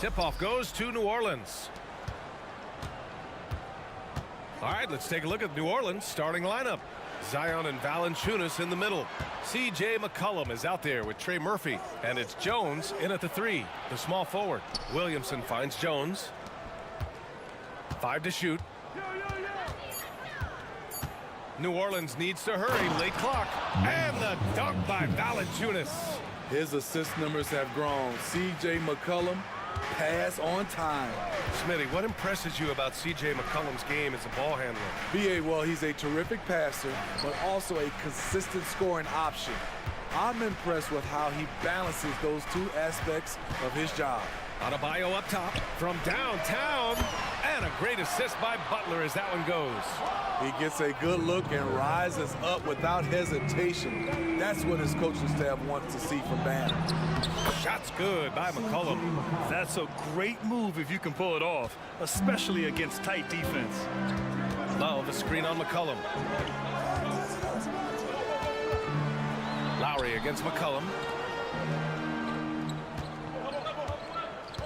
Tip-off goes to New Orleans. All right, let's take a look at New Orleans' starting lineup. Zion and Valanciunas in the middle. C.J. McCollum is out there with Trey Murphy. And it's Jones in at the 3, the small forward. Williamson finds Jones. 5 to shoot. New Orleans needs to hurry, late clock. And the dunk by Valanciunas. His assist numbers have grown. C.J. McCollum, pass on time. Smitty, what impresses you about C.J. McCollum's game as a ball handler? B.A., well, he's a terrific passer, but also a consistent scoring option. I'm impressed with how he balances those two aspects of his job. Adebayo up top from downtown. And a great assist by Butler as that one goes. He gets a good look and rises up without hesitation. That's what his coaching staff wants to see from Bam. Shot's good by McCollum. That's a great move if you can pull it off, especially against tight defense. Love, a screen on McCollum. Lowry against McCollum.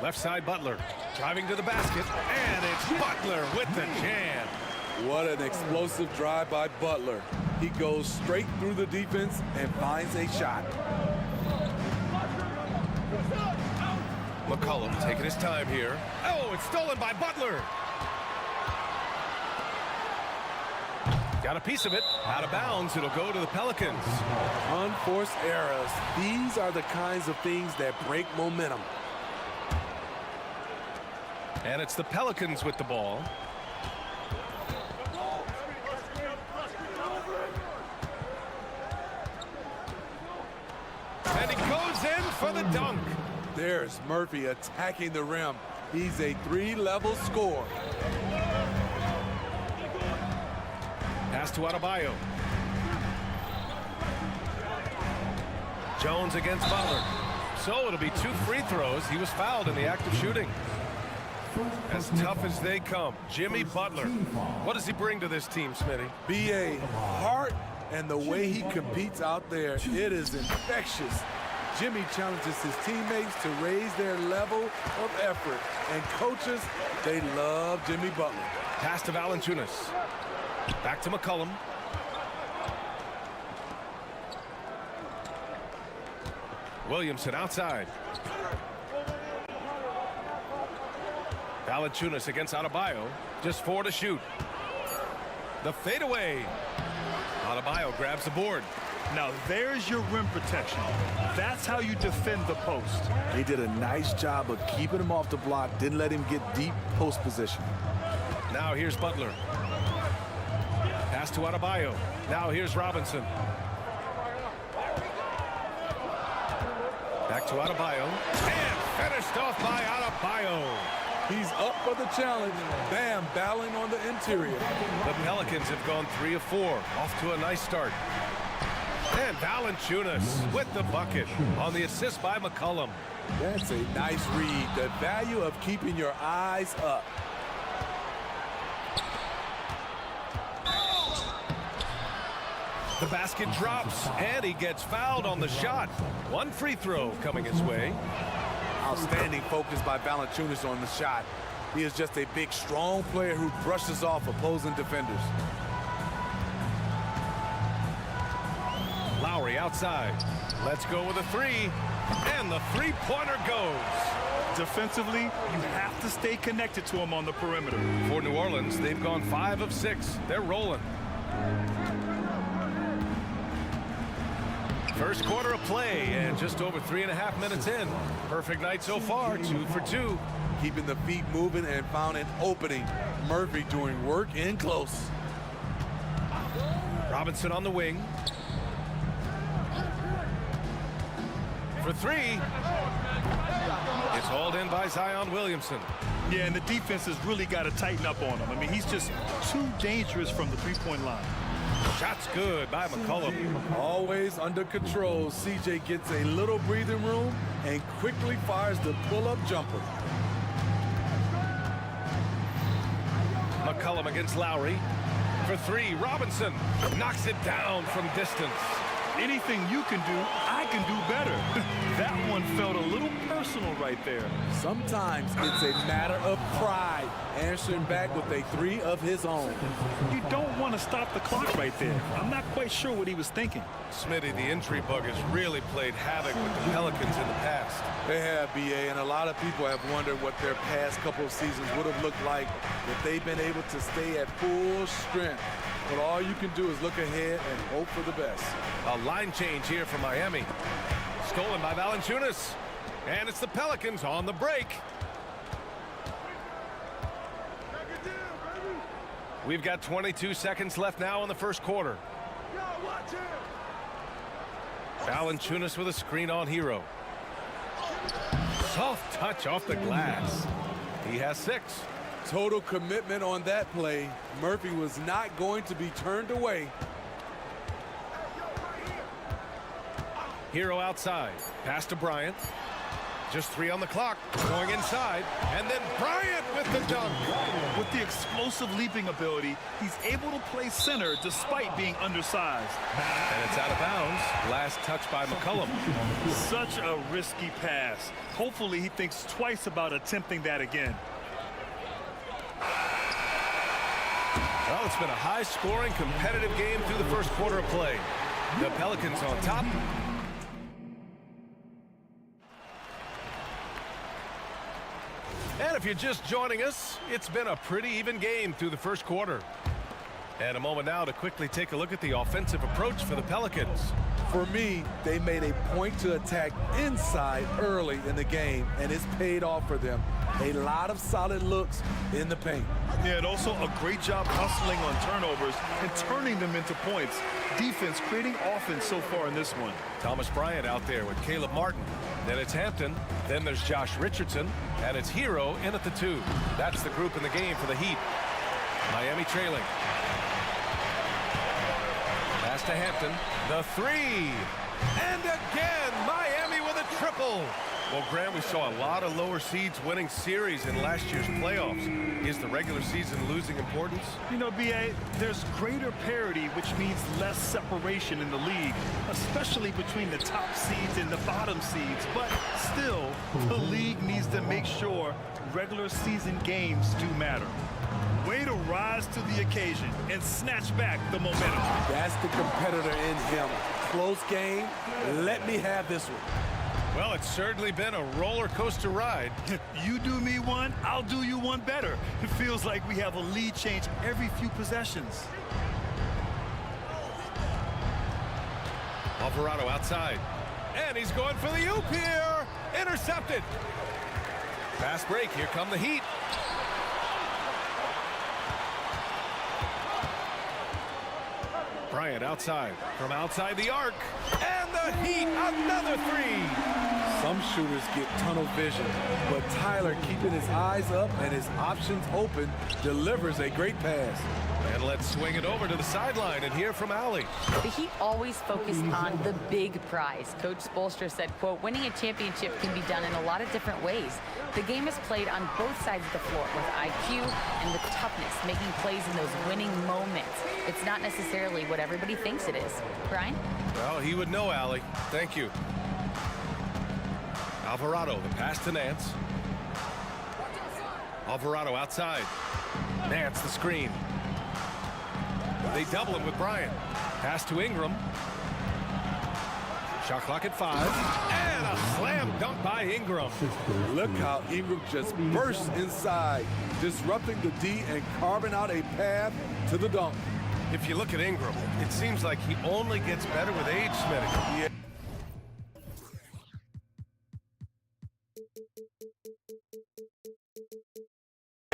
Left side Butler, driving to the basket, and it's Butler with the jam. What an explosive drive by Butler. He goes straight through the defense and finds a shot. McCollum taking his time here. Oh, it's stolen by Butler. Got a piece of it. Out of bounds, it'll go to the Pelicans. Unforced errors. These are the kinds of things that break momentum. And it's the Pelicans with the ball. And he goes in for the dunk. There's Murphy attacking the rim. He's a 3-level scorer. Pass to Adebayo. Jones against Butler. So it'll be 2 free throws. He was fouled in the act of shooting. As tough as they come, Jimmy Butler. What does he bring to this team, Smitty? B.A. heart and the way he competes out there, it is infectious. Jimmy challenges his teammates to raise their level of effort. And coaches, they love Jimmy Butler. Pass to Valanciunas. Back to McCollum. Williamson outside. Valanciunas against Adebayo. Just 4 to shoot. The fadeaway. Adebayo grabs the board. Now there's your rim protection. That's how you defend the post. They did a nice job of keeping him off the block, didn't let him get deep post position. Now here's Butler. Pass to Adebayo. Now here's Robinson. Back to Adebayo. And finished off by Adebayo. He's up for the challenge. Bam, battling on the interior. The Pelicans have gone 3 of 4. Off to a nice start. And Valanciunas with the bucket on the assist by McCollum. That's a nice read. The value of keeping your eyes up. The basket drops, and he gets fouled on the shot. 1 free throw coming his way. Outstanding focus by Valanciunas on the shot. He is just a big, strong player who brushes off opposing defenders. Lowry outside. Let's go with a 3. And the three-pointer goes. Defensively, you have to stay connected to him on the perimeter. For New Orleans, they've gone 5 of 6. They're rolling. First quarter of play, and just over 3.5 minutes in. Perfect night so far, 2 for 2. Keeping the feet moving and found an opening. Murphy doing work in close. Robinson on the wing. For 3. It's hauled in by Zion Williamson. Yeah, and the defense has really got to tighten up on him. I mean, he's just too dangerous from the three-point line. Shot's good by McCollum. Always under control. CJ gets a little breathing room and quickly fires the pull-up jumper. McCollum against Lowry. For 3, Robinson knocks it down from distance. Anything you can do, I can do better. That one felt a little personal right there. Sometimes it's a matter of pride, answering back with a 3 of his own. You don't want to stop the clock right there. I'm not quite sure what he was thinking. Smitty, the injury bug has really played havoc with the Pelicans in the past. They have, BA, and a lot of people have wondered what their past couple of seasons would have looked like if they've been able to stay at full strength. But all you can do is look ahead and hope for the best. A line change here for Miami. Stolen by Valanciunas. And it's the Pelicans on the break. We've got 22 seconds left now in the first quarter. Valanciunas with a screen on Hero. Soft touch off the glass. He has 6. Total commitment on that play. Murphy was not going to be turned away. Hero outside. Pass to Bryant. Just 3 on the clock. Going inside. And then Bryant with the dunk. With the explosive leaping ability, he's able to play center despite being undersized. And it's out of bounds. Last touch by McCollum. Such a risky pass. Hopefully he thinks twice about attempting that again. Well, it's been a high-scoring, competitive game through the first quarter of play. The Pelicans on top. And if you're just joining us, it's been a pretty even game through the first quarter. And a moment now to quickly take a look at the offensive approach for the Pelicans. For me, they made a point to attack inside early in the game, and it's paid off for them. A lot of solid looks in the paint. Yeah, and also a great job hustling on turnovers and turning them into points. Defense creating offense so far in this one. Thomas Bryant out there with Caleb Martin. Then it's Hampton. Then there's Josh Richardson. And it's Hero in at the 2. That's the group in the game for the Heat. Miami trailing. Pass to Hampton. The 3. And again, Miami with a triple. Well, Graham, we saw a lot of lower seeds winning series in last year's playoffs. Is the regular season losing importance? You know, B.A., there's greater parity, which means less separation in the league, especially between the top seeds and the bottom seeds. But still, the league needs to make sure regular season games do matter. Way to rise to the occasion and snatch back the momentum. That's the competitor in him. Close game. Let me have this one. Well, it's certainly been a roller coaster ride. You do me one, I'll do you one better. It feels like we have a lead change every few possessions. Alvarado outside. And he's going for the oop here. Intercepted. Fast break. Here come the Heat. Bryant outside. From outside the arc. And the Heat, another 3. Some shooters get tunnel vision, but Tyler, keeping his eyes up and his options open, delivers a great pass. And let's swing it over to the sideline and hear from Allie. The Heat always focus on the big prize. Coach Spoelstra said, quote, winning a championship can be done in a lot of different ways. The game is played on both sides of the floor with IQ and with toughness, making plays in those winning moments. It's not necessarily what everybody thinks it is. Brian? Well, he would know, Allie. Thank you. Alvarado, the pass to Nance. Alvarado outside. Nance, the screen. They double him with Bryant. Pass to Ingram. Shot clock at 5. And a slam dunk by Ingram. Look how Ingram just bursts inside, disrupting the D and carving out a path to the dunk. If you look at Ingram, it seems like he only gets better with age, Smitty. Yeah.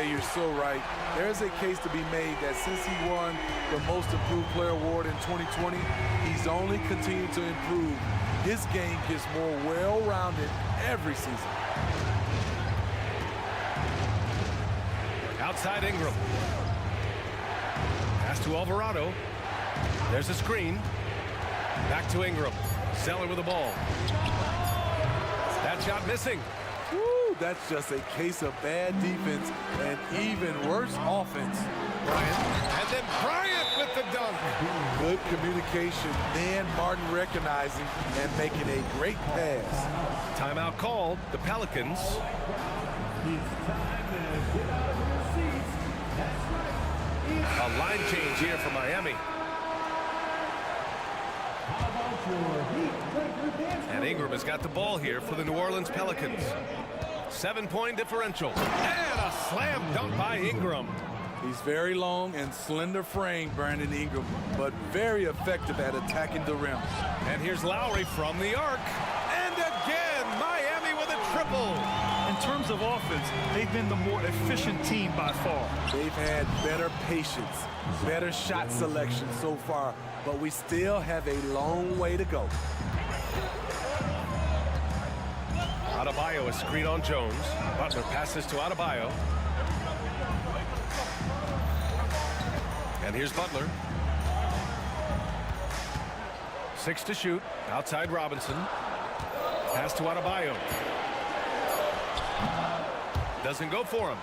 You're so right. There's a case to be made that since he won the Most Improved Player Award in 2020, he's only continued to improve. His game gets more well-rounded every season. Outside Ingram. Pass to Alvarado. There's a screen. Back to Ingram. Zeller with the ball. That shot missing. Woo, that's just a case of bad defense and even worse offense. Bryant. And then Bryant with the dunk. Good communication, then Martin recognizing and making a great pass. Timeout called. The Pelicans. A line change here for Miami. And Ingram has got the ball here for the New Orleans Pelicans. 7-point differential. And a slam dunk by Ingram. He's very long and slender frame, Brandon Ingram, but very effective at attacking the rim. And here's Lowry from the arc. And again, Miami with a triple. In terms of offense, they've been the more efficient team by far. They've had better patience, better shot selection so far, but we still have a long way to go. Adebayo is screen on Jones. Butler passes to Adebayo. And here's Butler. 6 to shoot. Outside Robinson. Pass to Adebayo. Doesn't go for him.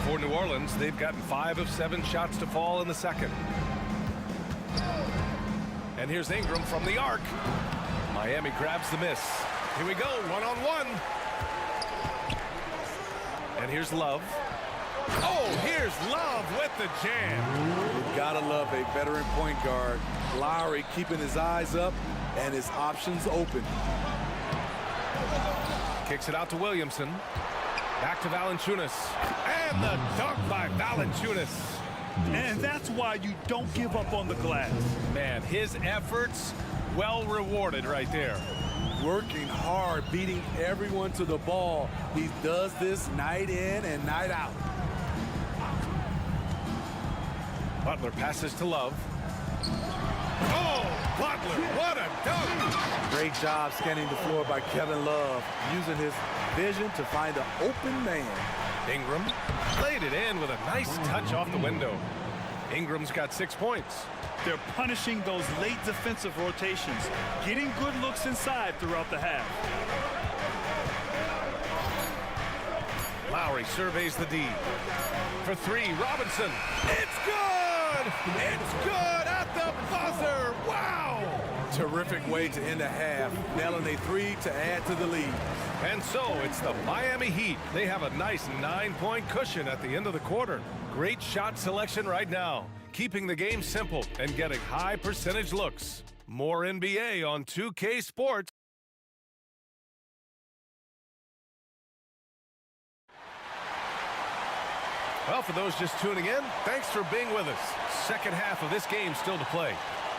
For New Orleans, they've gotten 5 of 7 shots to fall in the second. And here's Ingram from the arc. Miami grabs the miss. Here we go, one-on-one. And here's Love. Oh, here's Love with the jam. You've got to love a veteran point guard. Lowry keeping his eyes up and his options open. Kicks it out to Williamson. Back to Valanciunas. And the dunk by Valanciunas. And that's why you don't give up on the glass. Man, his efforts well rewarded right there. Working hard, beating everyone to the ball. He does this night in and night out. Butler passes to Love. Oh, Butler, what a dunk! Great job scanning the floor by Kevin Love, using his vision to find the open man. Ingram laid it in with a nice touch off the window. Ingram's got 6 points. They're punishing those late defensive rotations, getting good looks inside throughout the half. Lowry surveys the D. For 3, Robinson. It's good! It's good at the buzzer! Wow! Terrific way to end the half, nailing a 3 to add to the lead. And so it's the Miami Heat. They have a nice 9-point cushion at the end of the quarter. Great shot selection right now, keeping the game simple and getting high percentage looks. More NBA on 2K Sports. Well, for those just tuning in, thanks for being with us. Second half of this game still to play.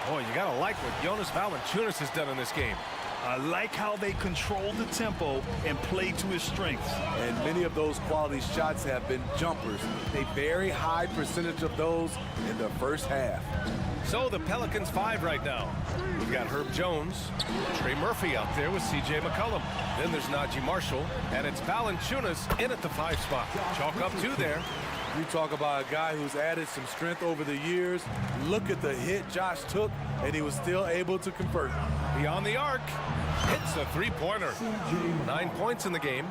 Boy, you gotta like what Jonas Valanciunas has done in this game. I like how they control the tempo and play to his strengths. And many of those quality shots have been jumpers. A very high percentage of those in the first half. So the Pelicans 5 right now. We've got Herb Jones, Trey Murphy out there with C.J. McCollum. Then there's Najee Marshall, and it's Valanciunas in at the 5 spot. Chalk up 2 there. You talk about a guy who's added some strength over the years. Look at the hit Josh took, and he was still able to convert. Beyond the arc, hits a 3-pointer. 9 points in the game.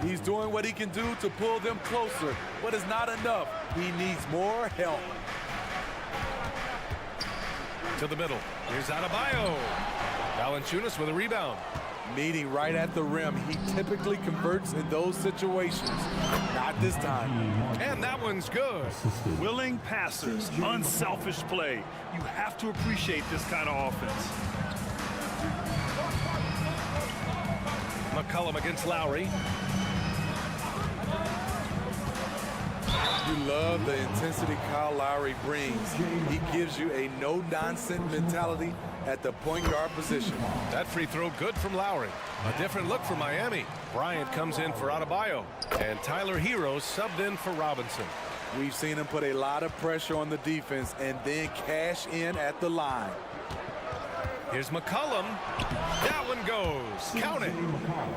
He's doing what he can do to pull them closer, but it's not enough. He needs more help. To the middle. Here's Adebayo. Valanciunas with a rebound. Meeting right at the rim. He typically converts in those situations. Not this time. And that one's good. Willing passers, unselfish play. You have to appreciate this kind of offense. McCollum against Lowry. You love the intensity Kyle Lowry brings. He gives you a no-nonsense mentality at the point guard position. That free throw good from Lowry. A different look for Miami. Bryant comes in for Adebayo. And Tyler Hero subbed in for Robinson. We've seen him put a lot of pressure on the defense and then cash in at the line. Here's McCollum. That one goes. Count it.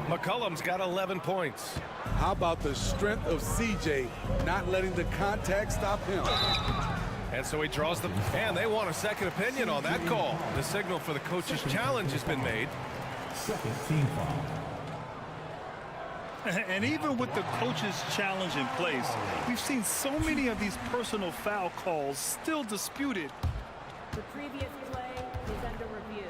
McCollum's got 11 points. How about the strength of CJ not letting the contact stop him? And so he draws them. And they want a second opinion on that call. The signal for the coach's challenge has been made. Second team foul. And even with the coach's challenge in place, we've seen so many of these personal foul calls still disputed. The previous play is under review.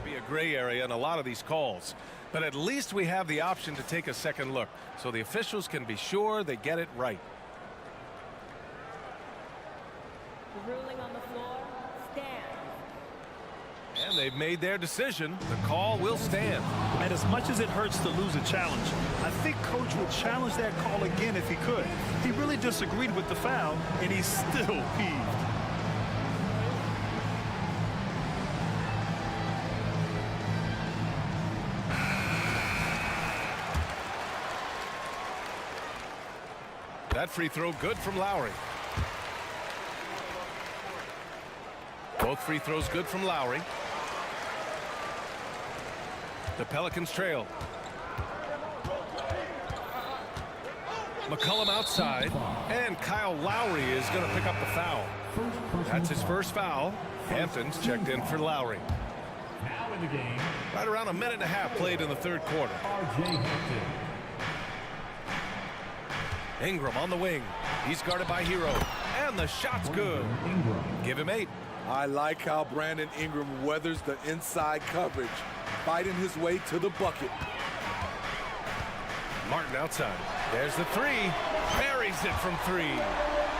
Be a gray area in a lot of these calls, but at least we have the option to take a second look, so the officials can be sure they get it right. The ruling on the floor stands. And they've made their decision. The call will stand. And as much as it hurts to lose a challenge, I think Coach would challenge that call again if he could. He really disagreed with the foul, and he's still peeved. That free throw good from Lowry. Both free throws good from Lowry. The Pelicans trail. McCollum outside, and Kyle Lowry is going to pick up the foul. That's his first foul. Hampton's checked in for Lowry. Now in the game, Right around a minute and a half played in the third quarter. R.J. Hampton. Ingram on the wing. He's guarded by Hero. And the shot's good. Ingram. Give him 8. I like how Brandon Ingram weathers the inside coverage, fighting his way to the bucket. Martin outside. There's the 3. Buries it from 3.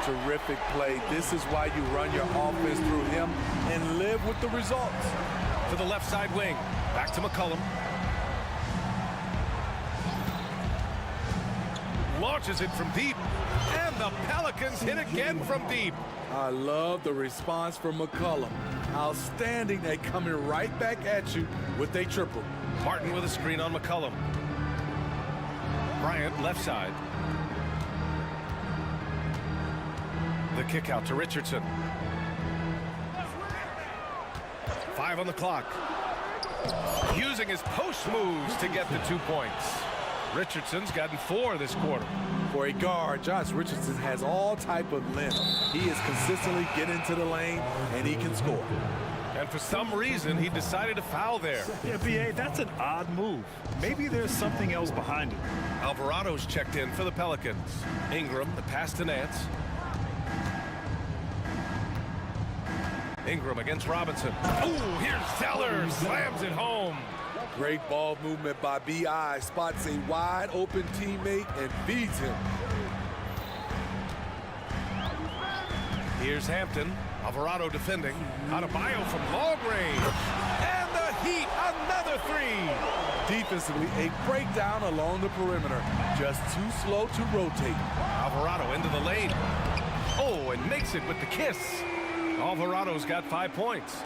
Terrific play. This is why you run your offense through him and live with the results. To the left side wing. Back to McCollum. Launches it from deep. And the Pelicans hit again from deep. I love the response from McCollum. Outstanding at coming right back at you with a triple. Martin with a screen on McCollum. Bryant left side. The kick out to Richardson. 5 on the clock. Using his post moves to get the 2 points. Richardson's gotten 4 this quarter. For a guard, Josh Richardson has all type of length. He is consistently getting to the lane, and he can score. And for some reason, he decided to foul there. Yeah, B.A., that's an odd move. Maybe there's something else behind it. Alvarado's checked in for the Pelicans. Ingram, the pass to Nance. Ingram against Robinson. Ooh, here's Zeller, slams it home. Great ball movement by B.I. Spots a wide open teammate and feeds him. Here's Hampton. Alvarado defending. Adebayo from long range. And the Heat, another 3. Defensively, a breakdown along the perimeter. Just too slow to rotate. Alvarado into the lane. Oh, and makes it with the kiss. Alvarado's got 5 points.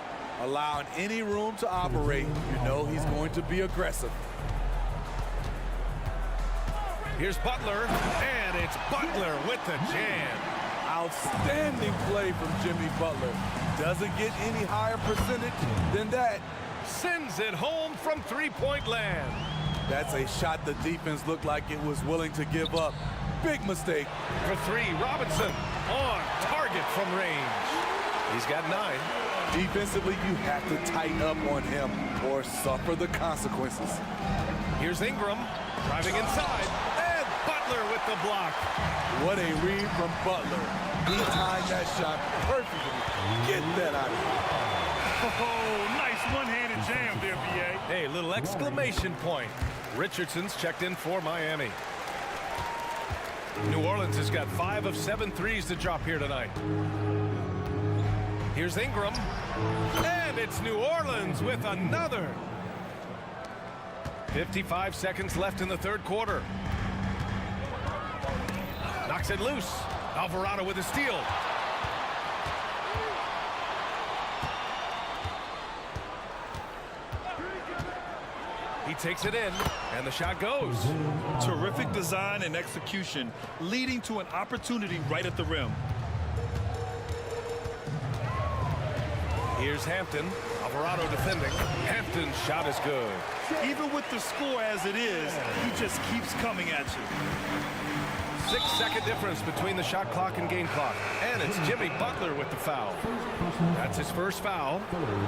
Allowing any room to operate, you know he's going to be aggressive. Here's Butler, and it's Butler with the jam. Outstanding play from Jimmy Butler. Doesn't get any higher percentage than that. Sends it home from three-point land. That's a shot the defense looked like it was willing to give up. Big mistake. For 3, Robinson on target from range. He's got 9. Defensively, you have to tighten up on him or suffer the consequences. Here's Ingram driving inside, and Butler with the block. What a read from Butler. He timed that shot perfectly. Get that out of here. Oh, nice one-handed jam there, B.A. Hey, little exclamation point. Richardson's checked in for Miami. New Orleans has got 5 of 7 threes to drop here tonight. Here's Ingram, and it's New Orleans with another. 55 seconds left in the third quarter. Knocks it loose. Alvarado with a steal. He takes it in, and the shot goes. Terrific design and execution, leading to an opportunity right at the rim. Here's Hampton. Alvarado defending. Hampton's shot is good. Even with the score as it is, he just keeps coming at you. 6-second difference between the shot clock and game clock. And it's Jimmy Butler with the foul. That's his first foul.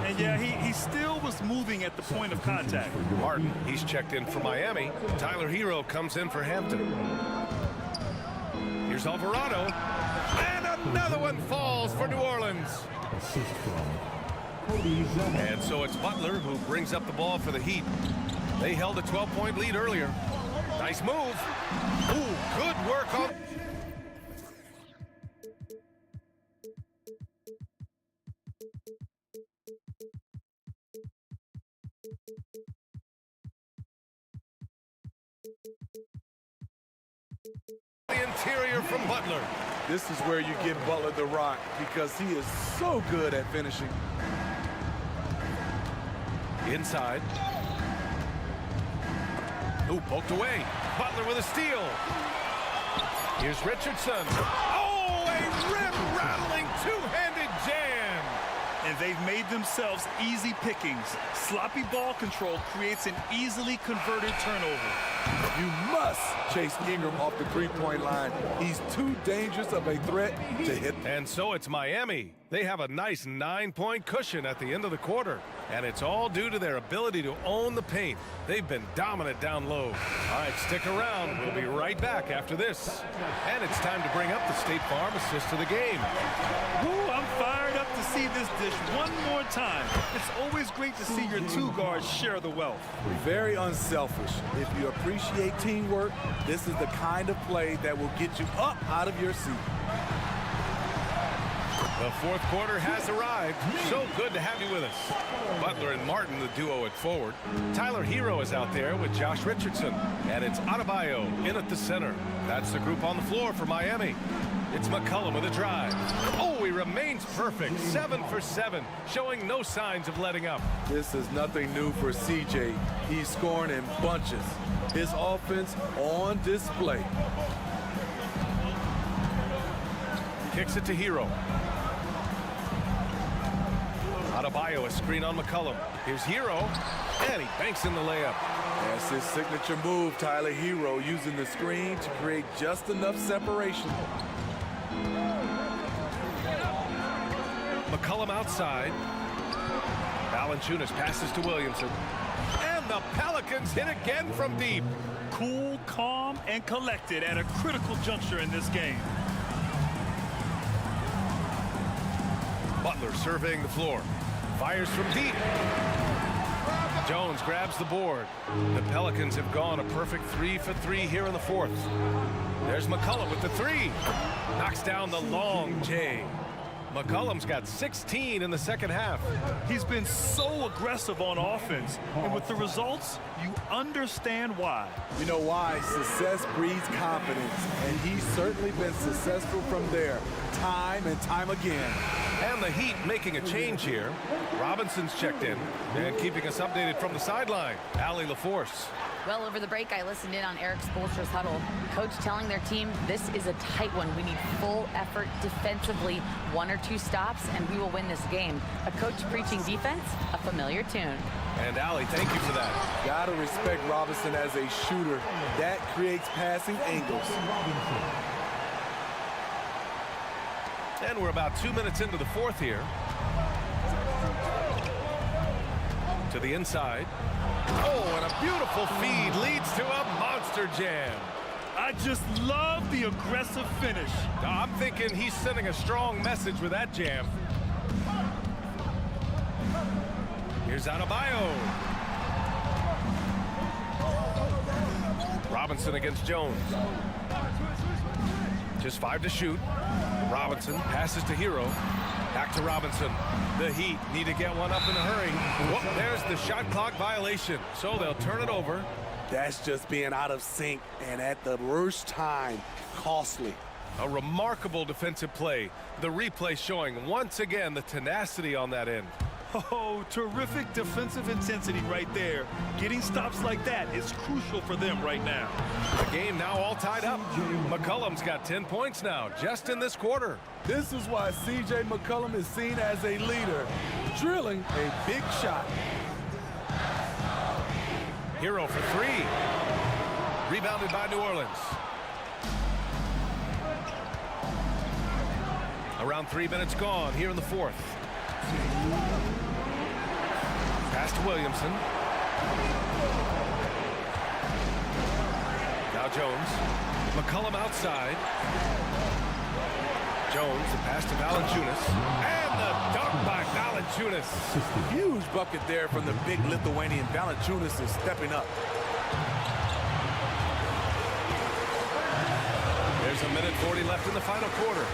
And yeah, he still was moving at the point of contact. Martin, he's checked in for Miami. Tyler Hero comes in for Hampton. Here's Alvarado. And another one falls for New Orleans. Assist from And so it's Butler who brings up the ball for the Heat. They held a 12-point lead earlier. Nice move. Ooh, good work on... the interior from Butler. This is where you give Butler the rock because he is so good at finishing. Inside. Ooh, poked away. Butler with a steal. Here's Richardson. Oh, a rim-rattling two-handed jam. And they've made themselves easy pickings. Sloppy ball control creates an easily converted turnover. You must chase Ingram off the three-point line. He's too dangerous of a threat to hit. And so it's Miami. They have a nice 9-point cushion at the end of the quarter. And it's all due to their ability to own the paint. They've been dominant down low. All right, stick around. We'll be right back after this. And it's time to bring up the State Farm assist of the game. Ooh, I'm fired up to see this dish one more time. It's always great to see your two guards share the wealth. Very unselfish. If you appreciate teamwork, this is the kind of play that will get you up out of your seat. The fourth quarter has arrived. So good to have you with us. Butler and Martin, the duo at forward. Tyler Hero is out there with Josh Richardson. And it's Adebayo in at the center. That's the group on the floor for Miami. It's McCollum with a drive. Oh, he remains perfect. 7 for 7, showing no signs of letting up. This is nothing new for CJ. He's scoring in bunches. His offense on display. Kicks it to Hero. Adebayo, a screen on McCollum. Here's Hero, and he banks in the layup. That's his signature move, Tyler Hero, using the screen to create just enough separation. McCollum outside. Valanciunas passes to Williamson. And the Pelicans hit again from deep. Cool, calm, and collected at a critical juncture in this game. Butler surveying the floor. Fires from deep. Jones grabs the board. The Pelicans have gone a perfect 3 for 3 here in the fourth. There's McCollum with the three. Knocks down the long J. McCollum's got 16 in the second half. He's been so aggressive on offense, and with the results, you understand why. You know why? Success breeds confidence, and he's certainly been successful from there, time and time again. And the Heat making a change here. Robinson's checked in and keeping us updated from the sideline. Allie LaForce. Well, over the break, I listened in on Eric Spoelstra's huddle. Coach telling their team, this is a tight one. We need full effort defensively, 1 or 2 stops, and we will win this game. A coach preaching defense, a familiar tune. And Allie, thank you for that. Gotta respect Robinson as a shooter. That creates passing angles. And we're about 2 minutes into the fourth here. To the inside. Oh, and a beautiful feed leads to a monster jam. I just love the aggressive finish. I'm thinking he's sending a strong message with that jam. Here's Adebayo. Robinson against Jones. Just 5 to shoot. Robinson passes to Hero. Back to Robinson. The Heat need to get one up in a hurry. Whoop, there's the shot clock violation. So they'll turn it over. That's just being out of sync and at the worst time. Costly. A remarkable defensive play. The replay showing once again the tenacity on that end. Oh, terrific defensive intensity right there. Getting stops like that is crucial for them right now. The game now all tied up. McCollum's got 10 points now, just in this quarter. This is why C.J. McCollum is seen as a leader, drilling a big shot. Hero for 3. Rebounded by New Orleans. Around 3 minutes gone here in the fourth. Pass to Williamson. Now Jones. McCollum outside. Jones, the pass to Valanciunas. And the dunk by Valanciunas. Huge bucket there from the big Lithuanian. Valanciunas is stepping up. There's a minute 40 left in the final quarter.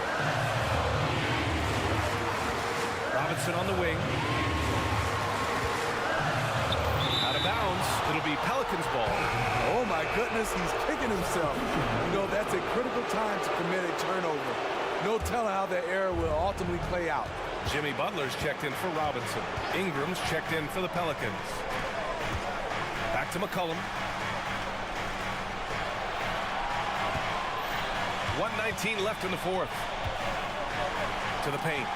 Robinson on the wing. Out of bounds. It'll be Pelicans ball. Oh my goodness, he's kicking himself. You know, that's a critical time to commit a turnover. No telling how that error will ultimately play out. Jimmy Butler's checked in for Robinson. Ingram's checked in for the Pelicans. Back to McCollum. 1:19 left in the fourth. To the paint.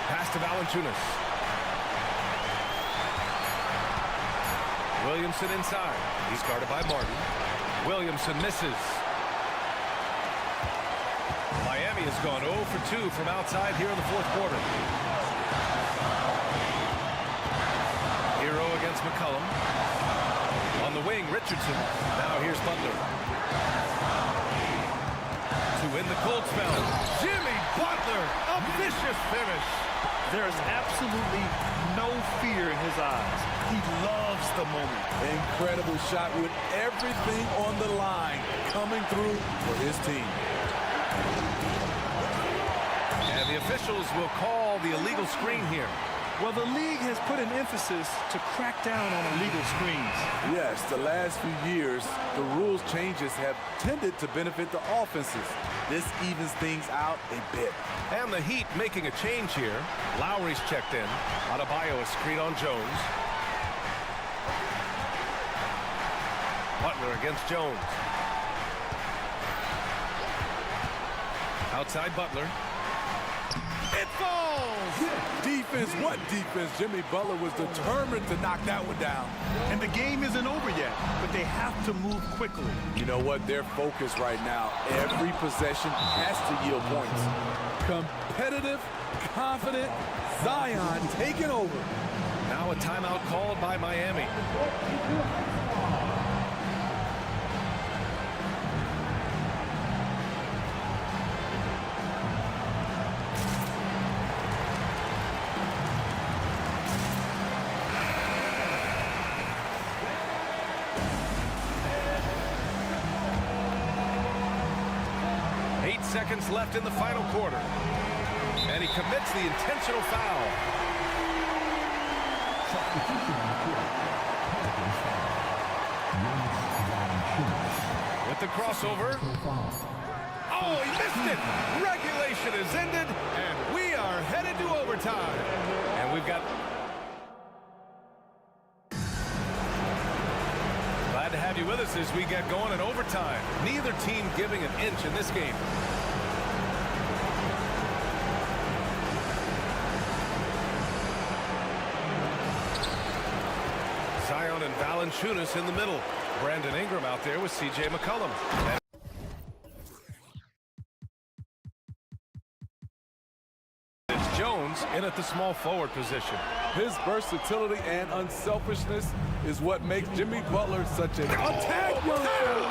Pass to Valanciunas. Williamson inside. He's guarded by Martin. Williamson misses. Miami has gone 0 for 2 from outside here in the fourth quarter. Hero against McCollum. On the wing, Richardson. Now here's Butler. To win the cold spell. Jimmy Butler, a vicious finish. There's absolutely no fear in his eyes. He loves the moment. Incredible shot with everything on the line coming through for his team. And the officials will call the illegal screen here. Well, the league has put an emphasis to crack down on illegal screens. Yes, the last few years, the rules changes have tended to benefit the offenses. This evens things out a bit. And the Heat making a change here. Lowry's checked in. Adebayo a screen on Jones. Butler against Jones. Outside Butler. It falls! Defense, what defense? Jimmy Butler was determined to knock that one down. And the game isn't over yet, but they have to move quickly. You know what? They're focused right now. Every possession has to yield points. Competitive, confident, Zion taking over. Now a timeout called by Miami. Seconds left in the final quarter. And he commits the intentional foul. With the crossover. Oh, he missed it! Regulation is ended, and we are headed to overtime. And we've got... Glad to have you with us as we get going in overtime. Neither team giving an inch in this game. Zion and Valanciunas in the middle. Brandon Ingram out there with C.J. McCollum. And it's Jones in at the small forward position. His versatility and unselfishness is what makes Jimmy Butler such an attack youngster.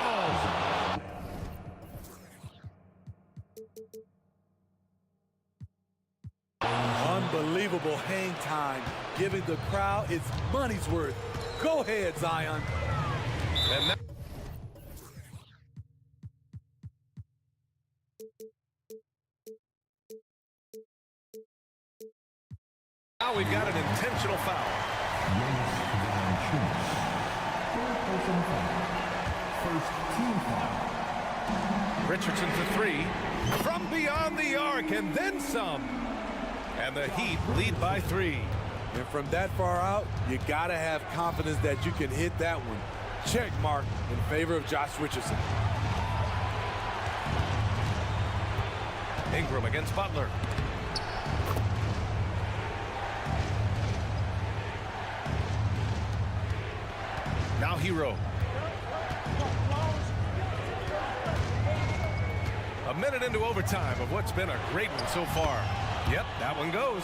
Unbelievable hang time, giving the crowd its money's worth. Go ahead, Zion. And now we've got an intentional foul. First team foul. Richardson for three. From beyond the arc and then some. And the Heat lead by 3. And from that far out, you gotta have confidence that you can hit that one. Check mark in favor of Josh Richardson. Ingram against Butler. Now Hero. A minute into overtime of what's been a great one so far. Yep, that one goes.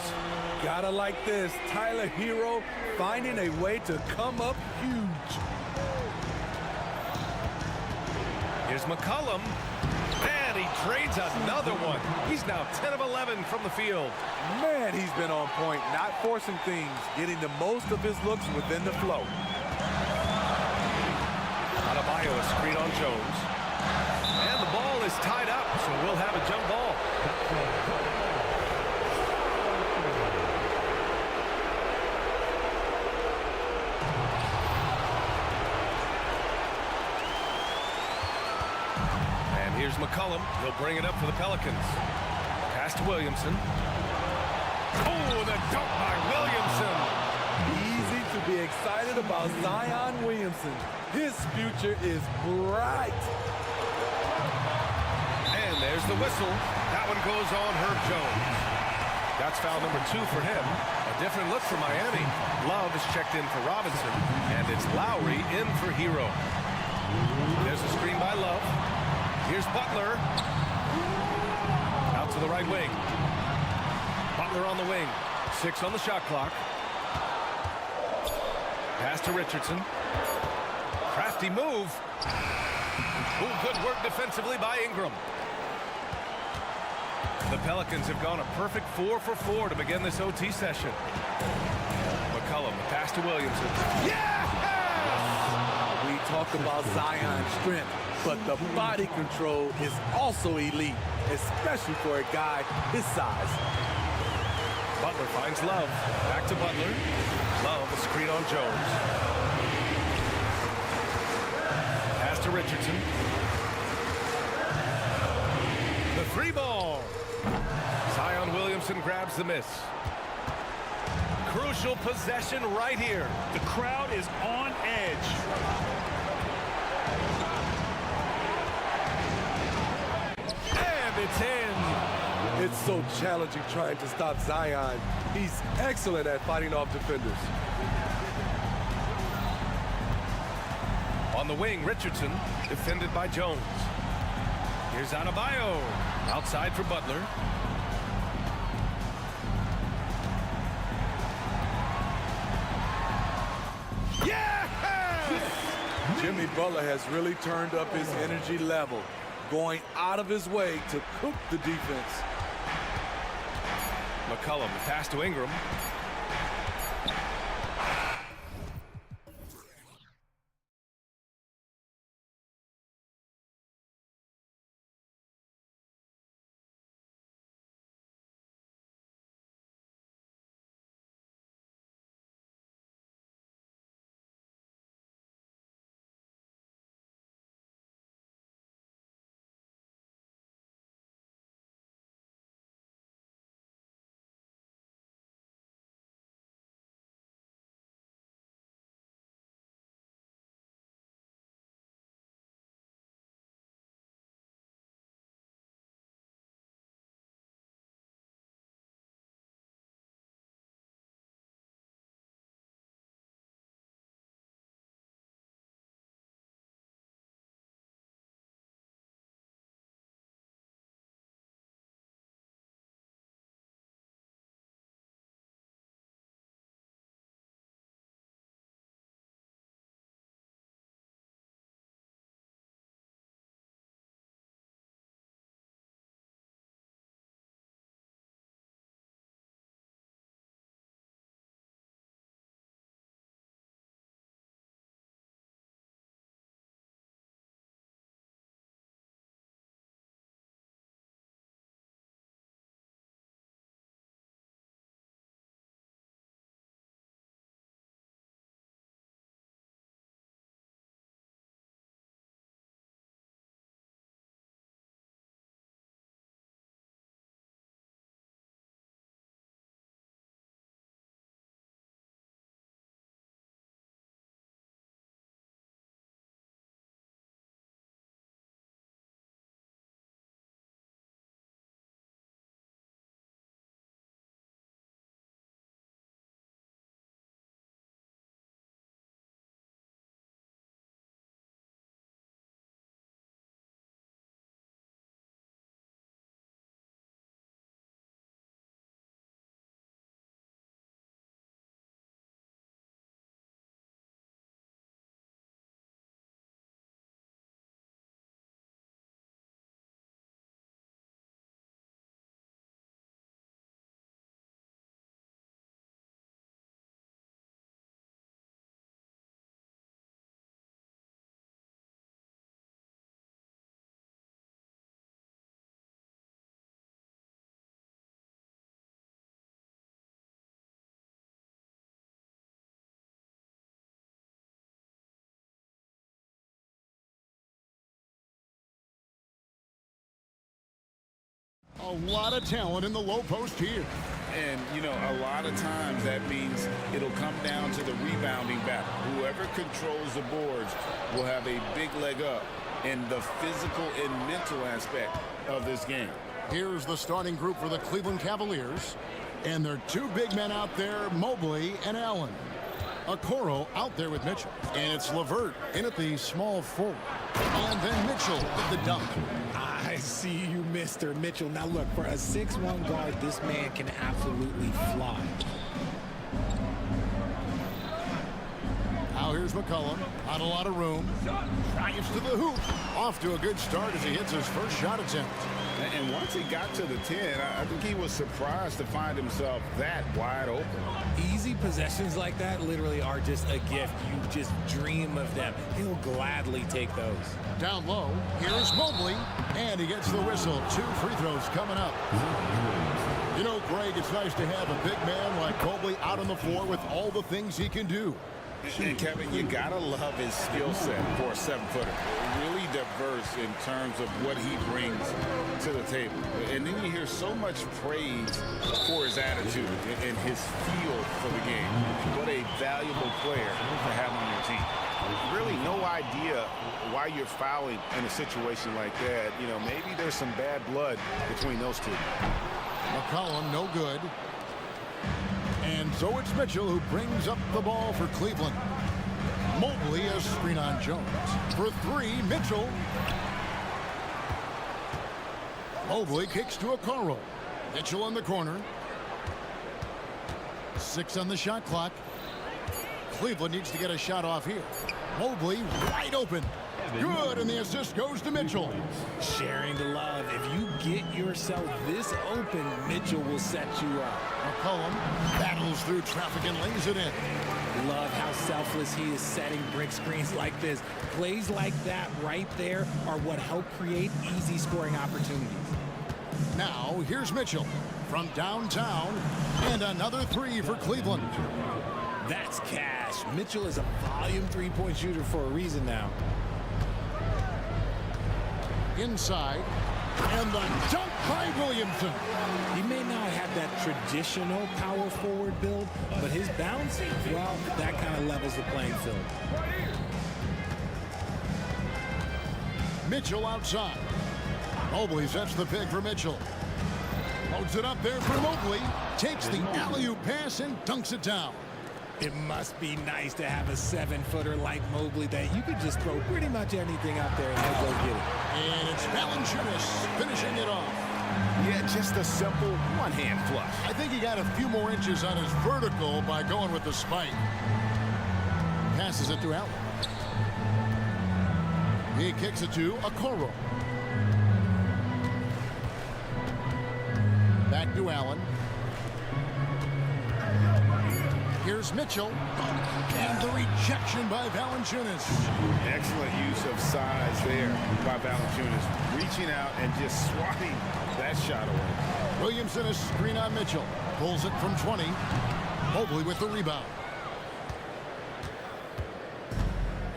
Gotta like this. Tyler Hero finding a way to come up huge. Here's Here's McCollum. And he trades another one. He's now 10 of 11 from the field. Man, he's been on point, not forcing things, getting the most of his looks within the flow. Adebayo, a screen on Jones. And the ball is tied up, so we'll have a jump ball. And here's McCollum. He'll bring it up for the Pelicans. Pass to Williamson. Oh, the dunk by Williamson. Easy to be excited about Zion Williamson. His future is bright. And there's the whistle. That one goes on Herb Jones. That's foul number 2 for him. A different look for Miami. Love is checked in for Robinson. And it's Lowry in for Hero. There's a screen by Love. Here's Butler. Out to the right wing. Butler on the wing. 6 on the shot clock. Pass to Richardson. Crafty move. Oh, good work defensively by Ingram. The Pelicans have gone a perfect 4 for 4 to begin this OT session. McCollum, the pass to Williamson. Yeah! We talked about Zion's strength, but the body control is also elite, especially for a guy his size. Butler finds Love. Back to Butler. Love, a screen on Jones. Pass to Richardson. The 3 ball. Zion Williamson grabs the miss. Crucial possession right here. The crowd is on edge. And it's in. It's so challenging trying to stop Zion. He's excellent at fighting off defenders. On the wing, Richardson, defended by Jones. Here's Adebayo. Outside for Butler. Yeah! Jimmy Butler has really turned up his energy level, going out of his way to cook the defense. McCollum, pass to Ingram. A lot of talent in the low post here. And, you know, a lot of times that means it'll come down to the rebounding battle. Whoever controls the boards will have a big leg up in the physical and mental aspect of this game. Here's the starting group for the Cleveland Cavaliers. And their two big men out there, Mobley and Allen. Okoro out there with Mitchell. And it's LeVert in at the small forward. And then Mitchell with the dunk. I see you, Mr. Mitchell. Now look, for a 6'1" guard, this man can absolutely fly. Now here's McCollum. Not a lot of room. Drives to the hoop. Off to a good start as he hits his first shot attempt. And once he got to the 10, I think he was surprised to find himself that wide open. Easy possessions like that literally are just a gift. You just dream of them. He'll gladly take those. Down low, here's Mobley, and he gets the whistle. 2 free throws coming up. You know, Greg, it's nice to have a big man like Mobley out on the floor with all the things he can do. And Kevin, you gotta love his skill set for a 7-footer. Really diverse in terms of what he brings to the table. And then you hear so much praise for his attitude and his feel for the game. What a valuable player to have on your team. Really no idea why you're fouling in a situation like that. You know, maybe there's some bad blood between those two. McCollum, no good. And so it's Mitchell who brings up the ball for Cleveland. Mobley a screen on Jones. For 3, Mitchell. Mobley kicks to Okoro. Mitchell in the corner. 6 on the shot clock. Cleveland needs to get a shot off here. Mobley wide open. Good, and the assist goes to Mitchell. Sharing the love. If you get yourself this open, Mitchell will set you up. McCollum battles through traffic and lays it in. Love how selfless he is setting brick screens like this. Plays like that right there are what help create easy scoring opportunities. Now, here's Mitchell from downtown, and another 3 for Cleveland. That's cash. Mitchell is a volume 3-point shooter for a reason now. Inside, and the dunk by Williamson. He may not have that traditional power forward build, but his bounce, well, that kind of levels the playing field. Mitchell outside. Mobley sets the pick for Mitchell. Loads it up there for Mobley. Takes the alley-oop pass and dunks it down. It must be nice to have a 7-footer like Mobley that you could just throw pretty much anything out there and he'll go get it. And it's Valanciunas finishing it off. Yeah, just a simple one-hand flush. I think he got a few more inches on his vertical by going with the spike. Passes it to Allen. He kicks it to Okoro. Back to Allen. Here's Mitchell. And the rejection by Valanciunas. Excellent use of size there by Valanciunas. Reaching out and just swatting that shot away. Williamson a screen on Mitchell. Pulls it from 20. Mobley with the rebound.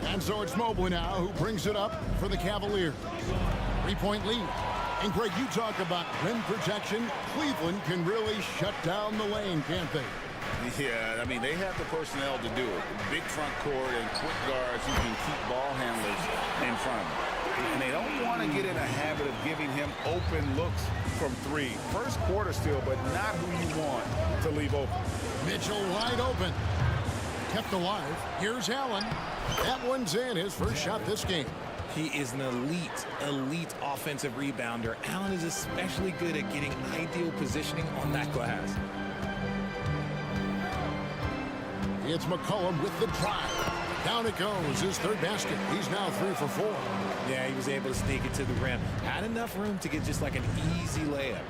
And so it's Mobley now who brings it up for the Cavaliers. 3-point lead. And Greg, you talk about rim protection. Cleveland can really shut down the lane, can't they? Yeah, I mean, they have the personnel to do it. Big front court and quick guards who can keep ball handlers in front of them. And they don't want to get in a habit of giving him open looks from 3. First quarter still, but not who you want to leave open. Mitchell wide open. Kept alive. Here's Allen. That one's in, his first shot this game. He is an elite offensive rebounder. Allen is especially good at getting ideal positioning on that glass. It's McCollum with the drive. Down it goes, his 3rd basket. He's now 3 for 4. Yeah, he was able to sneak it to the rim. Had enough room to get just like an easy layup.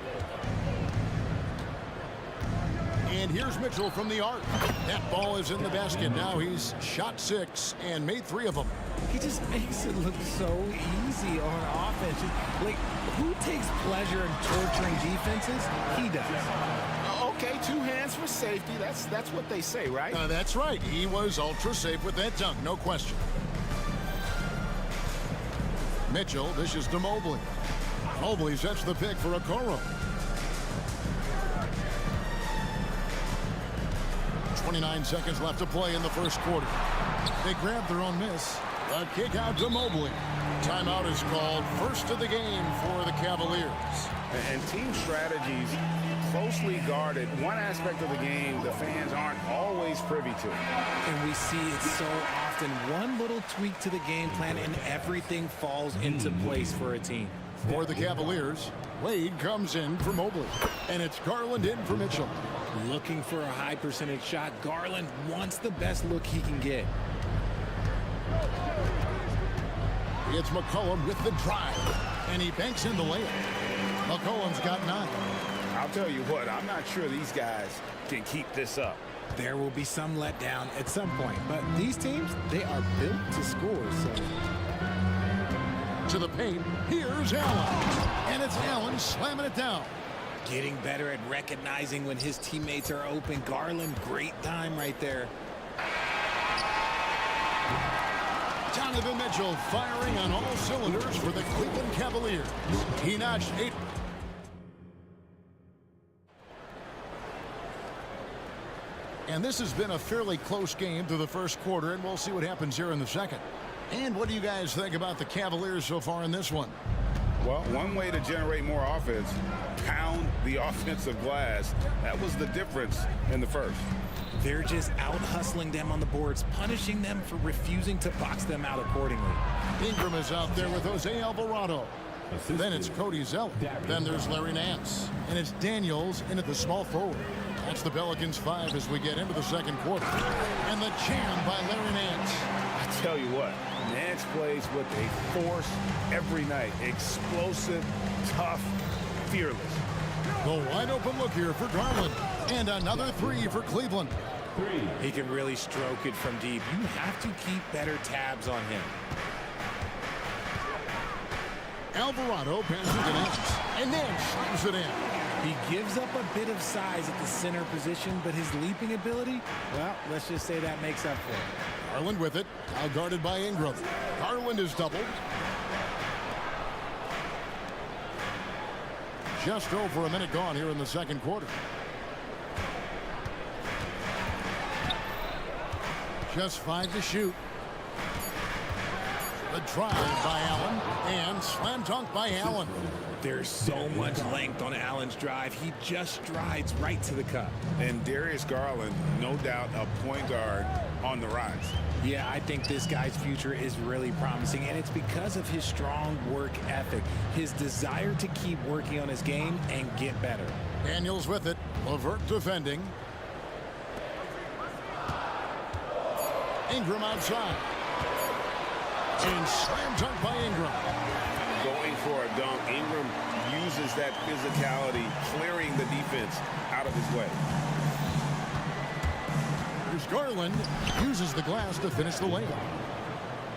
And here's Mitchell from the arc. That ball is in the basket. Now he's shot 6 and made 3 of them. He just makes it look so easy on offense. Like, who takes pleasure in torturing defenses? He does. Okay, 2 hands for safety. That's what they say, right? That's right. He was ultra safe with that dunk, no question. Mitchell dishes to Mobley. Mobley sets the pick for Okoro. 29 seconds left to play in the first quarter. They grab their own miss. A kick out to Mobley. Timeout is called. First of the game for the Cavaliers. And team strategies closely guarded. One aspect of the game the fans aren't always privy to. And we see it so often. One little tweak to the game plan and everything falls into place for a team. For the Cavaliers, Wade comes in for Mobley. And it's Garland in for Mitchell. Looking for a high percentage shot. Garland wants the best look he can get. It's McCollum with the drive. And he banks in the layup. McCollum's got 9. I'll tell you what, I'm not sure these guys can keep this up. There will be some letdown at some point, but these teams, they are built to score, so. To the paint, here's Allen. And it's Allen slamming it down. Getting better at recognizing when his teammates are open. Garland, great time right there. Donovan Mitchell firing on all cylinders for the Cleveland Cavaliers. He notched 8. And this has been a fairly close game through the first quarter, and we'll see what happens here in the second. And what do you guys think about the Cavaliers so far in this one? Well, one way to generate more offense, pound the offensive glass. That was the difference in the first. They're just out hustling them on the boards, punishing them for refusing to box them out accordingly. Ingram is out there with Jose Alvarado. Then it's Cody Zeller. Then there's Larry Nance. And it's Daniels in at the small forward. That's the Pelicans 5 as we get into the second quarter. And the jam by Larry Nance. I tell you what, Nance plays with a force every night. Explosive, tough, fearless. The wide open look here for Garland. And another 3 for Cleveland. He can really stroke it from deep. You have to keep better tabs on him. Alvarado passes to Nance. And then slams it in. He gives up a bit of size at the center position, but his leaping ability, well, let's just say that makes up for it. Garland with it, now guarded by Ingram. Garland is doubled. Just over a minute gone here in the second quarter. Just 5 to shoot. The drive by Allen, and slam dunk by Allen. There's so much length on Allen's drive. He just strides right to the cup. And Darius Garland, no doubt a point guard on the rise. Yeah, I think this guy's future is really promising, and it's because of his strong work ethic, his desire to keep working on his game and get better. Daniels with it. LeVert defending. Ingram outside. And slam dunk by Ingram. Going for a dunk. Ingram uses that physicality, clearing the defense out of his way. Here's Garland. Uses the glass to finish the layup.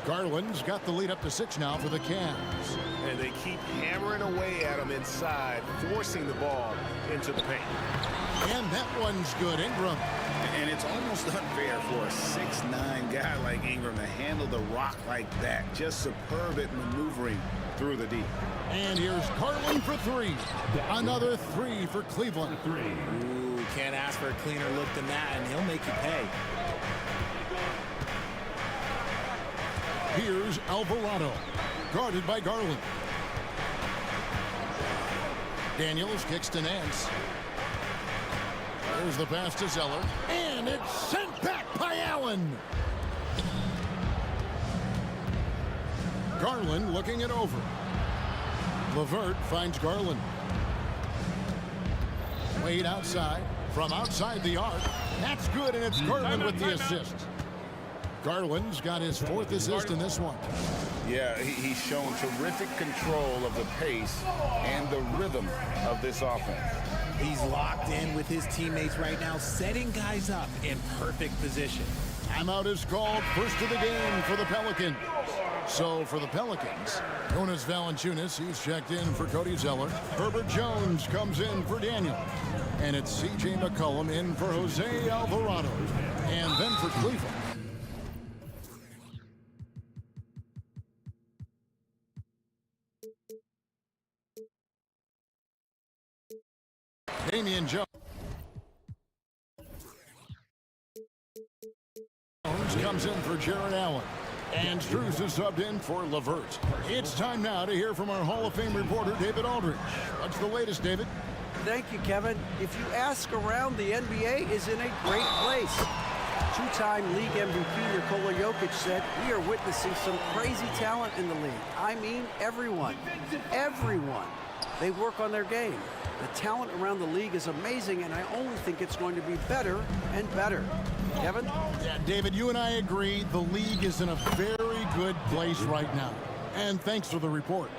Garland's got the lead up to 6 now for the Cavs. And they keep hammering away at him inside, forcing the ball into the paint. And that one's good. Ingram. And it's almost unfair for a 6'9" guy like Ingram to handle the rock like that. Just superb at maneuvering through the deep. And here's Garland for 3. Another 3 for Cleveland. Ooh, can't ask for a cleaner look than that, and he'll make you pay. Here's Alvarado, guarded by Garland. Daniels kicks to Nance. There's the pass to Zeller. And it's sent back by Allen. Garland looking it over. LeVert finds Garland. Wade outside. From outside the arc. That's good, and it's Garland with the assist. Garland's got his 4th assist in this one. Yeah, he's shown terrific control of the pace and the rhythm of this offense. He's locked in with his teammates right now, setting guys up in perfect position. Timeout is called. First of the game for the Pelicans. So for the Pelicans, Jonas Valanciunas, he's checked in for Cody Zeller. Herbert Jones comes in for Daniel. And it's C.J. McCollum in for Jose Alvarado. And then for Cleveland, Damian Jones. comes in for Jared Allen. And Struz is subbed in for Levert. It's time now to hear from our Hall of Fame reporter, David Aldridge. What's the latest, David? Thank you, Kevin. If you ask around, the NBA is in a great place. Two-time league MVP Nikola Jokic said, "We are witnessing some crazy talent in the league. I mean, everyone. Everyone. They work on their game. The talent around the league is amazing, and I only think it's going to be better and better." Kevin? Yeah, David, you and I agree the league is in a very good place right now. And thanks for the report.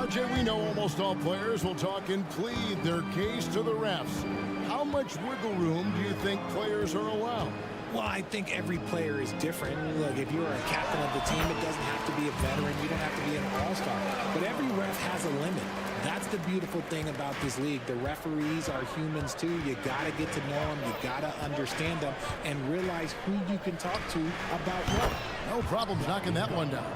Jay, we know almost all players will talk and plead their case to the refs. How much wiggle room do you think players are allowed? Well, I think every player is different. Look, if you're a captain of the team, it doesn't have to be a veteran. You don't have to be an all-star. But every ref has a limit. That's the beautiful thing about this league. The referees are humans too. You got to get to know them. You got to understand them and realize who you can talk to about what. No problems knocking that one down.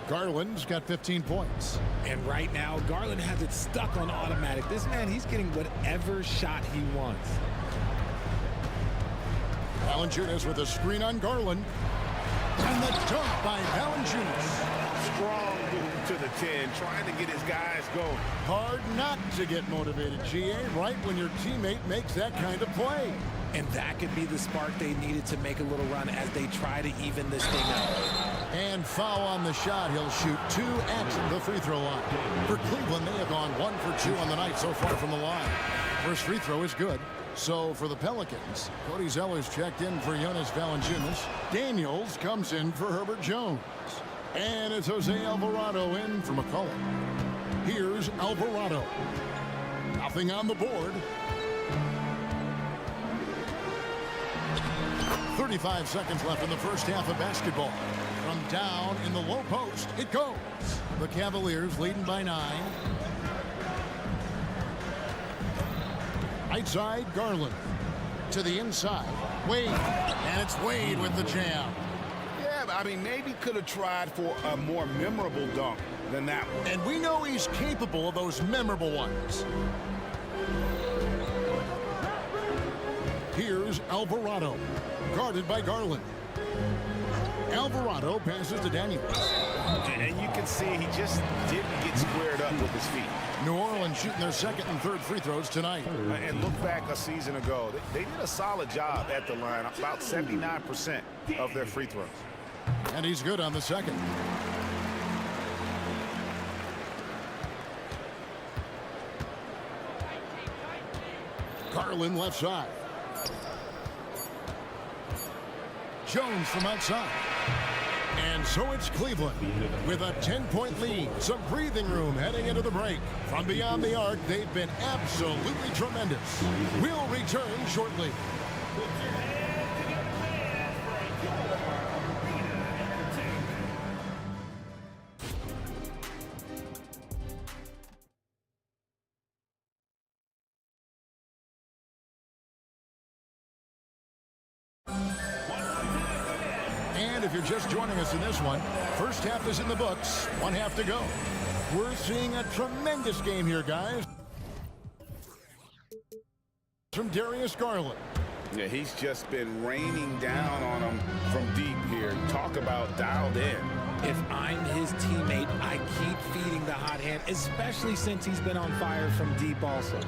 Garland's got 15 points. And right now, Garland has it stuck on automatic. This man, he's getting whatever shot he wants. Valanciunas with a screen on Garland. And the dunk by Valanciunas. Strong move to the 10, trying to get his guys going. Hard not to get motivated, GA, right when your teammate makes that kind of play. And that could be the spark they needed to make a little run as they try to even this thing out. And foul on the shot. He'll shoot 2 at the free throw line. For Cleveland, they have gone 1 for 2 on the night so far from the line. First free throw is good. So for the Pelicans, Cody Zeller's checked in for Jonas Valanciunas. Daniels comes in for Herbert Jones. And it's Jose Alvarado in for McCollum. Here's Alvarado. Nothing on the board. 35 seconds left in the first half of basketball. From down in the low post, it goes. The Cavaliers leading by 9. Right side, Garland. To the inside, Wade. And it's Wade with the jam. Yeah, I mean, maybe could have tried for a more memorable dunk than that one. And we know he's capable of those memorable ones. Here's Alvarado. Guarded by Garland. Alvarado passes to Daniels. And you can see he just didn't get squared up with his feet. New Orleans shooting their second and third free throws tonight. And look back a season ago. They did a solid job at the line, about 79% of their free throws. And he's good on the second. Garland left side. Jones from outside. And so it's Cleveland with a 10-point lead. Some breathing room heading into the break. From beyond the arc, they've been absolutely tremendous. We'll return shortly. If you're just joining us in this one, first half is in the books, 1 half to go. We're seeing a tremendous game here, guys. From Darius Garland. Yeah, he's just been raining down on them from deep here. Talk about dialed in. If I'm his teammate, I keep feeding the hot hand, especially since he's been on fire from deep also.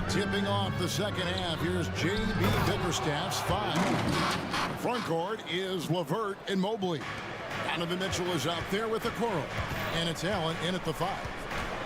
Tipping off the second half, here's J.B. Bickerstaff's 5. The front court is Levert and Mobley. Donovan Mitchell is out there with the Coro. And it's Allen in at the 5.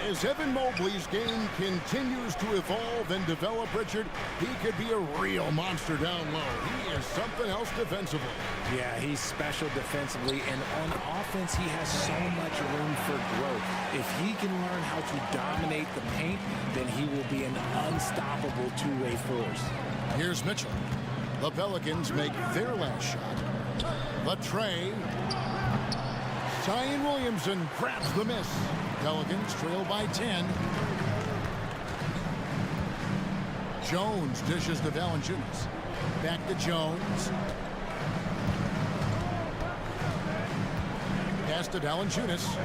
As Evan Mobley's game continues to evolve and develop, Richard, he could be a real monster down low. He is something else defensively. Yeah, he's special defensively, and on offense, he has so much room for growth. If he can learn how to dominate the paint, then he will be an unstoppable two-way force. Here's Mitchell. The Pelicans make their last shot. The tray. Zion Williamson grabs the miss. Pelicans trail by 10. Jones dishes to Valanciunas. Back to Jones. Pass to Valanciunas.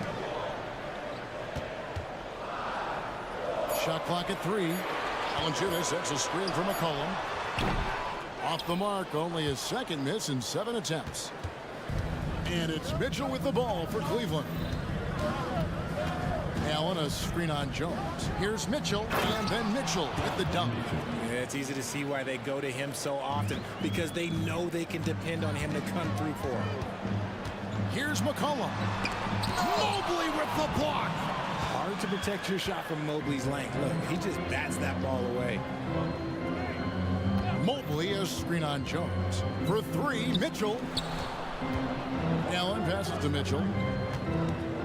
Shot clock at 3. Valanciunas sets a screen for McCollum. Off the mark, only his second miss in 7 attempts. And it's Mitchell with the ball for Cleveland. Allen, a screen on Jones. Here's Mitchell, and then Mitchell with the dunk. Yeah, it's easy to see why they go to him so often, because they know they can depend on him to come through for them. Here's McCollum. Mobley with the block. Hard to protect your shot from Mobley's length. Look, he just bats that ball away. Mobley, a screen on Jones. For three, Mitchell. Allen passes to Mitchell.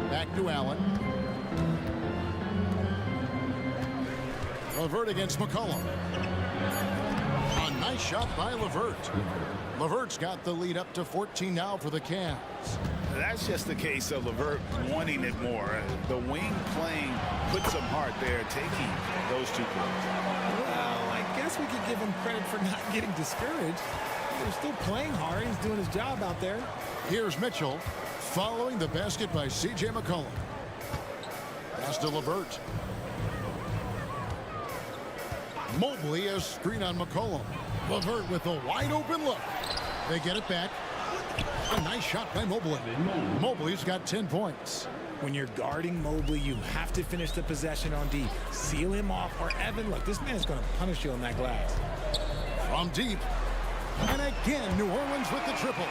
Back to Allen. LeVert against McCollum. A nice shot by LeVert. LeVert's got the lead up to 14 now for the Cavs. That's just the case of LeVert wanting it more. The wing playing put some heart there, taking those 2 points. Well, I guess we could give him credit for not getting discouraged. They're still playing hard. He's doing his job out there. Here's Mitchell following the basket by C.J. McCollum. Pass to LeVert. Mobley, a screen on McCollum. LeVert with a wide open look. They get it back. A nice shot by Mobley. Mobley's got 10 points. When you're guarding Mobley, you have to finish the possession on D. Seal him off, or Evan, look, this man's going to punish you on that glass. From deep. And again, New Orleans with the triple.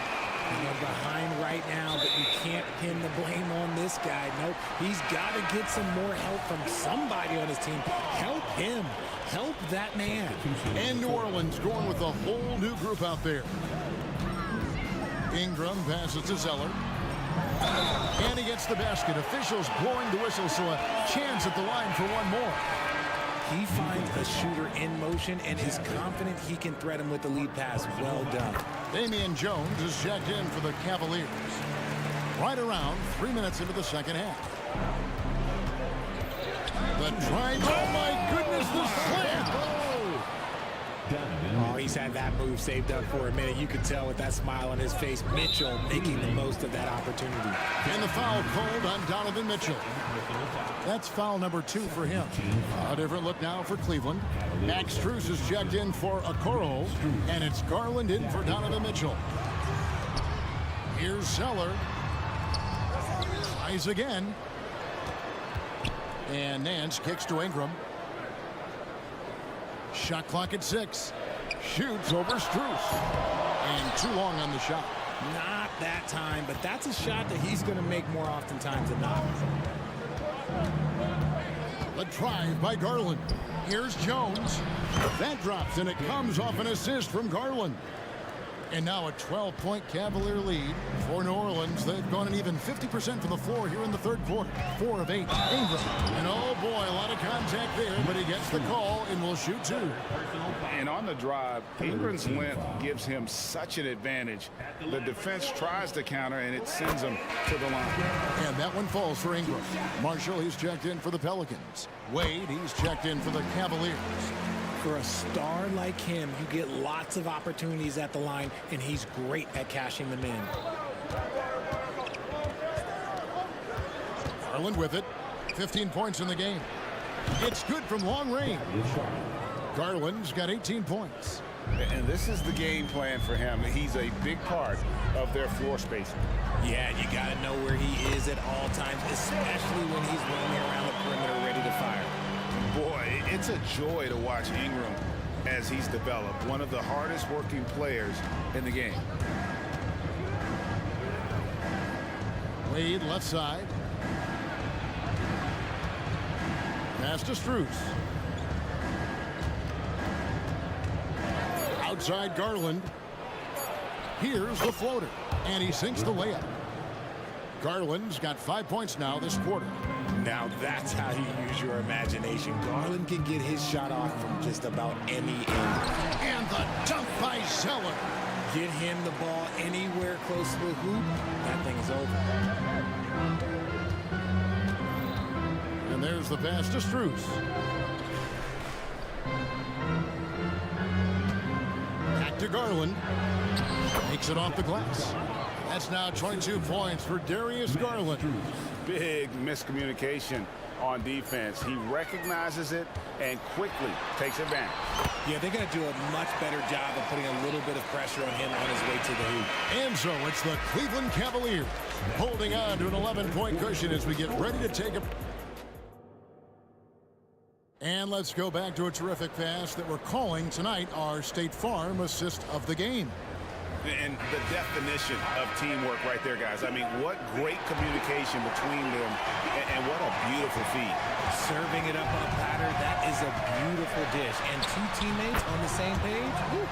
They're behind right now, but you can't pin the blame on this guy. Nope, he's got to get some more help from somebody on his team. Help him. Help that man. And New Orleans going with a whole new group out there. Ingram passes to Zeller. And he gets the basket. Officials blowing the whistle, so a chance at the line for one more. He finds a shooter in motion and is confident he can threat him with the lead pass. Well done. Damian Jones is checked in for the Cavaliers. Right around 3 minutes into the second half. The try. Oh my goodness, the slam! Oh, he's had that move saved up for a minute. You could tell with that smile on his face. Mitchell making the most of that opportunity. And the foul called on Donovan Mitchell. That's foul number 2 for him. A different look now for Cleveland. Max Strus is checked in for Okoro, and it's Garland in for Donovan Mitchell. Here's Zeller. Tries again. And Nance kicks to Ingram. Shot clock at 6. Shoots over Strus. And too long on the shot. Not that time, but that's a shot that he's going to make more oftentimes than not. The drive by Garland. Here's Jones. That drops, and it comes off an assist from Garland. And now a 12-point Cavalier lead for New Orleans. They've gone an even 50% from the floor here in the third quarter. 4 of 8. Ingram. And oh boy, a lot of contact there, but he gets the call and will shoot 2. And on the drive, Ingram's length gives him such an advantage. The defense tries to counter, and it sends him to the line. And that one falls for Ingram. Marshall, he's checked in for the Pelicans. Wade, he's checked in for the Cavaliers. For a star like him, you get lots of opportunities at the line, and he's great at cashing them in. Garland with it. 15 points in the game. It's good from long range. Garland's got 18 points. And this is the game plan for him. He's a big part of their floor spacing. Yeah, you got to know where he is at all times, especially when he's roaming around the perimeter ready to fire. Boy, it's a joy to watch Ingram as he's developed. One of the hardest working players in the game. Wade left side. Pass to Strus. Outside Garland. Here's the floater. And he sinks the layup. Garland's got 5 points now this quarter. Now that's how you use your imagination. Garland can get his shot off from just about any angle. And the dunk by Zeller. Get him the ball anywhere close to the hoop, that thing is over. And there's the pass to Strus. Back to Garland. Makes it off the glass. That's now 22 points for Darius Garland. big miscommunication on defense. He recognizes it and quickly takes advantage. Yeah, they're going to do a much better job of putting a little bit of pressure on him on his way to the hoop. And so it's the Cleveland Cavaliers holding on to an 11-point cushion as we get ready to take a... And let's go back to a terrific pass that we're calling tonight our State Farm assist of the game. And the definition of teamwork right there, guys. I mean, what great communication between them, and what a beautiful feed. Serving it up on a platter, that is a beautiful dish. And two teammates on the same page. Woo.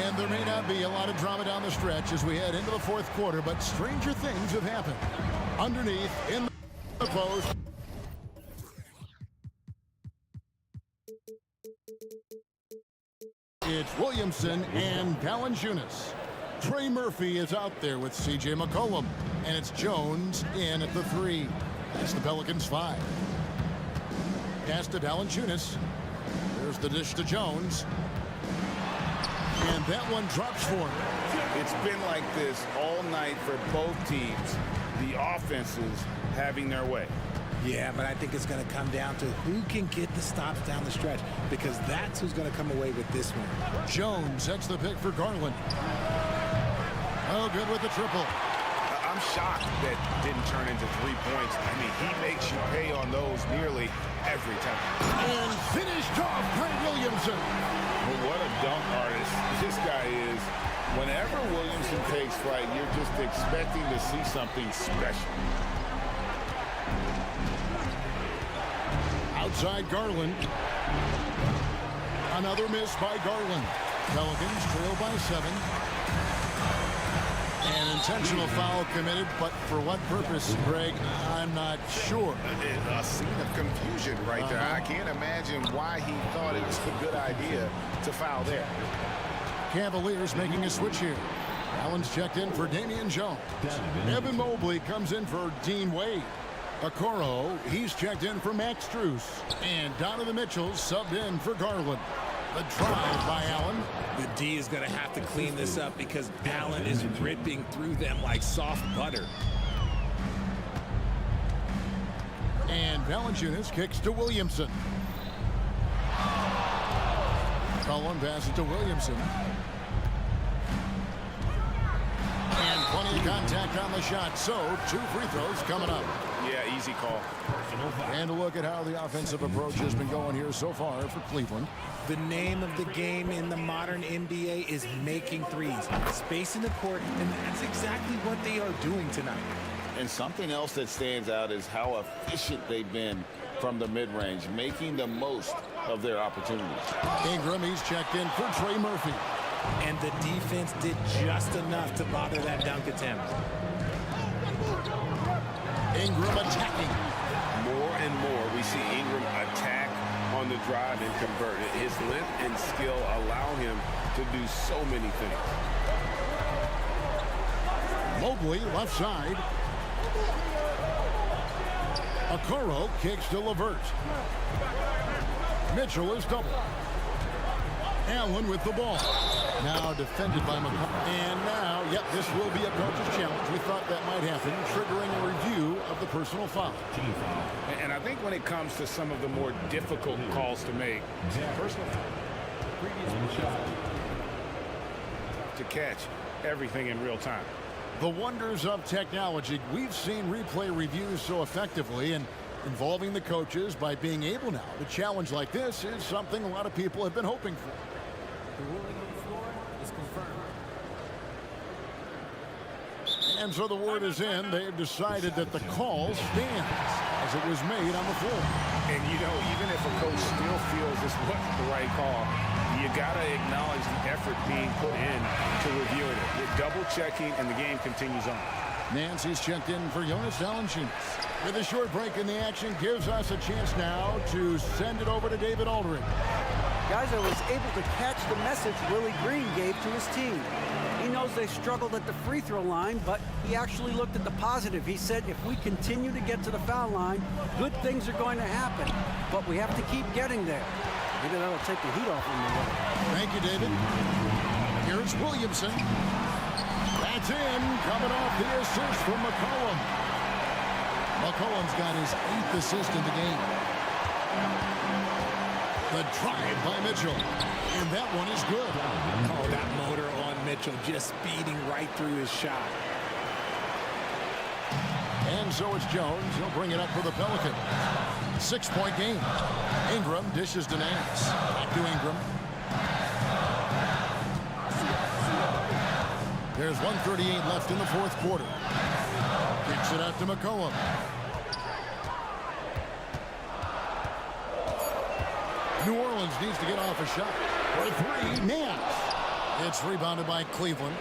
And there may not be a lot of drama down the stretch as we head into the fourth quarter, but stranger things have happened. Underneath, in the post. It's Williamson and Valanciunas. Trey Murphy is out there with C.J. McCollum. And it's Jones in at the 3. That's the Pelicans 5. Pass to Valanciunas. There's the dish to Jones. And that one drops for him. It's been like this all night for both teams. The offenses having their way. Yeah, but I think it's going to come down to who can get the stops down the stretch, because that's who's going to come away with this one. Jones sets the pick for Garland. Oh, good with the triple. I'm shocked that didn't turn into 3 points. I mean, he makes you pay on those nearly every time. And finished off by Williamson. Well, what a dunk artist this guy is. Whenever Williamson takes flight, you're just expecting to see something special. Outside Garland. Another miss by Garland. Pelicans trail by 7. An intentional foul committed, but for what purpose, Greg, I'm not sure. A scene of confusion right there. I can't imagine why he thought it was a good idea to foul there. Cavaliers making a switch here. Allen's checked in for Damian Jones. Evan Mobley comes in for Dean Wade. Okoro, he's checked in for Max Strus. And Donovan Mitchell subbed in for Garland. The drive by Allen. The D is going to have to clean this up because Allen is ripping through them like soft butter. And Valanciunas kicks to Williamson. Cullen passes to Williamson. And plenty of contact on the shot. So, 2 free throws coming up. Yeah, easy call. And a look at how the offensive approach has been going here so far for Cleveland. The name of the game in the modern NBA is making threes. Spacing the court, and that's exactly what they are doing tonight. And something else that stands out is how efficient they've been from the mid-range, making the most of their opportunities. Ingram, he's checked in for Trey Murphy. And the defense did just enough to bother that dunk attempt. Ingram attacking. More and more we see Ingram attack on the drive and convert. His length and skill allow him to do so many things. Mobley left side. Okoro kicks to LeVert. Mitchell is double. Allen with the ball. Now defended by McCollum. And now, yep, this will be a coach's challenge. We thought that might happen, triggering a review of the personal foul. And I think when it comes to some of the more difficult calls to make, personal foul, to catch everything in real time. The wonders of technology. We've seen replay reviews so effectively, and involving the coaches by being able now to challenge like this is something a lot of people have been hoping for. The ruling on the floor is confirmed. And so the word is in. They've decided that the call stands as it was made on the floor. And, you know, even if a coach still feels this wasn't the right call, you got to acknowledge the effort being put in to reviewing it. You're double-checking, and the game continues on. Nancy's checked in for Jonas Valanciunas. With a short break in the action, gives us a chance now to send it over to David Aldridge. Guys, I was able to catch the message Willie Green gave to his team. He knows they struggled at the free throw line, but he actually looked at the positive. He said, if we continue to get to the foul line, good things are going to happen, but we have to keep getting there. Maybe that'll take the heat off him a little. Thank you, David. Here's Williamson. That's in, coming off the assist from McCollum. McCollum's got his 8th assist in the game. The drive by Mitchell, and that one is good. Oh, that motor on Mitchell just speeding right through his shot. And so it's Jones. He'll bring it up for the Pelicans. 6-point game. Ingram dishes to Nance. Back to Ingram. There's 1:38 left in the fourth quarter. Kicks it out to McCollum. New Orleans needs to get off a shot. For 3, Nance. It's rebounded by Cleveland.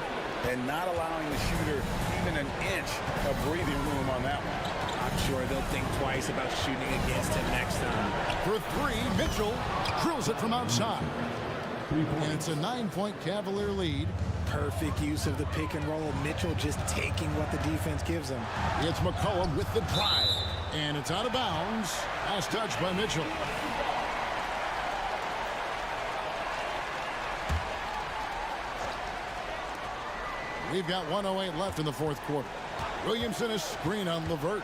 And not allowing the shooter even an inch of breathing room on that one. I'm sure they'll think twice about shooting against him next time. For 3, Mitchell drills it from outside. And it's a 9-point Cavalier lead. Perfect use of the pick and roll. Mitchell just taking what the defense gives him. It's McCollum with the drive. And it's out of bounds. Last touch by Mitchell. We've got 1:08 left in the fourth quarter. Williamson is screen on LeVert.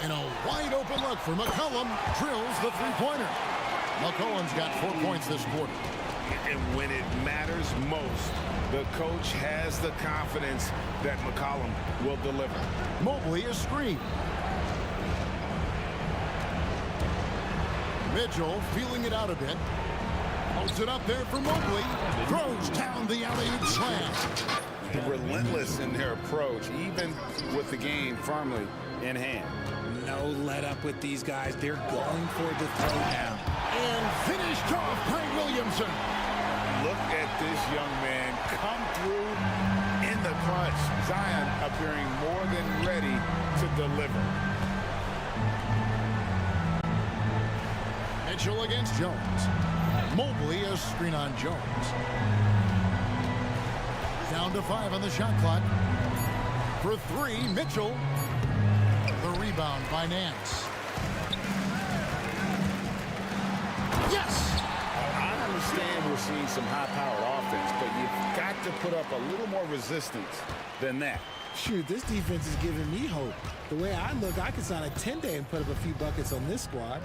And a wide open look for McCollum. Drills the three-pointer. McCollum's got 4 points this quarter. And when it matters most, the coach has the confidence that McCollum will deliver. Mobley is screen. Mitchell feeling it out a bit. Holds it up there for Mobley. Throws down the alley-oop slam. Relentless in their approach, even with the game firmly in hand. No let up with these guys. They're going for the throwdown. And finished off by Williamson. Look at this young man come through in the clutch. Zion appearing more than ready to deliver. Mitchell against Jones. Mobley a screen on Jones. Down to 5 on the shot clock. For 3, Mitchell. The rebound by Nance. Yes! I understand we're seeing some high-powered offense, but you've got to put up a little more resistance than that. Shoot, this defense is giving me hope. The way I look, I could sign a 10-day and put up a few buckets on this squad.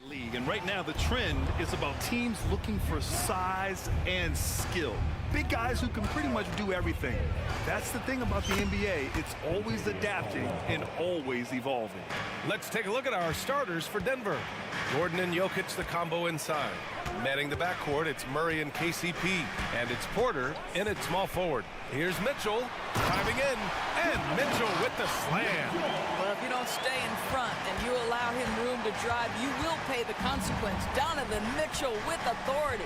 League, and right now the trend is about teams looking for size and skill. Big guys who can pretty much do everything. That's the thing about the NBA. It's always adapting and always evolving. Let's take a look at our starters for Denver. Gordon and Jokic, the combo inside. Manning the backcourt, it's Murray and KCP. And it's Porter in at small forward. Here's Mitchell, diving in, and Mitchell with the slam. Well, if you don't stay in front and you allow him room to drive, you will pay the consequence. Donovan Mitchell with authority.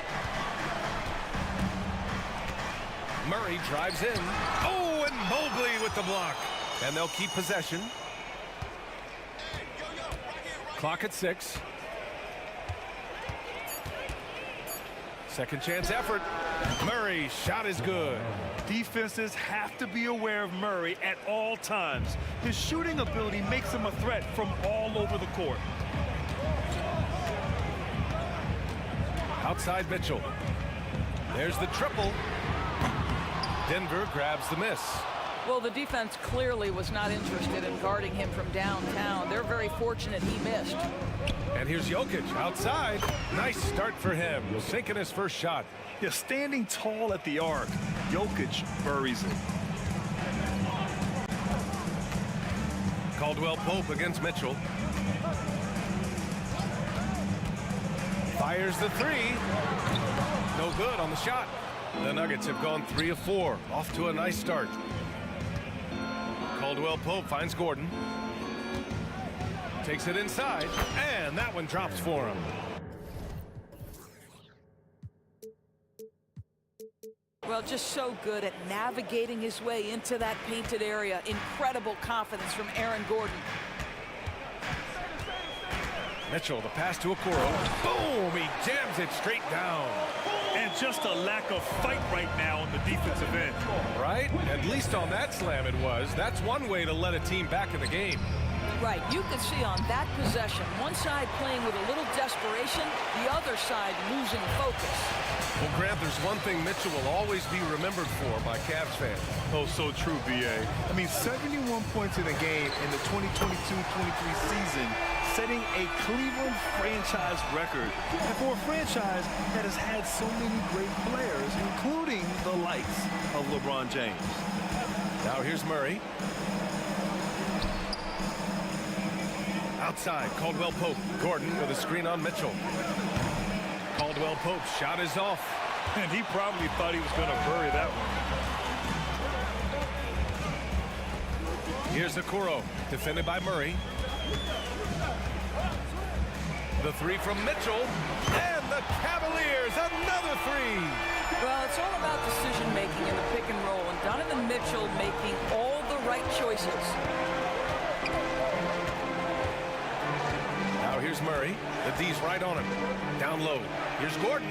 Murray drives in. Oh, and Mobley with the block. And they'll keep possession. Clock at 6. Second chance effort. Murray, shot is good. Defenses have to be aware of Murray at all times. His shooting ability makes him a threat from all over the court. Outside Mitchell. There's the triple. Denver grabs the miss. Well, the defense clearly was not interested in guarding him from downtown. They're very fortunate he missed. And here's Jokic outside. Nice start for him. Sinking his first shot. Yeah, standing tall at the arc, Jokic buries it. Caldwell Pope against Mitchell. Fires the three. No good on the shot. The Nuggets have gone 3 of 4. Off to a nice start. Caldwell Pope finds Gordon. Takes it inside, and that one drops for him. Well, just so good at navigating his way into that painted area. Incredible confidence from Aaron Gordon. Mitchell, the pass to Okoro. Boom! He jams it straight down. And just a lack of fight right now on the defensive end. Right? At least on that slam it was. That's one way to let a team back in the game. Right, you can see on that possession, one side playing with a little desperation, the other side losing focus. Well, Grant, there's one thing Mitchell will always be remembered for by Cavs fans. Oh, so true, B.A. I mean, 71 points in a game in the 2022-23 season, setting a Cleveland franchise record. And for a franchise that has had so many great players, including the likes of LeBron James. Now here's Murray. Outside, Caldwell Pope. Gordon with a screen on Mitchell. Caldwell Pope's shot is off. And he probably thought he was going to bury that one. Here's Okoro, defended by Murray. The three from Mitchell. And the Cavaliers, another three. Well, it's all about decision-making in the pick and roll, and Donovan Mitchell making all the right choices. Now here's Murray. The D's right on him. Down low. Here's Gordon.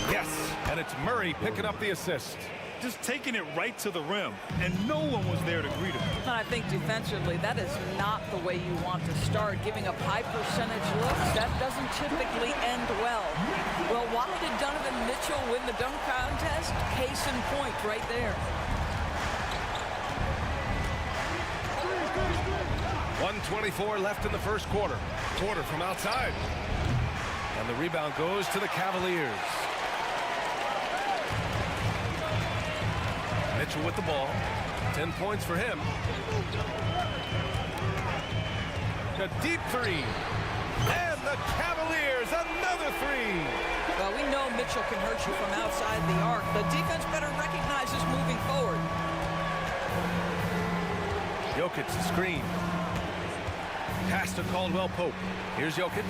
Yes, and it's Murray picking up the assist. Just taking it right to the rim, and no one was there to greet him. I think defensively, that is not the way you want to start. Giving up high percentage looks, that doesn't typically end well. Well, why did Donovan Mitchell win the dunk contest? Case in point right there. 1:24 left in the first quarter. Porter from outside. And the rebound goes to the Cavaliers. Mitchell with the ball. 10 points for him. A deep three. And the Cavaliers, another three. Well, we know Mitchell can hurt you from outside the arc. The defense better recognize this moving forward. Jokic, the screen. Pass to Caldwell Pope. Here's Jokic.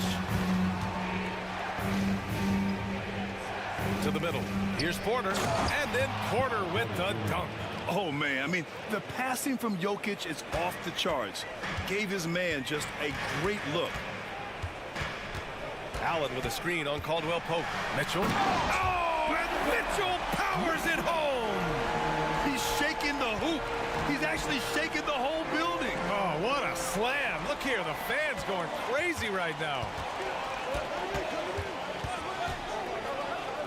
To the middle. Here's Porter. And then Porter with the dunk. Oh, man. I mean, the passing from Jokic is off the charts. Gave his man just a great look. Allen with a screen on Caldwell Pope. Mitchell. Oh, and Mitchell powers it home. He's shaking the hoop. He's actually shaking the whole building. Oh, what a slam. Look here, the fans going crazy right now.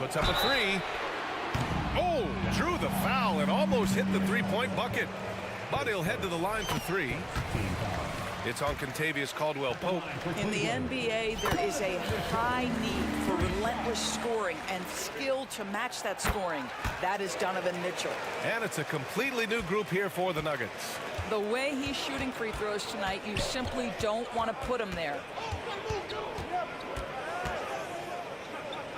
Puts up a three. Oh, drew the foul and almost hit the three-point bucket. But he'll head to the line for three. It's on Contavious Caldwell-Pope. In the NBA, there is a high need for relentless scoring and skill to match that scoring. That is Donovan Mitchell. And it's a completely new group here for the Nuggets. The way he's shooting free throws tonight, you simply don't want to put him there.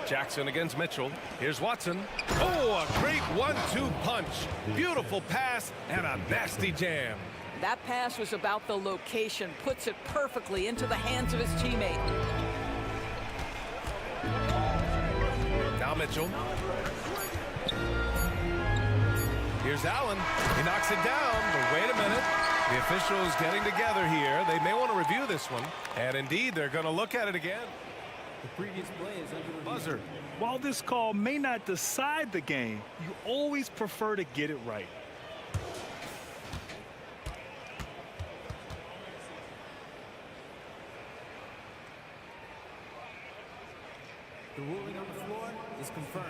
Jackson against Mitchell. Here's Watson. Oh, a great 1-2 punch. Beautiful pass and a nasty jam. That pass was about the location, puts it perfectly into the hands of his teammate. Now Mitchell. Here's Allen. He knocks it down, but wait a minute. The officials getting together here. They may want to review this one. And indeed, they're going to look at it again. The previous play is under Buzzer. While this call may not decide the game, you always prefer to get it right. The ruling on the floor is confirmed.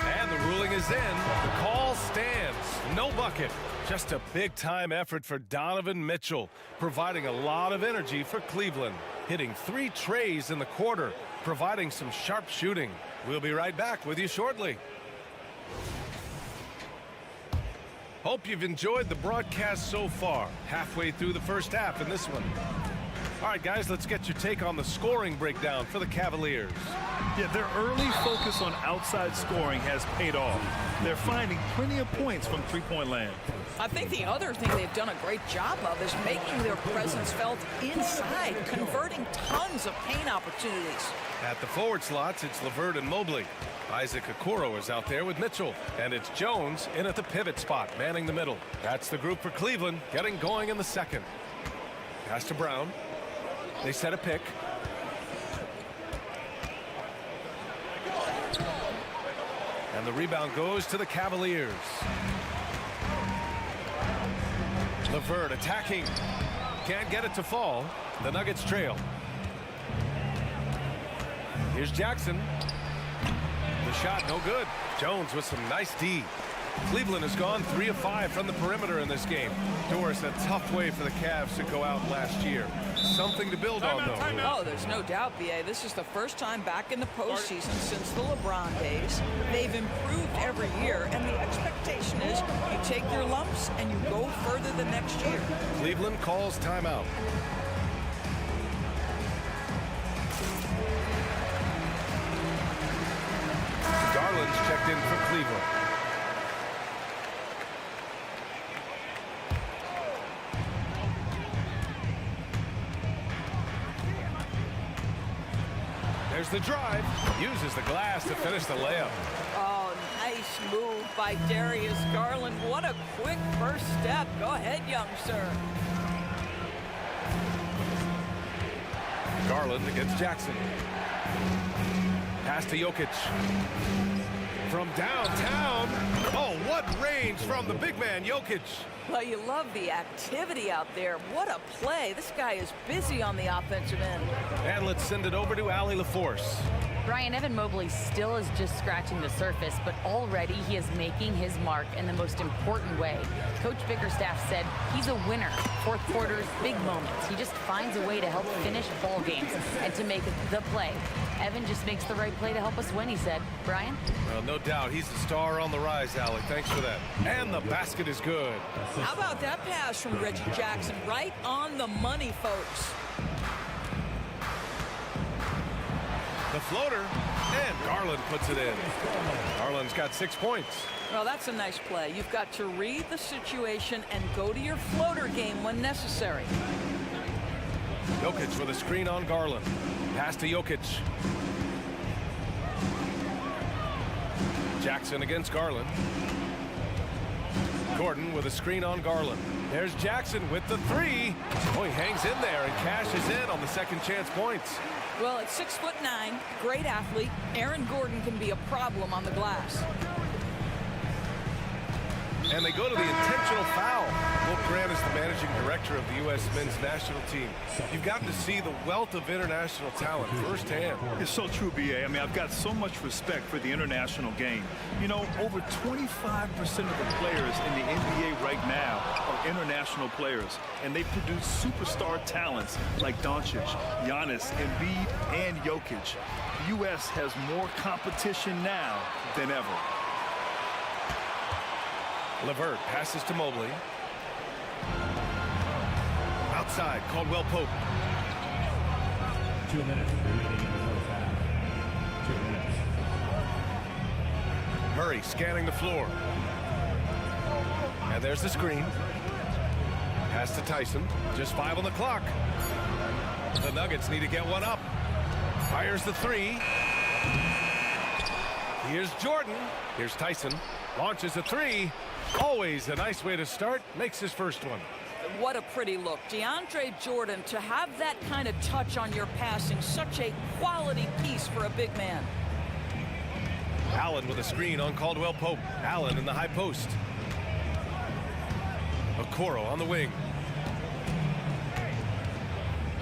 And the ruling is in. The call stands. No bucket. Just a big-time effort for Donovan Mitchell, providing a lot of energy for Cleveland. Hitting 3 trays in the quarter, providing some sharp shooting. We'll be right back with you shortly. Hope you've enjoyed the broadcast so far. Halfway through the first half in this one. All right, guys, let's get your take on the scoring breakdown for the Cavaliers. Yeah, their early focus on outside scoring has paid off. They're finding plenty of points from three-point land. I think the other thing they've done a great job of is making their presence felt inside, converting tons of paint opportunities. At the forward slots, it's LeVert and Mobley. Isaac Okoro is out there with Mitchell. And it's Jones in at the pivot spot, manning the middle. That's the group for Cleveland, getting going in the second. Pass to Brown. They set a pick. And the rebound goes to the Cavaliers. LeVert attacking. Can't get it to fall. The Nuggets trail. Here's Jackson. The shot no good. Jones with some nice D. Cleveland has gone 3 of 5 from the perimeter in this game. Doris, a tough way for the Cavs to go out last year. Something to build on, though. Oh, there's no doubt, B.A. This is the first time back in the postseason since the LeBron days. They've improved every year, and the expectation is you take your lumps and you go further the next year. Cleveland calls timeout. Garland's checked in for Cleveland. There's the drive. Uses the glass to finish the layup. Oh, nice move by Darius Garland. What a quick first step. Go ahead, young sir. Garland against Jackson. Pass to Jokic. From downtown. Oh, what range from the big man, Jokic. Well, you love the activity out there. What a play. This guy is busy on the offensive end. And let's send it over to Allie LaForce. Brian, Evan Mobley still is just scratching the surface, but already he is making his mark in the most important way. Coach Bickerstaff said he's a winner. Fourth quarters, big moments. He just finds a way to help finish ball games and to make the play. Evan just makes the right play to help us win, he said. Brian? Well, no doubt. He's the star on the rise, Allie. Thanks for that. And the basket is good. How about that pass from Reggie Jackson? Right on the money, folks. The floater, and Garland puts it in. Garland's got 6 points. Well, that's a nice play. You've got to read the situation and go to your floater game when necessary. Jokic with a screen on Garland. Pass to Jokic. Jackson against Garland. Gordon with a screen on Garland. There's Jackson with the 3. Oh, he hangs in there and cashes in on the second chance points. Well, at 6'9", great athlete, Aaron Gordon can be a problem on the glass. And they go to the intentional foul. Will Grant is the managing director of the U.S. men's national team. You've gotten to see the wealth of international talent firsthand. It's so true, B.A. I mean, I've got so much respect for the international game. You know, over 25% of the players in the NBA right now are international players, and they produce superstar talents like Doncic, Giannis, Embiid, and Jokic. The U.S. has more competition now than ever. LeVert passes to Mobley. Outside, Caldwell Pope. 2 minutes remaining in the first half. 2 minutes. Murray scanning the floor. And there's the screen. Pass to Tyson. Just 5 on the clock. The Nuggets need to get one up. Fires the three. Here's Jordan. Here's Tyson. Launches a three. Always a nice way to start. Makes his first one. What a pretty look. DeAndre Jordan, to have that kind of touch on your passing, such a quality piece for a big man. Allen with a screen on Caldwell Pope. Allen in the high post. Okoro on the wing.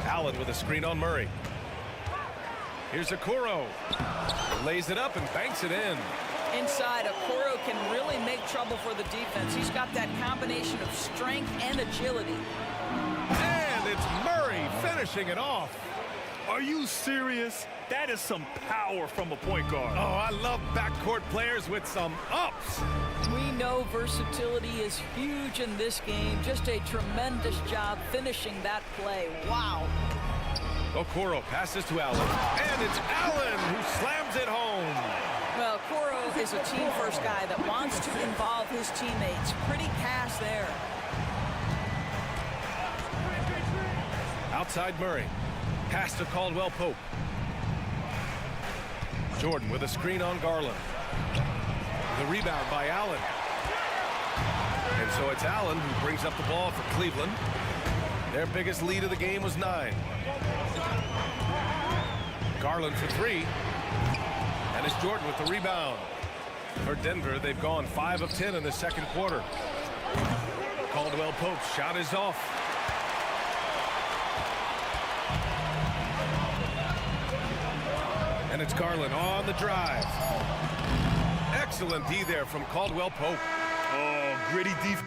Allen with a screen on Murray. Here's Okoro. Lays it up and banks it in. Inside, Okoro can really make trouble for the defense. He's got that combination of strength and agility. And it's Murray finishing it off. Are you serious? That is some power from a point guard. Oh, I love backcourt players with some ups. We know versatility is huge in this game. Just a tremendous job finishing that play. Wow. Okoro passes to Allen. And it's Allen who slams it home. Well, Okoro is a team-first guy that wants to involve his teammates. Pretty pass there. Outside Murray. Pass to Caldwell Pope. Jordan with a screen on Garland. The rebound by Allen. And so it's Allen who brings up the ball for Cleveland. Their biggest lead of the game was 9. Garland for 3. And it's Jordan with the rebound. For Denver, they've gone 5 of 10 in the second quarter. Caldwell Pope's shot is off. And it's Garland on the drive. Excellent D there from Caldwell Pope. Oh, gritty defense.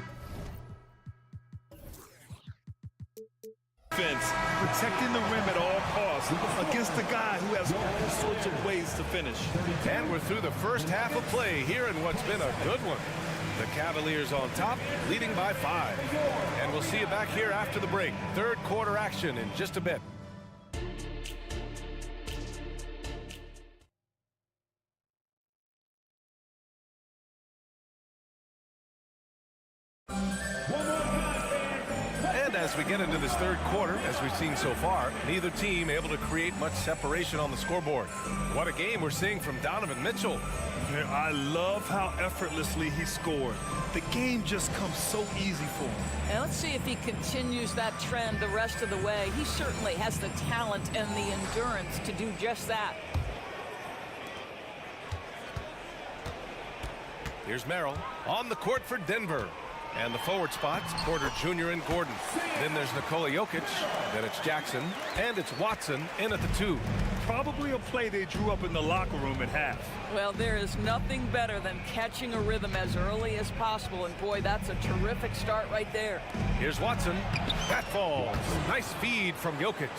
Protecting the rim at all costs against a guy who has all sorts of ways to finish. And we're through the first half of play here in what's been a good one. The Cavaliers on top, leading by 5. And we'll see you back here after the break. Third quarter action in just a bit. As we get into this third quarter, as we've seen so far, neither team able to create much separation on the scoreboard. What a game we're seeing from Donovan Mitchell. I love how effortlessly he scored. The game just comes so easy for him. And let's see if he continues that trend the rest of the way. He certainly has the talent and the endurance to do just that. Here's Merrill on the court for Denver. And the forward spots, Porter Jr. and Gordon. Then there's Nikola Jokic, then it's Jackson, and it's Watson in at the 2. Probably a play they drew up in the locker room at half. Well, there is nothing better than catching a rhythm as early as possible, and boy, that's a terrific start right there. Here's Watson. That falls. Nice feed from Jokic.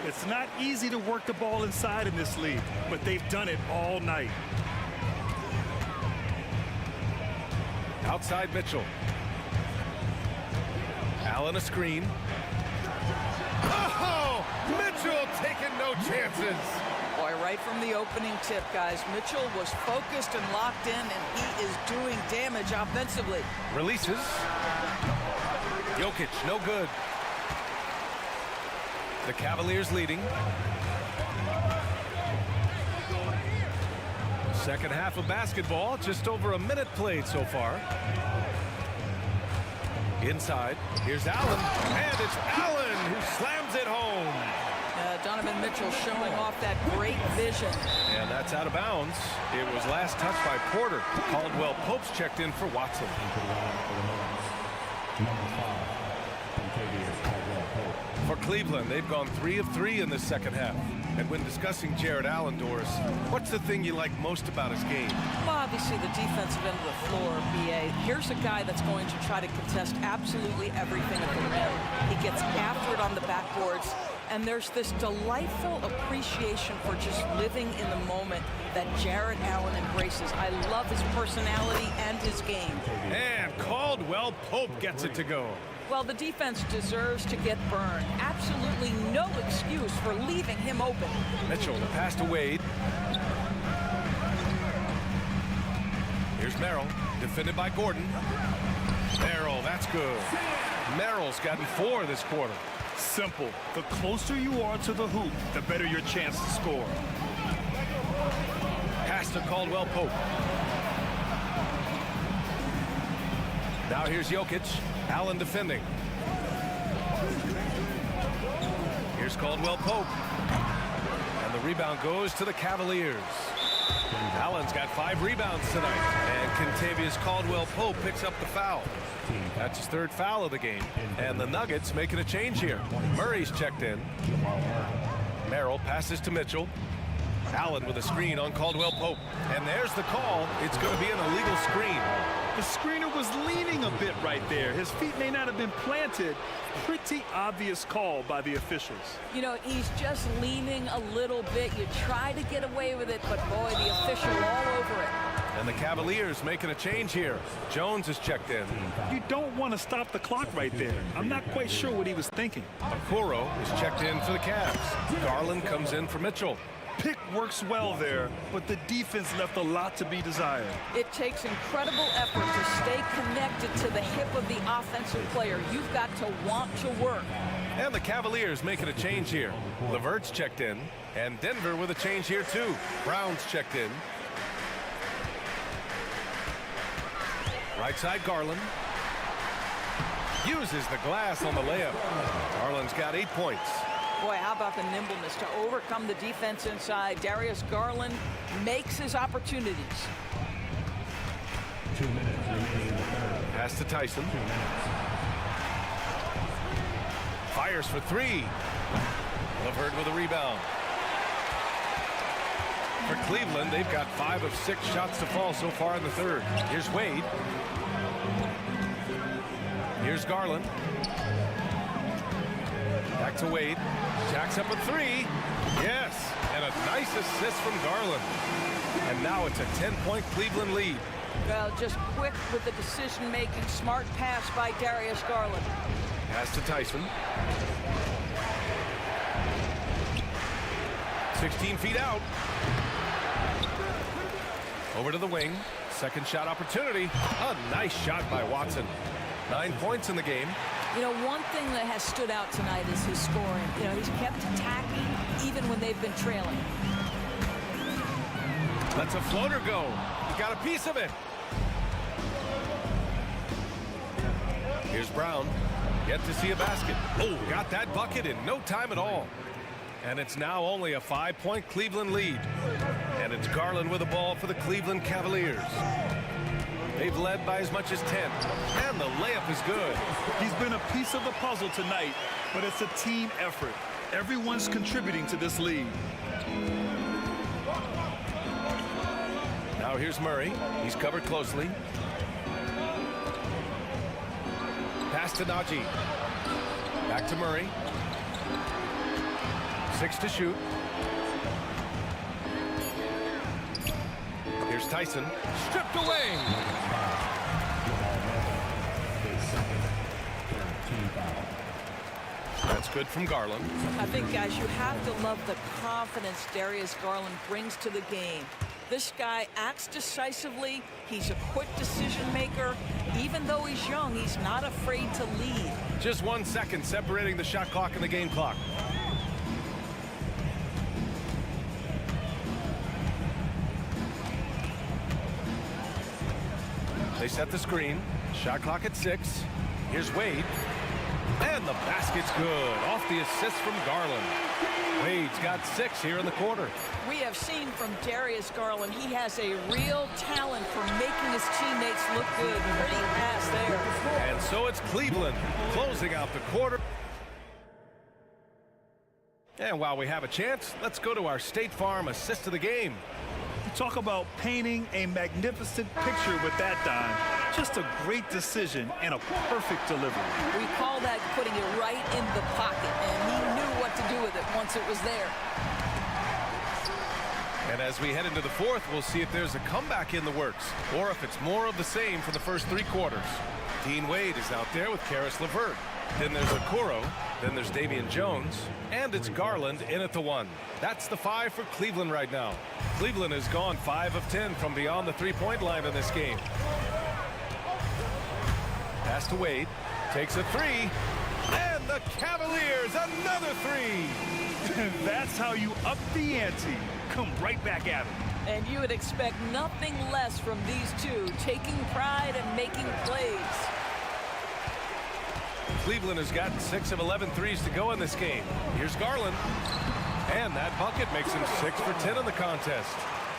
It's not easy to work the ball inside in this league, but they've done it all night. Outside Mitchell. Allen a screen. Oh! Mitchell taking no chances. Boy, right from the opening tip, guys, Mitchell was focused and locked in, and he is doing damage offensively. Releases. Jokic, no good. The Cavaliers leading. Second half of basketball, just over a minute played so far. Inside, here's Allen, and it's Allen who slams it home. Donovan Mitchell showing off that great vision. And that's out of bounds. It was last touched by Porter. Caldwell Pope's checked in for Watson. For Cleveland, they've gone 3 of 3 in this second half. And when discussing Jared Allen, Doris, what's the thing you like most about his game? Well, obviously the defensive end of the floor, BA. Here's a guy that's going to try to contest absolutely everything at the rim. He gets after it on the backboards. And there's this delightful appreciation for just living in the moment that Jared Allen embraces. I love his personality and his game. And Caldwell Pope gets it to go. Well, the defense deserves to get burned. Absolutely no excuse for leaving him open. Mitchell, the pass to Wade. Here's Merrill, defended by Gordon. Merrill, that's good. Merrill's gotten 4 this quarter. Simple. The closer you are to the hoop, the better your chance to score. Pass to Caldwell Pope. Now here's Jokic. Allen defending. Here's Caldwell Pope. And the rebound goes to the Cavaliers. Allen's got 5 rebounds tonight. And Kentavious Caldwell Pope picks up the foul. That's his 3rd foul of the game. And the Nuggets making a change here. Murray's checked in. Merrill passes to Mitchell. Allen with a screen on Caldwell Pope. And there's the call. It's going to be an illegal screen. The screener was leaning a bit right there. His feet may not have been planted. Pretty obvious call by the officials. You know, he's just leaning a little bit. You try to get away with it, but boy, the official all over it. And the Cavaliers making a change here. Jones is checked in. You don't want to stop the clock right there. I'm not quite sure what he was thinking. Okoro is checked in for the Cavs. Garland comes in for Mitchell. Pick works well there, but the defense left a lot to be desired. It takes incredible effort to stay connected to the hip of the offensive player. You've got to want to work. And the Cavaliers making a change here. LeVert's checked in, and Denver with a change here too. Brown's checked in. Right side, Garland. Uses the glass on the layup. Garland's got 8 points. Boy, how about the nimbleness to overcome the defense inside. Darius Garland makes his opportunities. 2 minutes remaining in the third. Pass to Tyson. 2 minutes. Fires for 3. LeVert with a rebound. For Cleveland, they've got 5 of 6 shots to fall so far in the third. Here's Wade. Here's Garland. Back to Wade. Jacks up a 3. Yes. And a nice assist from Garland. And now it's a 10-point Cleveland lead. Well, just quick with the decision-making. Smart pass by Darius Garland. Pass to Tyson. 16 feet out. Over to the wing. Second shot opportunity. A nice shot by Watson. 9 points in the game. You know, one thing that has stood out tonight is his scoring. You know, he's kept attacking even when they've been trailing. Lets a floater go. He got a piece of it. Here's Brown. Yet to see a basket. Oh, got that bucket in no time at all. And it's now only a 5-point Cleveland lead. And it's Garland with the ball for the Cleveland Cavaliers. They've led by as much as 10. And the layup is good. He's been a piece of the puzzle tonight, but it's a team effort. Everyone's contributing to this lead. Now here's Murray. He's covered closely. Pass to Najee. Back to Murray. 6 to shoot. Here's Tyson. Stripped away. That's good from Garland. I think, guys, you have to love the confidence Darius Garland brings to the game. This guy acts decisively. He's a quick decision maker. Even though he's young, he's not afraid to lead. Just 1 second separating the shot clock and the game clock. They set the screen. Shot clock at 6. Here's Wade. And the basket's good. Off the assist from Garland. Wade's got 6 here in the quarter. We have seen from Darius Garland, he has a real talent for making his teammates look good. Pretty pass there. And so it's Cleveland closing out the quarter. And while we have a chance, let's go to our State Farm assist of the game. Talk about painting a magnificent picture with that dime. Just a great decision and a perfect delivery. We call that putting it right in the pocket, and he knew what to do with it once it was there. And as we head into the fourth, we'll see if there's a comeback in the works, or if it's more of the same for the first 3 quarters. Dean Wade is out there with Karis LeVert. Then there's Okoro, then there's Damian Jones, and it's Garland in at the 1. That's the 5 for Cleveland right now. Cleveland has gone 5 of 10 from beyond the 3-point line in this game. Pass to Wade, takes a 3, and the Cavaliers another 3. That's how you up the ante. Come right back at him. And you would expect nothing less from these two, taking pride and making plays. Cleveland has gotten 6 of 11 threes to go in this game. Here's Garland. And that bucket makes him 6 for 10 in the contest.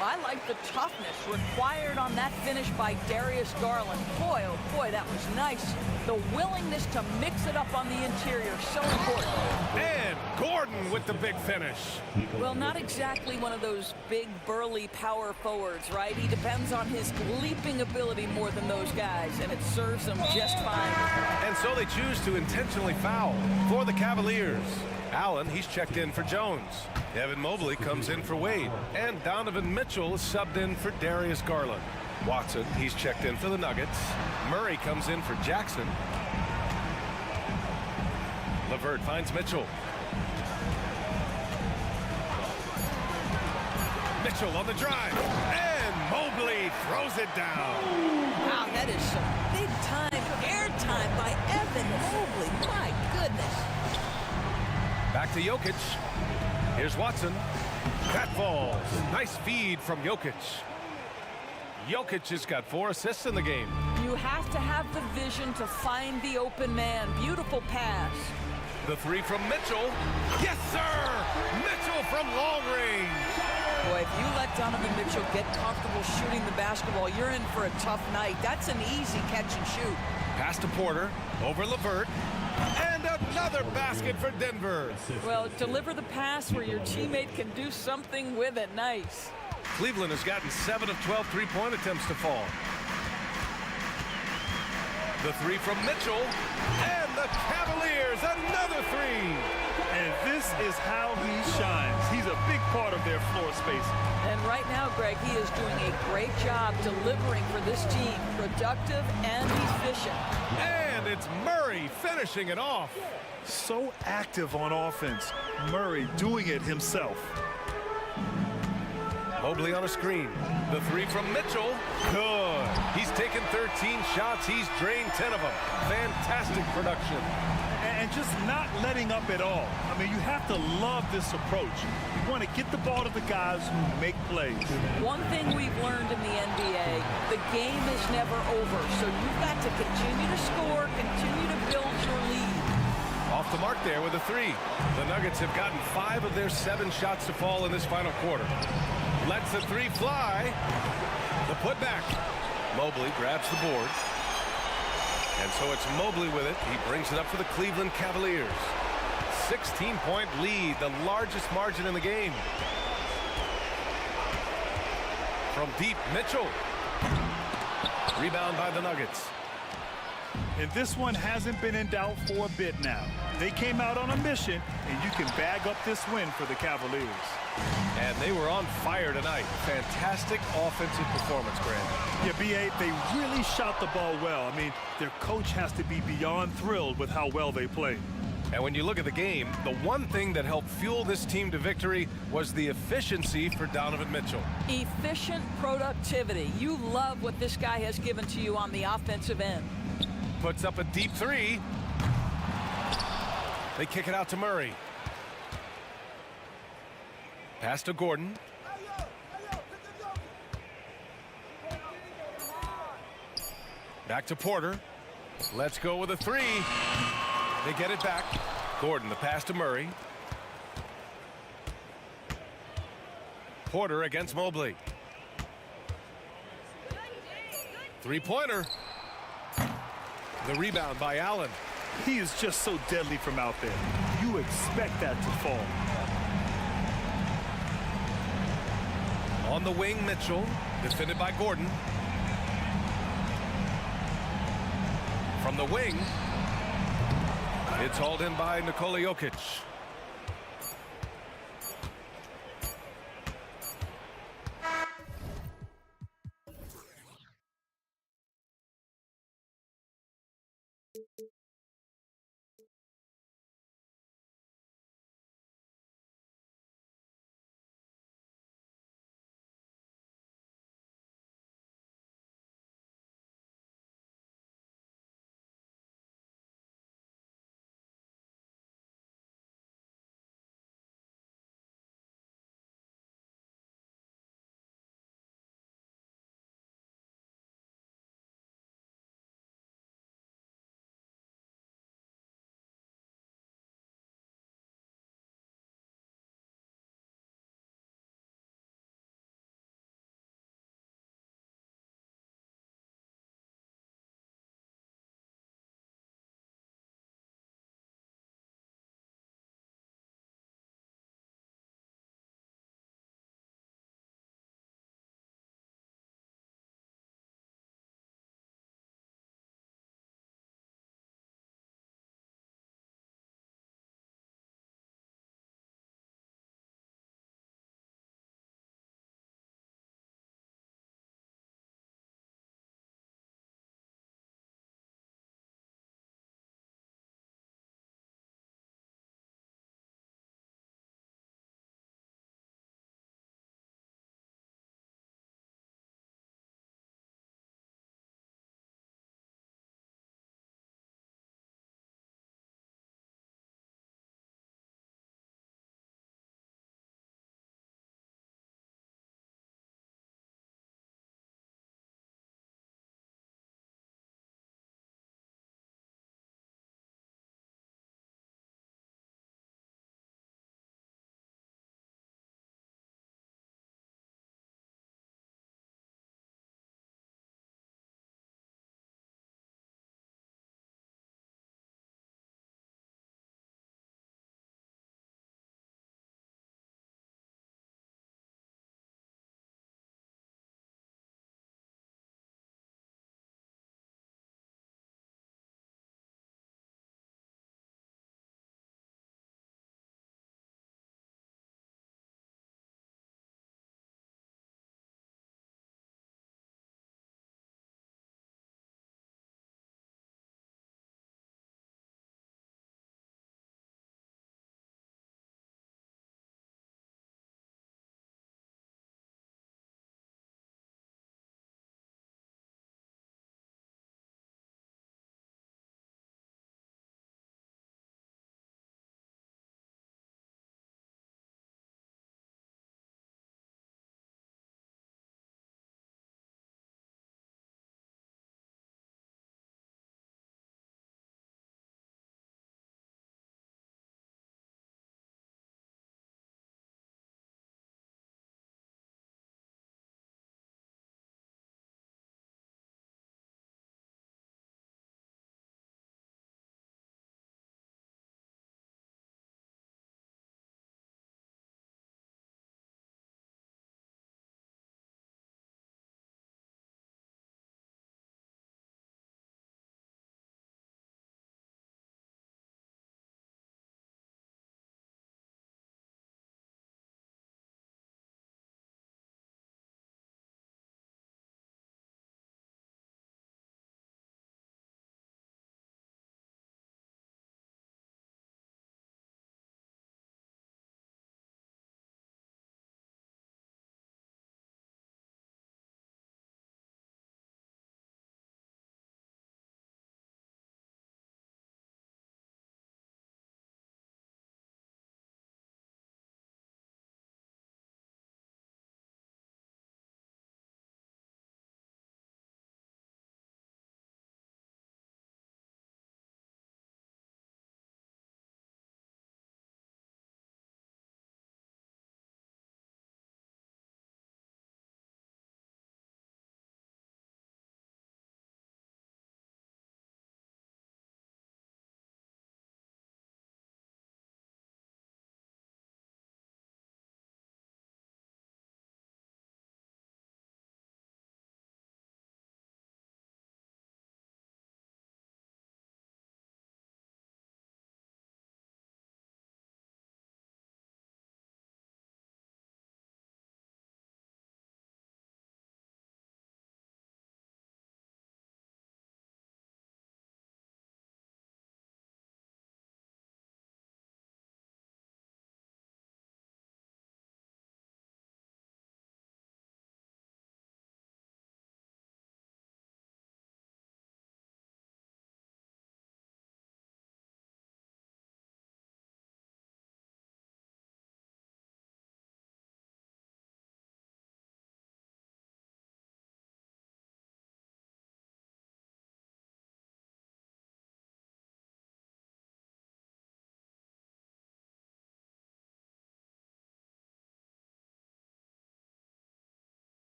I like the toughness required on that finish by Darius Garland. Boy, oh boy, that was nice. The willingness to mix it up on the interior, so important. And Gordon with the big finish. Well, not exactly one of those big, burly power forwards, right? He depends on his leaping ability more than those guys, and it serves him just fine. And so they choose to intentionally foul for the Cavaliers. Allen, he's checked in for Jones. Evan Mobley comes in for Wade. And Donovan Mitchell is subbed in for Darius Garland. Watson, he's checked in for the Nuggets. Murray comes in for Jackson. LeVert finds Mitchell. Mitchell on the drive. And Mobley throws it down. Wow, that is some big-time airtime by Evan Mobley. My goodness. Back to Jokic. Here's Watson. That falls. Nice feed from Jokic. Jokic has got 4 assists in the game. You have to have the vision to find the open man. Beautiful pass. The 3 from Mitchell. Yes, sir! Mitchell from long range. Boy, if you let Donovan Mitchell get comfortable shooting the basketball, you're in for a tough night. That's an easy catch and shoot. Pass to Porter. Over LeVert. And another basket for Denver. Well, deliver the pass where your teammate can do something with it. Nice. Cleveland has gotten 7 of 12 3-point attempts to fall. The 3 from Mitchell. And the Cavaliers, another 3. And this is how he shines. He's a big part of their floor space. And right now, Greg, he is doing a great job delivering for this team. Productive and efficient. And it's Murray finishing it off. So active on offense. Murray doing it himself. Mobley on a screen. The 3 from Mitchell. Good. He's taken 13 shots. He's drained 10 of them. Fantastic production. And just not letting up at all. I mean, you have to love this approach. You want to get the ball to the guys who make plays. One thing we've learned in the NBA, the game is never over. So you've got to continue to score, continue to build your lead. Off the mark there with a 3. The Nuggets have gotten 5 of their 7 shots to fall in this final quarter. Lets the 3 fly. The putback. Mobley grabs the board. And so it's Mobley with it. He brings it up for the Cleveland Cavaliers. 16-point lead, the largest margin in the game. From deep, Mitchell. Rebound by the Nuggets. And this one hasn't been in doubt for a bit now. They came out on a mission, and you can bag up this win for the Cavaliers. And they were on fire tonight. Fantastic offensive performance, Grant. Yeah, B.A., they really shot the ball well. I mean, their coach has to be beyond thrilled with how well they played. And when you look at the game, the one thing that helped fuel this team to victory was the efficiency for Donovan Mitchell. Efficient productivity. You love what this guy has given to you on the offensive end. Puts up a deep 3. They kick it out to Murray. Pass to Gordon. Back to Porter. Let's go with a 3. They get it back. Gordon, the pass to Murray. Porter against Mobley. Three-pointer. The rebound by Allen. He is just so deadly from out there. You expect that to fall. On the wing, Mitchell, defended by Gordon. From the wing, it's hauled in by Nikola Jokic.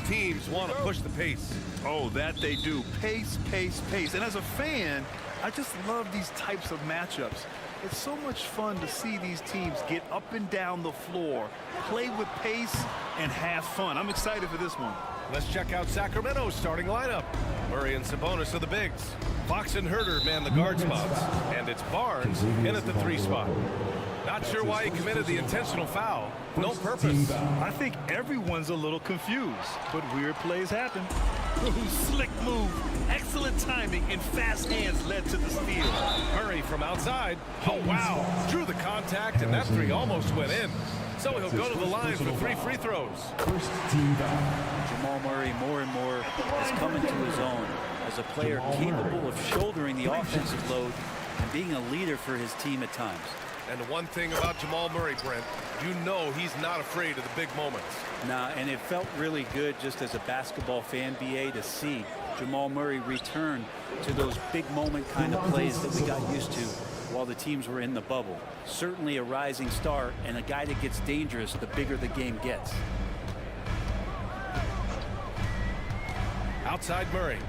teams want to push the pace. Oh, that they do. Pace, pace, pace. And as a fan, I just love these types of matchups. It's so much fun to see these teams get up and down the floor, play with pace, and have fun. I'm excited for this one. Let's check out Sacramento's starting lineup. Murray and Sabonis are the bigs. Fox and Herter man the guard spots. And it's Barnes in at the 3 spot. Not sure why he committed the intentional foul. No purpose. I think everyone's a little confused, but weird plays happen. Ooh, slick move. Excellent timing and fast hands led to the steal. Murray from outside. Oh, wow. Drew the contact, and that 3 almost went in. So he'll go to the line for 3 free throws. Jamal Murray more and more is coming to his own as a player capable of shouldering the offensive load and being a leader for his team at times. And the one thing about Jamal Murray, Brent, you know he's not afraid of the big moments. Nah, and it felt really good just as a basketball fan, BA, to see Jamal Murray return to those big moment kind of plays that we got used to while the teams were in the bubble. Certainly a rising star and a guy that gets dangerous the bigger the game gets. Outside Murray.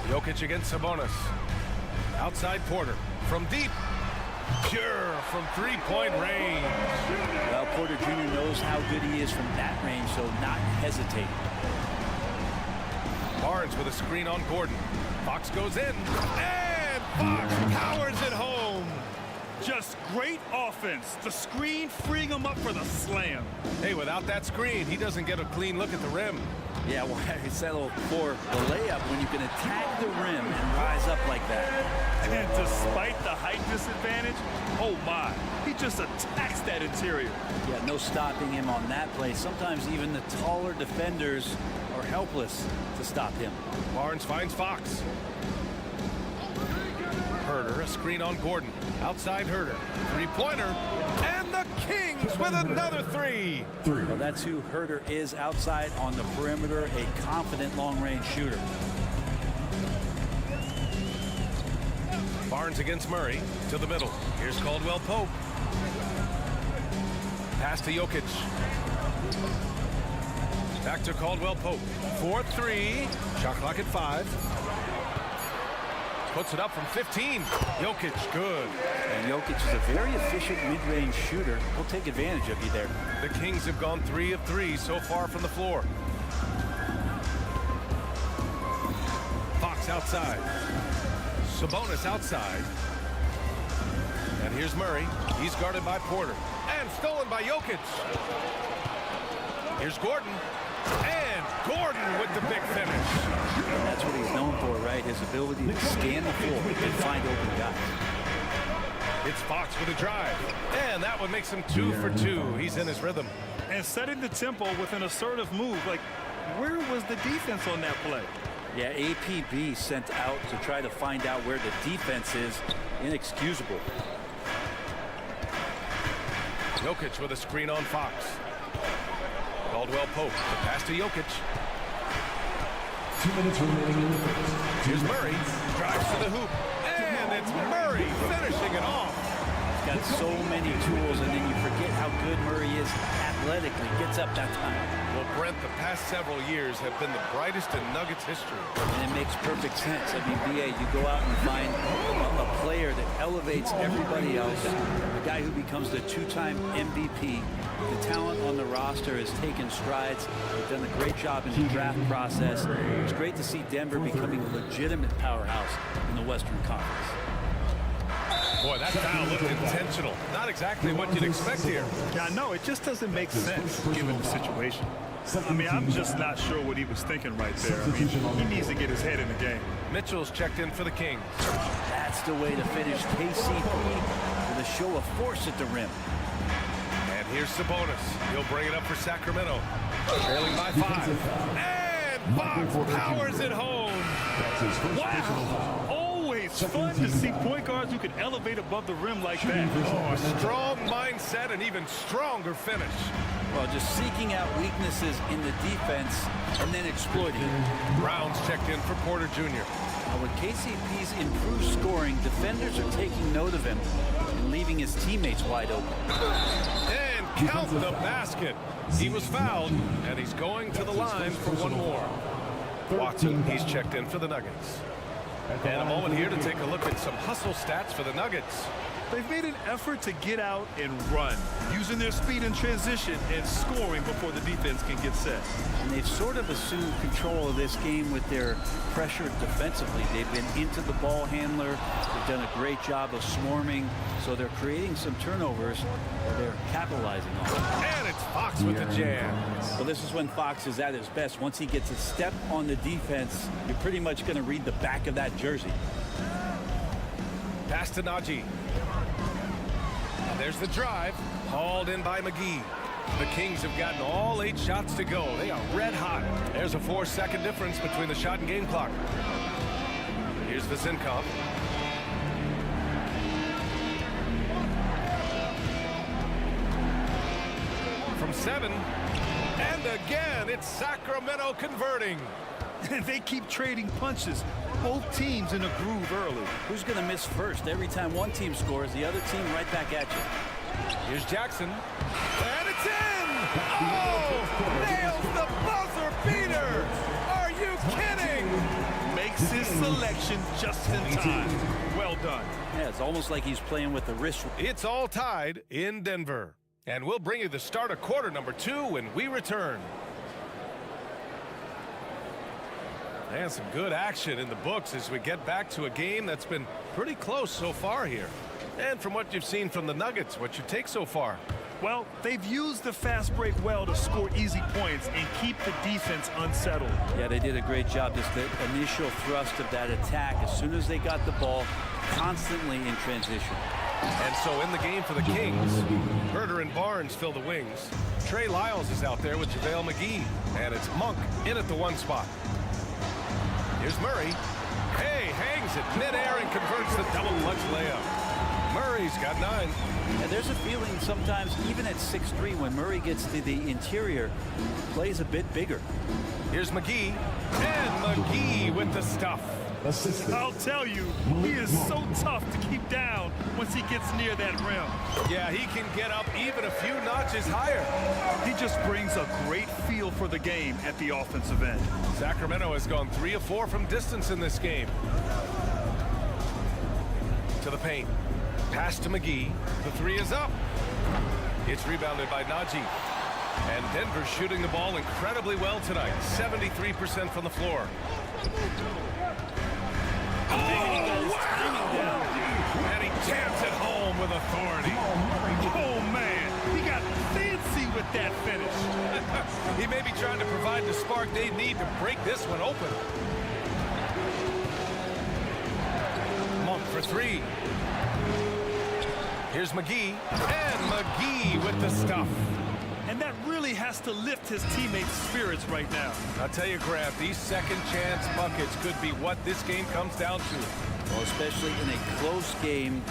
Jokic against Sabonis. Outside Porter. From deep. Pure from three-point range. Well, Porter Jr. knows how good he is from that range, so not hesitating. Barnes with a screen on Gordon. Fox goes in. And Fox powers it home. Just great offense. The screen freeing him up for the slam. Hey, without that screen, he doesn't get a clean look at the rim. Yeah, well, I settle for the layup when you can attack the rim and rise up like that. And despite the height disadvantage, oh my, he just attacks that interior. Yeah, no stopping him on that play. Sometimes even the taller defenders are helpless to stop him. Barnes finds Fox. Herter, a screen on Gordon. Outside Herter. Three-pointer. And the Kings with another 3. Well, that's who Herter is outside on the perimeter, a confident long-range shooter. Barnes against Murray to the middle. Here's Caldwell Pope. Pass to Jokic. Back to Caldwell Pope. 4-3. Shot clock at 5. Puts it up from 15. Jokic, good. And Jokic is a very efficient mid-range shooter. He'll take advantage of you there. The Kings have gone 3 of 3 so far from the floor. Fox outside. Sabonis outside. And here's Murray. He's guarded by Porter. And stolen by Jokic. Here's Gordon. And Gordon with the big finish. And that's what he's known for, right? His ability to scan the floor and find open guys. It's Fox with a drive. And that one makes him 2 for 2. He's in his rhythm. And setting the tempo with an assertive move. Like, where was the defense on that play? Yeah, APB sent out to try to find out where the defense is. Inexcusable. Jokic with a screen on Fox. Caldwell Pope. The pass to Jokic. 2 minutes remaining in the first. Here's Murray. Drives to the hoop. And it's Murray finishing it off. He's got so many tools, and then you forget how good Murray is athletically. Gets up that time. Well, Brent, the past several years have been the brightest in Nuggets history. And it makes perfect sense. I mean, BA, you go out and find a player that elevates everybody else, a guy who becomes the 2-time MVP. The talent on the roster has taken strides. They've done a great job in the draft process. It's great to see Denver becoming a legitimate powerhouse in the Western Conference. Boy, that foul looked intentional. Not exactly what you'd expect here. Yeah, no, it just doesn't make sense given the situation. I mean, I'm just not sure what he was thinking right there. I mean, he needs to get his head in the game. Mitchell's checked in for the Kings. That's the way to finish KCP with a show of force at the rim. And here's Sabonis. He'll bring it up for Sacramento. Trailing by 5. And Fox powers it home. Wow. Always fun to see point guards who can elevate above the rim like that. Oh, a strong mindset and even stronger finish. Well, just seeking out weaknesses in the defense and then exploiting it. Brown's checked in for Porter Jr. Now, with KCP's improved scoring, defenders are taking note of him and leaving his teammates wide open. And count the basket. He was fouled, and he's going to the line for one more. Watson, he's checked in for the Nuggets. And a moment here to take a look at some hustle stats for the Nuggets. They've made an effort to get out and run, using their speed in transition and scoring before the defense can get set. And they've sort of assumed control of this game with their pressure defensively. They've been into the ball handler. They've done a great job of swarming. So they're creating some turnovers that they're capitalizing on. And it's Fox with the jam. Well, this is when Fox is at his best. Once he gets a step on the defense, you're pretty much going to read the back of that jersey. Pass to Najee. There's the drive, hauled in by McGee. The Kings have gotten all 8 shots to go. They are red hot. There's a 4-second difference between the shot and game clock. Here's the Zincomp. From 7, and again, it's Sacramento converting. They keep trading punches. Both teams in a groove early. Who's going to miss first? Every time one team scores, the other team right back at you. Here's Jackson. And it's in! Oh! Nails the buzzer beater! Are you kidding? Makes his selection just in time. Well done. Yeah, it's almost like he's playing with the wrist. It's all tied in Denver. And we'll bring you the start of quarter number 2 when we return. And some good action in the books as we get back to a game that's been pretty close so far here. And from what you've seen from the Nuggets, what's your take so far? Well, they've used the fast break well to score easy points and keep the defense unsettled. Yeah, they did a great job. Just the initial thrust of that attack, as soon as they got the ball, constantly in transition. And so in the game for the Kings, Herter and Barnes fill the wings. Trey Lyles is out there with JaVale McGee. And it's Monk in at the 1 spot. Here's Murray. Hey, hangs it midair and converts the double clutch layup. Murray's got 9. And there's a feeling sometimes, even at 6'3", when Murray gets to the interior, plays a bit bigger. Here's McGee. And McGee with the stuff. I'll tell you, he is so tough to keep down once he gets near that rim. Yeah, he can get up even a few notches higher. He just brings a great feel for the game at the offensive end. Sacramento has gone 3 of 4 from distance in this game. To the paint. Pass to McGee. The 3 is up. It's rebounded by Najee. And Denver's shooting the ball incredibly well tonight. 73% from the floor. Oh, wow! And he jams it home with authority. Oh, man. He got fancy with that finish. He may be trying to provide the spark they need to break this one open. Monk for 3. Here's McGee. And McGee with the stuff. And that really has to lift his teammates' spirits right now. I'll tell you, Grant, these second chance buckets could be what this game comes down to. Well, especially in a close game,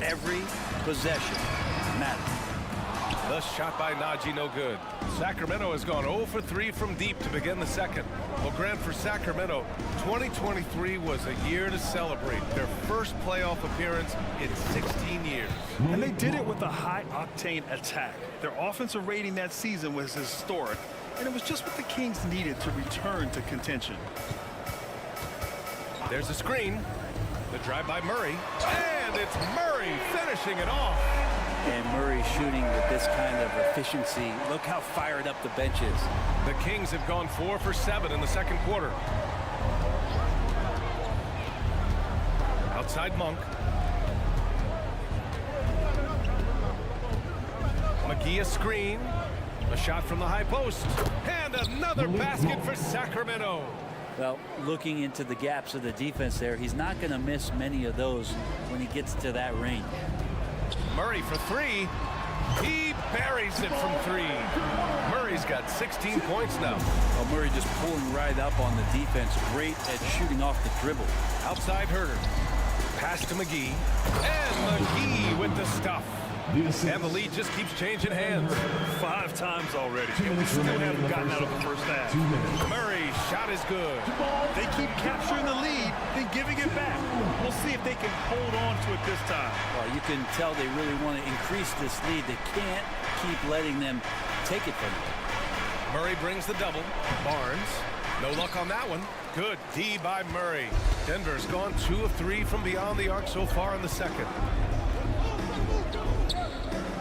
every possession matters. The shot by Najee, no good. Sacramento has gone 0 for 3 from deep to begin the second. Well, Grant, for Sacramento, 2023 was a year to celebrate. Their first playoff appearance in 16 years. And they did it with a high-octane attack. Their offensive rating that season was historic, and it was just what the Kings needed to return to contention. There's a screen. The drive by Murray. And it's Murray finishing it off. And Murray shooting with this kind of efficiency. Look how fired up the bench is. The Kings have gone 4 for 7 in the second quarter. Outside Monk. McGee a screen. A shot from the high post. And another basket for Sacramento. Well, looking into the gaps of the defense there, he's not going to miss many of those when he gets to that range. Murray for 3. He buries it from 3. Murray's got 16 points now. Well, Murray just pulling right up on the defense. Great at shooting off the dribble. Outside Herter. Pass to McGee. And McGee with the stuff. And the lead just keeps changing hands. 5 times already, and we still haven't gotten out of the first half. Murray's shot is good. They keep capturing the lead, then giving it back. We'll see if they can hold on to it this time. Well, you can tell they really want to increase this lead. They can't keep letting them take it from them. Murray brings the double. Barnes, no luck on that one. Good D by Murray. Denver's gone 2 of 3 from beyond the arc so far in the second.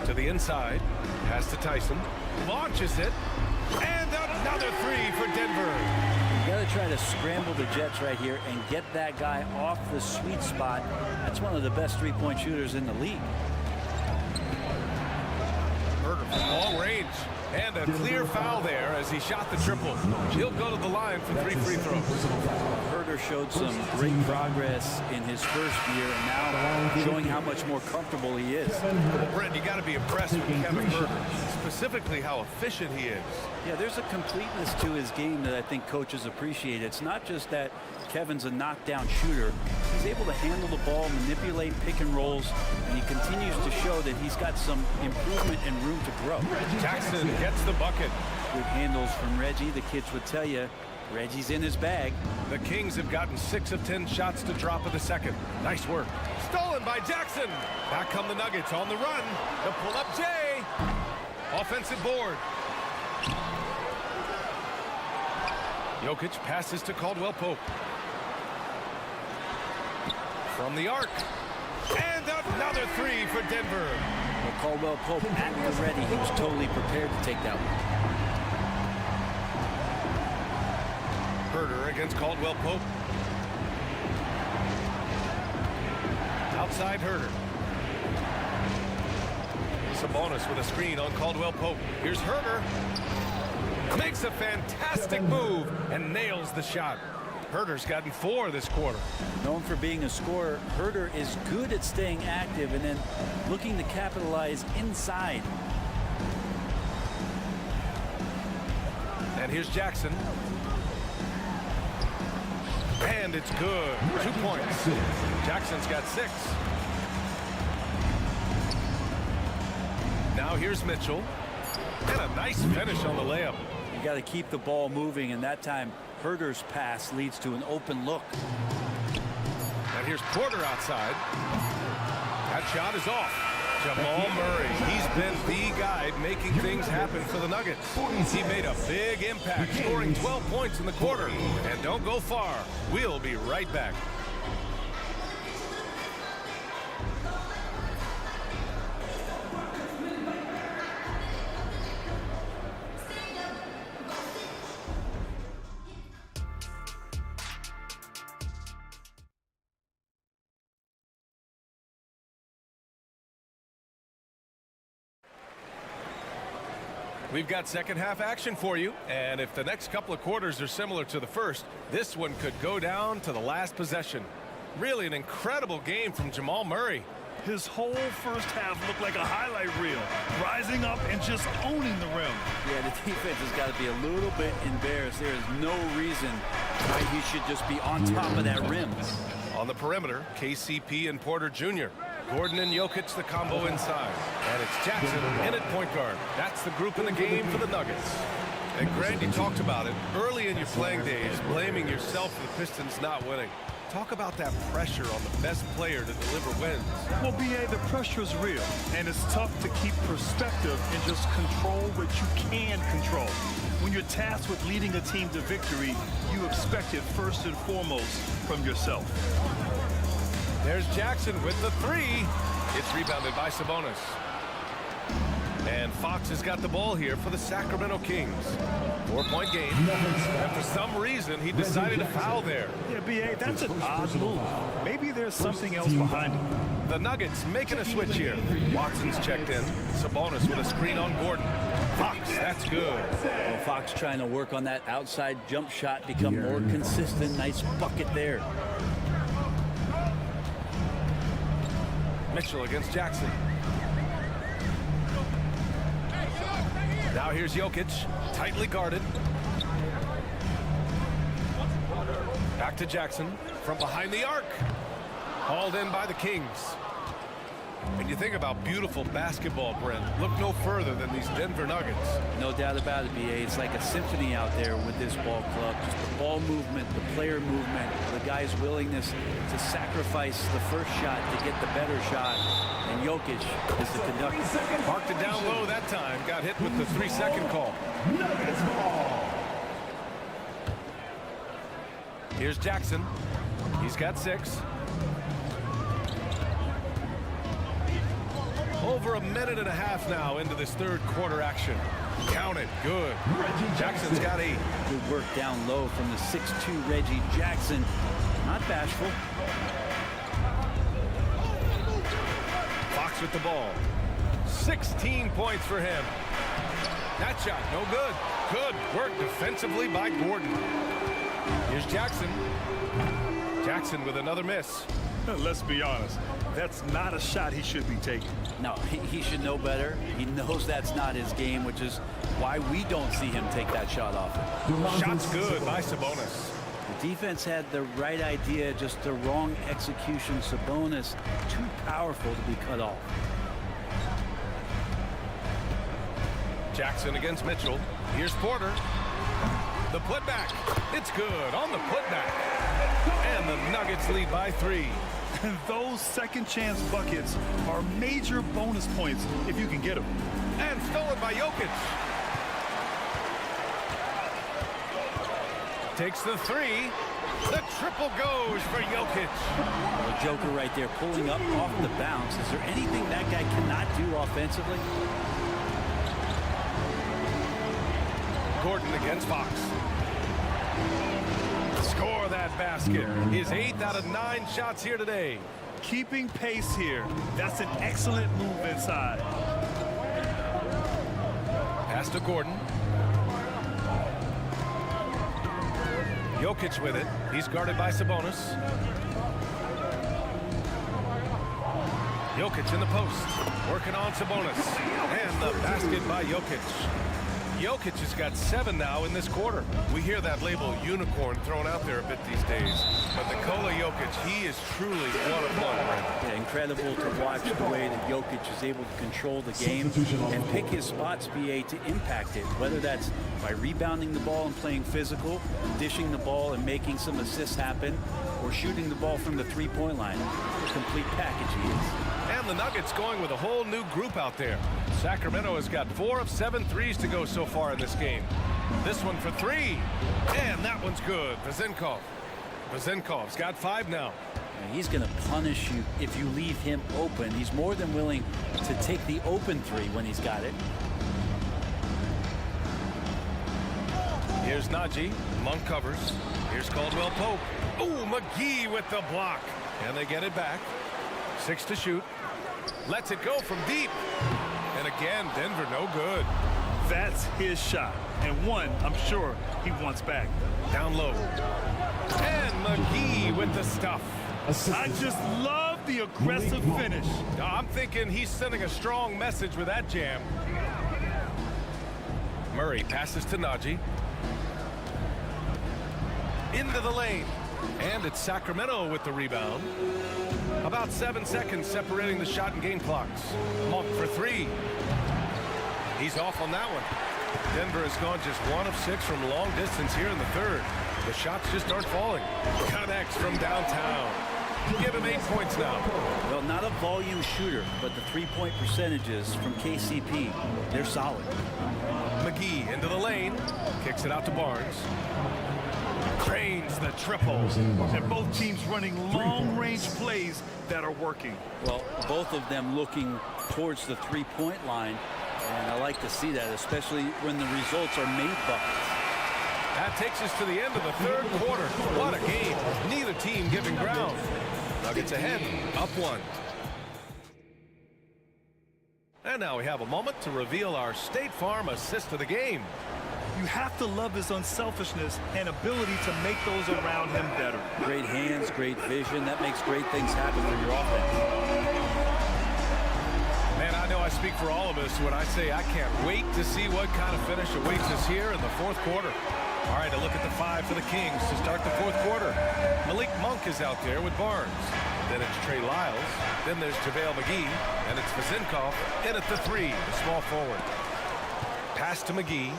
To the inside, pass to Tyson, launches it, and another 3 for Denver. You got to try to scramble the Jets right here and get that guy off the sweet spot. That's one of the best three-point shooters in the league. Herder from long range, and a clear foul there as he shot the triple. He'll go to the line for 3 free throws. Herder showed some great progress in his first year, and now showing how much more comfortable he is. Well, Brent, you got to be impressed with Kevin Herder, specifically how efficient he is. Yeah, there's a completeness to his game that I think coaches appreciate. It's not just that Kevin's a knockdown shooter. He's able to handle the ball, manipulate pick and rolls, and he continues to show that he's got some improvement and room to grow. Jackson gets the bucket. Good handles from Reggie. The kids would tell you Reggie's in his bag. The Kings have gotten 6 of 10 shots to drop in the second. Nice work. Stolen by Jackson. Back come the Nuggets on the run. The pull-up Jay. Offensive board. Jokic passes to Caldwell Pope. From the arc. And another 3 for Denver. Well, Caldwell Pope at the ready. He was totally prepared to take that one. Herder against Caldwell Pope. Outside Herder. Sabonis with a screen on Caldwell Pope. Here's Herder. Makes a fantastic move and nails the shot. Herder's gotten 4 this quarter. Known for being a scorer, Herder is good at staying active and then looking to capitalize inside. And here's Jackson. And it's good. 2 points. Jackson's got 6. Now here's Mitchell. And a nice finish on the layup. You got to keep the ball moving, and that time Herder's pass leads to an open look. And here's Porter outside. That shot is off. Jamal Murray, he's been the guy making things happen for the Nuggets. He made a big impact, scoring 12 points in the quarter. And don't go far. We'll be right back. We've got second half action for you, and if the next couple of quarters are similar to the first, this one could go down to the last possession. Really an incredible game from Jamal Murray. His whole first half looked like a highlight reel, rising up and just owning the rim. Yeah, the defense has got to be a little bit embarrassed. There is no reason why he should just be on top of that rim. On the perimeter, KCP and Porter Jr. Gordon and Jokic, the combo inside. And it's Jackson in at point guard. That's the group in the game for the Nuggets. And Grant, you talked about it early in your playing days, blaming yourself for the Pistons not winning. Talk about that pressure on the best player to deliver wins. Well, B.A., the pressure is real, and it's tough to keep perspective and just control what you can control. When you're tasked with leading a team to victory, you expect it first and foremost from yourself. There's Jackson with the 3. It's rebounded by Sabonis. And Fox has got the ball here for the Sacramento Kings. 4-point game. And for some reason, he decided to foul there. Yeah, B.A., that's an odd move. Maybe there's something else behind it. The Nuggets making a switch here. Watson's checked in. Sabonis with a screen on Gordon. Fox, that's good. Well, Fox trying to work on that outside jump shot, become more consistent. Nice bucket there. Mitchell against Jackson. Now here's Jokic, tightly guarded. Back to Jackson from behind the arc. Hauled in by the Kings. And you think about beautiful basketball, Brent. Look no further than these Denver Nuggets. No doubt about it, BA. It's like a symphony out there with this ball club. Just the ball movement, the player movement, the guy's willingness to sacrifice the first shot to get the better shot. And Jokic is the conductor. Marked it down low that time. Got hit with the 3-second call. Here's Jackson. He's got 6. Over a minute and a half now into this third quarter action. Count it. Good. Jackson's got 8. Good work down low from the 6'2" Reggie Jackson. Not bashful. Fox with the ball. 16 points for him. That shot, no good. Good work defensively by Gordon. Here's Jackson. Jackson with another miss. Let's be honest. That's not a shot he should be taking. No, he should know better. He knows that's not his game, which is why we don't see him take that shot off. Shot's good by Sabonis. The defense had the right idea, just the wrong execution. Sabonis, too powerful to be cut off. Jackson against Mitchell. Here's Porter. The putback. It's good on the putback. And the Nuggets lead by 3. And those second chance buckets are major bonus points if you can get them. And stolen by Jokic. Takes the 3. The triple goes for Jokic. Well, Joker right there pulling up off the bounce. Is there anything that guy cannot do offensively? Gordon against Fox. Score that basket. His 8th out of 9 shots here today. Keeping pace here. That's an excellent move inside. Pass to Gordon. Jokic with it. He's guarded by Sabonis. Jokic in the post. Working on Sabonis. And the basket by Jokic. Jokic has got 7 now in this quarter. We hear that label unicorn thrown out there a bit these days. But Nikola Jokic, he is truly one of one. Yeah, incredible to watch the way that Jokic is able to control the game and pick his spots, BA, to impact it. Whether that's by rebounding the ball and playing physical, dishing the ball and making some assists happen, or shooting the ball from the three-point line. A complete package he is. And the Nuggets going with a whole new group out there. Sacramento has got 4 of 7 threes to go so far in this game. This one for 3. And that one's good. Vezenkov's got 5 now. And he's going to punish you if you leave him open. He's more than willing to take the open 3 when he's got it. Here's Najee. Monk covers. Here's Caldwell Pope. Ooh, McGee with the block. And they get it back. 6 to shoot. Lets it go from deep. And again, Denver no good. That's his shot. And one, I'm sure, he wants back. Down low. And McGee with the stuff. I just love the aggressive finish. I'm thinking he's sending a strong message with that jam. Murray passes to Najee. Into the lane. And it's Sacramento with the rebound. About 7 seconds separating the shot and game clocks. Monk for 3. He's off on that one. Denver has gone just 1 of 6 from long distance here in the third. The shots just aren't falling. Connects from downtown. Give him 8 points now. Well, not a volume shooter, but the three-point percentages from KCP, they're solid. McGee into the lane. Kicks it out to Barnes. Cranes the triple. And both teams running long-range plays that are working. Well, both of them looking towards the three-point line. And I like to see that, especially when the results are made buckets. That takes us to the end of the third quarter. What a game. Neither team giving ground. Nuggets ahead, up 1. And now we have a moment to reveal our State Farm assist of the game. You have to love his unselfishness and ability to make those around him better. Great hands, great vision. That makes great things happen for your offense. Man, I know I speak for all of us when I say I can't wait to see what kind of finish awaits us here in the fourth quarter. All right, a look at the 5 for the Kings to start the fourth quarter. Malik Monk is out there with Barnes. Then it's Trey Lyles. Then there's JaVale McGee. And it's Vazinkov in at the 3, the small forward. Pass to McGee.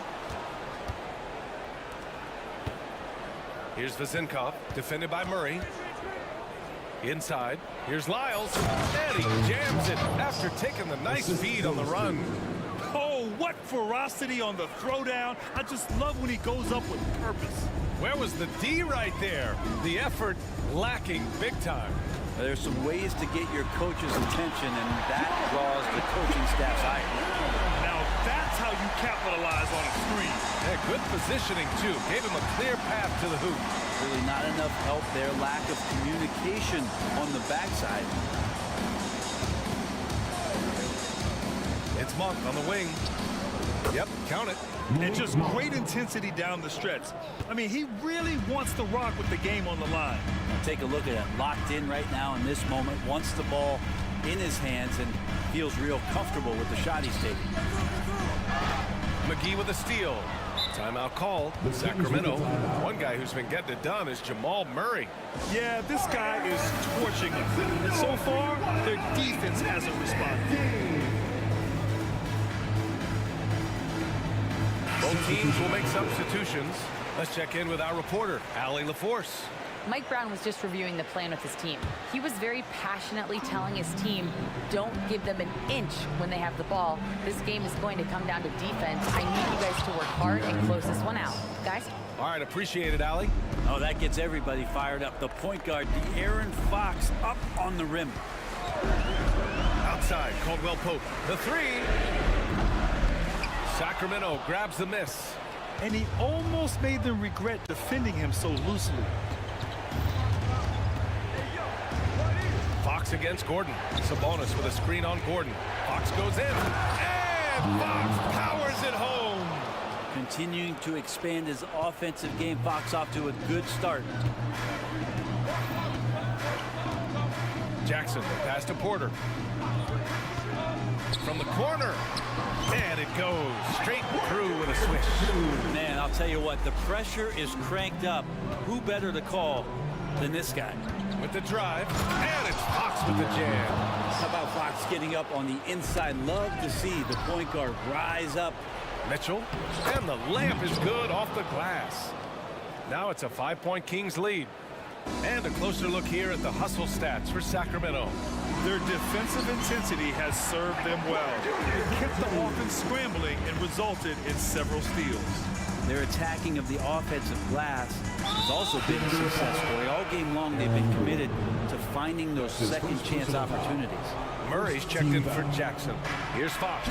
Here's Vazinkov, defended by Murray. Inside, here's Lyles, and he jams it after taking the nice feed on the run. Oh, what ferocity on the throwdown. I just love when he goes up with purpose. Where was the D right there? The effort lacking big time. There's some ways to get your coach's attention, and that draws the coaching staff's eye. Now that's how you capitalize on a screen. Yeah, good positioning, too. Gave him a clear path to the hoop. Really not enough help there. Lack of communication on the backside. It's Monk on the wing. Yep, count it. And just great intensity down the stretch. I mean, he really wants to rock with the game on the line. Take a look at it. Locked in right now in this moment. Wants the ball in his hands and feels real comfortable with the shot he's taking. McGee with a steal. Timeout call. Sacramento. One guy who's been getting it done is Jamal Murray. Yeah, this guy is torching them. And so far, their defense hasn't responded. Both teams will make substitutions. Let's check in with our reporter, Allie LaForce. Mike Brown was just reviewing the plan with his team. He was very passionately telling his team, don't give them an inch when they have the ball. This game is going to come down to defense. I need you guys to work hard and close this one out. Guys? All right, appreciate it, Allie. Oh, that gets everybody fired up. The point guard, De'Aaron Fox, up on the rim. Outside, Caldwell Pope. The 3. Sacramento grabs the miss. And he almost made them regret defending him so loosely. Fox against Gordon. Sabonis with a screen on Gordon. Fox goes in. And Fox powers it home. Continuing to expand his offensive game. Fox off to a good start. Jackson pass to Porter. From the corner. And it goes straight through with a swish. Man, I'll tell you what, the pressure is cranked up. Who better to call than this guy? With the drive, and it's Fox with the jam. How about Fox getting up on the inside? Love to see the point guard rise up. Mitchell, and the layup is good off the glass. Now it's a 5-point Kings lead. And a closer look here at the hustle stats for Sacramento. Their defensive intensity has served them well. It kept the offense scrambling and resulted in several steals. Their attacking of the offensive glass has also been a success story. All game long, they've been committed to finding those second chance opportunities. Murray's checked in for Jackson. Here's Fox.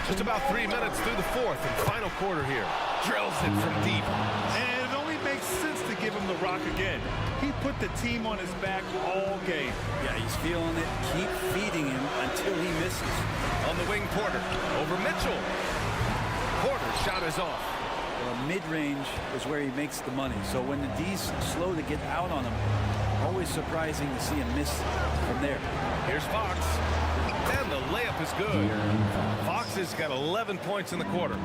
Just about 3 minutes through the fourth and final quarter here. Drills it from deep. And it only makes sense to give him the rock again. He put the team on his back all game. Yeah, he's feeling it. Keep feeding him until he misses. On the wing, Porter. Over Mitchell. Porter's shot is off. Well, mid-range is where he makes the money. So when the D's slow to get out on him, always surprising to see him miss from there. Here's Fox. And the layup is good. Fox has got 11 points in the quarter.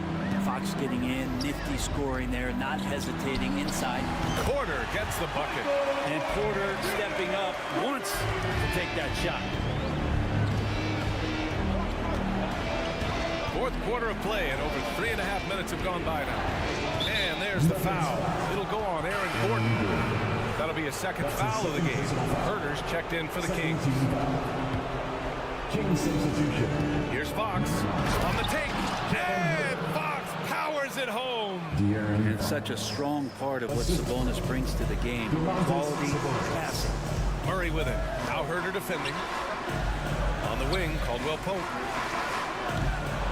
Fox getting in, nifty scoring there, not hesitating inside. Porter gets the bucket. And Porter stepping up once to take that shot. Fourth quarter of play, and over 3.5 minutes have gone by now. And there's the foul. It'll go on Aaron Gordon. That'll be a second foul of the game. Herder's checked in for the Kings. Here's Fox on the take. And Fox powers it home. And such a strong part of what Sabonis brings to the game. Quality passing. Murray with it. Now Herder defending. On the wing, Caldwell Pope.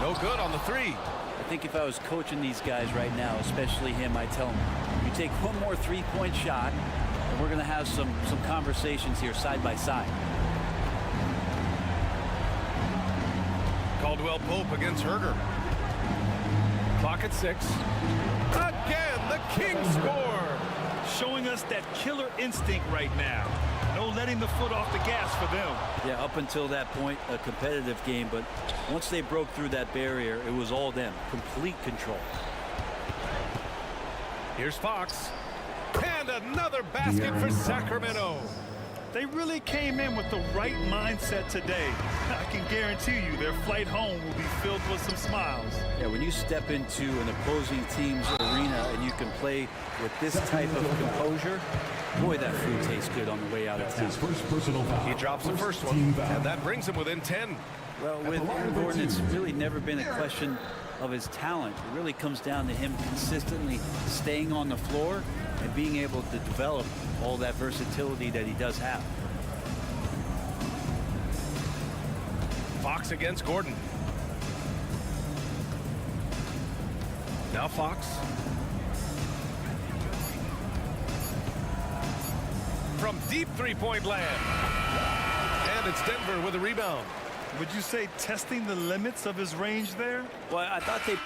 No good on the 3. I think if I was coaching these guys right now, especially him, I'd tell him, you take one more three-point shot, and we're going to have some conversations here side by side. Caldwell Pope against Herder. Clock at 6. Again, the Kings score. Showing us that killer instinct right now. No letting the foot off the gas for them. Yeah, up until that point, a competitive game, but once they broke through that barrier, it was all them. Complete control. Here's Fox. And And another basket for Sacramento. They really came in with the right mindset today. I can guarantee you their flight home will be filled with some smiles. Yeah, when you step into an opposing team's arena and you can play with this type of composure, boy, that food tastes good on the way out of town. He drops the first one, and that brings him within 10. Well, with Aaron Gordon, it's really never been a question of his talent. It really comes down to him consistently staying on the floor and being able to develop all that versatility that he does have. Fox against Gordon. Now Fox. From deep three-point land. And it's Denver with a rebound. Would you say testing the limits of his range there? Well, I thought they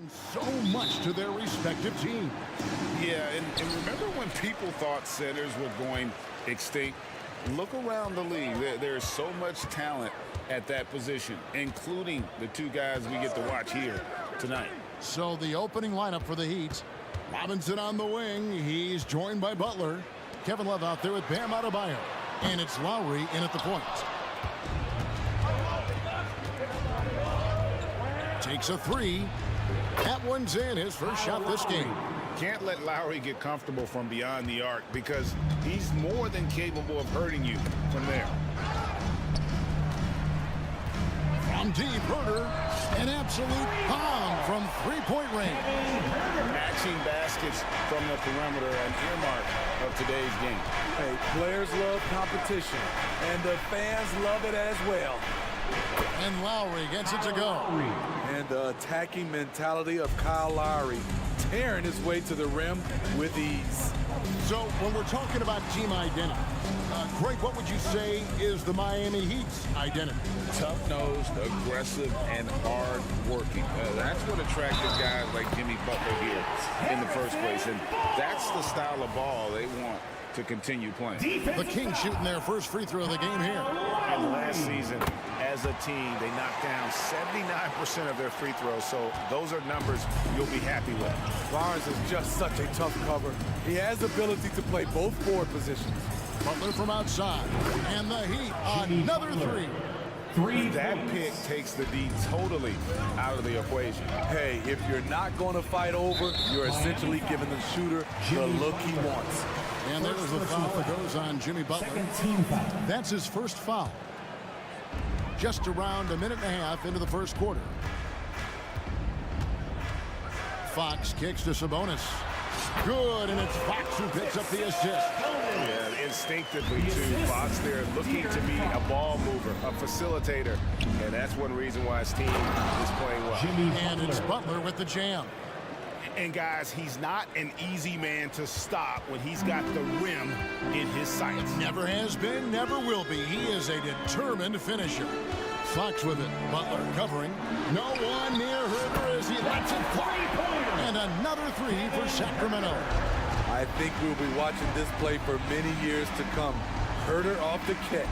So much to their respective teams. Yeah, and remember when people thought centers were going extinct? Look around the league. There's so much talent at that position, including the two guys we get to watch here tonight. So the opening lineup for the Heat. Robinson on the wing. He's joined by Butler. Kevin Love out there with Bam Adebayo. And it's Lowry in at the point. Takes a three. That one's in, his first shot this game. Can't let Lowry get comfortable from beyond the arc because he's more than capable of hurting you from there. From deep, Herder, an absolute bomb from three-point range. Matching baskets from the perimeter, an earmark of today's game. Hey, players love competition, and the fans love it as well. And Lowry gets it to go. And the attacking mentality of Kyle Lowry, tearing his way to the rim with ease. So when we're talking about team identity, Greg, what would you say is the Miami Heat's identity? Tough-nosed, aggressive, and hard-working. That's what attracted guys like Jimmy Butler here in the first place. And that's the style of ball they want to continue playing. The Kings shooting their first free throw of the game here. And last season, as a team, they knocked down 79% of their free throws. So those are numbers you'll be happy with. Barnes is just such a tough cover. He has the ability to play both forward positions. Butler from outside. And the Heat, another three. That pick takes the D totally out of the equation. Hey, if you're not going to fight over, you're essentially giving the shooter the look he wants. And there's the foul that goes on Jimmy Butler. That's his first foul. Just around a minute and a half into the first quarter. Fox kicks to Sabonis. Good, and it's Fox who picks up the assist. Yeah, instinctively, too. Fox there looking to be a ball mover, a facilitator. And that's one reason why his team is playing well. And it's Butler with the jam. And guys, he's not an easy man to stop when he's got the rim in his sights. Never has been, never will be. He is a determined finisher. Fox with it. Butler covering. No one near Herder as he lets it fly. And another three for Sacramento. I think we'll be watching this play for many years to come. Herder off the catch.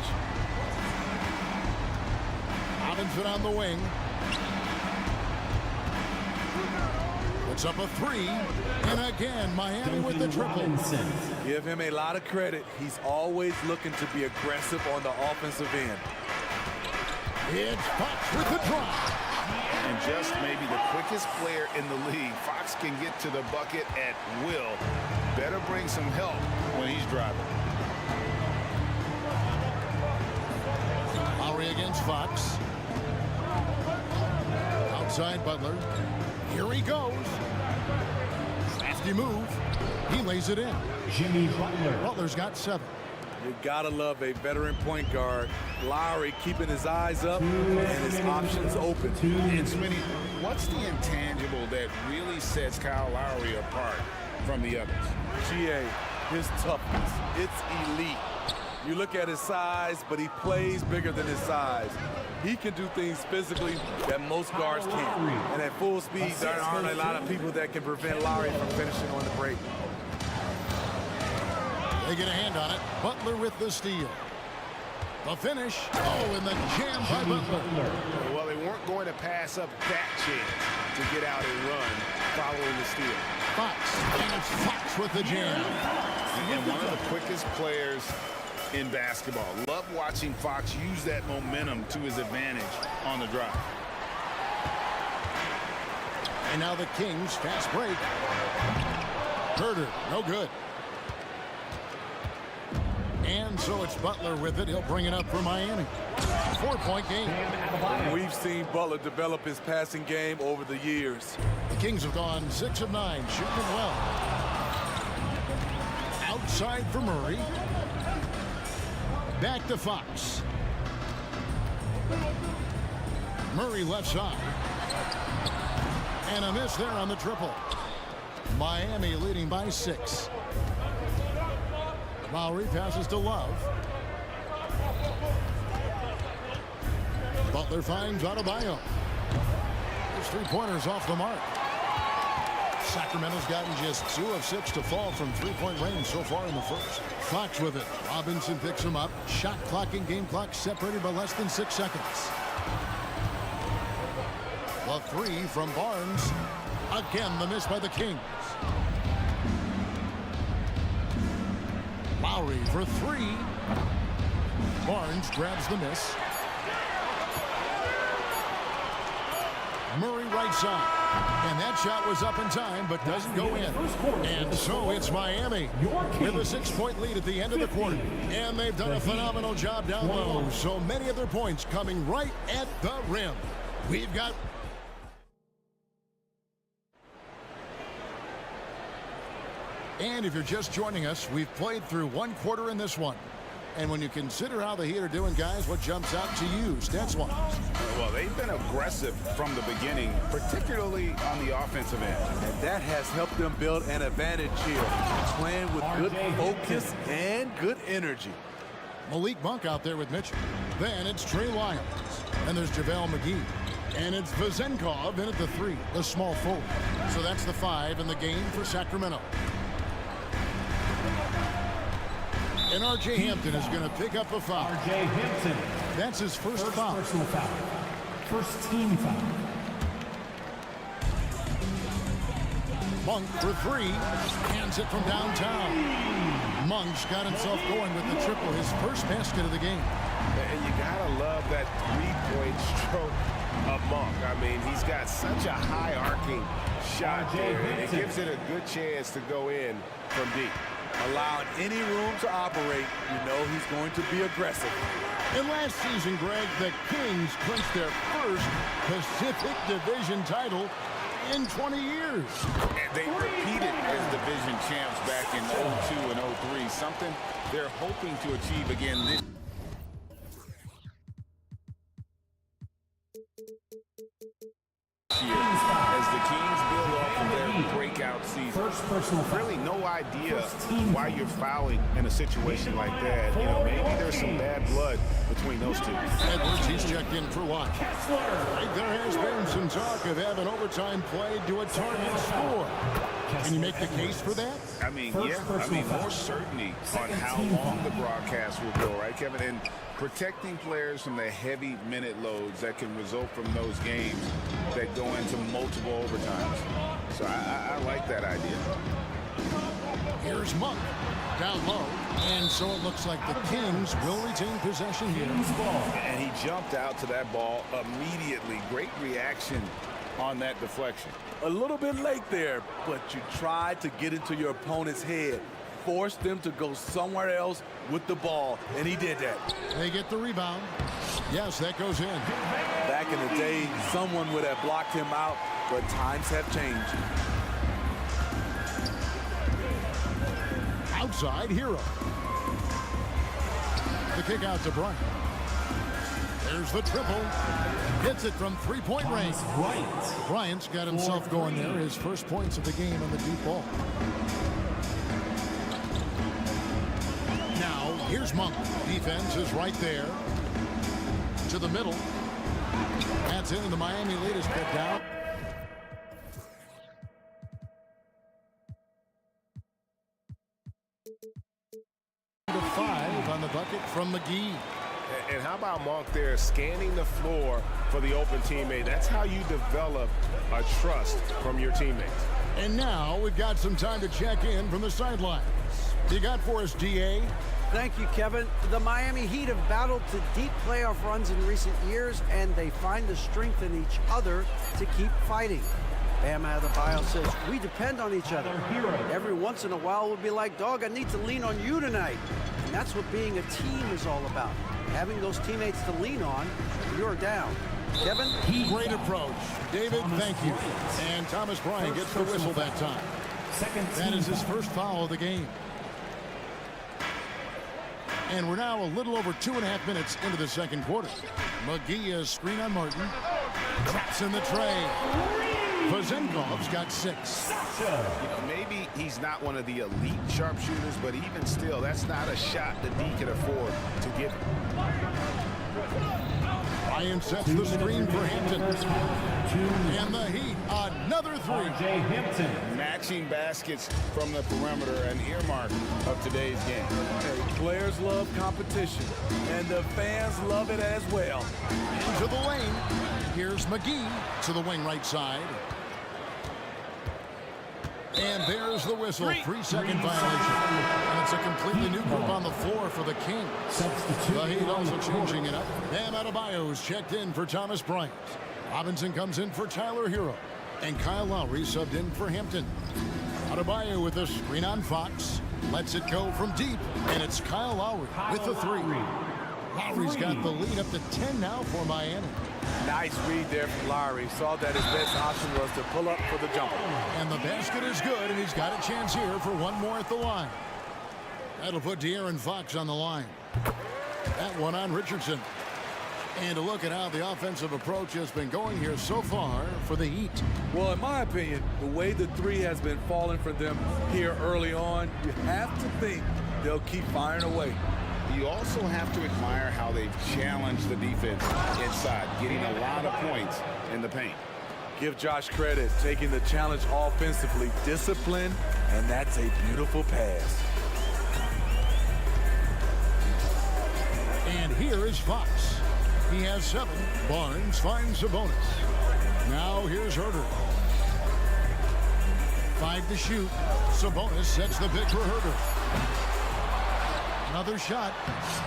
Robinson on the wing. Puts up a three. And again, Miami with the triple. Give him a lot of credit. He's always looking to be aggressive on the offensive end. It's Fox with the drop. And just maybe the quickest player in the league. Fox can get to the bucket at will. Better bring some help when he's driving. Lowry against Fox. Outside Butler. Here he goes. Crafty move. He lays it in. Jimmy Butler. Butler's got 7. You gotta love a veteran point guard. Lowry keeping his eyes up and his options open. And Smitty, what's the intangible that really sets Kyle Lowry apart from the others? GA, his toughness. It's elite. You look at his size, but he plays bigger than his size. He can do things physically that most guards can't. And at full speed, there aren't a lot of people that can prevent Lowry from finishing on the break. They get a hand on it. Butler with the steal. The finish. Oh, and the jam by Butler. Well, they weren't going to pass up that chance to get out and run following the steal. Fox. And it's Fox with the jam. And one of the quickest players in basketball. Love watching Fox use that momentum to his advantage on the drive. And now the Kings fast break. Herder, no good. And so it's Butler with it. He'll bring it up for Miami. 4-point game. We've seen Butler develop his passing game over the years. The Kings have gone 6 of 9, shooting it well. Outside for Murray. Back to Fox. Murray left side. And a miss there on the triple. Miami leading by 6. Lowry passes to Love. Butler finds Adebayo. His three-pointers off the mark. Sacramento's gotten just 2 of 6 to fall from three-point range so far in the first. Fox with it. Robinson picks him up. Shot clock and game clock separated by less than 6 seconds. The 3 from Barnes. Again, the miss by the Kings. Lowry for 3. Barnes grabs the miss. Murray right side. And that shot was up in time, but doesn't go in. And so it's Miami with a 6-point lead at the end of the quarter. And they've done a phenomenal job down low. So many of their points coming right at the rim. We've got... And if you're just joining us, we've played through 1 quarter in this one. And when you consider how the Heat are doing, guys, what jumps out to you, stats-wise? Well, they've been aggressive from the beginning, particularly on the offensive end. And that has helped them build an advantage here, playing with good focus and good energy. Malik Monk out there with Mitchell. Then it's Trey Lyons. And there's JaVale McGee. And it's Vezenkov in at the 3, the small forward. So that's the 5 in the game for Sacramento. And R.J. Hampton is going to pick up a foul. R.J. Hampton. That's his first foul. Personal foul. First team foul. Monk for 3. Hands it from downtown. Monk's got himself going with the triple, his first basket of the game. And you got to love that 3-point stroke of Monk. I mean, he's got such a high-arcing shot there, and it gives it a good chance to go in from deep. Allowing any room to operate, you know he's going to be aggressive. And last season, Greg, the Kings clinched their first Pacific Division title in 20 years. And they repeated as division champs back in 02 and 03, something they're hoping to achieve again this year as the Kings build off of their breakout season. Really no idea why you're fouling in a situation like that. You know, maybe there's some bad blood between those two. Edwards, he's checked in for watch. There has been some talk of having overtime played to a target score. Can you make the case for that? I mean, yeah. I mean, more certainty on how long the broadcast will go, right, Kevin? And protecting players from the heavy minute loads that can result from those games that go into multiple overtimes. So I like that idea. Here's Monk down low, and so it looks like the Kings will retain possession here. And he jumped out to that ball immediately. Great reaction on that deflection. A little bit late there, but you tried to get into your opponent's head. Force them to go somewhere else with the ball, and he did that. They get the rebound. Yes, that goes in. Back in the day, someone would have blocked him out, but times have changed. Outside, Hero. The kick out to Bryant. There's the triple. Hits it from 3-point range. Bryant's got himself going there. His first points of the game on the deep ball. Now, here's Monk. Defense is right there. To the middle. That's in. The Miami lead is put down. To 5 on the bucket from McGee. And how about Monk there scanning the floor for the open teammate? That's how you develop a trust from your teammates. And now we've got some time to check in from the sidelines. You got for us, DA? Thank you, Kevin. The Miami Heat have battled to deep playoff runs in recent years, and they find the strength in each other to keep fighting. Bam Adebayo says, we depend on each other. Every once in a while we'll be like, dog, I need to lean on you tonight. And that's what being a team is all about. Having those teammates to lean on, you're down. Kevin? Great approach. David, thank you. And Thomas Bryant gets the whistle that time. That is his first foul of the game. And we're now a little over 2.5 minutes into the second quarter. McGee is screen on Martin. Drops in the tray. Vezenkov's got 6. You know, maybe he's not one of the elite sharpshooters, but even still, that's not a shot that D can afford to give him. Ryan sets the screen for Hampton. And the Heat, another three. Matching baskets from the perimeter, an earmark of today's game. Hey, players love competition, and the fans love it as well. Into the lane. Here's McGee to the wing right side. And there's the whistle. 3-second violation. And it's a completely new group on the floor for the Kings. The Heat also changing it up. Bam Adebayo's checked in for Thomas Bryant. Robinson comes in for Tyler Hero. And Kyle Lowry subbed in for Hampton. Adebayo with a screen on Fox. Lets it go from deep. And it's Kyle Lowry with the three. Lowry's got the lead up to 10 now for Miami. Nice read there from Lowry. Saw that his best option was to pull up for the jumper. And the basket is good, and he's got a chance here for one more at the line. That'll put De'Aaron Fox on the line. That one on Richardson. And to look at how the offensive approach has been going here so far for the Heat. Well, in my opinion, the way the three has been falling for them here early on, you have to think they'll keep firing away. You also have to admire how they've challenged the defense inside, getting a lot of points in the paint. Give Josh credit, taking the challenge offensively, discipline, and that's a beautiful pass. And here is Fox. He has 7. Barnes finds Sabonis. Now here's Herter. 5 to shoot. Sabonis sets the pick for Herter. Another shot.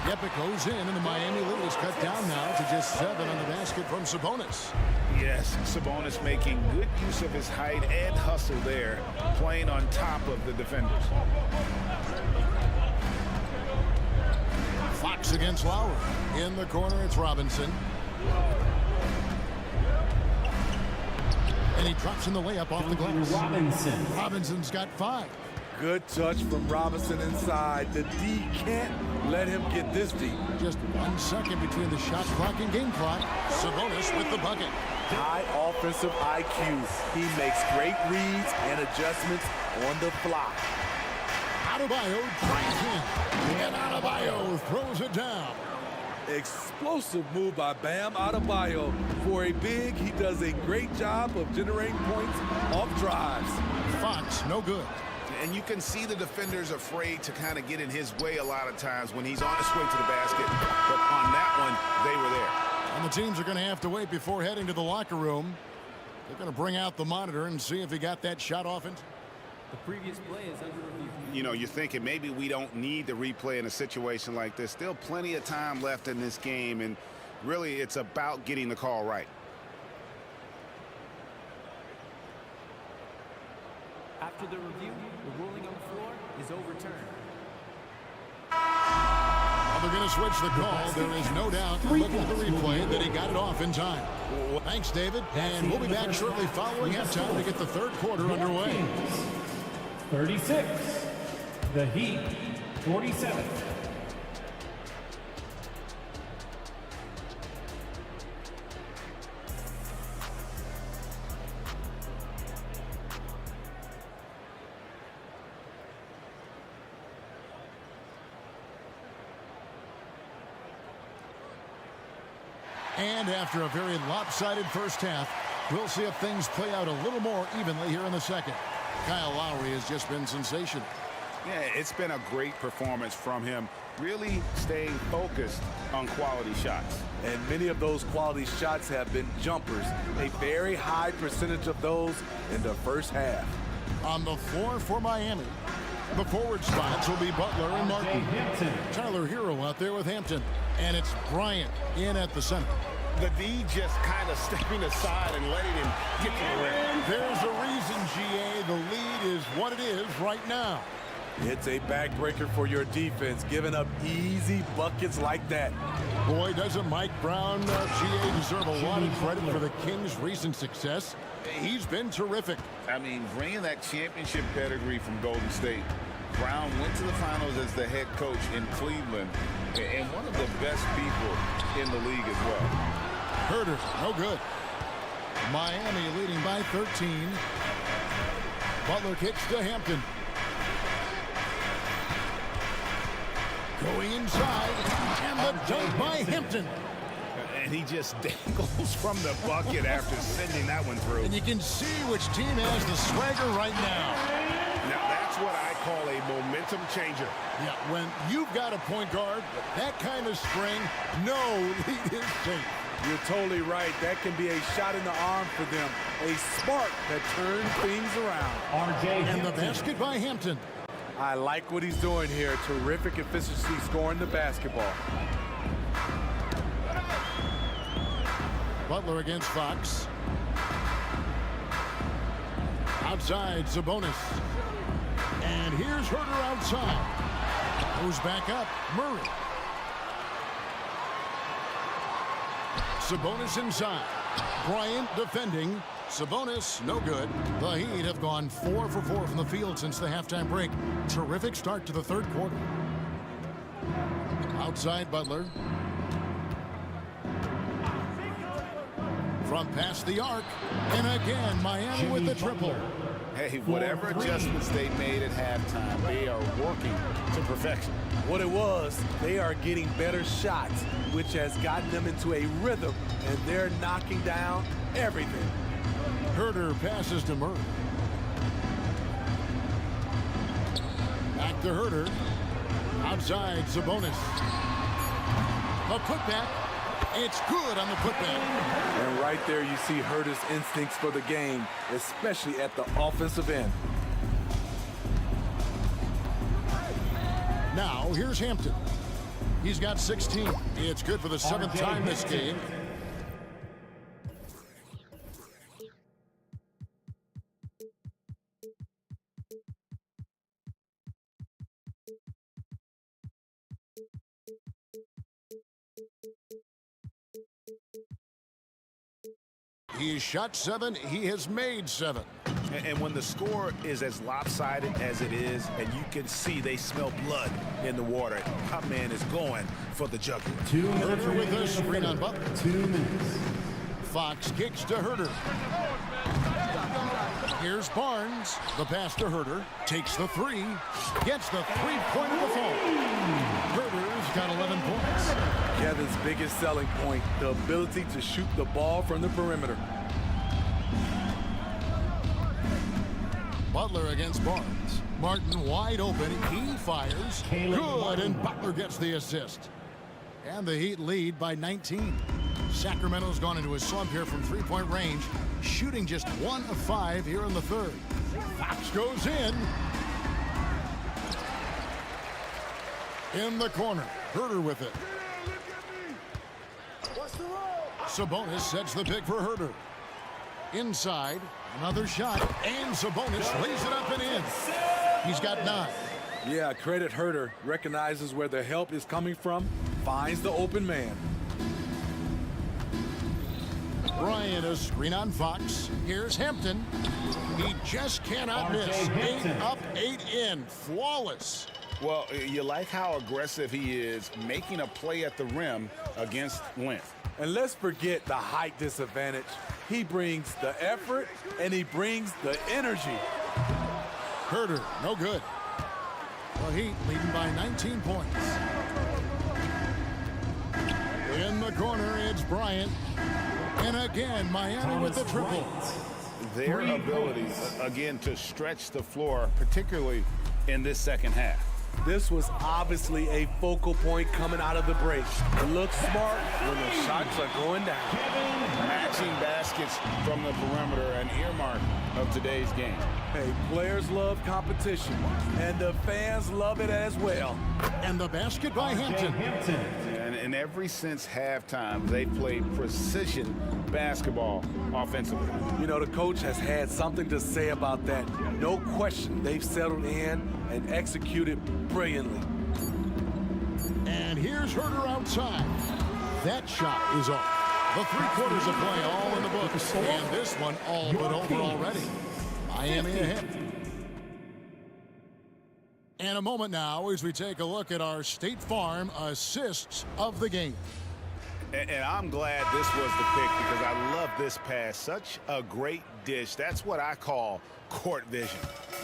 Yep, it goes in, and the Miami lead is cut down now to just 7 on the basket from Sabonis. Yes, Sabonis making good use of his height and hustle there, playing on top of the defenders. Fox against Lowry. In the corner, it's Robinson. And he drops in the layup off the glass. Robinson's got 5. Good touch from Robinson inside. The D can't let him get this deep. Just 1 second between the shot clock and game clock. Sabonis with the bucket. High offensive IQ. He makes great reads and adjustments on the fly. Adebayo drives in. And Adebayo throws it down. Explosive move by Bam Adebayo. For a big, he does a great job of generating points off drives. Fox, no good. And you can see the defenders afraid to kind of get in his way a lot of times when he's on his way to the basket. But on that one, they were there. And the teams are going to have to wait before heading to the locker room. They're going to bring out the monitor and see if he got that shot off it. The previous play is under review. You know, you're thinking maybe we don't need the replay in a situation like this. Still plenty of time left in this game, and really it's about getting the call right. After the review, the ruling on the floor is overturned. Well, they're going to switch the call. There is no doubt, looking at the replay, that he got it off in time. Thanks, David. And we'll be back shortly following halftime to get the third quarter underway. 36. The Heat, 47. And after a very lopsided first half, we'll see if things play out a little more evenly here in the second. Kyle Lowry has just been sensational. Yeah, it's been a great performance from him, really staying focused on quality shots. And many of those quality shots have been jumpers. A very high percentage of those in the first half. On the floor for Miami, the forward spots will be Butler and Martin. Tyler Hero out there with Hampton. And it's Bryant in at the center. The D just kind of stepping aside and letting him get to the rim. There's a reason, GA. The lead is what it is right now. It's a backbreaker for your defense, giving up easy buckets like that. Boy, doesn't Mike Brown, GA, deserve a lot of credit for the Kings' recent success. He's been terrific. I mean, bringing that championship pedigree from Golden State. Brown went to the finals as the head coach in Cleveland, and one of the best people in the league as well. Herter, no good. Miami leading by 13. Butler kicks to Hampton. Going inside, and the dunk by Hampton. And he just dangles from the bucket after sending that one through. And you can see which team has the swagger right now. Now that's what I call a momentum changer. Yeah, when you've got a point guard with that kind of string, no lead is safe. You're totally right. That can be a shot in the arm for them. A spark that turns things around. And the basket by Hampton. I like what he's doing here. Terrific efficiency scoring the basketball. Butler against Fox. Outside, Sabonis. And here's Herter outside. Goes back up, Murray. Sabonis inside. Bryant defending. Sabonis, no good. The Heat have gone 4 for 4 from the field since the halftime break. Terrific start to the third quarter. Outside, Butler. From past the arc. And again, Miami with the triple. Hey, whatever adjustments they made at halftime, they are working to perfection. What it was, they are getting better shots, which has gotten them into a rhythm, and they're knocking down everything. Herter passes to Murray. Back to Herter. Outside, Sabonis. A putback. It's good on the putback. And right there you see Herter's instincts for the game, especially at the offensive end. Now, here's Hampton. He's got 16. It's good for the 7th time this game. He's shot 7. He has made 7. And when the score is as lopsided as it is, and you can see they smell blood in the water, my man is going for the jugular. Herter with a screen on Butler. 2 minutes. Fox kicks to Herter. Here's Barnes. The pass to Herter. Takes the 3. Gets the 3-pointer to fall. Herter's got 11 points. Kevin's biggest selling point, the ability to shoot the ball from the perimeter. Butler against Barnes. Martin wide open. He fires. Good, and Butler gets the assist. And the Heat lead by 19. Sacramento's gone into a slump here from three-point range, shooting just 1 of 5 here in the third. Fox goes in. In the corner. Herter with it. Sabonis sets the pick for Herter. Inside, another shot, and Sabonis lays it up and in. He's got 9. Yeah, credit Herter. Recognizes where the help is coming from, finds the open man. Bryant, a screen on Fox. Here's Hampton. He just cannot miss. 8 up, 8 in. Flawless. Well, you like how aggressive he is, making a play at the rim against length. And let's forget the height disadvantage. He brings the effort, and he brings the energy. Herter, no good. The Heat leading by 19 points. In the corner, it's Bryant. And again, Miami with the triple. Their ability, again, to stretch the floor, particularly in this second half. This was obviously a focal point coming out of the break. Look smart when the shots are going down. Matching baskets from the perimeter, an earmark of today's game. Hey, players love competition, and the fans love it as well. And the basket by Hampton. And in every since halftime, they played precision basketball offensively. You know, the coach has had something to say about that. No question, they've settled in and executed brilliantly. And here's Herter outside. That shot is off. The 3 quarters of play all in the books. And this one all but over already. Miami ahead. And a moment now as we take a look at our State Farm assists of the game. And I'm glad this was the pick because I love this pass. Such a great dish. That's what I call court vision.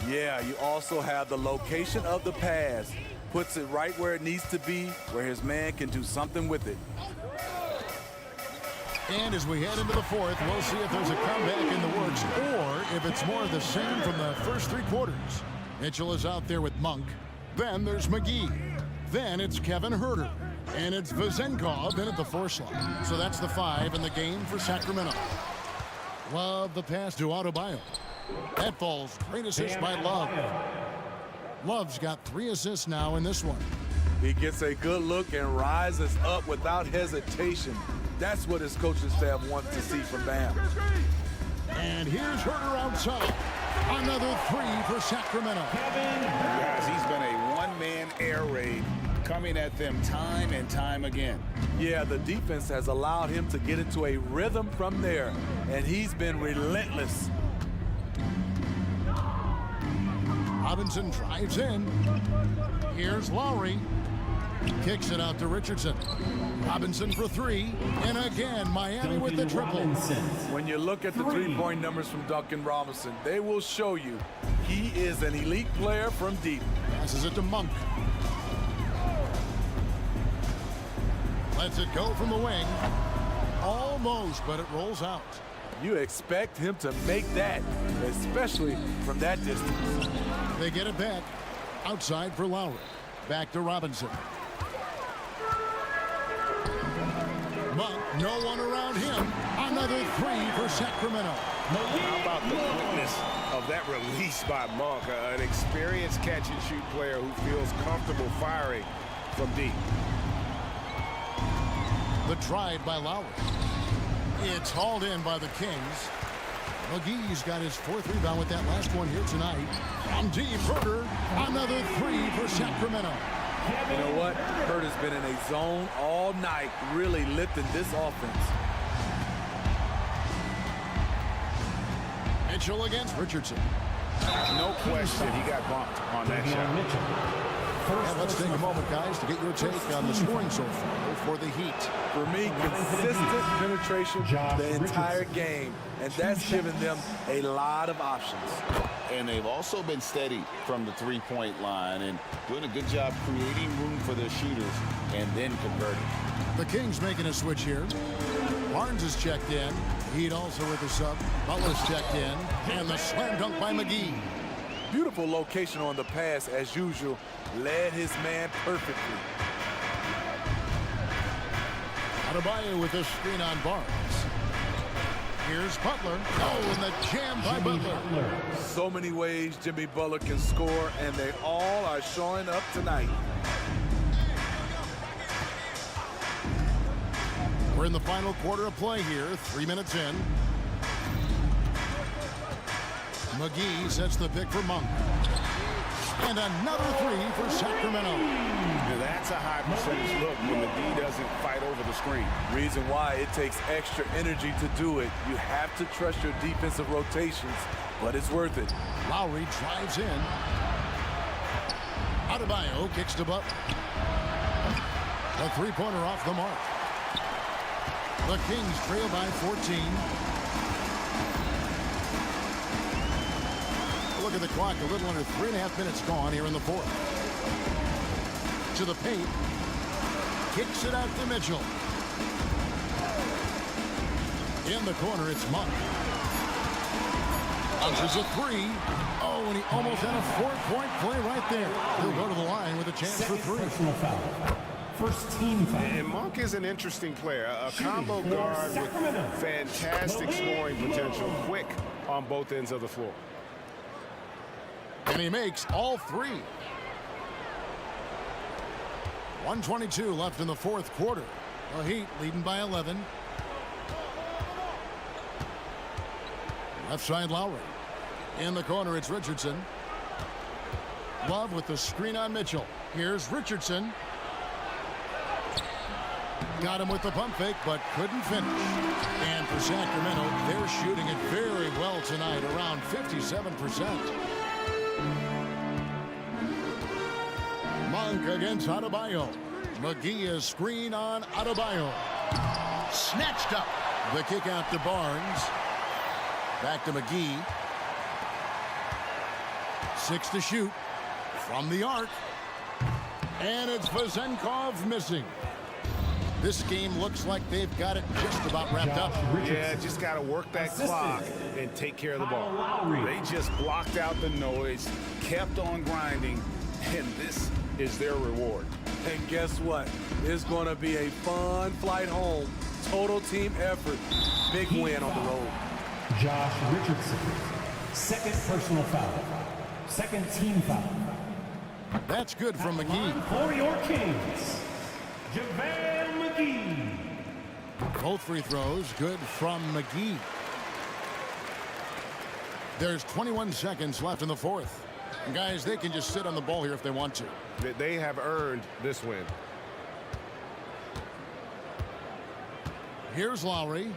Yeah, you also have the location of the pass. Puts it right where it needs to be, where his man can do something with it. And as we head into the fourth, we'll see if there's a comeback in the works or if it's more of the same from the first three quarters. Mitchell is out there with Monk. Then there's McGee. Then it's Kevin Herter. And it's Vezenkov in at the 4 slot. So that's the 5 in the game for Sacramento. Love the pass to Adebayo. That falls. Great assist by Love. Love's got 3 assists now in this one. He gets a good look and rises up without hesitation. That's what his coaching staff wants to see from Bam. And here's Herter outside. Another 3 for Sacramento. Guys, he's been a one-man air raid coming at them time and time again. Yeah, the defense has allowed him to get into a rhythm from there, and he's been relentless. Robinson drives in. Here's Lowry. Kicks it out to Richardson. Robinson for 3. And again, Miami with the triple. When you look at the three-point numbers from Duncan Robinson, they will show you he is an elite player from deep. Passes it to Monk. Lets it go from the wing. Almost, but it rolls out. You expect him to make that, especially from that distance. They get it back. Outside for Lowry. Back to Robinson. Monk, no one around him. Another 3 for Sacramento. How about the quickness of that release by Monk? An experienced catch-and-shoot player who feels comfortable firing from deep. The drive by Lowry. It's hauled in by the Kings. McGee's got his 4th rebound with that last one here tonight. From deep, Herter, another 3 for Sacramento. You know what? Herter's been in a zone all night, really lifting this offense. Mitchell against Richardson. No question he got bumped on that shot. And let's take a moment, guys, to get your take on the scoring so far for the Heat. For me, consistent penetration the entire game, and that's given them a lot of options. And they've also been steady from the three-point line and doing a good job creating room for their shooters and then converting. The Kings making a switch here. Barnes is checked in. Heat also with the sub. Butler's checked in. And the slam dunk by McGee. Beautiful location on the pass, as usual. Led his man perfectly. Adebayo with a screen on Barnes. Here's Butler. Oh, and the jam by Butler. So many ways Jimmy Butler can score, and they all are showing up tonight. We're in the final quarter of play here, 3 minutes in. McGee sets the pick for Monk. And another 3 for Sacramento. Now that's a high percentage look when the D doesn't fight over the screen. Reason why it takes extra energy to do it. You have to trust your defensive rotations, but it's worth it. Lowry drives in. Adebayo kicks to Butler. A 3-pointer off the mark. The Kings trail by 14. Look at the clock, a little under 3.5 minutes gone here in the fourth. To the paint. Kicks it out to Mitchell. In the corner, it's Monk. Punches a 3. Oh, and he almost had a 4-point play right there. He'll go to the line with a chance for 3. First team foul. And Monk is an interesting player, a combo guard with fantastic scoring potential, quick on both ends of the floor. And he makes all 3. 1:22 left in the fourth quarter. The Heat leading by 11. Left side Lowry. In the corner, it's Richardson. Love with the screen on Mitchell. Here's Richardson. Got him with the pump fake, but couldn't finish. And for Sacramento, they're shooting it very well tonight, around 57%. Monk against Adebayo. McGee is screen on Adebayo. Snatched up. The kick out to Barnes. Back to McGee. 6 to shoot. From the arc. And it's Vezenkov missing. This game looks like they've got it just about wrapped up. Yeah, just got to work that clock and take care of the ball. They just blocked out the noise, kept on grinding, and this is their reward. And guess what? It's going to be a fun flight home. Total team effort. Big win on the road. Josh Richardson, second personal foul. Second team foul. That's good from McGee. For your Kings, JaVale McGee. Both free throws good from McGee. There's 21 seconds left in the fourth. And guys, they can just sit on the ball here if they want to. They have earned this win. Here's Lowry.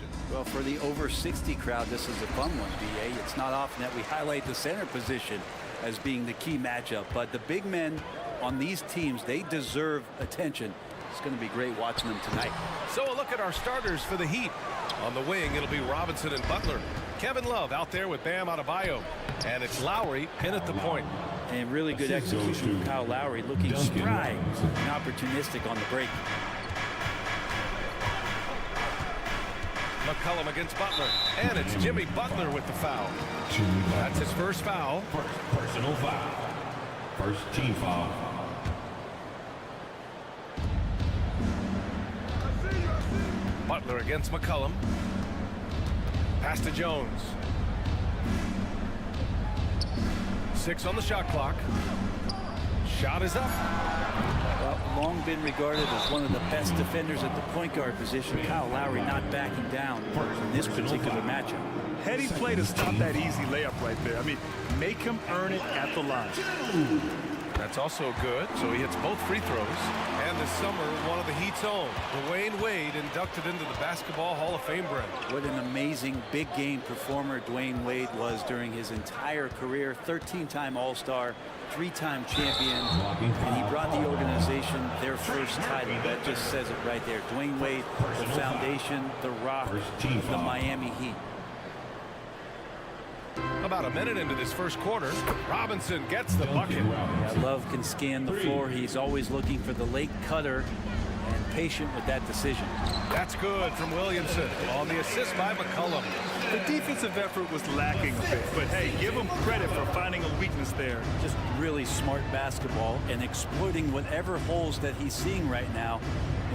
possession. Well, for the over 60 crowd, this is a fun one, BA. It's not often that we highlight the center position as being the key matchup, but the big men on these teams, they deserve attention. It's going to be great watching them tonight. So a look at our starters for the Heat. On the wing, it'll be Robinson and Butler. Kevin Love out there with Bam Adebayo. And it's Lowry in at the point. And really good execution from Kyle Lowry, looking spry and opportunistic on the break. McCollum against Butler. And it's Jimmy Butler with the foul. That's his first foul. First personal foul. First team foul. Butler against McCollum. Pass to Jones. 6 on the shot clock. Shot is up. Well, long been regarded as one of the best defenders at the point guard position. Kyle Lowry not backing down in this particular matchup. Heady play to stop that easy layup right there. I mean, make him earn it at the line. That's also good, so he hits both free throws. And this summer, one of the Heat's own, Dwayne Wade, inducted into the Basketball Hall of Fame, Brent. What an amazing big game performer Dwayne Wade was during his entire career. 13-time All-Star, 3-time champion, and he brought the organization their first title. That just says it right there. Dwayne Wade, the foundation, the rock, the Miami Heat. About a minute into this first quarter, Robinson gets the bucket. Yeah, Love can scan the floor. He's always looking for the late cutter and patient with that decision. That's good from Williamson on the assist by McCollum. The defensive effort was lacking a bit, but hey, give him credit for finding a weakness there. Just really smart basketball and exploiting whatever holes that he's seeing right now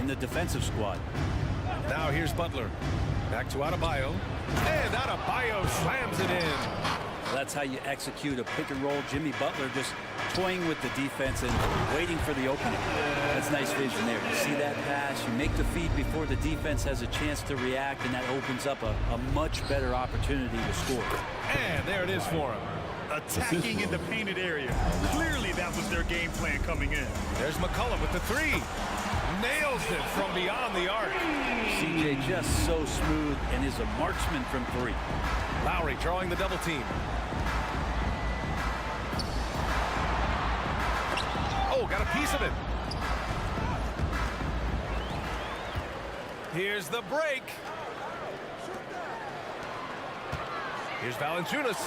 in the defensive squad. Now here's Butler. Back to Adebayo. And Adebayo slams it in. That's how you execute a pick and roll. Jimmy Butler just toying with the defense and waiting for the opening. That's nice vision there. You see that pass, you make the feed before the defense has a chance to react, and that opens up a much better opportunity to score. And there it is for him. Attacking in the painted area. Clearly that was their game plan coming in. There's McCollum with the three. Nails it from beyond the arc. CJ just so smooth and is a marksman from three. Lowry drawing the double team. Oh, got a piece of it. Here's the break. Here's Valanciunas.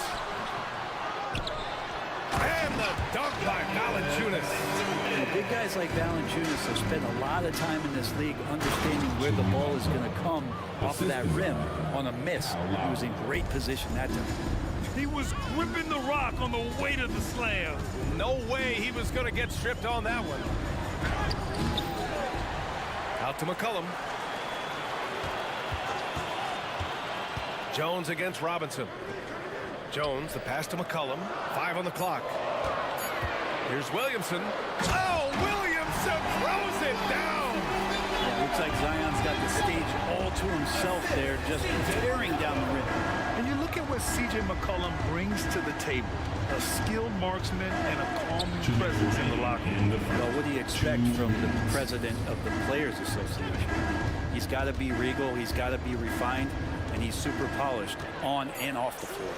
And the dunk by Valanciunas. Big guys like Valanciunas have spent a lot of time in this league understanding where the ball is going to come off of that rim on a miss. He was in great position that time. He was gripping the rock on the way to the slam. No way he was going to get stripped on that one. Out to McCollum. Jones against Robinson. Jones, the pass to McCollum. 5 on the clock. Here's Williamson. Oh, Williamson throws it down. Yeah, looks like Zion's got the stage all to himself there, just tearing down the rim. And you look at what C.J. McCollum brings to the table. A skilled marksman and a calming presence in the locker room. Well, what do you expect from the president of the Players Association? He's got to be regal, he's got to be refined, and he's super polished on and off the floor.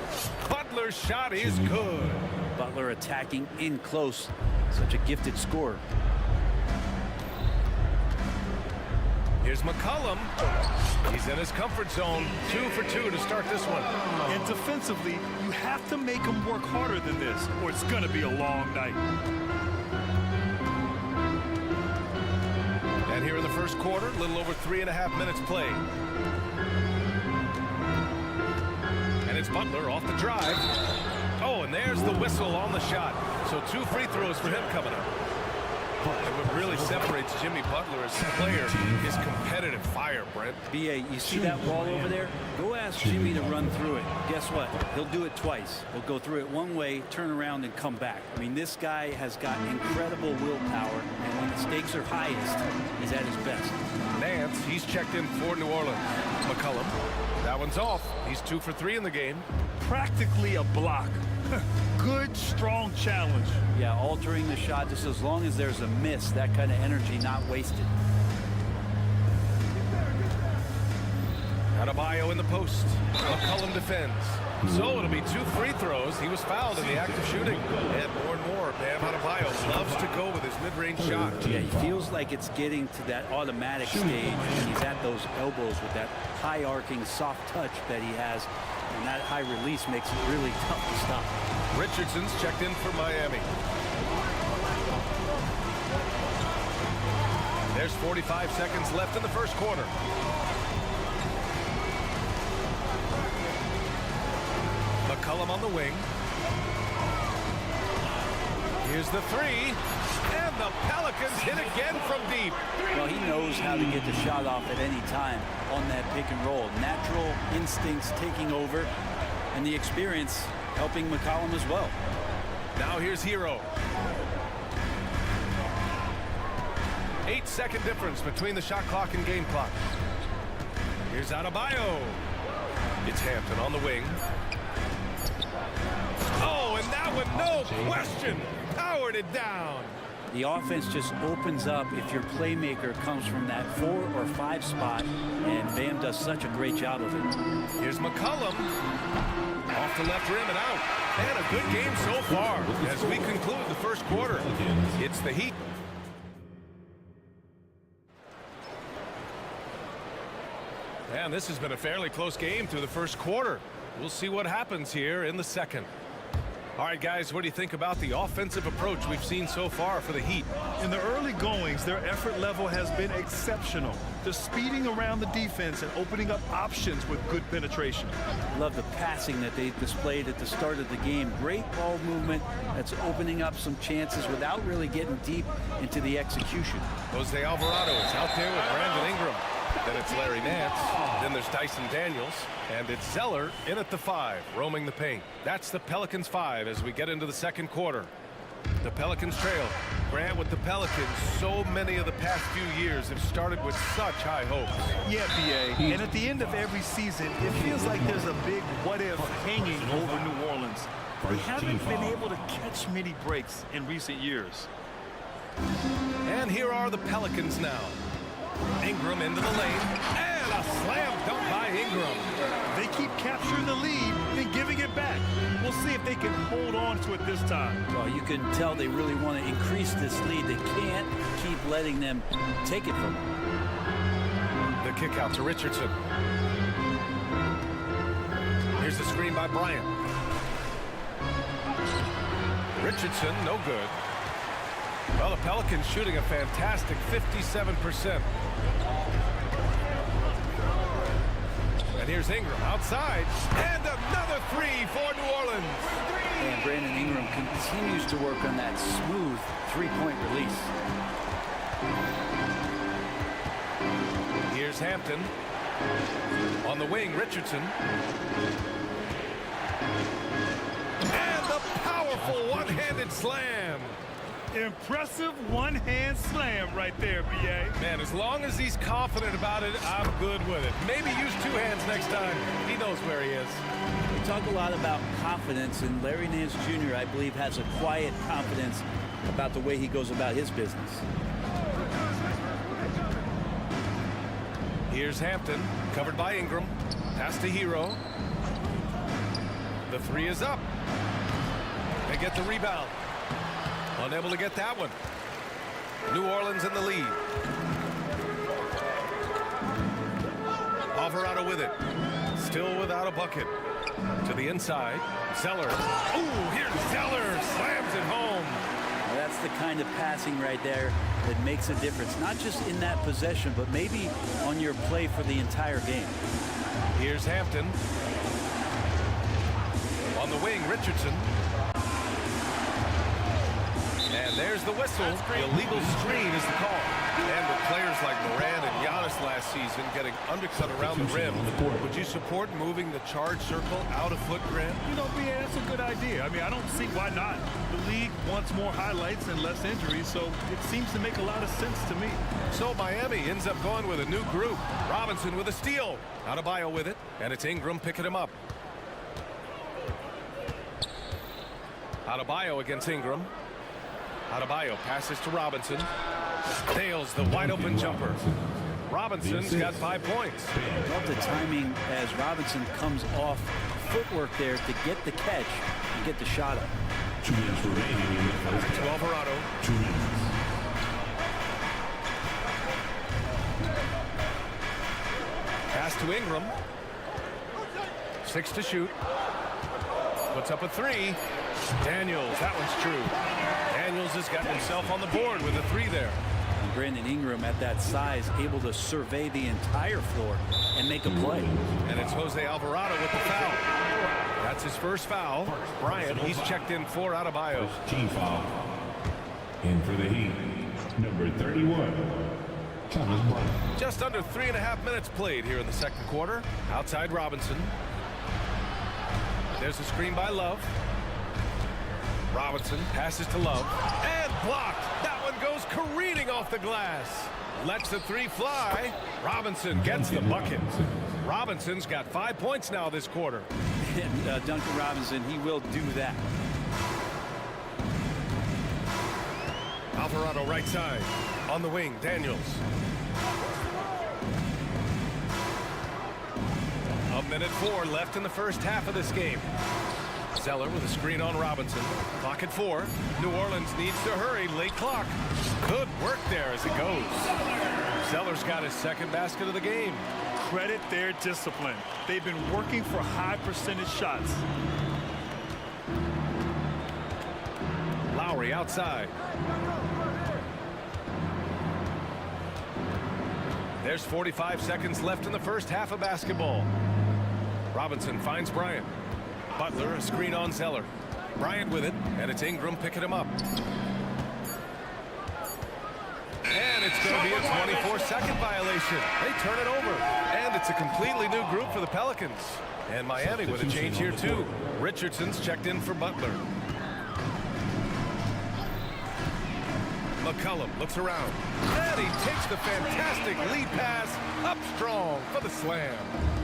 Butler's shot is good. Butler attacking in close. Such a gifted scorer. Here's McCollum. He's in his comfort zone. 2 for 2 to start this one. And defensively, you have to make him work harder than this, or it's going to be a long night. And here in the first quarter, a little over 3.5 minutes played. And it's Butler off the drive. Oh, and there's the whistle on the shot. So 2 free throws for him coming up. And what really separates Jimmy Butler as a player is competitive fire, Brent. BA, you see that wall over there? Go ask Jimmy to run through it. Guess what? He'll do it twice. He'll go through it one way, turn around, and come back. I mean, this guy has got incredible willpower, and when the stakes are highest, he's at his best. Nance, he's checked in for New Orleans. McCollum, that one's off. He's 2 for 3 in the game. Practically a block. Good, strong challenge. Yeah, altering the shot just as long as there's a miss, that kind of energy not wasted. Adebayo in the post. McCollum defends. So it'll be 2 free throws. He was fouled in the act of shooting. And more, Bam Adebayo loves to go with his mid-range shot. Yeah, he feels like it's getting to that automatic stage. And he's at those elbows with that high arcing, soft touch that he has. And that high release makes it really tough to stop. Richardson's checked in for Miami. There's 45 seconds left in the first quarter. McCollum on the wing. Here's the three. And the Pelicans hit again from deep. Well, he knows how to get the shot off at any time on that pick and roll. Natural instincts taking over, and the experience helping McCollum as well. Now here's Hero. 8-second difference between the shot clock and game clock. Here's Adebayo. It's Hampton on the wing. Oh, and that one, no question, powered it down. The offense just opens up if your playmaker comes from that 4 or 5 spot, and Bam does such a great job of it. Here's McCollum. Off the left rim and out. And a good game so far as we conclude the first quarter. It's the Heat. And this has been a fairly close game through the first quarter. We'll see what happens here in the second. All right, guys, what do you think about the offensive approach we've seen so far for the Heat? In the early goings, their effort level has been exceptional. They're speeding around the defense and opening up options with good penetration. Love the passing that they displayed at the start of the game. Great ball movement that's opening up some chances without really getting deep into the execution. Jose Alvarado is out there with Brandon Ingram. Then it's Larry Nance. Then there's Dyson Daniels. And it's Zeller in at the 5, roaming the paint. That's the Pelicans 5 as we get into the second quarter. The Pelicans trail. Grant, with the Pelicans, so many of the past few years have started with such high hopes. Yeah, BA. And at the end of every season, it feels like there's a big what-if hanging over New Orleans. They haven't been able to catch many breaks in recent years. And here are the Pelicans now. Ingram into the lane, and a slam dunk by Ingram. They keep capturing the lead and giving it back. We'll see if they can hold on to it this time. Well, you can tell they really want to increase this lead. They can't keep letting them take it from them. The kick out to Richardson. Here's the screen by Bryant. Richardson, no good. Well, the Pelicans shooting a fantastic 57%. And here's Ingram outside. And another three for New Orleans. And Brandon Ingram continues to work on that smooth three-point release. Here's Hampton. On the wing, Richardson. And the powerful one-handed slam. Impressive one-hand slam right there, B.A. Man, as long as he's confident about it, I'm good with it. Maybe use 2 hands next time. He knows where he is. We talk a lot about confidence, and Larry Nance Jr., I believe, has a quiet confidence about the way he goes about his business. Here's Hampton, covered by Ingram. Pass to Hero. The 3 is up. They get the rebound. Unable to get that one. New Orleans in the lead. Alvarado with it. Still without a bucket. To the inside. Zeller. Ooh, here's Zeller. Slams it home. Well, that's the kind of passing right there that makes a difference. Not just in that possession, but maybe on your play for the entire game. Here's Hampton. On the wing, Richardson. And there's the whistle. The illegal screen is the call. And with players like Moran and Giannis last season getting undercut around the rim, would you support moving the charge circle out of foot, Grant? You know, BA, that's a good idea. I mean, I don't see why not. The league wants more highlights and less injuries, so it seems to make a lot of sense to me. So Miami ends up going with a new group. Robinson with a steal. Adebayo with it, and it's Ingram picking him up. Adebayo against Ingram. Adebayo passes to Robinson. Nails the wide open jumper. Robinson's got 5 points. Love the timing as Robinson comes off footwork there to get the catch and get the shot up. 2 minutes remaining in the first. To Alvarado. 2 minutes. Pass to Ingram. 6 to shoot. Puts up a 3. Daniels, that one's true. Daniels has gotten himself on the board with a 3 there. And Brandon Ingram at that size able to survey the entire floor and make a play. And it's Jose Alvarado with the foul. That's his first foul. Bryant, he's checked in for Adebayo. Team foul. In for the Heat, number 31, Thomas Bryant. Just under 3.5 minutes played here in the second quarter. Outside Robinson. There's a screen by Love. Robinson passes to Love. And blocked. That one goes careening off the glass. Lets the 3 fly. Robinson gets the bucket. Robinson's got 5 points now this quarter. And Duncan Robinson, he will do that. Alvarado right side. On the wing, Daniels. A minute 4 left in the first half of this game. Zeller with a screen on Robinson. Clock at 4. New Orleans needs to hurry. Late clock. Good work there as it goes. Zeller's got his second basket of the game. Credit their discipline. They've been working for high percentage shots. Lowry outside. There's 45 seconds left in the first half of basketball. Robinson finds Bryant. Butler, a screen on Zeller. Bryant with it, and it's Ingram picking him up. And it's going to be a 24-second violation. They turn it over. And it's a completely new group for the Pelicans. And Miami with a change here, too. Richardson's checked in for Butler. McCollum looks around. And he takes the fantastic lead pass up strong for the slam.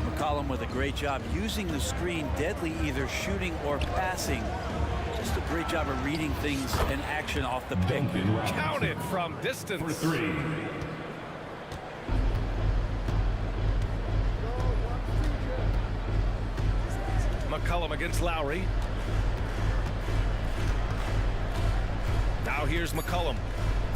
McCollum with a great job using the screen, deadly either shooting or passing. Just a great job of reading things in action off the pick. Count it from distance. For 3. McCollum against Lowry. Now here's McCollum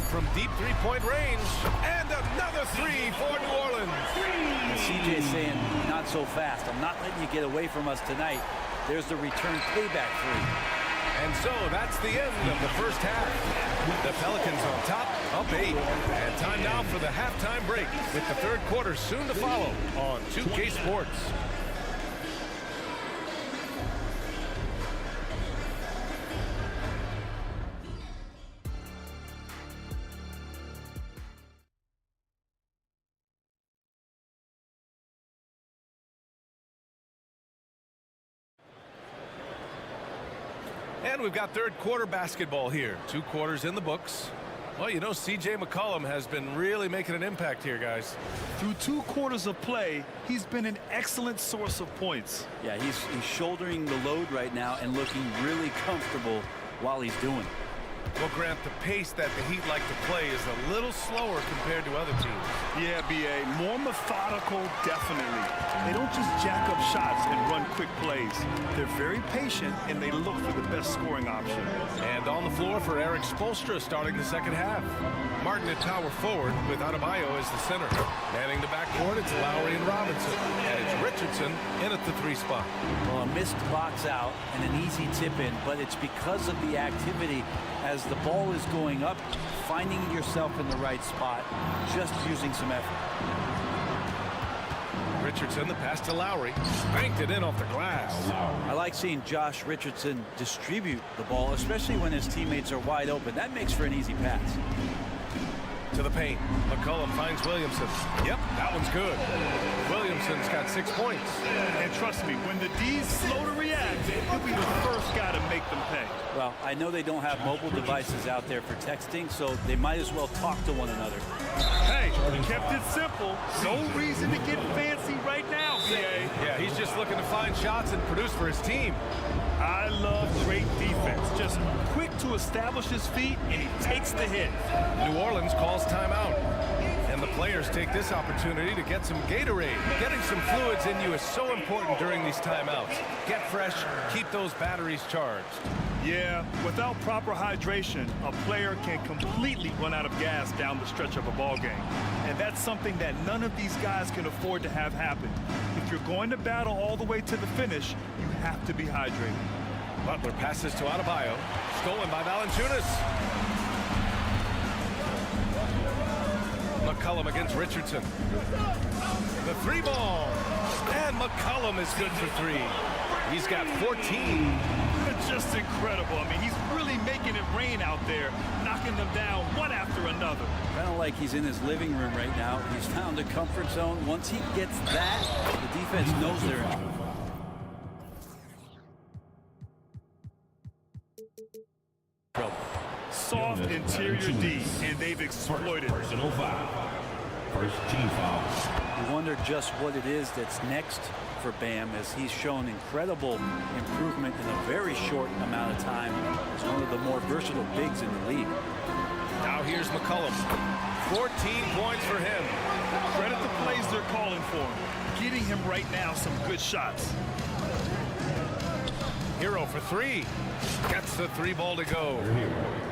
from deep three-point range. And another 3 for New Orleans. And CJ saying, not so fast. I'm not letting you get away from us tonight. There's the return payback 3. And so that's the end of the first half. The Pelicans on top, up 8. And time now for the halftime break with the third quarter soon to follow on 2K Sports. And we've got third quarter basketball here. 2 quarters in the books. Well, you know, C.J. McCollum has been really making an impact here, guys. Through 2 quarters of play, he's been an excellent source of points. Yeah, he's shouldering the load right now and looking really comfortable while he's doing it. Well, Grant, the pace that the Heat like to play is a little slower compared to other teams. Yeah, B.A. More methodical, definitely. They don't just jack up shots and run quick plays. They're very patient, and they look for the best scoring option. And on the floor for Eric Spoelstra starting the second half. Martin at power forward with Adebayo as the center. Manning the backcourt, it's Lowry and Robinson. And it's Richardson in at the 3 spot. Well, a missed box out and an easy tip in, but it's because of the activity as the ball is going up, finding yourself in the right spot, just using some effort. Richardson, the pass to Lowry. Banked it in off the glass. I like seeing Josh Richardson distribute the ball, especially when his teammates are wide open. That makes for an easy pass. To the paint. McCollum finds Williamson. Yep, that one's good. Williamson's got 6 points. And trust me, when the D's slow to react, he'll be the first guy to make them pay. Well, I know they don't have mobile devices out there for texting, so they might as well talk to one another. Hey, kept it simple. No reason to get fancy right now, B.A. Yeah, he's just looking to find shots and produce for his team. I love great defense. Just quick to establish his feet, and he takes the hit. New Orleans calls timeout. And And the players take this opportunity to get some Gatorade. Getting some fluids in you is so important during these timeouts. Get fresh, keep those batteries charged. Yeah, without proper hydration, a player can completely run out of gas down the stretch of a ball game. And that's something that none of these guys can afford to have happen. If you're going to battle all the way to the finish, you have to be hydrated. Butler passes to Adebayo. Stolen by Valanciunas. McCollum against Richardson. The three ball. And McCollum is good for three. He's got 14. Just incredible. I mean, he's really making it rain out there, knocking them down one after another. Kind of like he's in his living room right now. He's found a comfort zone. Once he gets that, the defense knows they're in trouble. Soft interior D, and they've exploited. Personal foul. First team foul. You wonder just what it is that's next for Bam, as he's shown incredible improvement in a very short amount of time. He's one of the more versatile bigs in the league. Now here's McCollum. 14 points for him. Credit the plays they're calling for him. Getting him right now some good shots. Hero for three. Gets the three ball to go.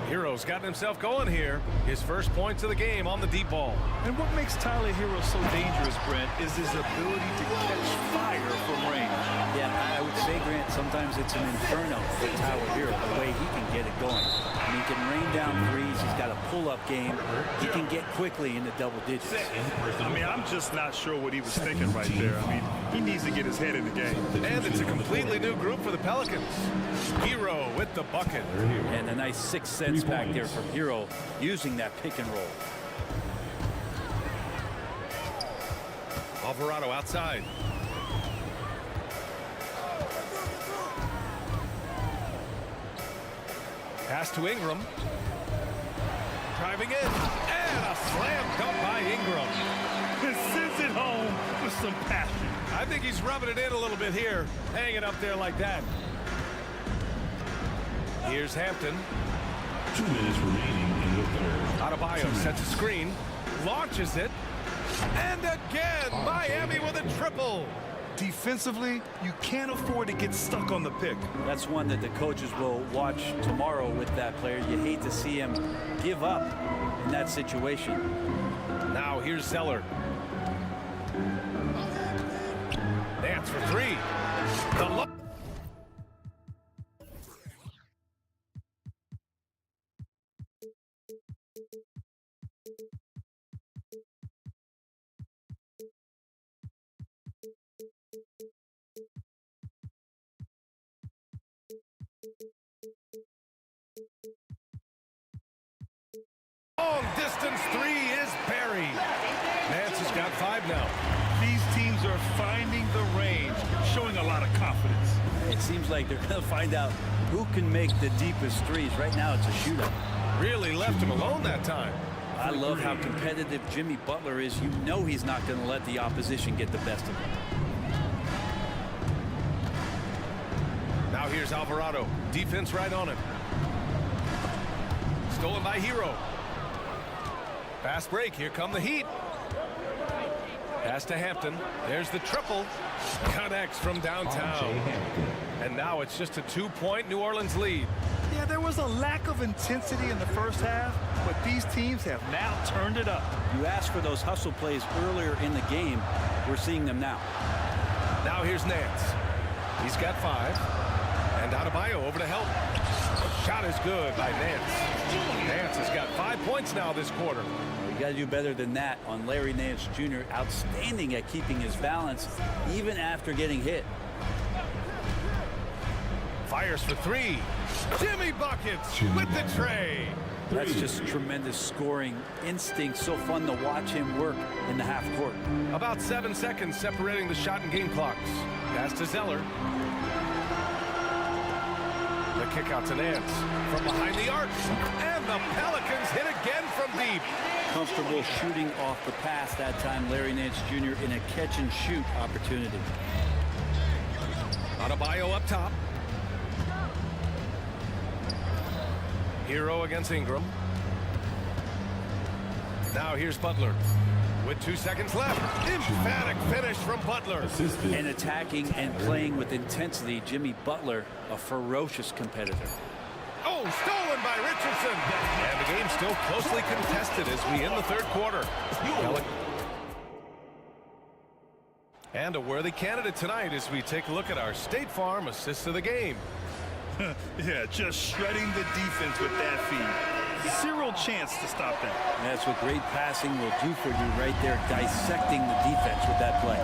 Hero's gotten himself going here. His first points of the game on the deep ball. And what makes Tyler Hero so dangerous, Brent, is his ability to catch fire from range. Yeah, I would say, Grant, sometimes it's an inferno for Tyler Hero, the way he can get it going. I mean, he can rain down threes. He's got a pull-up game. He can get quickly into double digits. I mean, I'm just not sure what he was thinking right there. I mean, he needs to get his head in the game. And it's a completely new group for the Pelicans. Hero with the bucket. And a nice 6 cents back there from Hero using that pick and roll. Alvarado outside. Pass to Ingram. Driving in. And a slam dunk by Ingram. And sends it home with some passion. I think he's rubbing it in a little bit here. Hanging up there like that. Here's Hampton. 2 minutes remaining in the third. Adebayo sets a screen. Launches it. And again, Miami with a triple. Defensively, you can't afford to get stuck on the pick. That's one that the coaches will watch tomorrow with that player. You hate to see him give up in that situation. Now here's Zeller. Dance for three. The long distance three is buried. Nance has got 5 now. These teams are finding the range, showing a lot of confidence. It seems like they're going to find out who can make the deepest threes. Right now, it's a shootout. Really left him alone that time. I love how competitive Jimmy Butler is. You know he's not going to let the opposition get the best of him. Now here's Alvarado. Defense right on him. Stolen by Hero. Fast break. Here come the Heat. Pass to Hampton. There's the triple. Connects from downtown. And now it's just a 2-point New Orleans lead. Yeah, there was a lack of intensity in the first half, but these teams have now turned it up. You asked for those hustle plays earlier in the game. We're seeing them now. Now here's Nance. He's got 5. And Adebayo over to help. Shot is good by Nance. Nance has got 5 points now this quarter. You got to do better than that on Larry Nance Jr. Outstanding at keeping his balance even after getting hit. Fires for 3. Jimmy buckets with the tray. That's just tremendous scoring instinct. So fun to watch him work in the half court. About 7 seconds separating the shot and game clocks. Pass to Zeller. The kick out to Nance from behind the arc. And the Pelicans hit again from deep. Comfortable shooting off the pass that time. Larry Nance Jr. in a catch and shoot opportunity. Adebayo up top. Hero against Ingram. Now here's Butler. With 2 seconds left. Emphatic finish from Butler. And attacking and playing with intensity, Jimmy Butler, a ferocious competitor. Oh, stolen by Richardson. And the game's still closely contested as we end the third quarter. And a worthy candidate tonight as we take a look at our State Farm assist of the game. Yeah, just shredding the defense with that feed. Zero chance to stop that. And that's what great passing will do for you right there, dissecting the defense with that play.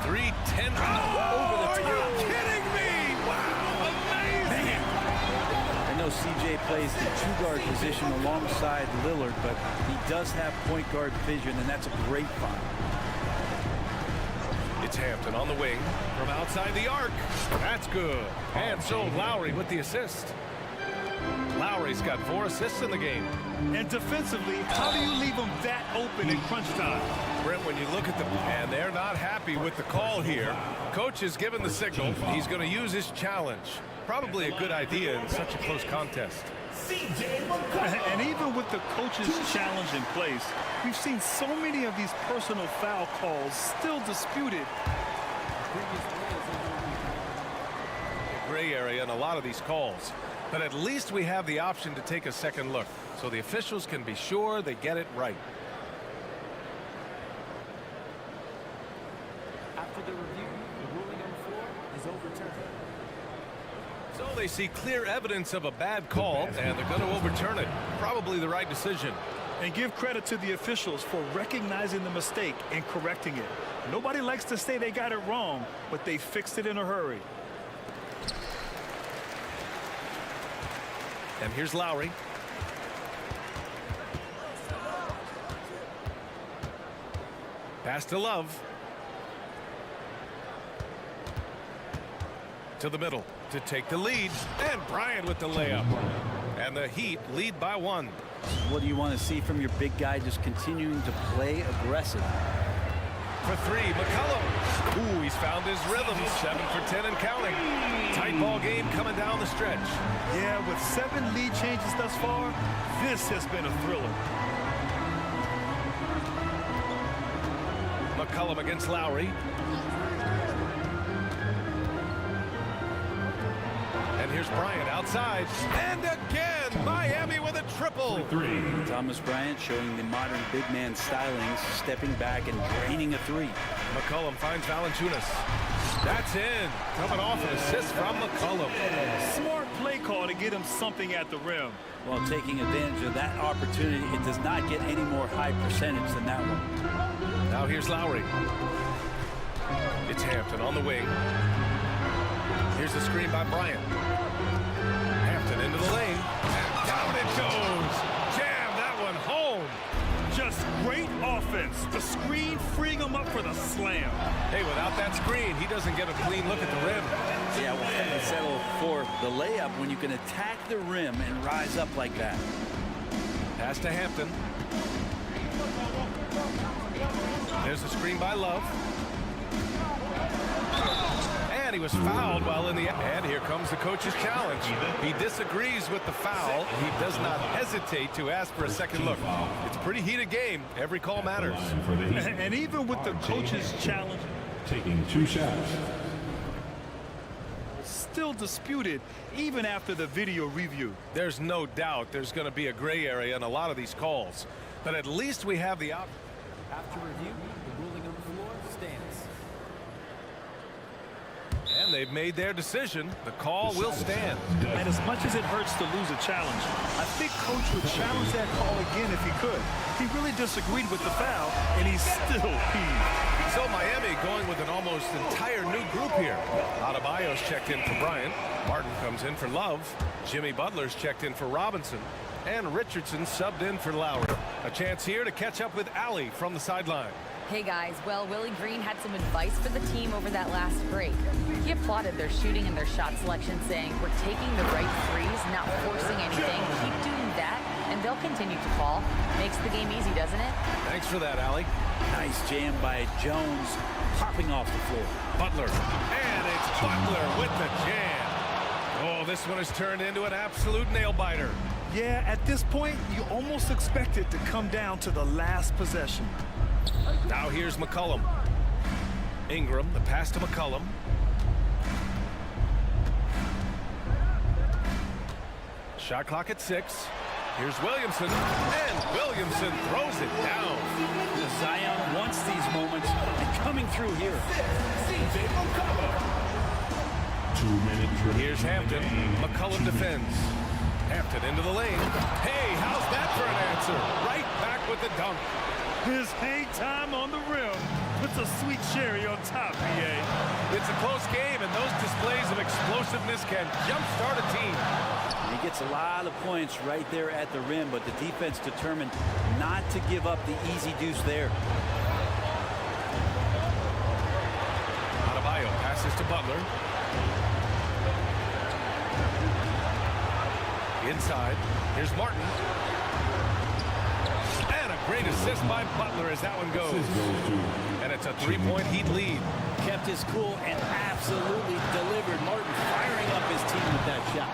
3-10. Oh, are you kidding me? Wow, amazing. I know CJ plays the two-guard position alongside Lillard, but he does have point guard vision, and that's a great find. It's Hampton on the wing from outside the arc. That's good. And so Lowry with the assist. Lowry's got 4 assists in the game. And defensively, how do you leave them that open in crunch time? Brent, when you look at them, and they're not happy with the call here. Coach has given the signal. He's going to use his challenge. Probably a good idea in such a close contest. And even with the coach's challenge in place, we've seen so many of these personal foul calls still disputed. Gray area in a lot of these calls. But at least we have the option to take a second look, so the officials can be sure they get it right. After the review, the ruling on the floor is overturned. So they see clear evidence of a bad call, and they're going to overturn it. Probably the right decision. And give credit to the officials for recognizing the mistake and correcting it. Nobody likes to say they got it wrong, but they fixed it in a hurry. And here's Lowry. Pass to Love. To the middle to take the lead. And Bryant with the layup. And the Heat lead by 1. What do you want to see from your big guy? Just continuing to play aggressive. For 3, McCollum. Ooh, he's found his rhythm. 7 for 10 and counting. Tight ball game coming down the stretch. Yeah, with 7 lead changes thus far, this has been a thriller. McCollum against Lowry. And here's Bryant outside. And again, Miami with a triple. Thomas Bryant showing the modern big man stylings, stepping back and draining a 3. McCollum finds Valanciunas. That's in. Coming off an assist from McCollum. Smart play call to get him something at the rim. Well, taking advantage of that opportunity, it does not get any more high percentage than that one. Now here's Lowry. It's Hampton on the wing. Here's the screen by Bryant. Hampton into the lane. And down it goes. Jam that one home. Just great offense. The screen freeing him up for the slam. Hey, without that screen, he doesn't get a clean look at the rim. Yeah, well, they settle for the layup when you can attack the rim and rise up like that. Pass to Hampton. There's the screen by Love. And he was fouled while in the... And here comes the coach's challenge. He disagrees with the foul. He does not hesitate to ask for a second look. It's a pretty heated game. Every call matters. And even with the coach's challenge... Taking 2 shots. Still disputed even after the video review. There's no doubt there's going to be a gray area in a lot of these calls. But at least we have the option. After review, the ruling on the floor stands. And they've made their decision. The call will stand. And as much as it hurts to lose a challenge, I think Coach would challenge that call again if he could. He really disagreed with the foul, and he's still peeved. So Miami going with an almost entire new group here. Adebayo's checked in for Bryant. Martin comes in for Love. Jimmy Butler's checked in for Robinson. And Richardson subbed in for Lowry. A chance here to catch up with Allie from the sideline. Hey guys, well, Willie Green had some advice for the team over that last break. He applauded their shooting and their shot selection, saying, we're taking the right threes, not forcing anything. Keep doing that, and they'll continue to fall. Makes the game easy, doesn't it? Thanks for that, Allie. Nice jam by Jones, popping off the floor. Butler. And it's Butler with the jam. Oh, this one has turned into an absolute nail-biter. Yeah, at this point, you almost expect it to come down to the last possession. Now here's McCollum. Ingram, the pass to McCollum. Shot clock at 6. Here's Williamson, and Williamson throws it down. Zion wants these moments, and coming through here. Here's Hampton. McCollum defends. Hampton into the lane. Hey, how's that for an answer? Right back with the dunk. His hang time on the rim puts a sweet cherry on top, BA. It's a close game, and those displays of explosiveness can jumpstart a team. And he gets a lot of points right there at the rim, but the defense determined not to give up the easy deuce there. Adebayo passes to Butler. Inside, here's Martin. And a great assist by Butler as that one goes. And it's a three-point Heat lead. Kept his cool and absolutely delivered. Martin firing up his team with that shot.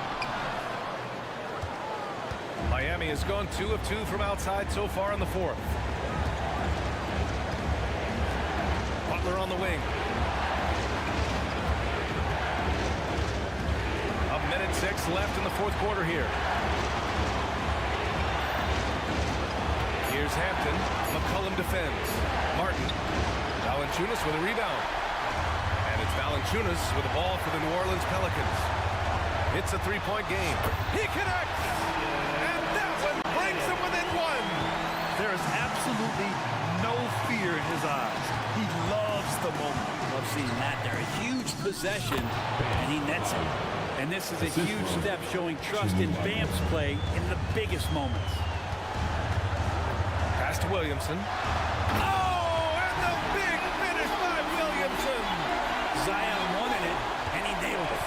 Miami has gone 2 of 2 from outside so far in the fourth. Butler on the wing. A minute 6 left in the fourth quarter here. Here's Hampton. McCollum defends. Martin. Valanciunas with a rebound. And it's Valanciunas with the ball for the New Orleans Pelicans. It's a three-point game. He connects! And that one brings him within one! There is absolutely no fear in his eyes. He loves the moment. Love seeing that there. A huge possession, and he nets it. And this is a huge step showing trust in Bam's play in the biggest moments. Pass to Williamson. Oh, and the big finish by Williamson! Zion wanted it, and he nailed it.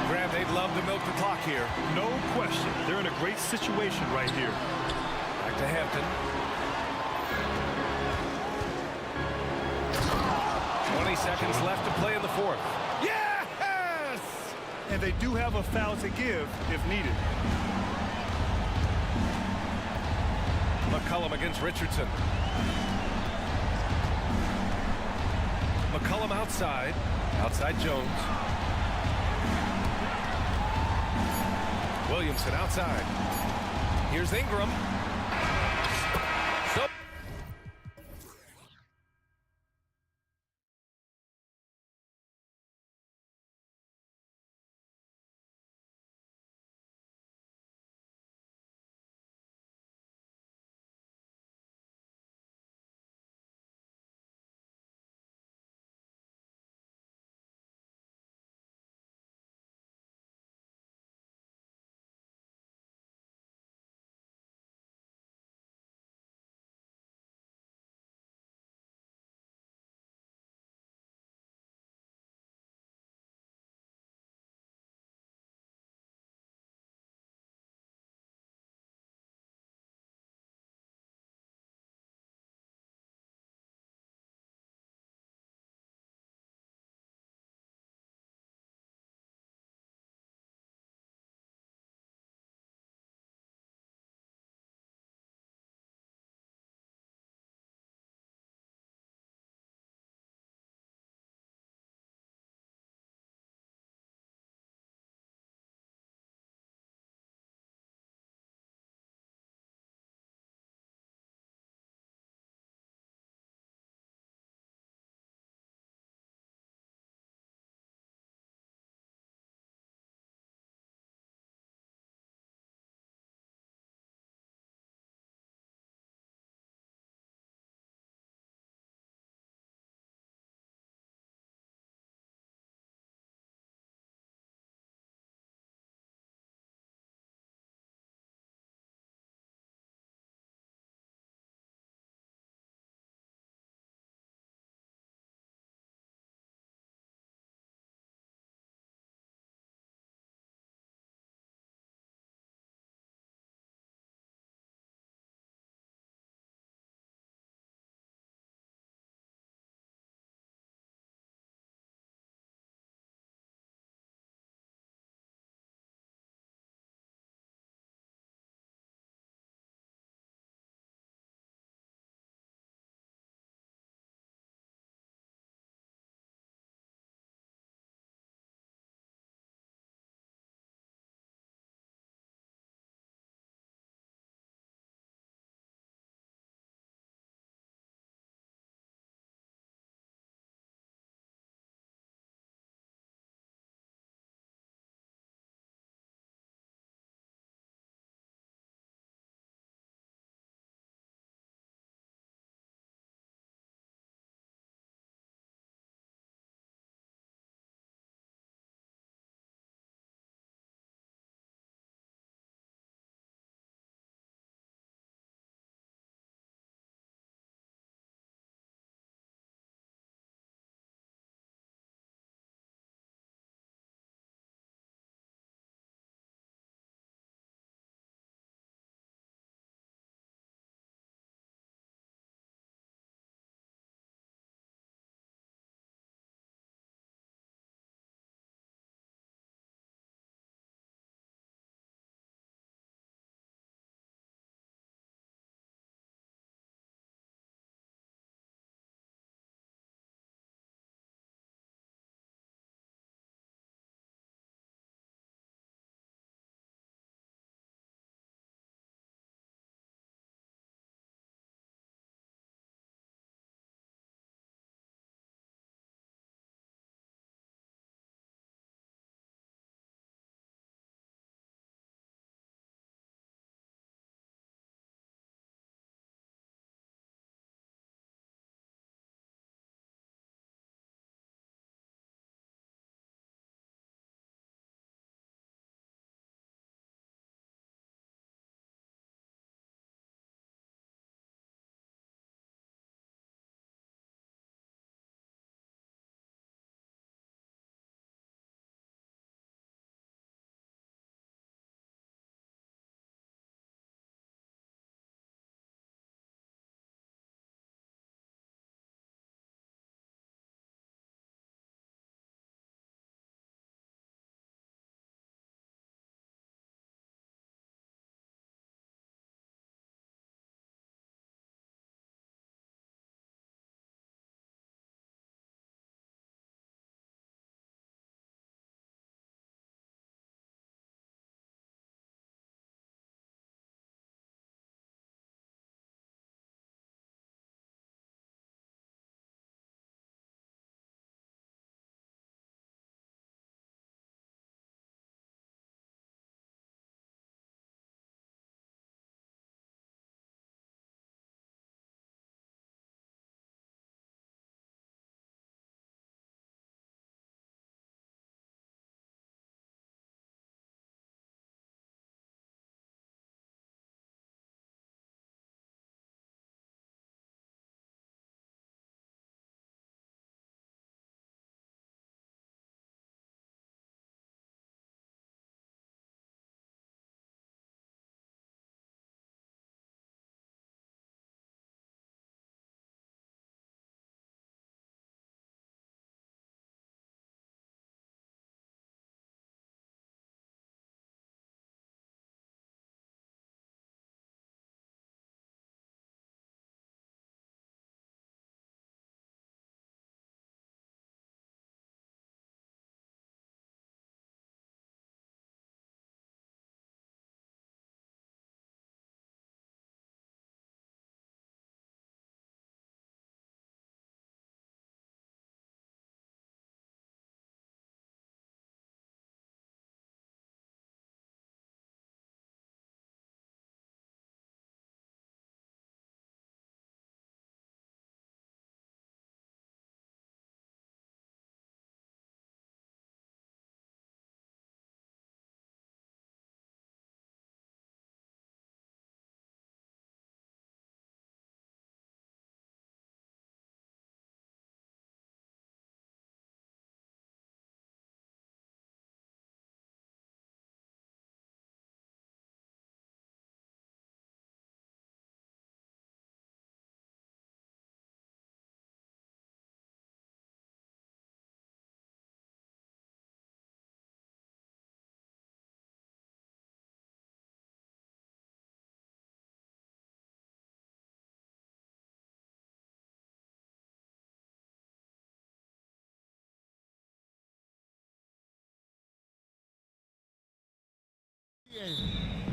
Graham, they'd love to milk the clock here. No question. They're in a great situation right here. Back to Hampton. 20 seconds left to play in the fourth. Yes! And they do have a foul to give if needed. McCollum against Richardson. McCollum outside. Outside Jones. Williamson outside. Here's Ingram.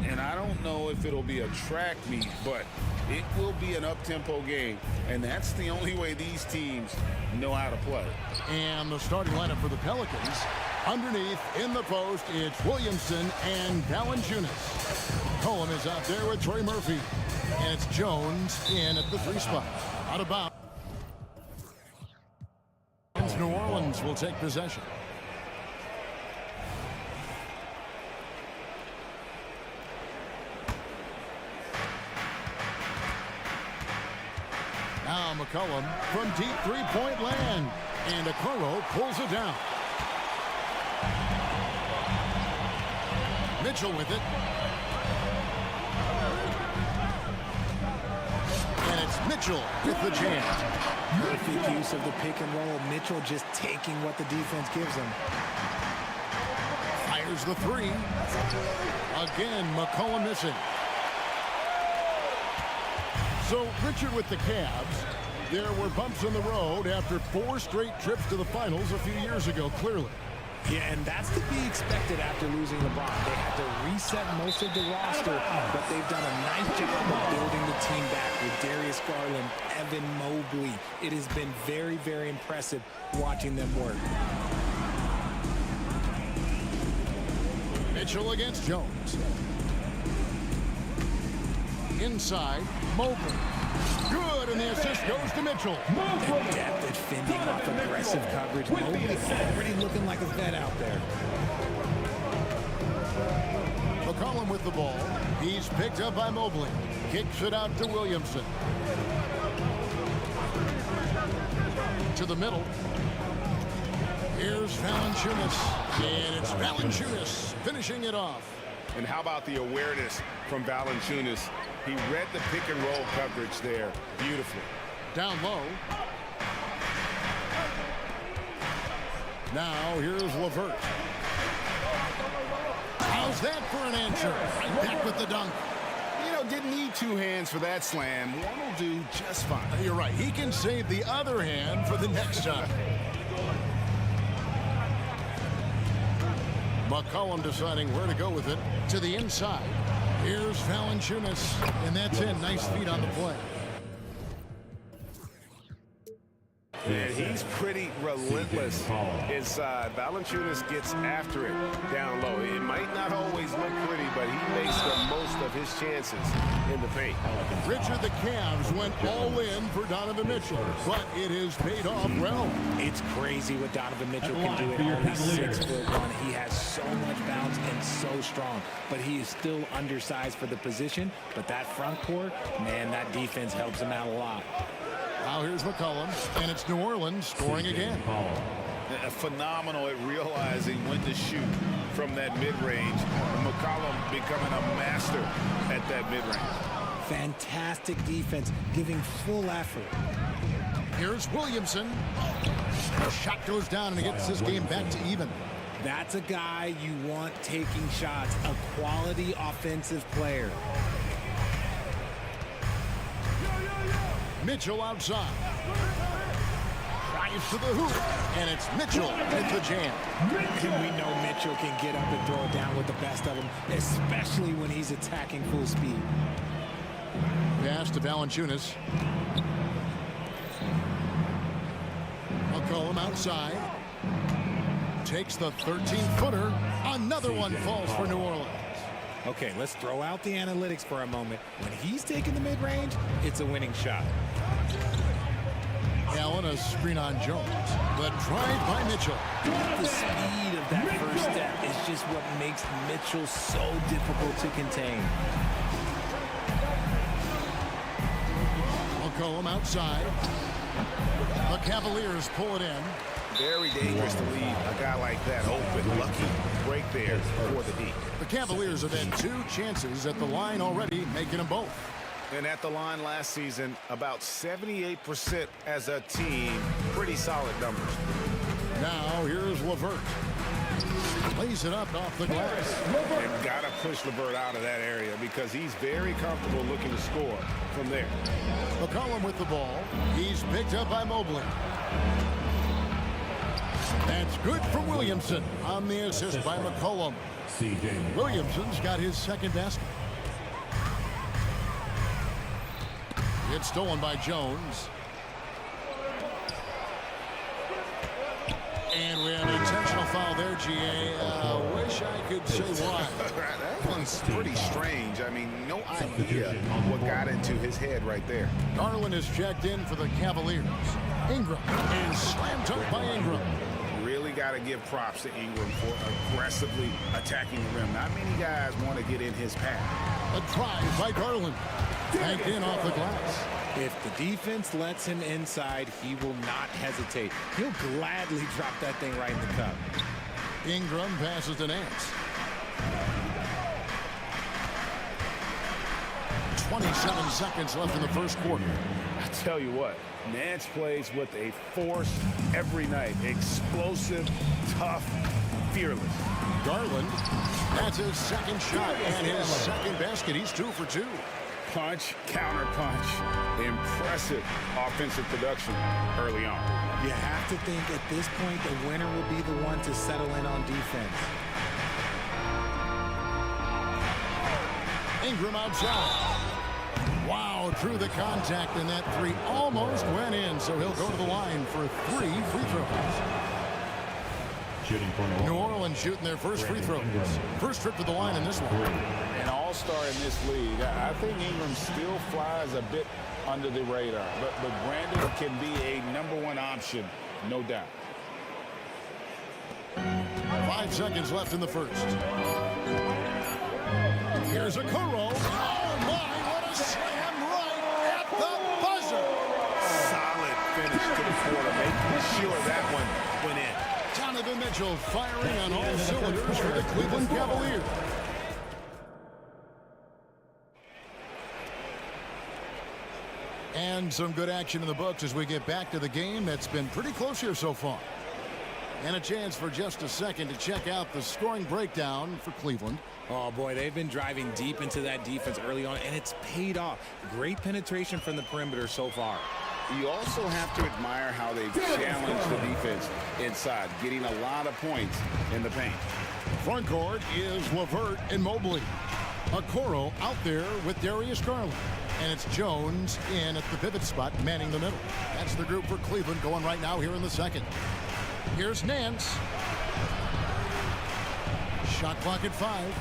And I don't know if it'll be a track meet, but it will be an up-tempo game. And that's the only way these teams know how to play. And the starting lineup for the Pelicans. Underneath, in the post, it's Williamson and Valanciunas. Cohen is out there with Trey Murphy. And it's Jones in at the 3 spot. Out of bounds. New Orleans will take possession. Now McCollum from deep three-point land. And Okoro pulls it down. Mitchell with it. And it's Mitchell with the jam. Perfect use of the pick and roll. Mitchell just taking what the defense gives him. Fires the 3. Again, McCollum missing. So Richard with the Cavs. There were bumps in the road after 4 straight trips to the finals a few years ago, clearly. Yeah, and that's to be expected after losing LeBron. They had to reset most of the roster, but they've done a nice job of building the team back with Darius Garland, Evan Mobley. It has been very, very impressive watching them work. Mitchell against Jones. Inside, Mobley. Good, and the assist goes to Mitchell. That depth at fending off aggressive coverage. Mobley's already looking like a vet out there. McCollum with the ball. He's picked up by Mobley. Kicks it out to Williamson. To the middle. Here's Valanciunas. And it's Valanciunas finishing it off. And how about the awareness from Valanciunas? He read the pick and roll coverage there beautifully. Down low. Now here's LeVert. How's that for an answer? Right back with the dunk. You know, didn't need 2 hands for that slam. One will do just fine. You're right. He can save the other hand for the next shot. McCollum deciding where to go with it. To the inside. Here's Valanciunas, and that's it. Nice feet on the play. And he's pretty relentless inside. Valanciunas gets after it down low. It might not always look pretty, but he makes the most of his chances in the paint. Richard, the Cavs went all in for Donovan Mitchell, but it has paid off well. It's crazy what Donovan Mitchell can do at only 6'1". He has so much bounce and so strong, but he is still undersized for the position. But that front court, man, that defense helps him out a lot. Now here's McCollum, and it's New Orleans scoring again. Phenomenal at realizing when to shoot from that mid-range. McCollum becoming a master at that mid-range. Fantastic defense, giving full effort. Here's Williamson. The shot goes down, and it gets this game back to even. That's a guy you want taking shots, a quality offensive player. Mitchell outside. Drives to the hoop. And it's Mitchell with the jam. And we know Mitchell can get up and throw it down with the best of them, especially when he's attacking full speed. Pass to Valanciunas. McCollum outside. Takes the 13-footer. Another one falls for New Orleans. Okay, let's throw out the analytics for a moment. When he's taking the mid-range, it's a winning shot. Allen, a screen on Jones, but tried by Mitchell. The speed of that first step is just what makes Mitchell so difficult to contain. McCollum outside. The Cavaliers pull it in. Very dangerous to leave a guy like that open. Lucky break there for the D. The Cavaliers have had 2 chances at the line already, making them both. And at the line last season, about 78% as a team. Pretty solid numbers. Now here's LeVert. Plays it up off the glass. And got to push LeVert out of that area because he's very comfortable looking to score from there. McCollum with the ball. He's picked up by Mobley. That's good for Williamson on the assist by McCollum. Williamson's got his second basket. It's stolen by Jones. And we have an intentional foul there, GA. Wish I could say why. That one's pretty strange. I mean, no idea what got into his head right there. Garland is checked in for the Cavaliers. Ingram is slammed up by Ingram. Really got to give props to Ingram for aggressively attacking the rim. Not many guys want to get in his path. A drive by Garland. Banked in off the glass. If the defense lets him inside, he will not hesitate. He'll gladly drop that thing right in the cup. Ingram passes to Nance. 27 seconds left in the first quarter. I tell you what, Nance plays with a force every night. Explosive, tough, fearless. Garland, that's his second shot and his second basket. He's 2 for 2. Punch, counter punch. Impressive offensive production early on. You have to think at this point the winner will be the one to settle in on defense. Ingram outside. Wow, through the contact, and that three almost went in, so he'll go to the line for 3 free throws. New Orleans shooting their first free throws. First trip to the line in this one. An all-star in this league. I think Ingram still flies a bit under the radar, but Brandon can be a #1 option, no doubt. 5 seconds left in the first. Here's a Okoro. Oh my, what a slam right at the buzzer. Solid finish to the quarter, making sure that one went in. Donovan Mitchell firing on all cylinders for the Cleveland Cavaliers. And some good action in the books as we get back to the game that's been pretty close here so far. And a chance for just a second to check out the scoring breakdown for Cleveland. Oh, boy, they've been driving deep into that defense early on, and it's paid off. Great penetration from the perimeter so far. You also have to admire how they've challenged the defense inside, getting a lot of points in the paint. Front court is LeVert and Mobley. Okoro out there with Darius Garland. And it's Jones in at the pivot spot, manning the middle. That's the group for Cleveland going right now here in the second. Here's Nance. Shot clock at 5.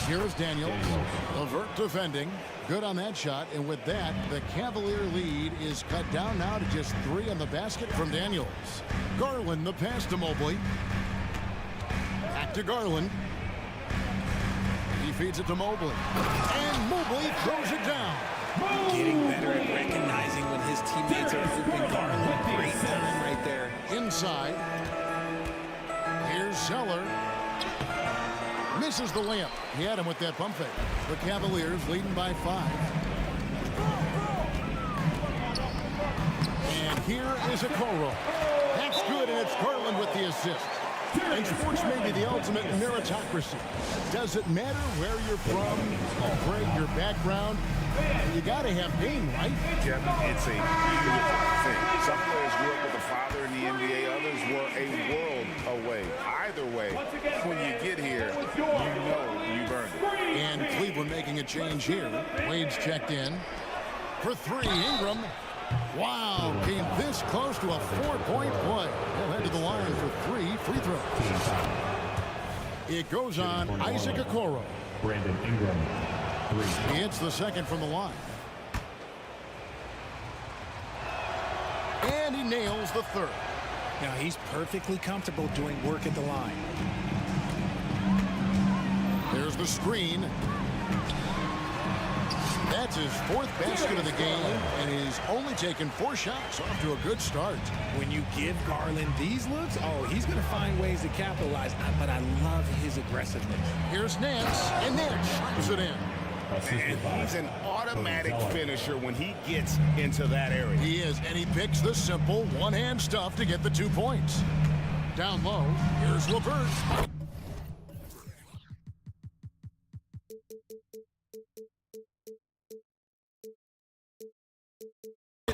Here's Daniels. LeVert defending. Good on that shot. And with that, the Cavalier lead is cut down now to just 3 on the basket from Daniels. Garland the pass to Mobley. Back to Garland. He feeds it to Mobley. And Mobley throws it down. Getting better at recognizing when his teammates are open. Garland, great time right there. Inside. Here's Zeller. Misses the layup. He had him with that pump fake. The Cavaliers leading by 5. And here is Okoro. That's good, and it's Garland with the assist. And sports may be the ultimate meritocracy. Does it matter where you're from, your background? You got to have game, right? Kevin, it's a beautiful thing. Some players grew up with a father in the NBA. Others were a world away. Either way, when you get here, you know you've earned it. And Cleveland making a change here. Wade's checked in. For 3, Ingram. Wow, came this close to a 4-point play. He'll head to the line for 3 free throws. It goes on Isaac Okoro. Brandon Ingram. 3. He hits the second from the line. And he nails the third. Now he's perfectly comfortable doing work at the line. There's the screen. That's his 4th basket of the game, and he's only taken 4 shots. Off to a good start. When you give Garland these looks, oh, he's going to find ways to capitalize, but I love his aggressiveness. Here's Nance, and Nance slams it in. And he's an automatic finisher when he gets into that area. He is, and he picks the simple one-hand stuff to get the 2 points. Down low, here's LeVert.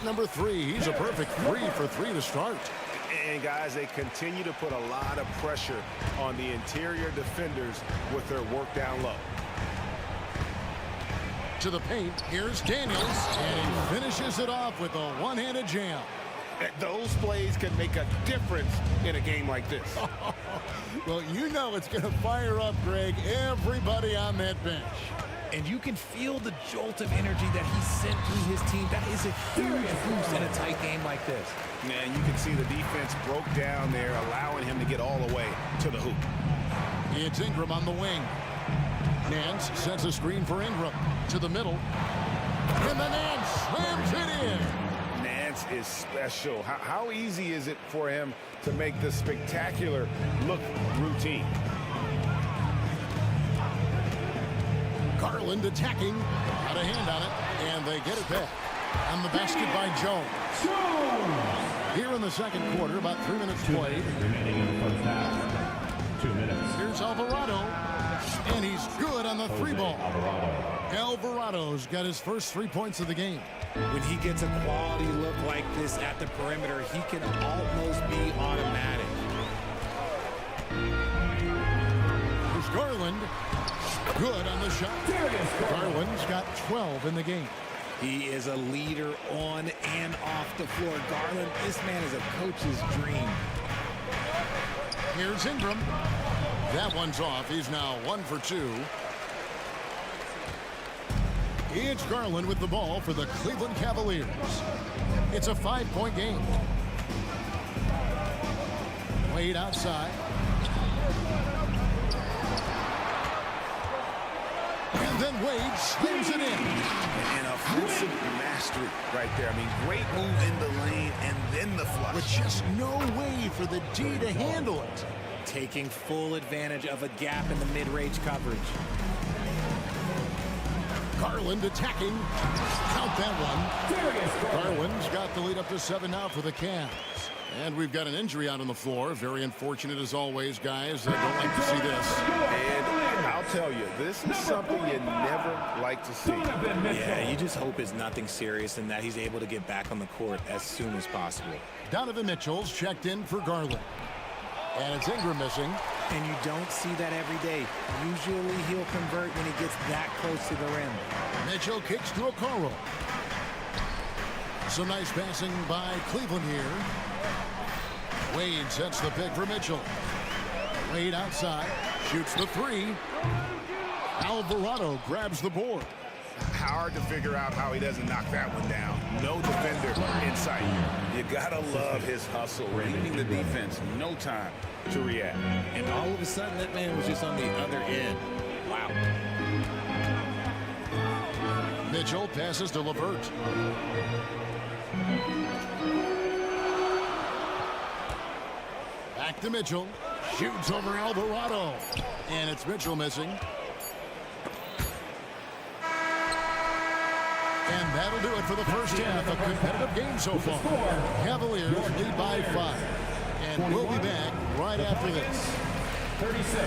Number three. He's a perfect 3 for 3 to start. And guys, they continue to put a lot of pressure on the interior defenders with their work down low. To the paint, here's Daniels, and he finishes it off with a one-handed jam. Those plays can make a difference in a game like this. Well, you know it's going to fire up, Greg, everybody on that bench. And you can feel the jolt of energy that he sent through his team. That is a huge boost in a tight game like this. And you can see the defense broke down there, allowing him to get all the way to the hoop. It's Ingram on the wing. Nance sets a screen for Ingram to the middle. And then Nance slams it in. Nance is special. How easy is it for him to make this spectacular look routine? Garland attacking, got a hand on it, and they get it back. On the basket by Jones. Here in the second quarter, about 3 minutes played. Remaining in the first half. 2 minutes. Here's Alvarado, and he's good on the three ball. Alvarado's got his first 3 points of the game. When he gets a quality look like this at the perimeter, he can almost be automatic. Here's Garland. Good on the shot. Garland's got 12 in the game. He is a leader on and off the floor. Garland, this man is a coach's dream. Here's Ingram. That one's off. He's now 1 for 2. It's Garland with the ball for the Cleveland Cavaliers. It's a 5-point game. Wade outside. And then Wade slams it in. An offensive mastery right there. I mean, great move in the lane and then the flush. With just no way for the D to handle it. Taking full advantage of a gap in the mid-range coverage. Garland attacking. Count that one. Garland's got the lead up to 7 now for the Cavs. And we've got an injury out on the floor. Very unfortunate as always, guys. I don't like to see this. And I'll tell you, this is something you never like to see. Yeah, you just hope it's nothing serious and that he's able to get back on the court as soon as possible. Donovan Mitchell's checked in for Garland. And it's Ingram missing. And you don't see that every day. Usually he'll convert when he gets that close to the rim. Mitchell kicks to Okoro. Some nice passing by Cleveland here. Wade sets the pick for Mitchell. Wade outside, shoots the 3. Alvarado grabs the board. Hard to figure out how he doesn't knock that one down. No defender in sight. You gotta love his hustle, leaving the defense no time to react. And all of a sudden, that man was just on the other end. Wow. Mitchell passes to LeVert. Back to Mitchell. Shoots over Alvarado. And it's Mitchell missing. And that'll do it for the first half. A competitive game so far. Cavaliers lead by 5. And we'll be back right after this. 36.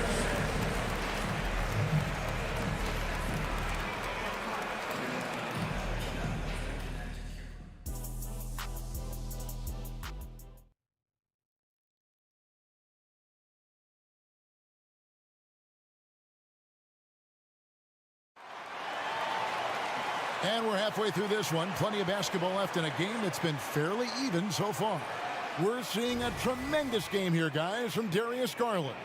And we're halfway through this one. Plenty of basketball left in a game that's been fairly even so far. We're seeing a tremendous game here, guys, from Darius Garland.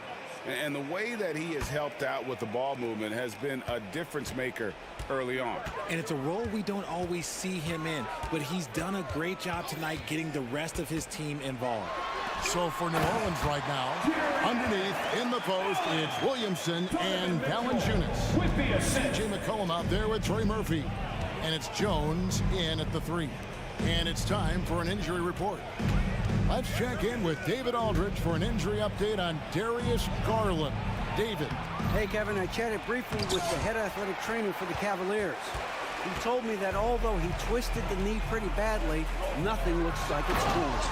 And the way that he has helped out with the ball movement has been a difference maker early on. And it's a role we don't always see him in, but he's done a great job tonight getting the rest of his team involved. So for New Orleans right now, underneath in the post, it's Williamson and Valanciunas. C.J. McCollum out there with Trey Murphy. And it's Jones in at the 3. And it's time for an injury report. Let's check in with David Aldridge for an injury update on Darius Garland. David. Hey, Kevin, I chatted briefly with the head athletic trainer for the Cavaliers. He told me that although he twisted the knee pretty badly, nothing looks like it's bruised.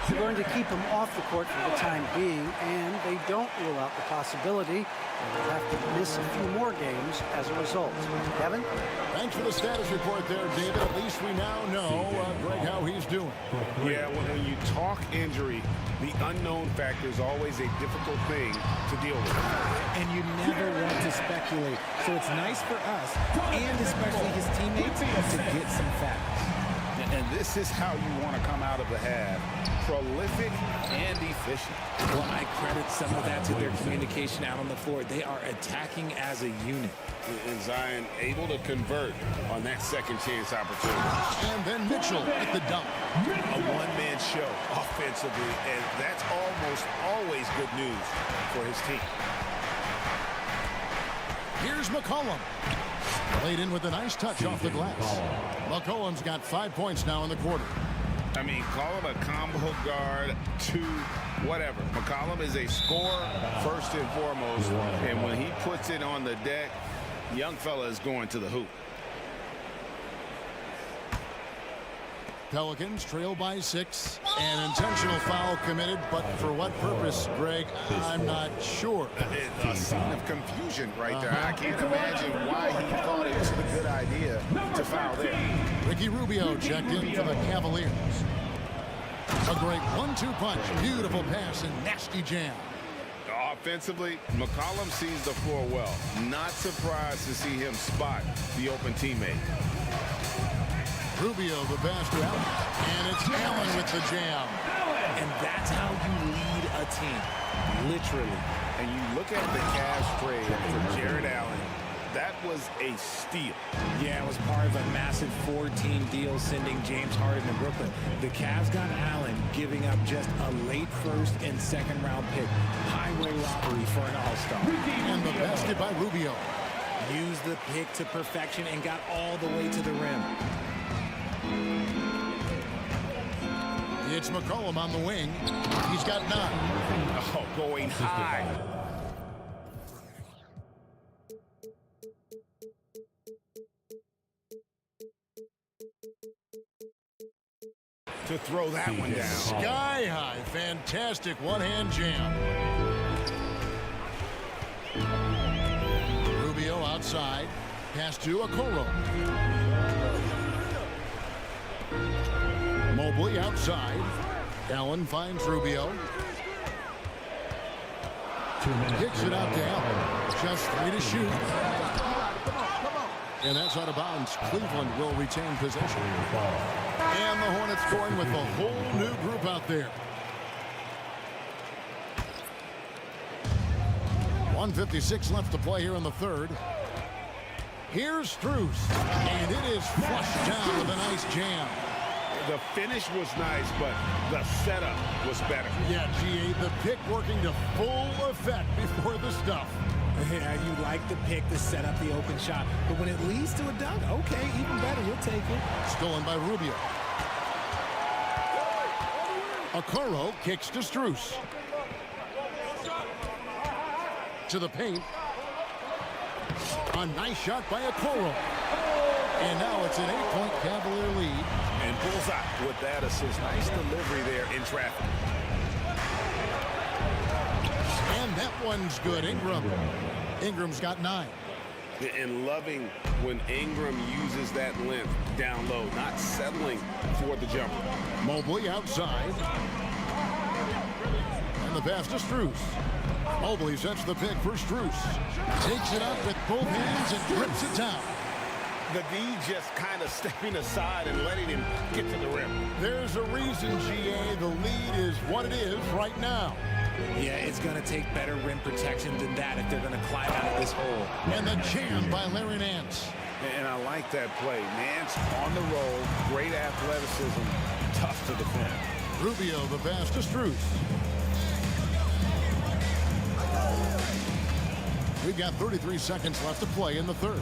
They're going to keep him off the court for the time being, and they don't rule out the possibility that he'll have to miss a few more games as a result. Kevin? Thanks for the status report there, David. At least we now know, Greg, how he's doing. Yeah, when you talk injury, the unknown factor is always a difficult thing to deal with. And you never want to speculate. So it's nice for us, and especially his teammates, to get some facts. And this is how you want to come out of the half. Prolific and efficient. Well, I credit some of that to their communication out on the floor. They are attacking as a unit. And Zion able to convert on that second chance opportunity. And then Mitchell at the dunk. A one-man show offensively, and that's almost always good news for his team. Here's McCollum. Laid in with a nice touch off the glass. McCollum's got 5 points now in the quarter. I mean, call him a combo guard to whatever. McCollum is a scorer first and foremost, and when he puts it on the deck, young fella is going to the hoop. Pelicans trail by 6. An intentional foul committed, but for what purpose, Greg, I'm not sure. A scene of confusion right there. I can't imagine why he thought it was a good idea to foul there. Ricky Rubio checked in for the Cavaliers. A great 1-2 punch, beautiful pass, and nasty jam. Offensively, McCollum sees the floor well. Not surprised to see him spot the open teammate. Rubio the pass to Allen, and it's Allen with the jam. And that's how you lead a team, literally. And you look at the Cavs trade for Jared Allen, that was a steal. Yeah, it was part of a massive 4-team deal sending James Harden to Brooklyn. The Cavs got Allen, giving up just a late first and second round pick. Highway robbery for an all-star. And the basket by Rubio. Used the pick to perfection and got all the way to the rim. It's McCollum on the wing. He's got 9. Oh, going high. To throw that one down. Sky high. Fantastic one-hand jam. Rubio outside. Pass to Okoro. Mobley outside. Allen finds Rubio. Kicks it out to Allen. Just 3 to shoot. And that's out of bounds. Cleveland will retain possession. And the Hornets scoring with a whole new group out there. 1:56 left to play here in the third. Here's Strus. And it is flushed down with a nice jam. The finish was nice, but the setup was better. Yeah, GA, the pick working to full effect before the stuff. Yeah, you like the pick to set up the open shot, but when it leads to a dunk, okay, even better, you'll take it. Stolen by Rubio. Okoro kicks to Strus. To the paint. A nice shot by Okoro. And now it's an 8-point Cavalier lead. And bullseye with that assist. Nice delivery there in traffic. And that one's good. Ingram's got 9. And loving when Ingram uses that length down low, not settling for the jumper. Mobley outside. And the pass to Strus. Mobley sets the pick for Strus. Takes it up with both hands and grips it down. The D just kind of stepping aside and letting him get to the rim. There's a reason, GA. The lead is what it is right now. Yeah, it's going to take better rim protection than that if they're going to climb out of this hole. And the jam by Larry Nance. And I like that play. Nance on the roll, great athleticism, tough to defend. Rubio the pass to Strus. We've got 33 seconds left to play in the third.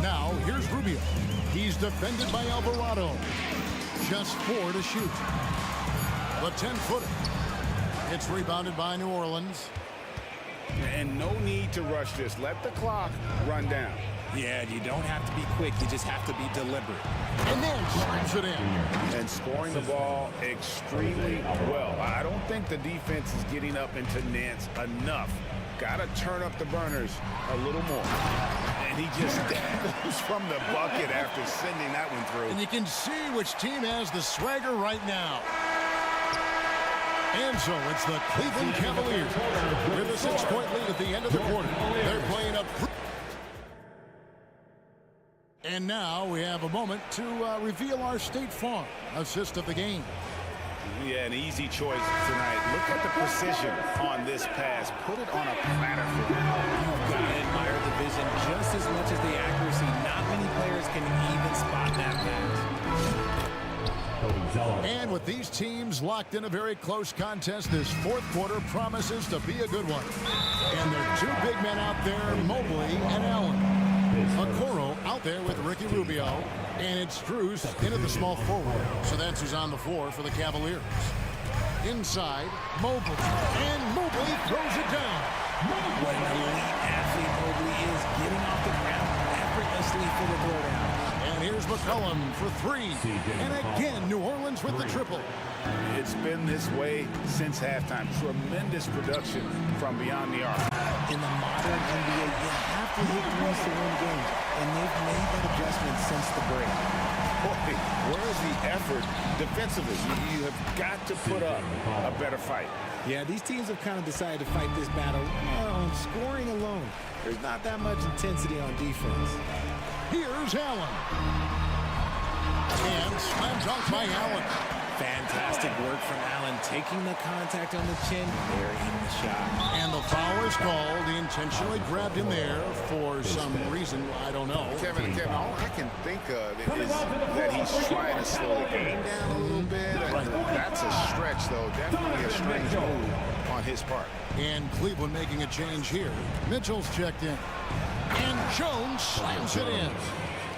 Now, here's Rubio. He's defended by Alvarado. Just 4 to shoot. The 10-footer. It's rebounded by New Orleans. And no need to rush this. Let the clock run down. Yeah, you don't have to be quick. You just have to be deliberate. And then slams it in. And scoring the ball extremely well. I don't think the defense is getting up into Nance enough. Got to turn up the burners a little more. And he just dangles from the bucket after sending that one through. And you can see which team has the swagger right now. And so it's the Cleveland Cavaliers with a 6-point lead at the end of the quarter. They're playing up. And now we have a moment to reveal our State Farm assist of the game. Yeah, an easy choice tonight. Look at the precision on this pass. Put it on a platter for him. You've got to admire the vision just as much as the accuracy. Not many players can even spot that pass. And with these teams locked in a very close contest, this fourth quarter promises to be a good one. And there are two big men out there, Mobley and Allen. Okoro out there with Ricky Rubio, and it's Strus into the small forward. So that's who's on the floor for the Cavaliers. Inside, Mobley, and Mobley throws it down. What an elite athlete Mobley is, getting off the ground effortlessly for the throwdown. And here's McCollum for three. And again, New Orleans with the triple. It's been this way since halftime. Tremendous production from beyond the arc. In the modern NBA, you have to hit threes to win games, and they've made that adjustment since the break. Boy, where's the effort defensively? You have got to put up a better fight. Yeah, these teams have kind of decided to fight this battle on scoring alone. There's not that much intensity on defense. Here's Allen. And slam dunk by Allen. Fantastic work from Allen, taking the contact on the chin, burying the shot. And the foul is called. He intentionally grabbed him there for some reason, I don't know. Kevin, all I can think of is that he's trying to slow the game down a little bit. That's a stretch, though. Definitely a strange move on his part. And Cleveland making a change here. Mitchell's checked in. And Jones slams it in.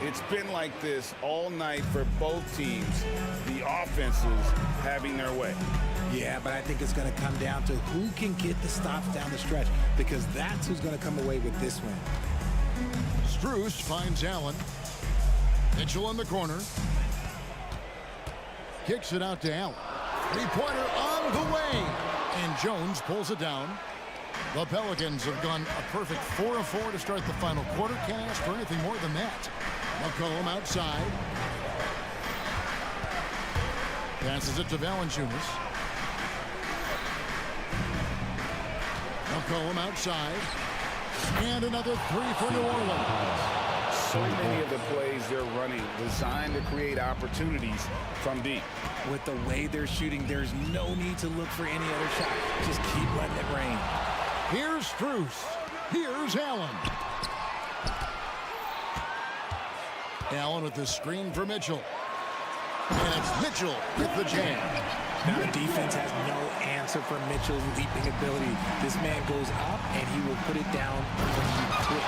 It's been like this all night for both teams. The offenses having their way. Yeah, but I think it's going to come down to who can get the stops down the stretch, because that's who's going to come away with this one. Strus finds Allen. Mitchell in the corner. Kicks it out to Allen. Three-pointer on the way. And Jones pulls it down. The Pelicans have gone a perfect 4 of 4 to start the final quarter. Can't ask for anything more than that. McCollum outside. Passes it to Valanciunas. McCollum outside. And another three for New Orleans. So many of the plays they're running designed to create opportunities from deep. With the way they're shooting, there's no need to look for any other shot. Just keep letting it rain. Here's Strus. Here's Allen. Allen with the screen for Mitchell. And it's Mitchell with the jam. Now the defense has no answer for Mitchell's leaping ability. This man goes up and he will put it down quick.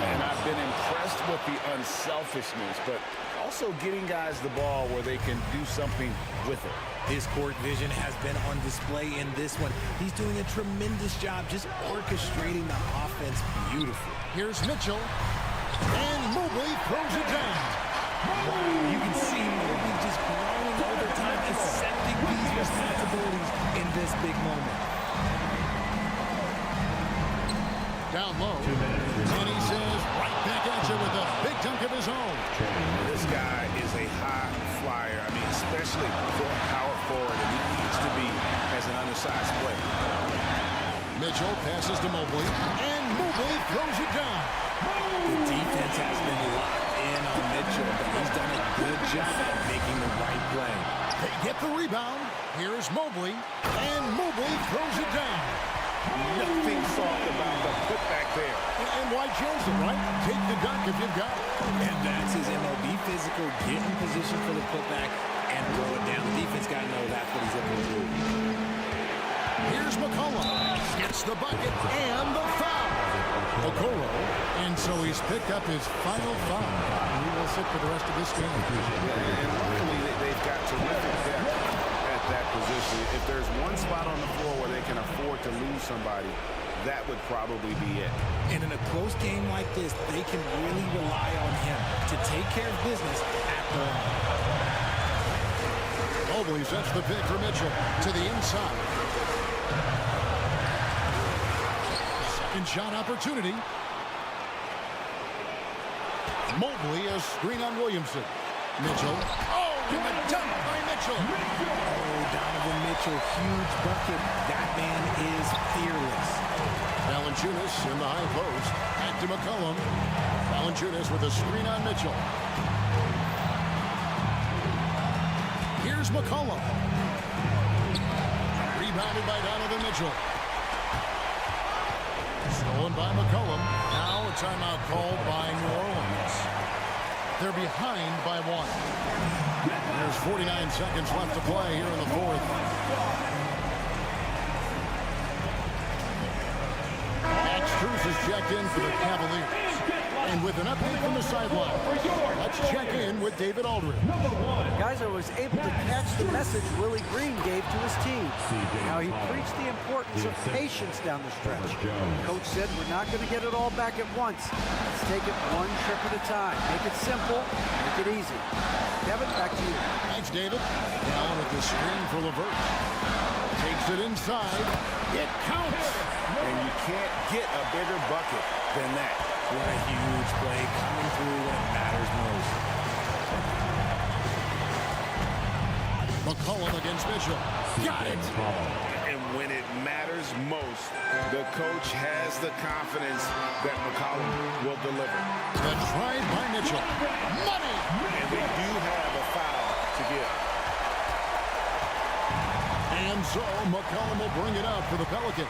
And I've been impressed with the unselfishness, but also getting guys the ball where they can do something with it. His court vision has been on display in this one. He's doing a tremendous job just orchestrating the offense beautifully. Here's Mitchell. And Mobley throws it down. You can see Mobley just growing over time, accepting these responsibilities in this big moment. Down low. And he says right back at you with a big dunk of his own. This guy is a high flyer. I mean, especially for a power forward, and he needs to be as an undersized player. Mitchell passes to Mobley. And Mobley throws it down. The defense has been locked in on Mitchell, but he's done a good job at making the right play. They get the rebound. Here's Mobley. And Mobley throws it down. Nothing soft about the putback there. And why chance it, right? Take the dunk if you've got it. And that's his MO. Be physical, get in position for the putback, and throw it down. The defense got to know that's what he's able to do. Here's McCollum. Gets the bucket and the foul. Okoro. And so he's picked up his final foul. He will sit for the rest of this game. And luckily, they've got terrific depth at that position. If there's one spot on the floor where they can afford to lose somebody, that would probably be it. And in a close game like this, they can really rely on him to take care of business at the line. Mobley sets the pick for Mitchell to the inside. Second shot opportunity. Mobley, a screen on Williamson. Mitchell. Oh, and the dunk by Mitchell. Oh, Donovan Mitchell, huge bucket. That man is fearless. Valanciunas in the high post. Back to McCollum. Valanciunas with a screen on Mitchell. Here's McCollum. Rebounded by Donovan Mitchell. Stolen by McCollum. Now a timeout called by New Orleans. They're behind by 1. There's 49 seconds left to play here in the fourth. Max Strus is checked in for the Cavaliers. And with an update from the sideline, let's check in with David Aldridge. Guys, I was able to catch the message Willie Green gave to his team. How he preached the importance of patience down the stretch. Coach said we're not going to get it all back at once. Let's take it one trip at a time. Make it simple, make it easy. Kevin, back to you. Thanks, David. Down at the screen for LeVert. Takes it inside. It counts. And you can't get a bigger bucket than that. What a huge play coming through when it matters most. McCollum against Mitchell. Got it. And when it matters most, the coach has the confidence that McCollum will deliver. The drive by Mitchell. Money. And they do have a foul to give. And so McCollum will bring it up for the Pelicans.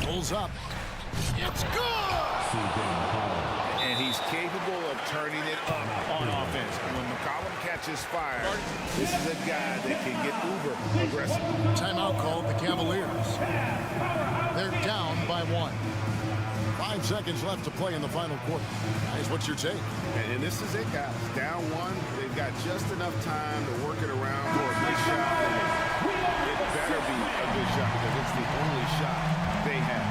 Pulls up. It's good! And he's capable of turning it up on offense. When McCollum catches fire, this is a guy that can get uber aggressive. Timeout called the Cavaliers. They're down by 1. 5 seconds left to play in the final quarter. Guys, what's your take? And this is it, guys. Down 1. They've got just enough time to work it around for a good shot. It better be a good shot because it's the only shot they have.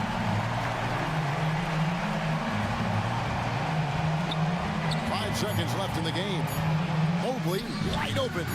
5 seconds left in the game. Mobley wide open.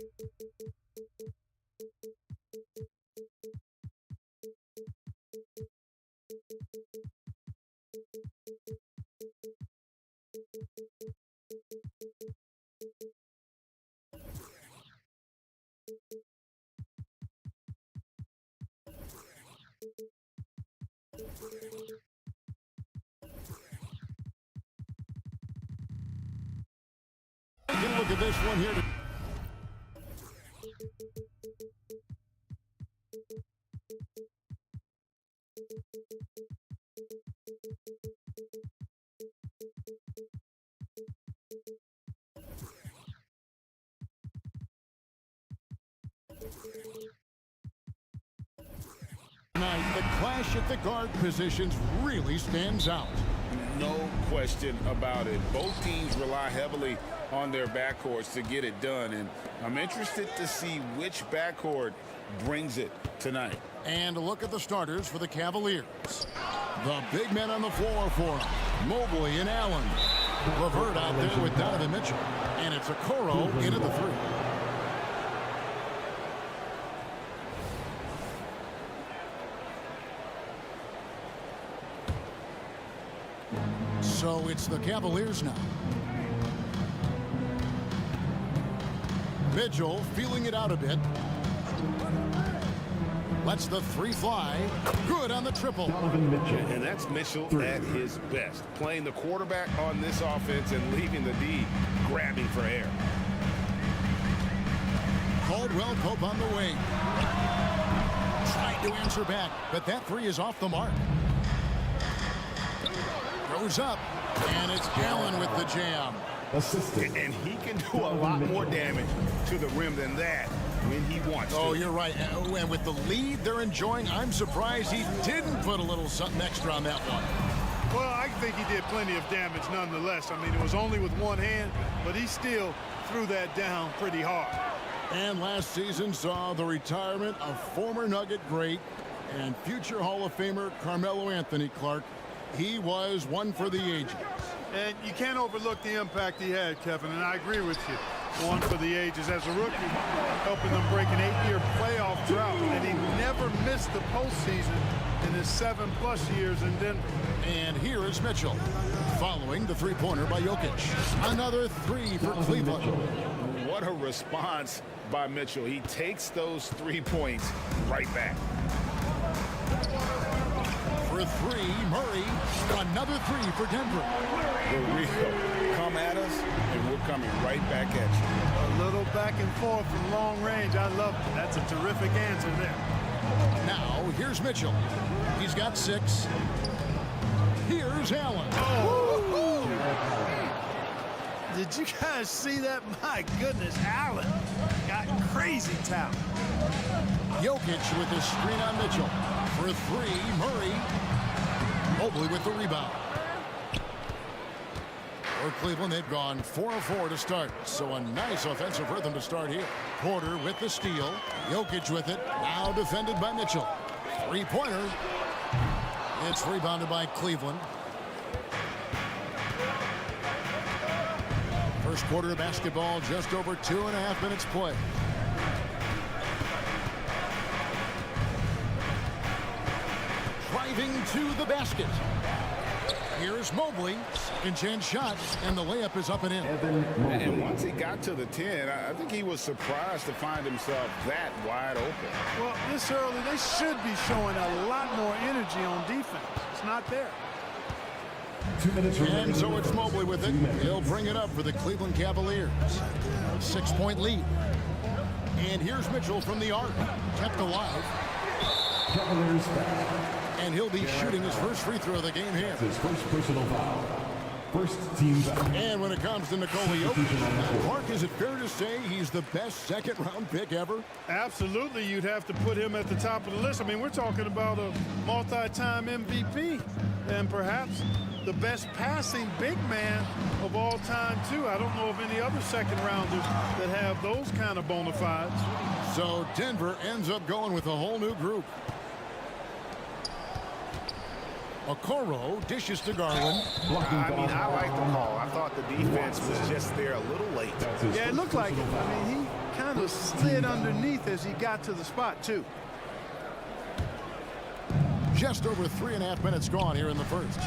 Take a look at this one here. Tonight, the clash at the guard positions really stands out. No question about it. Both teams rely heavily on their backcourts to get it done, and I'm interested to see which backcourt brings it tonight. And a look at the starters for the Cavaliers. The big men on the floor for them, Mobley and Allen. LeVert out there with Donovan Mitchell. And it's Okoro into the three. So it's the Cavaliers now. Mitchell feeling it out a bit. Lets the three fly. Good on the triple. And that's Mitchell at his best. Playing the quarterback on this offense and leaving the D grabbing for air. Caldwell Pope on the wing. Trying to answer back, but that three is off the mark. Goes up, and it's Allen with the jam. And he can do a lot more damage to the rim than that when he wants to. Oh, you're right. And with the lead they're enjoying, I'm surprised he didn't put a little something extra on that one. Well, I think he did plenty of damage nonetheless. I mean, it was only with one hand, but he still threw that down pretty hard. And last season saw the retirement of former Nugget great and future Hall of Famer Carmelo Anthony Clark. He was one for the ages. And you can't overlook the impact he had, Kevin, and I agree with you. One for the ages as a rookie, helping them break an 8-year playoff drought, and he never missed the postseason in his 7+ years in Denver. And here is Mitchell, following the three-pointer by Jokic. Another three for Cleveland. What a response by Mitchell. He takes those 3 points right back. For three, Murray. Another three for Denver. For real. Come at us, and we're coming right back at you. A little back and forth from long range. I love it. That's a terrific answer there. Now, here's Mitchell. He's got 6. Here's Allen. Oh. Did you guys see that? My goodness, Allen got crazy talent. Jokic with his screen on Mitchell. For three, Murray. Mobley with the rebound. For Cleveland, they've gone 4 of 4 to start. So a nice offensive rhythm to start here. Porter with the steal. Jokic with it. Now defended by Mitchell. Three-pointer. It's rebounded by Cleveland. First quarter of basketball, just over 2.5 minutes play. Driving to the basket. Here's Mobley. Second chance shot, and the layup is up and in. And once he got to the 10, I think he was surprised to find himself that wide open. Well, this early, they should be showing a lot more energy on defense. It's not there. 2 minutes remaining. And so it's Mobley with it. He'll bring it up for the Cleveland Cavaliers. 6-point lead. And here's Mitchell from the arc. Kept alive. Cavaliers back. And he'll be shooting his first free throw of the game here. His first personal foul. First team foul. And when it comes to Nikola Jokic, Mark, is it fair to say he's the best second-round pick ever? Absolutely, you'd have to put him at the top of the list. I mean, we're talking about a multi-time MVP and perhaps the best passing big man of all time, too. I don't know of any other second-rounders that have those kind of bona fides. So Denver ends up going with a whole new group. Okoro dishes to Garland. I like the call. I thought the defense was just there a little late. Yeah, it looked like it. I mean, kind of slid underneath as he got to the spot, too. Just over 3.5 minutes gone here in the first.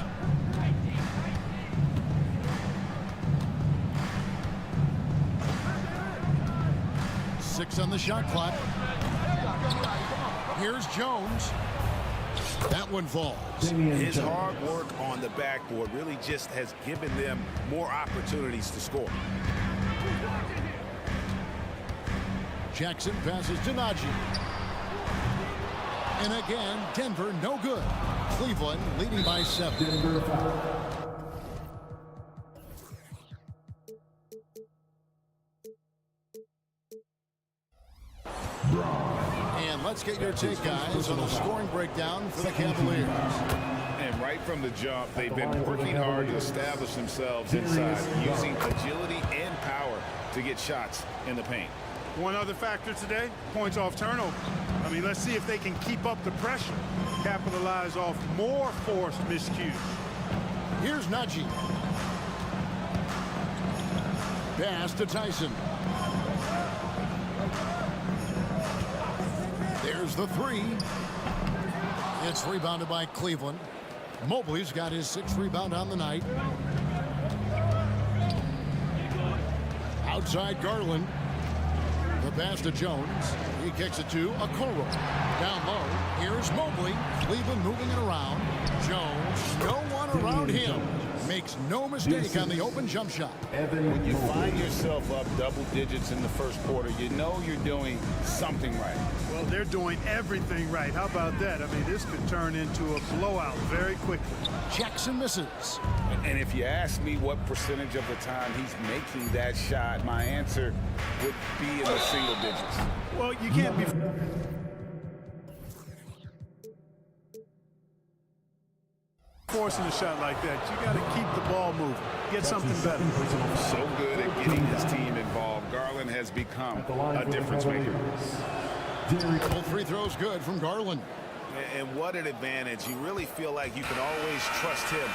Six on the shot clock. Here's Jones. That one falls. His hard work on the backboard really just has given them more opportunities to score. Jackson passes to Najee. And again, Denver no good. Cleveland leading by 7. And let's get your take, guys, on the scoring breakdown for the Cavaliers. And right from the jump, they've been working hard to establish themselves inside, using agility and power to get shots in the paint. One other factor today, points off turnover. I mean, let's see if they can keep up the pressure, capitalize off more forced miscues. Here's Najee. Pass to Tyson. There's the three. It's rebounded by Cleveland. Mobley's got his 6th rebound on the night. Outside Garland. The pass to Jones. He kicks it to Okoro. Down low. Here's Mobley. Cleveland moving it around. Jones, no one around him. Makes no mistake on the open jump shot. When you find yourself up double digits in the first quarter, you know you're doing something right. Well, they're doing everything right. How about that? I mean, this could turn into a blowout very quickly. Jackson misses. And if you ask me what percentage of the time he's making that shot, my answer would be in the single digits. Well, you can't be... forcing a shot like that. You got to keep the ball moving. Get something better. So good at getting his team involved. Garland has become a difference maker. All free throws good from Garland. And what an advantage. You really feel like you can always trust him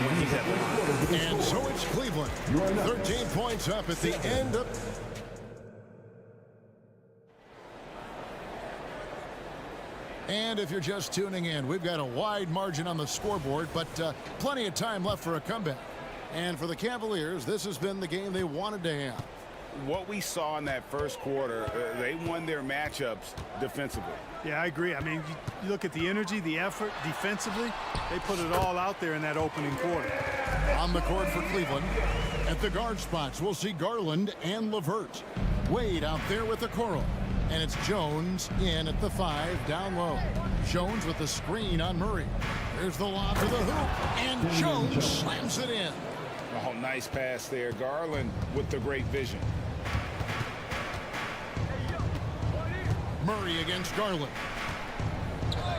when he's at the line. And so it's Cleveland. 13 points up at the end of... And if you're just tuning in, we've got a wide margin on the scoreboard, but plenty of time left for a comeback. And for the Cavaliers, this has been the game they wanted to have. What we saw in that first quarter, they won their matchups defensively. Yeah, I agree. I mean, you look at the energy, the effort defensively, they put it all out there in that opening quarter. On the court for Cleveland, at the guard spots, we'll see Garland and LeVert. Wade out there with the Okoro. And it's Jones in at the 5, down low. Jones with the screen on Murray. There's the lob to the hoop, and Jones slams it in. Oh, nice pass there. Garland with the great vision. Murray against Garland.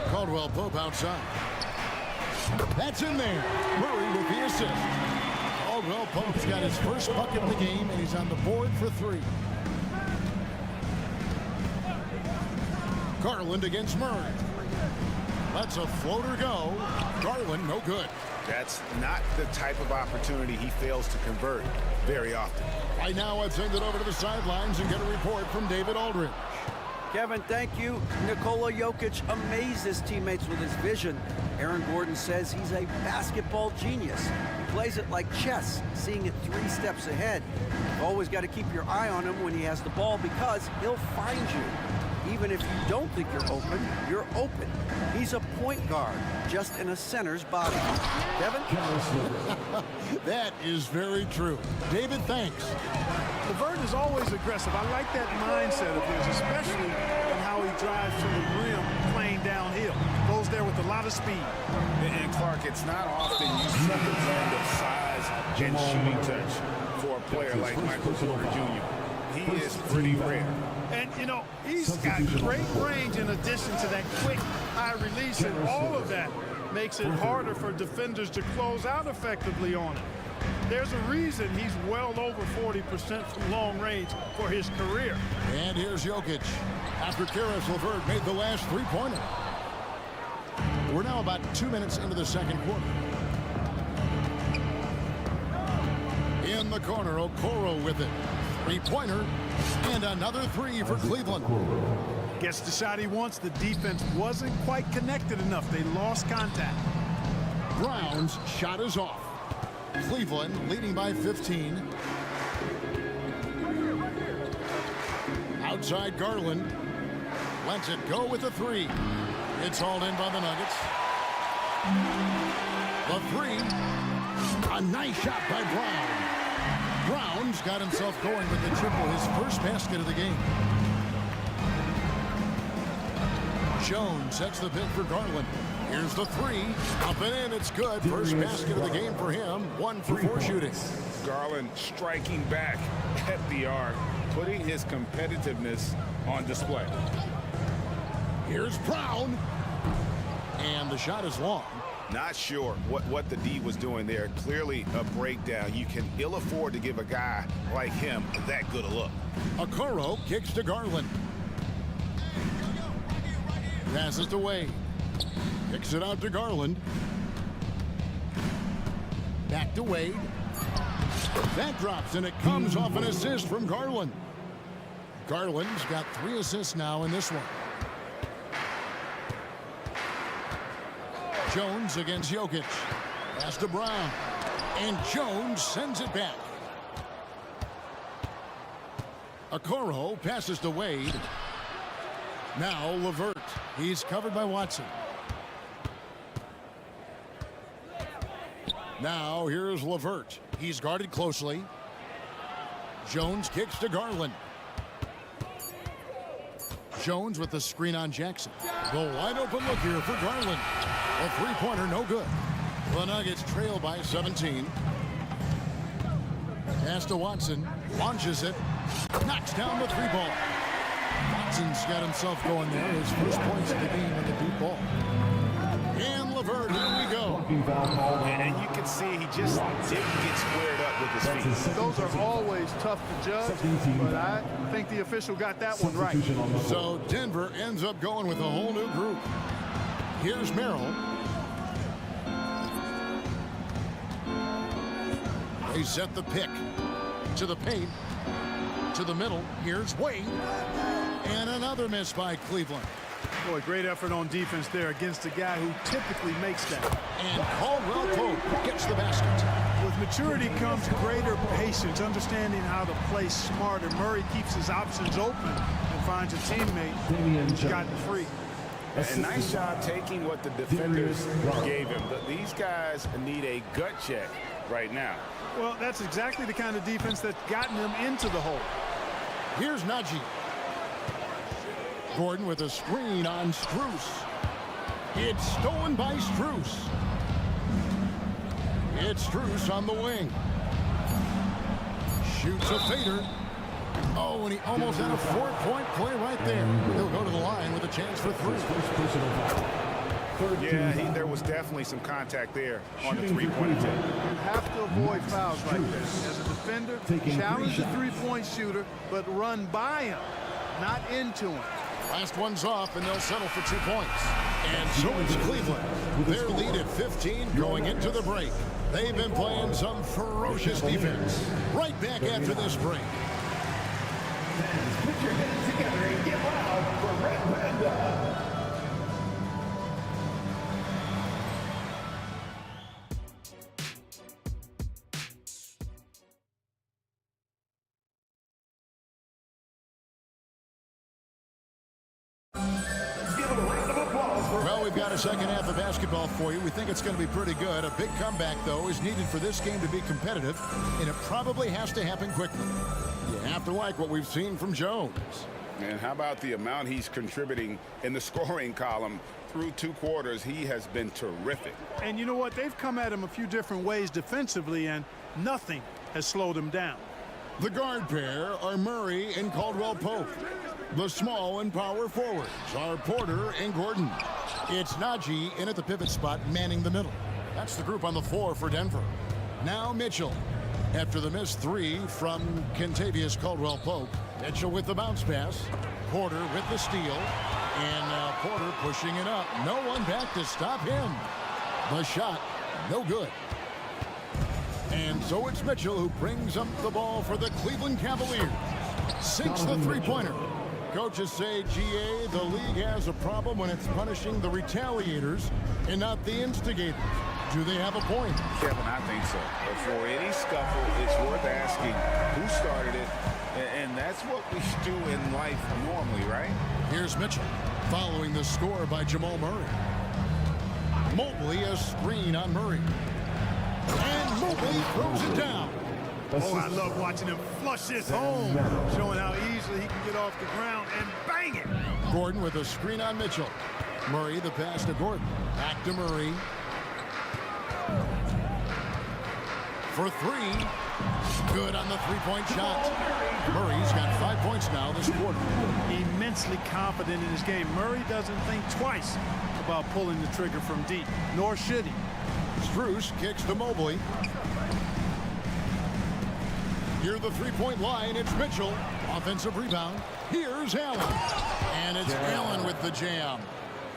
Caldwell Pope outside. That's in there. Murray with the assist. Caldwell Pope's got his first bucket of the game, and he's on the board for 3. Garland against Murray. Lets a floater go. Garland, no good. That's not the type of opportunity he fails to convert very often. Right now, I've sent it over to the sidelines and get a report from David Aldridge. Kevin, thank you. Nikola Jokic amazes teammates with his vision. Aaron Gordon says he's a basketball genius. He plays it like chess, seeing it 3 steps ahead. You've always got to keep your eye on him when he has the ball because he'll find you. Even if you don't think you're open. He's a point guard, just in a center's body. Kevin? That is very true. David, thanks. LeVert is always aggressive. I like that mindset of his, especially in how he drives to the rim playing downhill. Goes there with a lot of speed. And Clark, it's not often you see the blend of size and shooting touch for a player like Michael Porter Jr. He is pretty rare. And, you know, he's got great range in addition to that quick high release, and all of that makes it harder for defenders to close out effectively on him. There's a reason he's well over 40% from long range for his career. And here's Jokic. After Karis LeVert made the last 3-pointer. We're now about 2 minutes into the second quarter. In the corner, Okoro with it. 3-pointer. And another three for Cleveland. Gets the shot he wants. The defense wasn't quite connected enough. They lost contact. Brown's shot is off. Cleveland leading by 15. Outside Garland. Lets it go with the three. It's hauled in by the Nuggets. The three. A nice shot by Brown. Brown's got himself going with the triple, his first basket of the game. Jones sets the pick for Garland. Here's the three. Up and in, it's good. First basket of the game for him. 1 for 4 shooting. Garland striking back at the arc, putting his competitiveness on display. Here's Brown. And the shot is long. Not sure what the D was doing there. Clearly a breakdown. You can ill afford to give a guy like him that good a look. Okoro kicks to Garland. Passes to Wade. Kicks it out to Garland. Back to Wade. That drops, and it comes off an assist from Garland. Garland's got 3 assists now in this one. Jones against Jokic. Pass to Brown. And Jones sends it back. Okoro passes to Wade. Now LeVert. He's covered by Watson. Now here's LeVert. He's guarded closely. Jones kicks to Garland. Jones with the screen on Jackson. The wide open look here for Garland. A three-pointer, no good. The Nuggets trail by 17. Pass to Watson. Launches it. Knocks down the three ball. Watson's got himself going there. His first points of the game with the deep ball. And LeVert, here we go. And you can see he just didn't get squared up with his feet. Those are always tough to judge, but I think the official got that one right. So Denver ends up going with a whole new group. Here's Merrill. They set the pick to the paint, to the middle. Here's Wade. And another miss by Cleveland. Boy, great effort on defense there against a guy who typically makes that. And Caldwell Pope gets the basket. With maturity comes greater patience, understanding how to play smarter. Murray keeps his options open and finds a teammate who's gotten free. A nice job taking what the defenders gave him. But these guys need a gut check right now. Well, that's exactly the kind of defense that's gotten them into the hole. Here's Najee. Gordon with a screen on Strus. It's stolen by Strus. It's Strus on the wing. Shoots a fader. Oh, and he almost had a 4-point play right there. He'll go to the line with a chance for 3. Yeah, there was definitely some contact there on the three-point attempt. You have to avoid fouls like this. As a defender, challenge the three-point shooter, but run by him, not into him. Last one's off, and they'll settle for 2 points. And so is Cleveland. Their lead at 15 going into the break. They've been playing some ferocious defense. Right back after this break. Put your hands together and get loud for Red Panda. Well, we've got a second half of basketball for you. We think it's going to be pretty good. A big comeback, though, is needed for this game to be competitive, and it probably has to happen quickly. You have to like what we've seen from Jones. And how about the amount he's contributing in the scoring column? Through 2 quarters, he has been terrific. And you know what? They've come at him a few different ways defensively, and nothing has slowed him down. The guard pair are Murray and Caldwell Pope. The small and power forwards are Porter and Gordon. It's Najee in at the pivot spot, manning the middle. That's the group on the floor for Denver. Now Mitchell. After the missed 3 from Kentavious Caldwell-Pope. Mitchell with the bounce pass. Porter with the steal. And Porter pushing it up. No one back to stop him. The shot, no good. And so it's Mitchell who brings up the ball for the Cleveland Cavaliers. sinks the three-pointer. Coaches say, GA, the league has a problem when it's punishing the retaliators and not the instigators. Do they have a point? Kevin, I think so. But for any scuffle, it's worth asking who started it, and that's what we do in life normally, right? Here's Mitchell, following the score by Jamal Murray. Mobley, a screen on Murray. And Mobley throws it down. Oh, I love watching him flush this home, showing how easily he can get off the ground and bang it. Gordon with a screen on Mitchell. Murray, the pass to Gordon. Back to Murray. For three. Good on the three-point shot. Murray's got 5 points now this quarter. Immensely confident in his game. Murray doesn't think twice about pulling the trigger from deep, nor should he. Strus kicks to Mobley. Near the three-point line, it's Mitchell. Offensive rebound. Here's Allen. And it's Allen with the jam.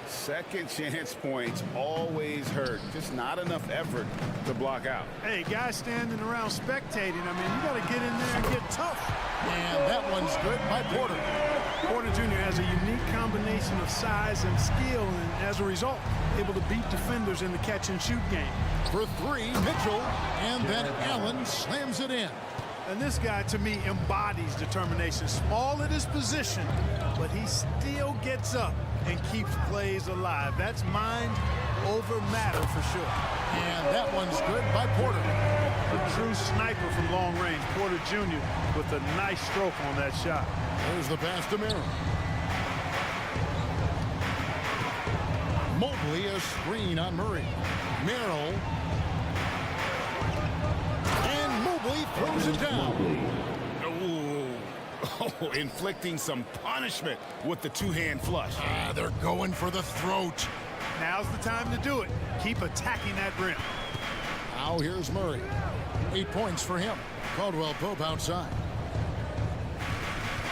Second chance points always hurt. Just not enough effort to block out. Hey, guys standing around spectating, I mean, you got to get in there and get tough. And that one's good by Porter. Porter Jr. has a unique combination of size and skill, and as a result, able to beat defenders in the catch-and-shoot game. For three, Mitchell, and then Allen slams it in. And this guy, to me, embodies determination. Small at his position, but he still gets up and keeps plays alive. That's mind over matter for sure. And that one's good by Porter. The true sniper from long range, Porter Jr. with a nice stroke on that shot. There's the pass to Merrill. Mobley, a screen on Murray. Merrill. And Mobley throws it down. Oh, inflicting some punishment with the two-hand flush. They're going for the throat. Now's the time to do it. Keep attacking that rim. Now here's Murray. 8 points for him. Caldwell Pope outside.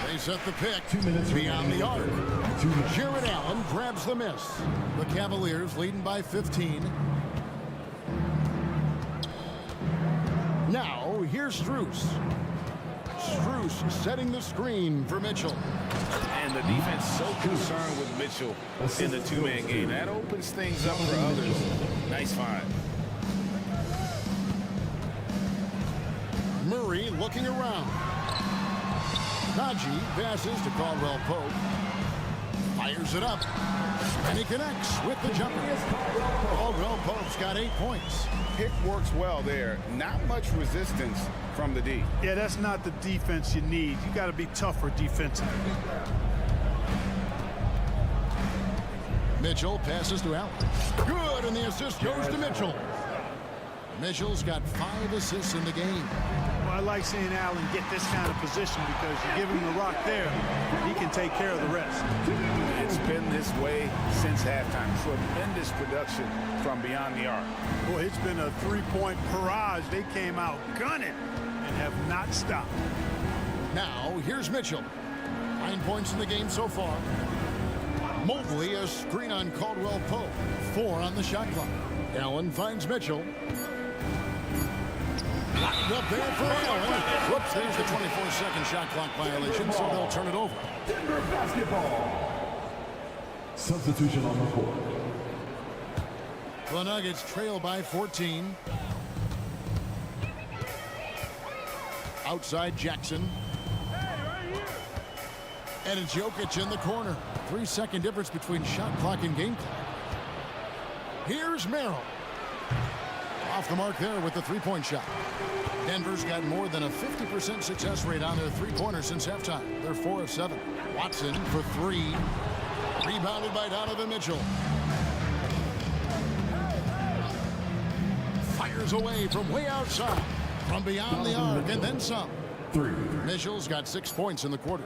They set the pick. 2 minutes beyond the arc. 2 minutes. Jared Allen grabs the miss. The Cavaliers leading by 15. Now here's Strus. Strus setting the screen for Mitchell. And the defense so concerned with Mitchell in the two-man game. That opens things up for others. Nice find. Murray looking around. Najee passes to Caldwell Pope. Fires it up. And he connects with the jumper. Caldwell Pope's got 8 points. Pick works well there. Not much resistance from the D. Yeah, that's not the defense you need. You got to be tougher defensively. Mitchell passes to Allen. Good, and the assist goes to Mitchell. Mitchell's got 5 assists in the game. Well, I like seeing Allen get this kind of position because you give him the rock there, he can take care of the rest. It's been this way since halftime. Tremendous production from beyond the arc. Boy, it's been a three-point barrage. They came out gunning and have not stopped. Now, here's Mitchell. 9 points in the game so far. Mobley, a screen on Caldwell Pope. 4 on the shot clock. Allen finds Mitchell. Locked up there for Allen. Whoops, there's the 24-second shot clock violation, so they'll turn it over. Basketball. Substitution on the court. The Nuggets trail by 14. Outside Jackson. And it's Jokic in the corner. 3-second difference between shot clock and game clock. Here's Merrill. Off the mark there with the three-point shot. Denver's got more than a 50% success rate on their three-pointers since halftime. They're 4 of 7. Watson for 3. Rebounded by Donovan Mitchell. Fires away from way outside. From beyond the arc and then some. 3. Mitchell's got 6 points in the quarter.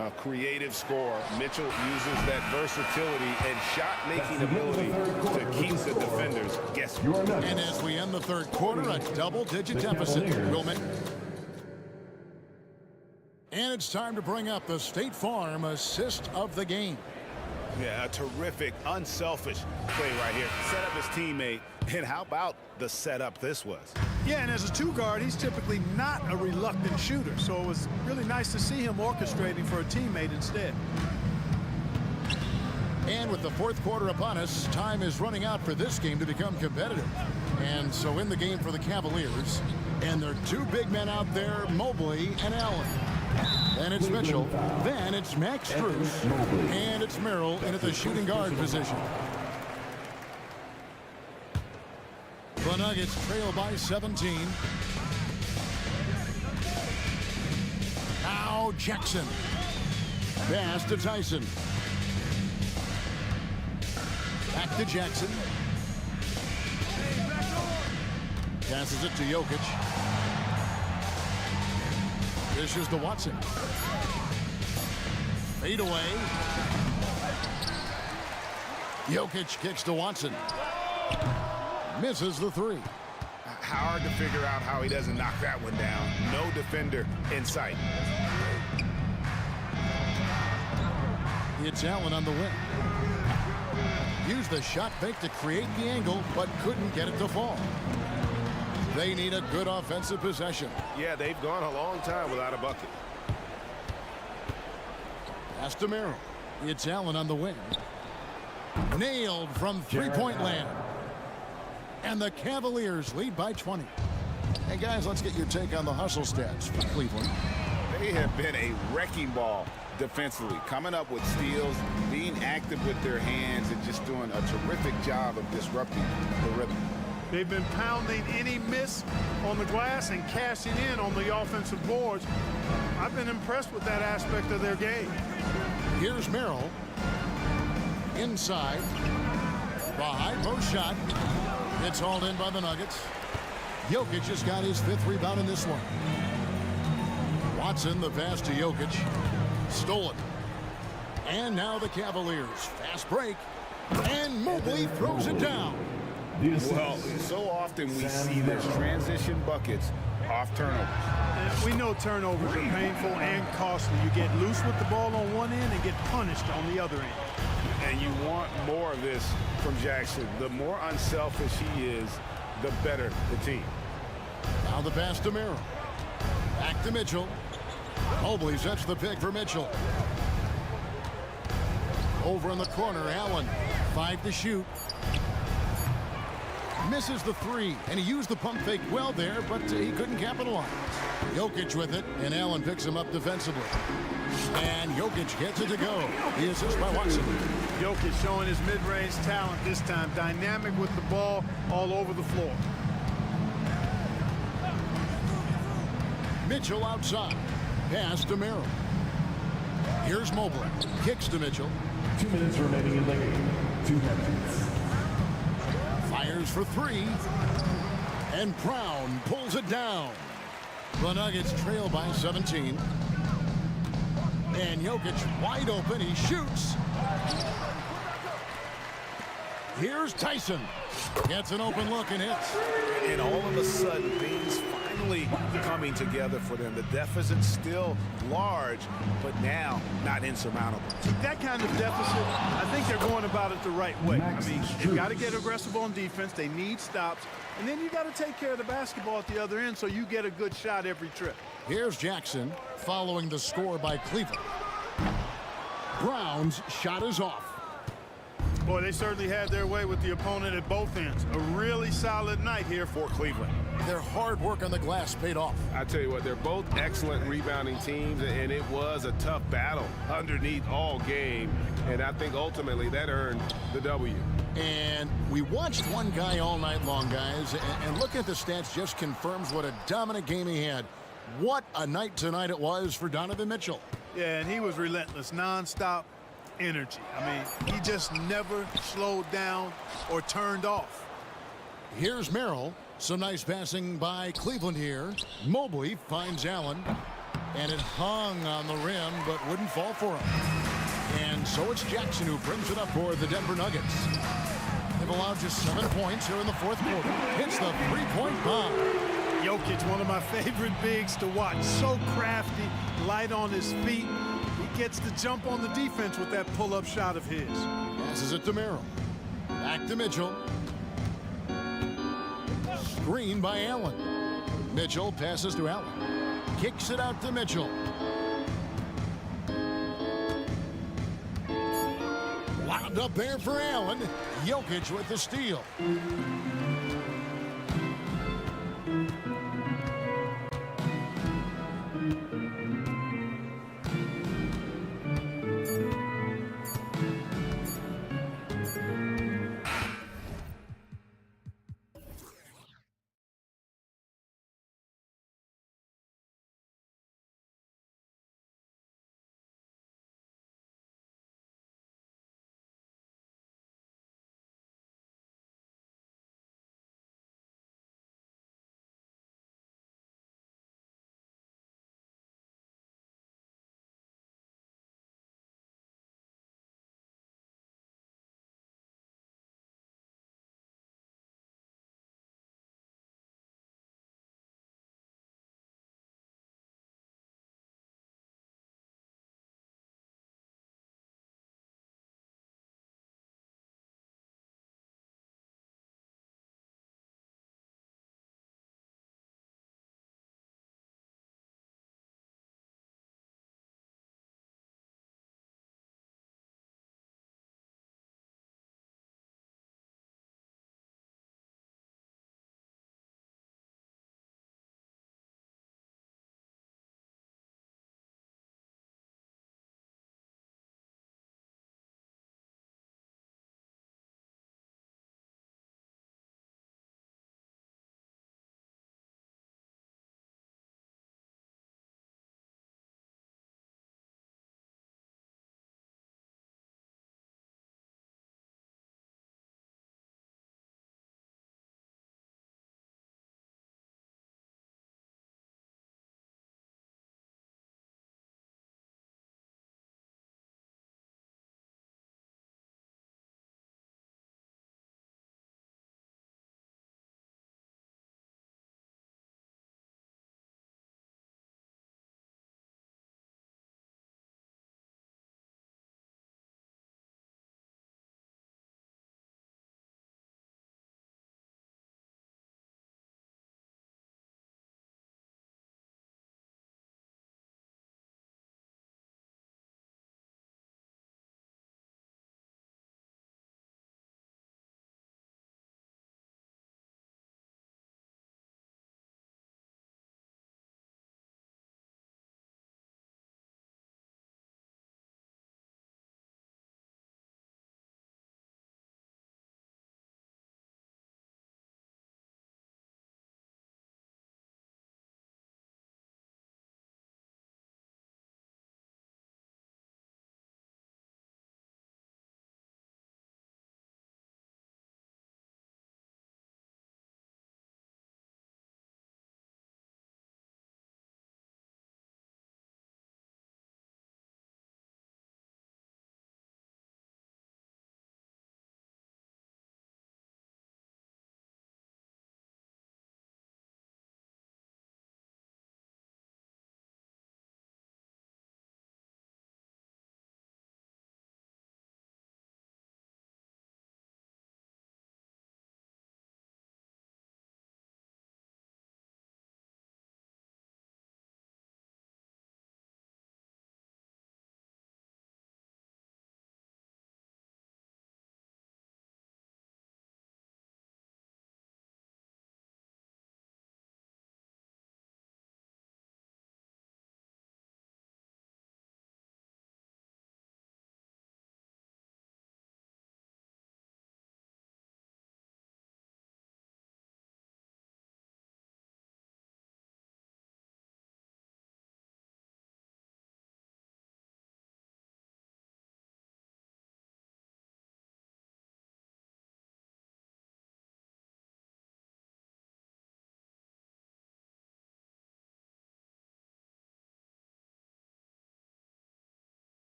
A creative score. Mitchell uses that versatility and shot-making ability to keep the defenders guessing. And as we end the third quarter, a double-digit deficit. And it's time to bring up the State Farm assist of the game. Yeah, a terrific, unselfish play right here. Set up his teammate, and how about the setup this was? Yeah, and as a two guard, he's typically not a reluctant shooter, so it was really nice to see him orchestrating for a teammate instead. And with the fourth quarter upon us, time is running out for this game to become competitive. And so in the game for the Cavaliers, and their two big men out there, Mobley and Allen. Then it's Mitchell, then it's Max Strus, and it's Merrill in at the shooting guard position. The Nuggets trail by 17. Now Jackson. Pass to Tyson. Back to Jackson. Passes it to Jokic. Dishes to Watson. Fade away. Jokic kicks to Watson. Misses the three. Hard to figure out how he doesn't knock that one down. No defender in sight. It's Allen on the wing. Used the shot fake to create the angle, but couldn't get it to fall. They need a good offensive possession. Yeah, they've gone a long time without a bucket. Pass to Merrill. It's Allen on the wing. Nailed from three-point land. And the Cavaliers lead by 20. Hey, guys, let's get your take on the hustle stats for Cleveland. They have been a wrecking ball defensively, coming up with steals, being active with their hands, and just doing a terrific job of disrupting the rhythm. They've been pounding any miss on the glass and cashing in on the offensive boards. I've been impressed with that aspect of their game. Here's Merrill. Inside. The high post shot. It's hauled in by the Nuggets. Jokic just got his fifth rebound in this one. Watson, the pass to Jokic. Stolen. And now the Cavaliers. Fast break. And Mobley throws it down. Well, so often we see this transition buckets off turnovers. And we know turnovers are painful and costly. You get loose with the ball on one end and get punished on the other end. And you want more of this from Jackson. The more unselfish he is, the better the team. Now the pass to Merrill. Back to Mitchell. Mobley sets the pick for Mitchell. Over in the corner, Allen. 5 to shoot. Misses the three, and he used the pump fake well there, but he couldn't capitalize. Jokic with it, and Allen picks him up defensively. And Jokic gets it to go. He assists by Watson. Jokic showing his mid-range talent this time. Dynamic with the ball all over the floor. Mitchell outside. Pass to Merrill. Here's Mobley. Kicks to Mitchell. 2 minutes remaining in the game. 2 minutes. Fires for three. And Brown pulls it down. The Nuggets trail by 17. And Jokic wide open. He shoots. Here's Tyson. Gets an open look and hits. And all of a sudden, things finally coming together for them. The deficit's still large, but now not insurmountable. That kind of deficit, I think they're going about it the right way. I mean, they've got to get aggressive on defense. They need stops. And then you got to take care of the basketball at the other end so you get a good shot every trip. Here's Jackson following the score by Cleveland. Brown's shot is off. Boy, they certainly had their way with the opponent at both ends. A really solid night here for Cleveland. Their hard work on the glass paid off. I tell you what, they're both excellent rebounding teams, and it was a tough battle underneath all game. And I think ultimately that earned the W. And we watched one guy all night long, guys, and looking at the stats just confirms what a dominant game he had. What a night tonight it was for Donovan Mitchell. Yeah, and he was relentless, nonstop energy. I mean, he just never slowed down or turned off. Here's Merrill. Some nice passing by Cleveland here. Mobley finds Allen, and it hung on the rim but wouldn't fall for him. And so it's Jackson who brings it up for the Denver Nuggets. They've allowed just 7 points here in the fourth quarter. Hits the three-point bomb. Jokic, one of my favorite bigs to watch. So crafty, light on his feet. gets the jump on the defense with that pull-up shot of his. Passes it to Merrill. Back to Mitchell. Screen by Allen. Mitchell passes to Allen. Kicks it out to Mitchell. Lobbed up there for Allen. Jokic with the steal.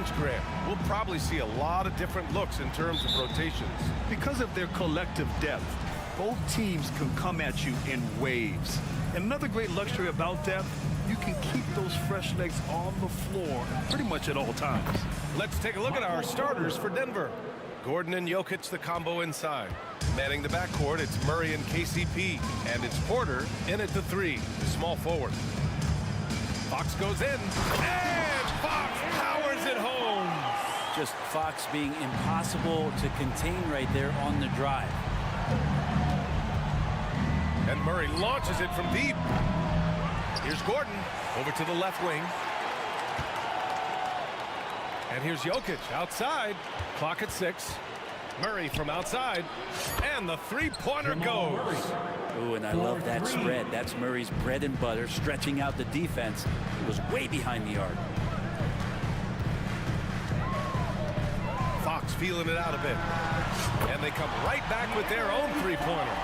bench, Graham. We'll probably see a lot of different looks in terms of rotations. Because of their collective depth, both teams can come at you in waves. And another great luxury about depth, you can keep those fresh legs on the floor pretty much at all times. Let's take a look at our starters for Denver. Gordon and Jokic, the combo inside. Manning the backcourt, it's Murray and KCP. And it's Porter in at the 3, the small forward. Fox goes in, and Fox powers it home. Just Fox being impossible to contain right there on the drive. And Murray launches it from deep. Here's Gordon over to the left wing. And here's Jokic outside. Clock at 6. Murray from outside. And the three-pointer goes. Ooh, and I love that spread. That's Murray's bread and butter, stretching out the defense. It was way behind the arc. Fox feeling it out a bit. And they come right back with their own three-pointer.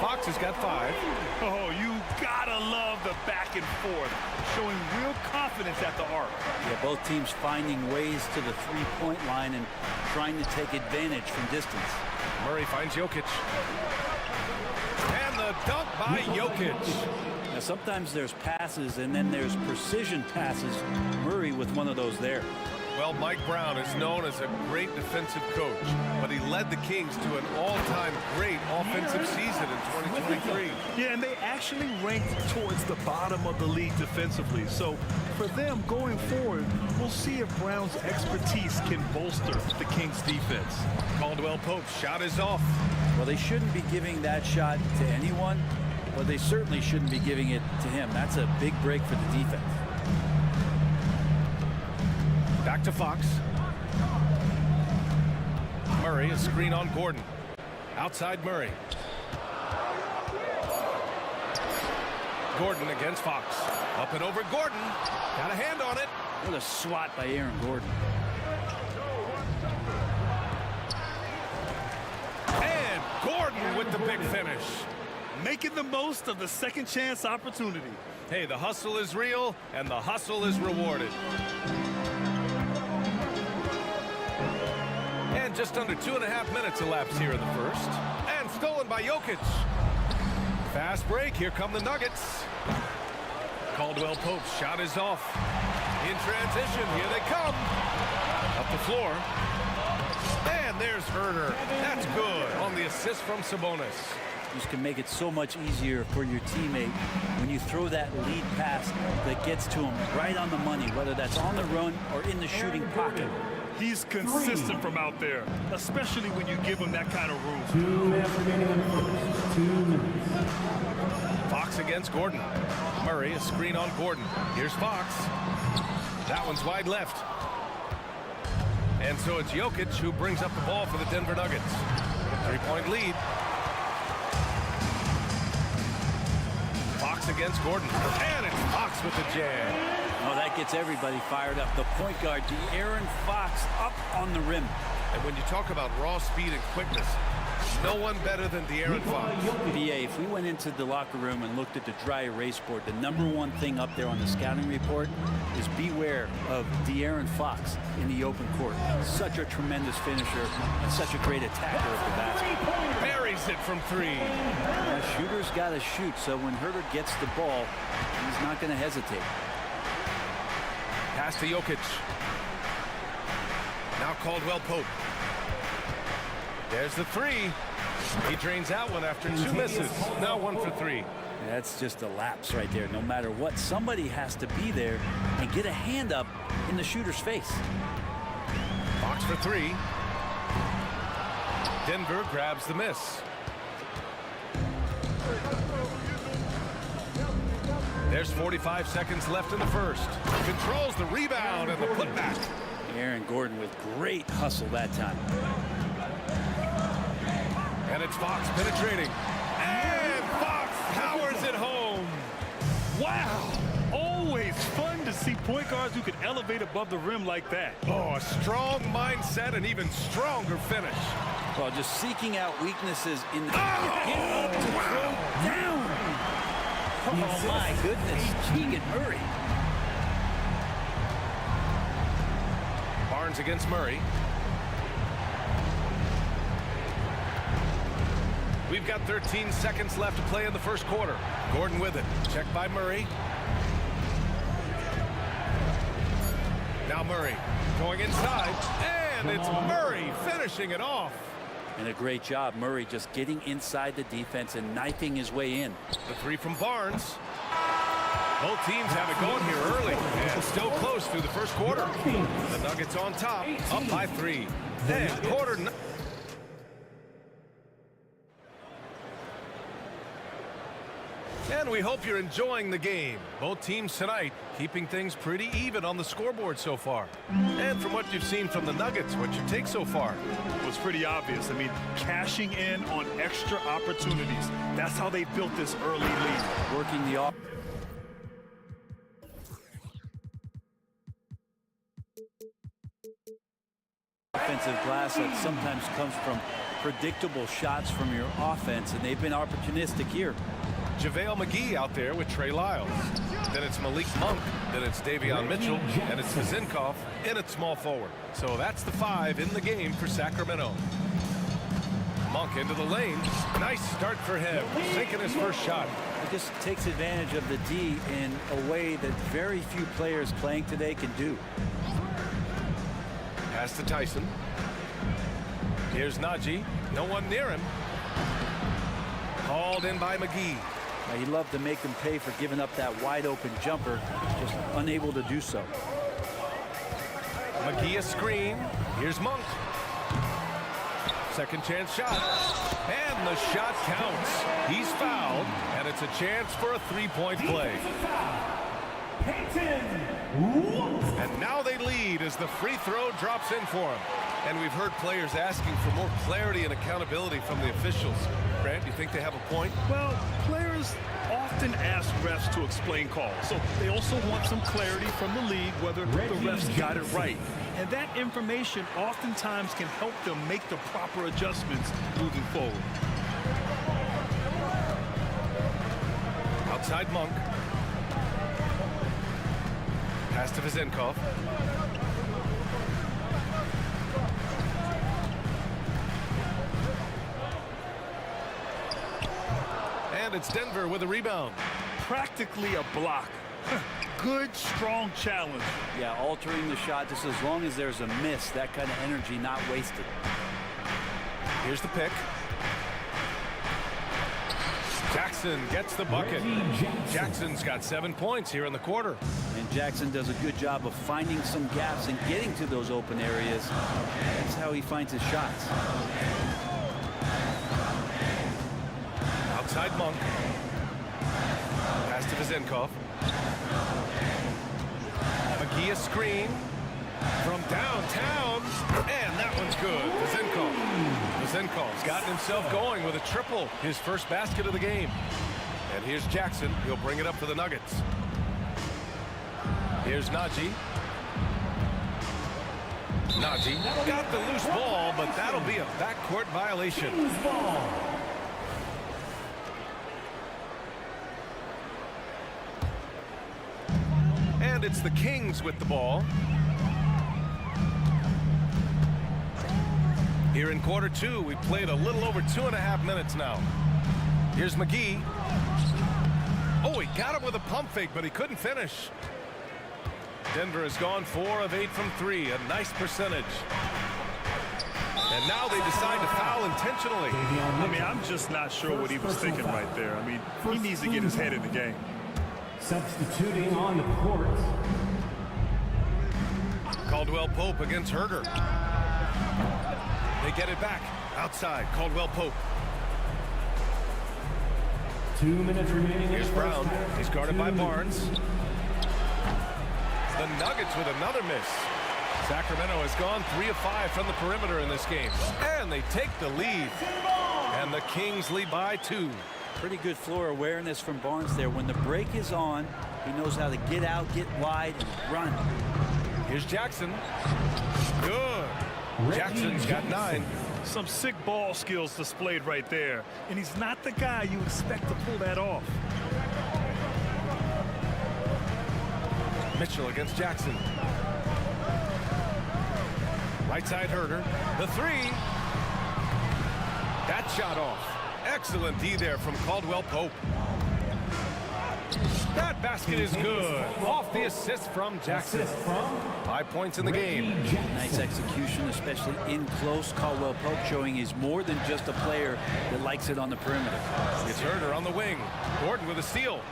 Fox has got 5. Oh, you gotta love the back and forth, showing real confidence at the arc. Yeah, both teams finding ways to the three-point line and trying to take advantage from distance. Murray finds Jokic. And the dunk by Jokic. Now, sometimes there's passes and then there's precision passes. Murray with one of those there. Well, Mike Brown is known as a great defensive coach, but he led the Kings to an all-time great offensive season in 2023. Yeah, and they actually ranked towards the bottom of the league defensively. So for them going forward, we'll see if Brown's expertise can bolster the Kings defense. Caldwell Pope's shot is off. Well, they shouldn't be giving that shot to anyone, but they certainly shouldn't be giving it to him. That's a big break for the defense. Back to Fox. Murray, a screen on Gordon. Outside Murray. Gordon against Fox. Up and over Gordon. Got a hand on it. What a swat by Aaron Gordon. And Gordon with the big finish. Making the most of the second chance opportunity. Hey, the hustle is real, and the hustle is rewarded. And just under 2.5 minutes elapsed here in the first. And stolen by Jokic. Fast break. Here come the Nuggets. Caldwell Pope's shot is off. In transition. Here they come. Up the floor. And there's Herder. That's good on the assist from Sabonis. This can make it so much easier for your teammate when you throw that lead pass that gets to him right on the money, whether that's on the run or in the shooting pocket. He's consistent from out there, especially when you give him that kind of room. 2 minutes remaining in the first. 2 minutes. Fox against Gordon. Murray, a screen on Gordon. Here's Fox. That one's wide left. And so it's Jokic who brings up the ball for the Denver Nuggets. 3-point lead. Fox against Gordon. And it's Fox with the jam. Oh, that gets everybody fired up. The point guard, De'Aaron Fox, up on the rim. And when you talk about raw speed and quickness, no one better than De'Aaron Fox. BA, if we went into the locker room and looked at the dry erase board, the #1 thing up there on the scouting report is beware of De'Aaron Fox in the open court. Such a tremendous finisher and such a great attacker of the basket. Buries it from 3. Now, shooter's got to shoot, so when Herder gets the ball, he's not going to hesitate. Pass to Jokic. Now Caldwell Pope. There's the 3. He drains out one after 2 misses. Now 1 for 3. That's just a lapse right there. No matter what, somebody has to be there and get a hand up in the shooter's face. Fox for 3. Denver grabs the miss. There's 45 seconds left in the first. Controls the rebound and the putback. Aaron Gordon with great hustle that time. And it's Fox penetrating. And Fox powers it home. Wow. Always fun to see point guards who can elevate above the rim like that. Oh, a strong mindset and even stronger finish. Well, just seeking out weaknesses in the... Get up to throw down. Oh, my goodness. Keegan Murray. Jones against Murray. We've got 13 seconds left to play in the first quarter. Gordon with it. Checked by Murray. Now Murray going inside. And it's Murray finishing it off. And a great job, Murray just getting inside the defense and knifing his way in. The three from Barnes. Both teams have it going here early and still close through the first quarter. The Nuggets on top, up by 3. And quarter. And we hope you're enjoying the game. Both teams tonight keeping things pretty even on the scoreboard so far. And from what you've seen from the Nuggets, what's your take so far? Well, it's pretty obvious. I mean, cashing in on extra opportunities. That's how they built this early lead. Working the off. Offensive glass that sometimes comes from predictable shots from your offense, and they've been opportunistic here. JaVale McGee out there with Trey Lyles. Then it's Malik Monk. Then it's Davion Mitchell. And it's Zinkov in at small forward. So that's the 5 in the game for Sacramento. Monk into the lane. Nice start for him. Sinking his first shot. He just takes advantage of the D in a way that very few players playing today can do. Pass to Tyson. Here's Najee. No one near him. Hauled in by McGee. Now, you love to make him pay for giving up that wide open jumper, just unable to do so. McGee a screen. Here's Monk. Second chance shot. And the shot counts. He's fouled, and it's a chance for a three-point play. And now they lead as the free throw drops in for him. And we've heard players asking for more clarity and accountability from the officials. Grant, do you think they have a point? Well, players often ask refs to explain calls. So they also want some clarity from the league whether the refs got it right. And that information oftentimes can help them make the proper adjustments moving forward. Outside Monk. Pass to Zinkov. And it's Denver with a rebound. Practically a block. Good, strong challenge. Yeah, altering the shot just as long as there's a miss. That kind of energy not wasted. Here's the pick. Jackson gets the bucket. Jackson's got 7 points here in the quarter. And Jackson does a good job of finding some gaps and getting to those open areas. That's how he finds his shots. Outside Monk. Pass to Zinkov. McGee a screen from downtown, and that one's good. Zinkov's gotten himself going with a triple, his first basket of the game. And here's Jackson. He'll bring it up for the Nuggets. Here's Najee. Najee got the loose ball, but that'll be a backcourt violation. And it's the Kings with the ball. Here in quarter 2, we've played a little over 2.5 minutes now. Here's McGee. Oh, he got it with a pump fake, but he couldn't finish. Denver has gone 4 of 8 from 3, a nice percentage. And now they decide to foul intentionally. I mean, I'm just not sure what he was thinking right there. I mean, he needs to get his head in the game. Substituting on the court. Caldwell Pope against Herder. They get it back. Outside, Caldwell Pope. 2 minutes remaining. Here's Brown. He's guarded by Barnes. The Nuggets with another miss. Sacramento has gone 3 of 5 from the perimeter in this game. And they take the lead. And the Kings lead by 2. Pretty good floor awareness from Barnes there. When the break is on, he knows how to get out, get wide, and run. Here's Jackson. Good. Jackson's got 9. Some sick ball skills displayed right there. And he's not the guy you expect to pull that off. Mitchell against Jackson. Right side Herder. The three. That shot off. Excellent D there from Caldwell Pope. That basket is good. Off the assist from Jackson. 5 points in the game. Nice execution, especially in close. Caldwell Pope showing he's more than just a player that likes it on the perimeter. It's Herder on the wing. Gordon with a steal.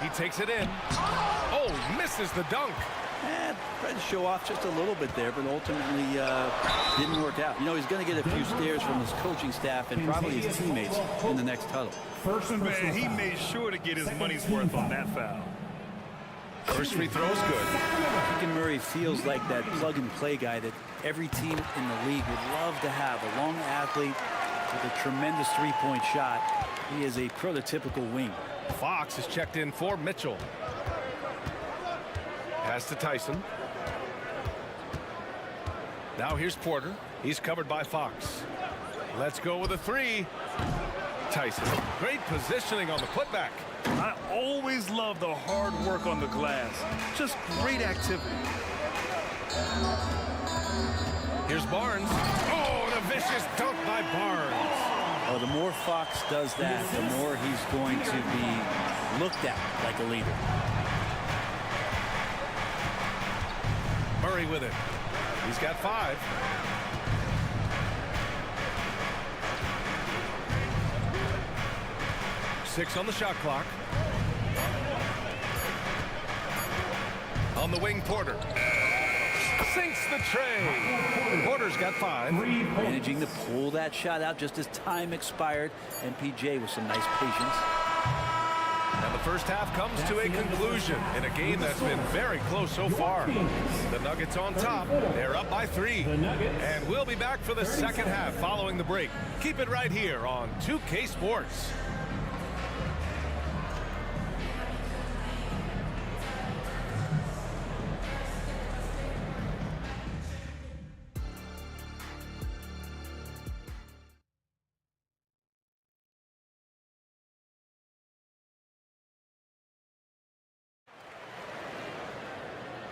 He takes it in. Oh, misses the dunk. Tried to show off just a little bit there, but ultimately didn't work out. You know, he's going to get a few stares from his coaching staff and probably his teammates in the next huddle. Man, he made sure to get his money's worth on that foul. First free throw is good. Keegan Murray feels like that plug-and-play guy that every team in the league would love to have. A long athlete with a tremendous three-point shot. He is a prototypical wing. Fox is checked in for Mitchell. Pass to Tyson. Now here's Porter. He's covered by Fox. Let's go with a three. Tyson. Great positioning on the putback. I always love the hard work on the glass. Just great activity. Here's Barnes. Oh, and a vicious dunk by Barnes. Oh, the more Fox does that, the more he's going to be looked at like a leader. Murray with it. He's got 5. Six on the shot clock. On the wing, Porter. Sinks the tray. Porter's got 5. Managing to pull that shot out just as time expired, and PJ with some nice patience. And the first half comes to a conclusion in a game that's been very close so far. The Nuggets on top. They're up by 3. And we'll be back for the second half following the break. Keep it right here on 2K Sports.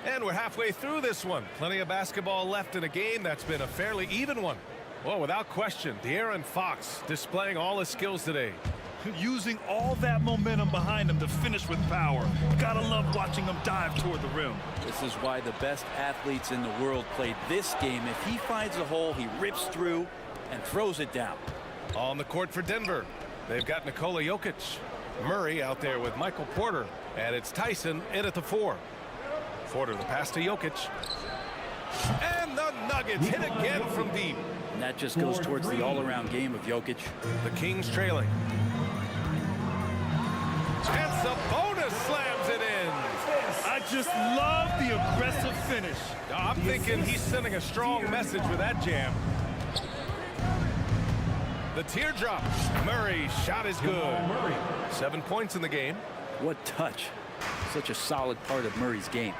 And we're halfway through this one. Plenty of basketball left in a game that's been a fairly even one. Well, without question, De'Aaron Fox displaying all his skills today. Using all that momentum behind him to finish with power. Gotta love watching him dive toward the rim. This is why the best athletes in the world play this game. If he finds a hole, he rips through and throws it down. On the court for Denver, they've got Nikola Jokic. Murray out there with Michael Porter. And it's Tyson in at the 4. Porter, the pass to Jokic. And the Nuggets hit again from deep. And that just goes towards the all-around game of Jokic. The Kings trailing. And Sabonis slams it in. I just love the aggressive finish. I'm thinking he's sending a strong message with that jam. The teardrop. Murray's shot is good. 7 points in the game. What touch. Such a solid part of Murray's game.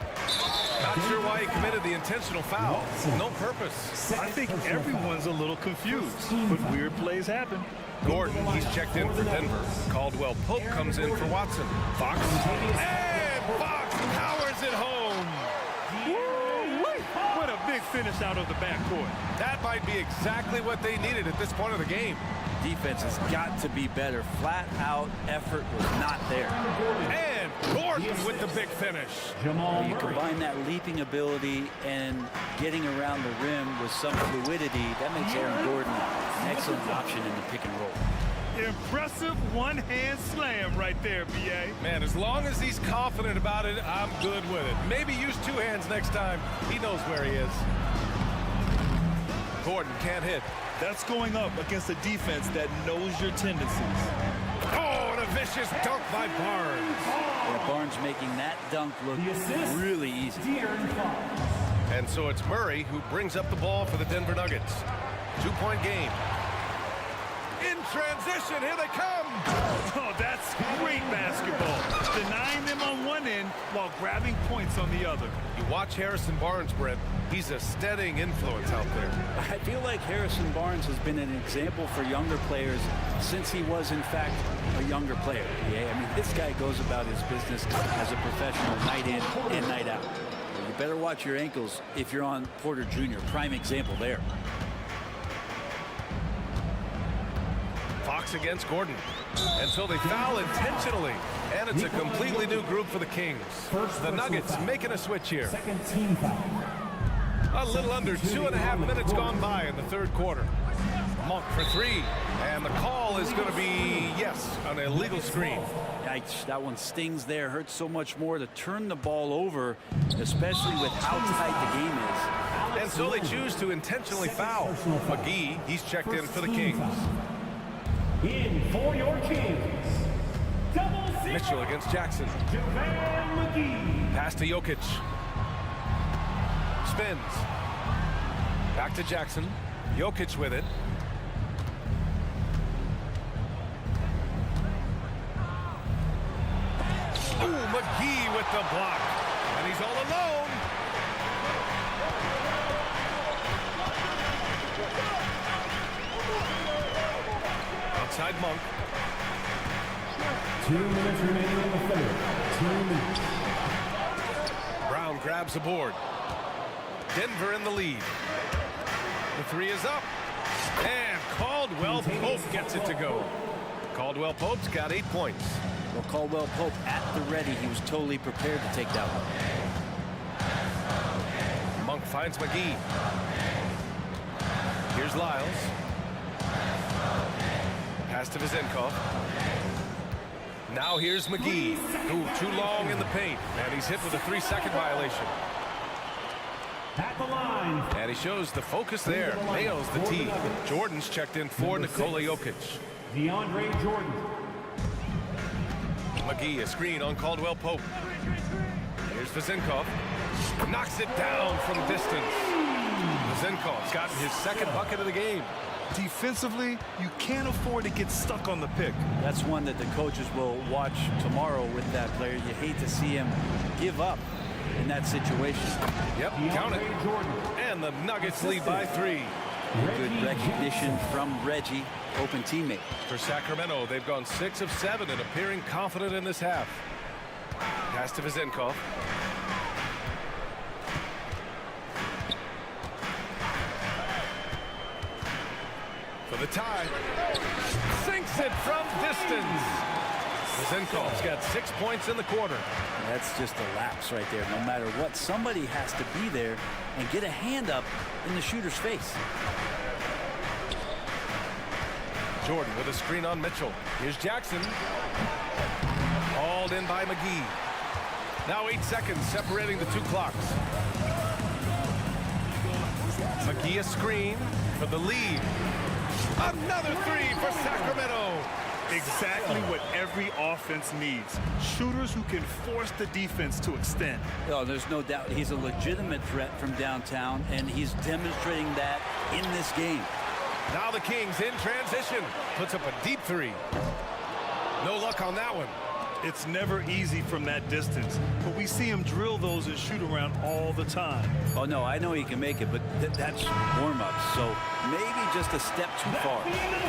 Not sure why he committed the intentional foul. No purpose. I think everyone's a little confused, but weird plays happen. Gordon, he's checked in for Denver. Caldwell Pope comes in for Watson. Fox. And Fox powers it home. What a big finish out of the backcourt. That might be exactly what they needed at this point of the game. Defense has got to be better. Flat out effort was not there. And Gordon with the big finish. You combine that leaping ability and getting around the rim with some fluidity, that makes Aaron Gordon an excellent option in the pick and roll. Impressive one-hand slam right there, B.A. Man, as long as he's confident about it, I'm good with it. Maybe use 2 hands next time. He knows where he is. Gordon can't hit. That's going up against a defense that knows your tendencies. Oh, and a vicious dunk by Barnes. Yeah, Barnes making that dunk look really easy. And so it's Murray who brings up the ball for the Denver Nuggets. 2-point game. In transition, here they come. Oh, that's great basketball. Denying them on one end while grabbing points on the other. You watch Harrison Barnes, Brent. He's a steadying influence out there. I feel like Harrison Barnes has been an example for younger players since he was, in fact, a younger player. Yeah, I mean, this guy goes about his business as a professional night in and night out. You better watch your ankles if you're on Porter Jr. Prime example there. Fox against Gordon. And so they foul intentionally. And it's a completely new group for the Kings. The Nuggets making a switch here. Second team foul. A little under 2.5 minutes gone by in the third quarter. Monk for three. And the call is going to be, yes, an illegal screen. Yikes, that one stings there. Hurts so much more to turn the ball over, especially with how tight the game is. And so they choose to intentionally foul. McGee, he's checked in for the Kings. In for your Kings. Mitchell against Jackson. Pass to Jokic. Spins. Back to Jackson. Jokic with it. Ooh, McGee with the block. And he's all alone. Outside Monk. 2 minutes remaining in the third. 2 minutes. Brown grabs the board. Denver in the lead. The three is up. And Caldwell Pope gets it to go. Caldwell Pope's got 8 points. Well, Caldwell Pope at the ready. He was totally prepared to take that one. Monk finds McGee. Here's Lyles. Pass to Vizenkov. Now here's McGee. Ooh, too long in the paint. And he's hit with a 3-second violation. At the line. And he shows the focus there. Nails the tee. Jordan's checked in for Nikola Jokic. DeAndre Jordan. McGee, a screen on Caldwell Pope. Here's Vizenkov. Knocks it down from distance. Vizenkov's gotten his second bucket of the game. Defensively, you can't afford to get stuck on the pick. That's one that the coaches will watch tomorrow with that player. You hate to see him give up in that situation. Yep, count it. And the Nuggets lead by 3. Good recognition from Reggie, open teammate. For Sacramento, they've gone 6 of 7 and appearing confident in this half. Pass to Vizenkov. For the tie. Sinks it from distance. Vizenkov's got 6 points in the quarter. That's just a lapse right there. No matter what, somebody has to be there and get a hand up in the shooter's face. Jordan with a screen on Mitchell. Here's Jackson. Hauled in by McGee. Now 8 seconds separating the 2 clocks. McGee a screen for the lead. Another 3 for Sacramento. Exactly what every offense needs. Shooters who can force the defense to extend. Oh, there's no doubt he's a legitimate threat from downtown, and he's demonstrating that in this game. Now the Kings in transition. Puts up a deep 3. No luck on that one. It's never easy from that distance, but we see him drill those and shoot around all the time. Oh, no, I know he can make it, but that's warm-up, so maybe just a step too far.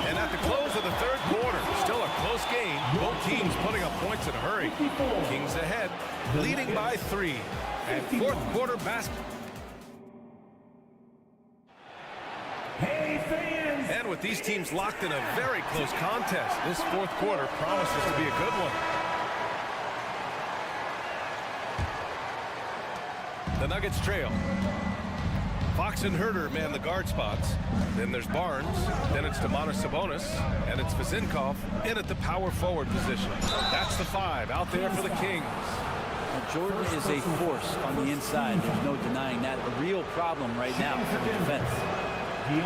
And at the close of the third quarter, still a close game. Both teams putting up points in a hurry. Kings ahead, leading by 3. And fourth quarter basketball. Hey, fans! And with these teams locked in a very close contest, this fourth quarter promises to be a good one. The Nuggets trail. Fox and Herter man the guard spots. Then there's Barnes. Then it's Domantas Sabonis. And it's Vizenkov in at the power forward position. That's the 5 out there for the Kings. Now, Jordan is a force on the inside. There's no denying that. A real problem right now for the defense.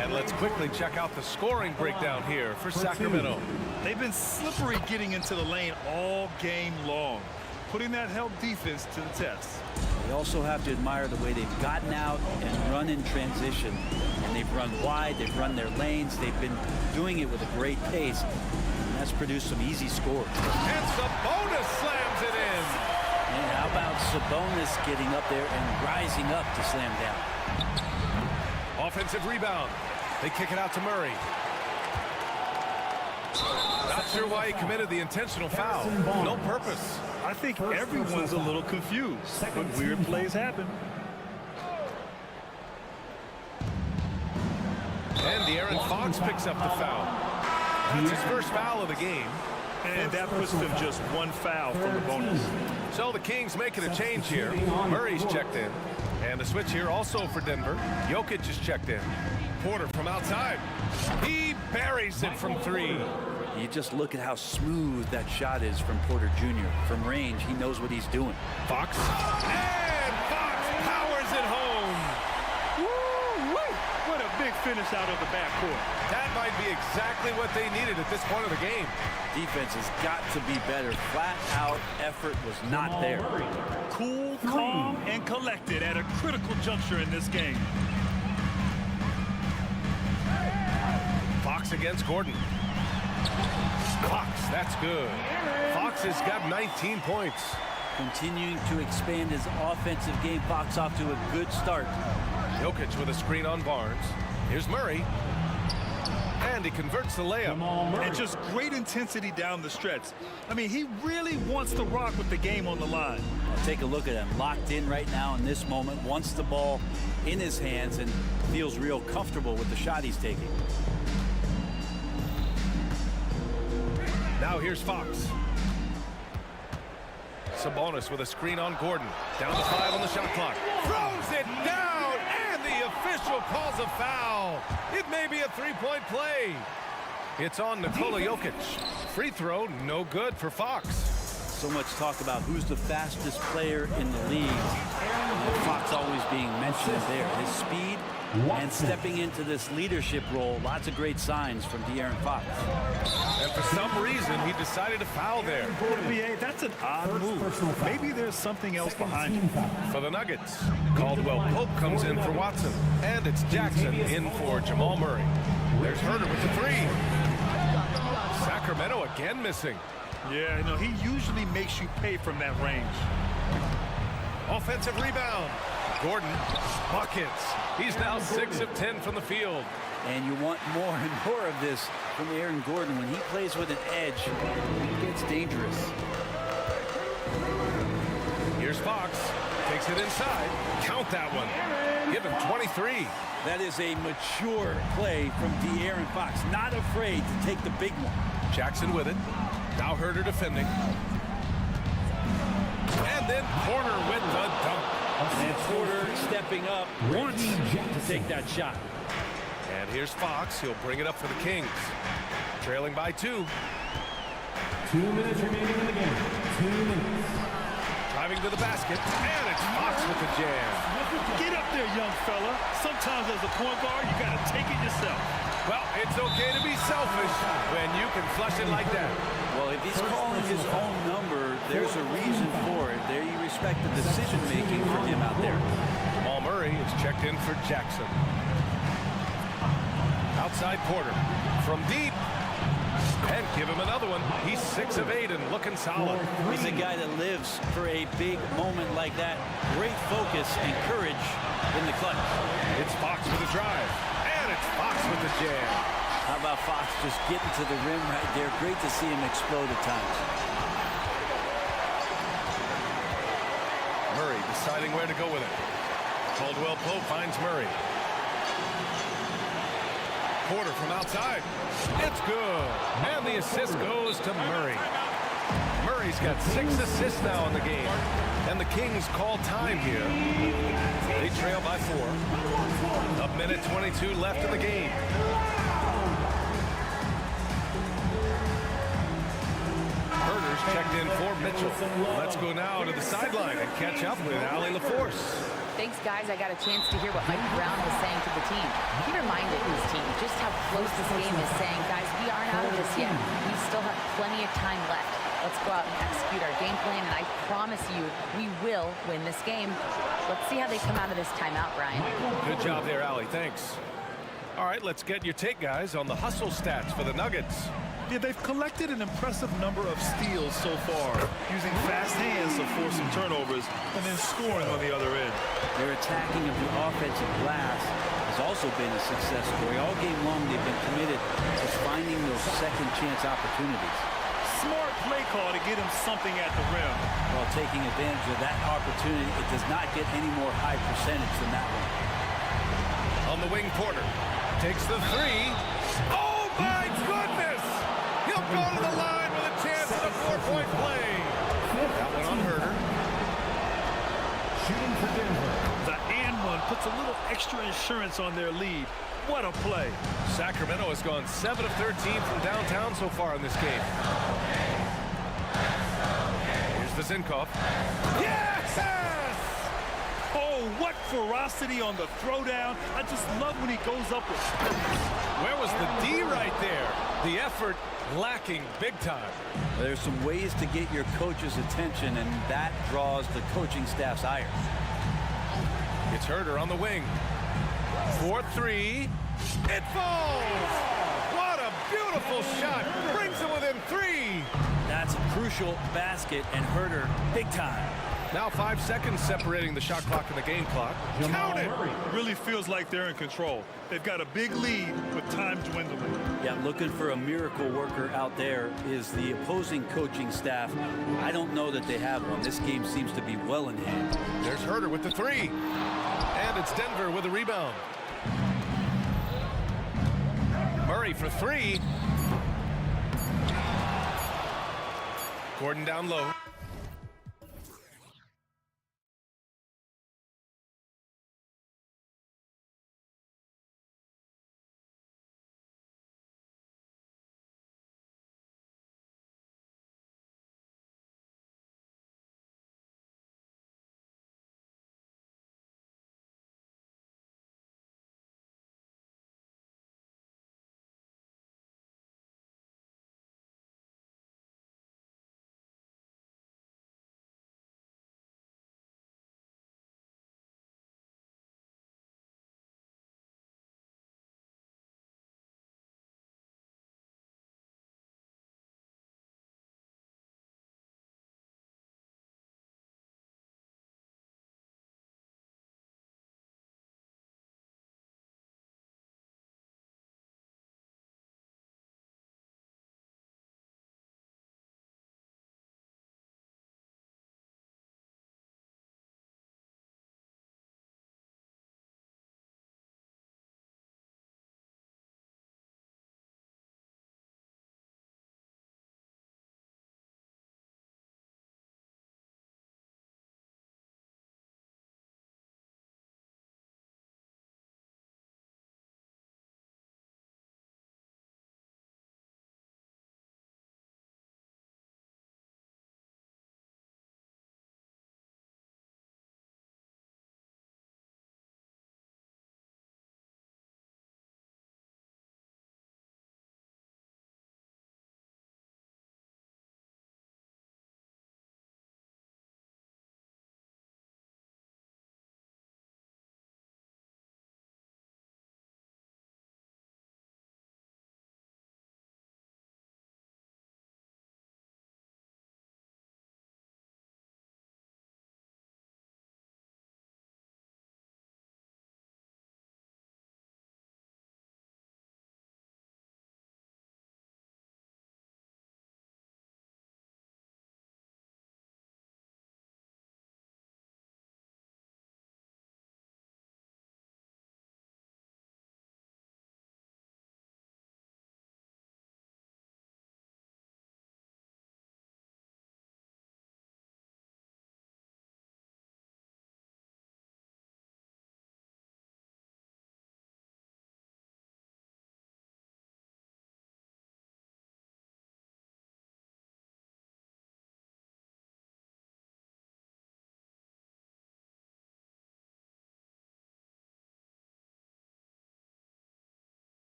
And let's quickly check out the scoring breakdown here for Sacramento. They've been slippery getting into the lane all game long, putting that help defense to the test. They also have to admire the way they've gotten out and run in transition. And they've run wide, they've run their lanes, they've been doing it with a great pace. And that's produced some easy scores. And Sabonis slams it in. And how about Sabonis getting up there and rising up to slam down? Offensive rebound. They kick it out to Murray. Not sure why he committed the intentional foul. No purpose. I think everyone's a little confused, but weird plays happen. De'Aaron Fox picks up the foul. That's his first foul of the game. And that puts them just one foul from the bonus. So the Kings making a change here. Murray's checked in. And a switch here also for Denver. Jokic is checked in. Porter from outside. He buries it from three. You just look at how smooth that shot is from Porter Jr. From range, he knows what he's doing. Fox. And Fox powers it home. Woo-wee! What a big finish out of the backcourt. That might be exactly what they needed at this point of the game. Defense has got to be better. Flat out effort was not there. Cool, calm, and collected at a critical juncture in this game. Fox against Gordon. Fox, that's good. Fox has got 19 points. Continuing to expand his offensive game. Fox off to a good start. Jokic with a screen on Barnes. Here's Murray. And he converts the layup. And just great intensity down the stretch. I mean, he really wants to rock with the game on the line. I'll take a look at him. Locked in right now in this moment. Wants the ball in his hands and feels real comfortable with the shot he's taking. Now here's Fox. Sabonis with a screen on Gordon. Down to 5 on the shot clock. Throws it down, and the official calls a foul. It may be a three-point play. It's on Nikola Jokic. Free throw, no good for Fox. So much talk about who's the fastest player in the league. Fox always being mentioned there. His speed and stepping into this leadership role. Lots of great signs from De'Aaron Fox. And for some reason, he decided to foul there. NBA, that's an odd move. Maybe there's something else behind it. For the Nuggets, Caldwell Pope comes in for Watson. And it's Jackson in for Jamal Murray. There's Herter with the three. Sacramento again missing. Yeah, you know, he usually makes you pay from that range. Offensive rebound. Gordon, buckets. He's now 6 of 10 from the field. And you want more and more of this from Aaron Gordon. When he plays with an edge, it gets dangerous. Here's Fox. Takes it inside. Count that one. Give him 23. That is a mature play from De'Aaron Fox. Not afraid to take the big one. Jackson with it. Now Herter defending. And then Porter with the dunk. And Porter stepping up, wants to take that shot. And here's Fox. He'll bring it up for the Kings. Trailing by 2. 2 minutes remaining in the game. 2 minutes. Driving to the basket. And it's Fox with the jam. Get up there, young fella. Sometimes as a point guard, you got to take it yourself. Well, it's okay to be selfish when you can flush it like that. Well, if he's calling his own number, there's a reason for it. There you respect the decision-making from him out there. Jamal Murray is checked in for Jackson. Outside Porter. From deep. And give him another one. He's 6 of 8 and looking solid. He's a guy that lives for a big moment like that. Great focus and courage in the clutch. It's Fox with a drive. And it's Fox with the jam. How about Fox just getting to the rim right there? Great to see him explode at times. Murray deciding where to go with it. Caldwell Pope finds Murray. Porter from outside. It's good. And the assist goes to Murray. Murray's got 6 assists now in the game. And the Kings call time here. They trail by 4. A minute 22 left in the game. Herter's checked in for Mitchell. Let's go now to the sideline and catch up with Allie LaForce. Thanks, guys. I got a chance to hear what Mike Brown was saying to the team. He reminded his team just how close this game is, saying, guys, we aren't out of this yet. We still have plenty of time left. Let's go out and execute our game plan, and I promise you, we will win this game. Let's see how they come out of this timeout, Brian. Good job there, Allie. Thanks. All right, let's get your take, guys, on the hustle stats for the Nuggets. Yeah, they've collected an impressive number of steals so far, using fast hands to force some turnovers and then scoring on the other end. Their attacking of the offensive glass has also been a success story. All game long, they've been committed to finding those second chance opportunities. Smart play call to get him something at the rim. While taking advantage of that opportunity, it does not get any more high percentage than that one. On the wing, Porter. Takes the three. Oh, my goodness! He'll go to the line with a chance at a 4-point play. That one on Herder. Shooting for Denver. The and one puts a little extra insurance on their lead. What a play. Sacramento has gone 7 of 13 from downtown so far in this game. Here's the Zinkoff. Yes! Oh, what ferocity on the throwdown. I just love when he goes up with... Where was the D right there? The effort lacking big time. There's some ways to get your coach's attention, and that draws the coaching staff's ire. It's Herder on the wing. 4-3. It falls! What a beautiful shot. Brings it within 3. That's a crucial basket, and Herder, big time. Now 5 seconds separating the shot clock and the game clock. Count it! It really feels like they're in control. They've got a big lead with time dwindling. Yeah, looking for a miracle worker out there is the opposing coaching staff. I don't know that they have one. This game seems to be well in hand. There's Herder with the 3. And it's Denver with a rebound. Murray for 3. Gordon down low.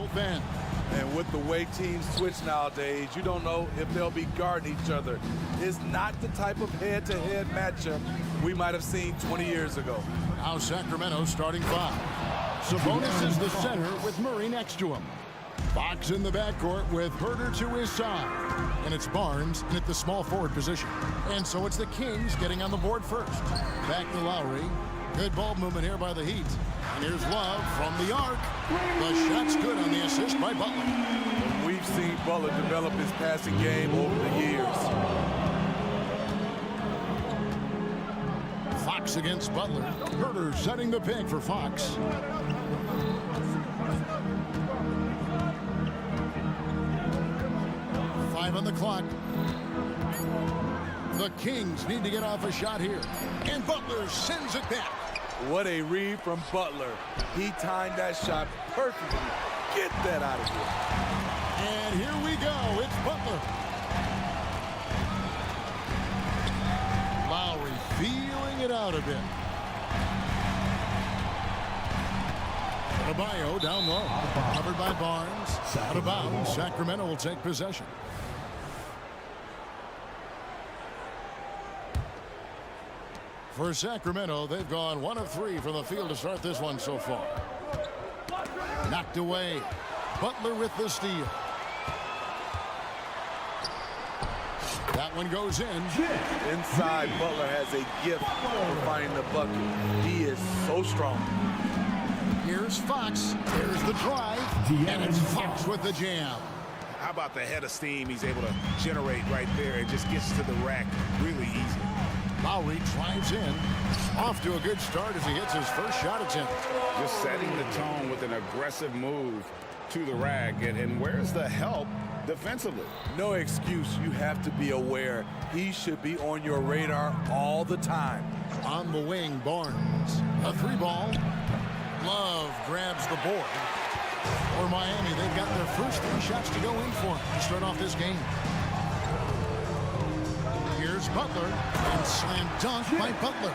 both ends. And with the way teams switch nowadays, you don't know if they'll be guarding each other. It's not the type of head-to-head matchup we might have seen 20 years ago. Now Sacramento starting 5. Sabonis is the center with Murray next to him. Fox in the backcourt with Herter to his side. And it's Barnes at the small forward position. And so it's the Kings getting on the board first. Back to Lowry. Good ball movement here by the Heat. And here's Love from the arc. The shot's good on the assist by Butler. And we've seen Butler develop his passing game over the years. Fox against Butler. Herter setting the pick for Fox. On the clock. The Kings need to get off a shot here. And Butler sends it back. What a read from Butler. He timed that shot perfectly. Get that out of here. And here we go. It's Butler. Lowry feeling it out a bit. Adebayo down low. Covered by Barnes. Out of bounds. Sacramento will take possession. For Sacramento, they've gone 1 of 3 from the field to start this one so far. Knocked away. Butler with the steal. That one goes in. Inside, Butler has a gift for finding the bucket. He is so strong. Here's Fox. Here's the drive. And it's Fox with the jam. How about the head of steam he's able to generate right there and just gets to the rack really easy. Lowry drives in. Off to a good start as he hits his first shot attempt. Just setting the tone with an aggressive move to the rack. And where's the help defensively? No excuse. You have to be aware. He should be on your radar all the time. On the wing, Barnes. A 3-ball. Love grabs the board. For Miami, they've got their first 3 shots to go in for to start off this game. Here's Butler, and slam dunk by Butler.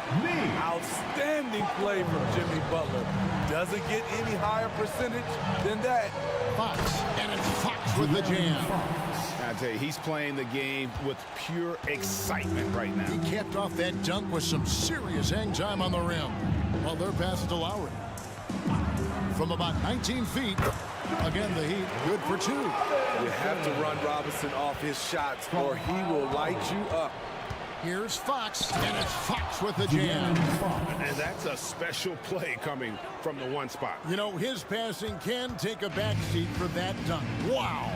Outstanding play from Jimmy Butler. Doesn't get any higher percentage than that. Fox, and it's Fox with the jam. I tell you, he's playing the game with pure excitement right now. He capped off that dunk with some serious hang time on the rim. Butler passes to Lowry. From about 19 feet, again the Heat, good for 2. You have to run Robinson off his shots or he will light you up. Here's Fox, and it's Fox with the jam. And that's a special play coming from the one spot. You know, his passing can take a backseat for that dunk. Wow.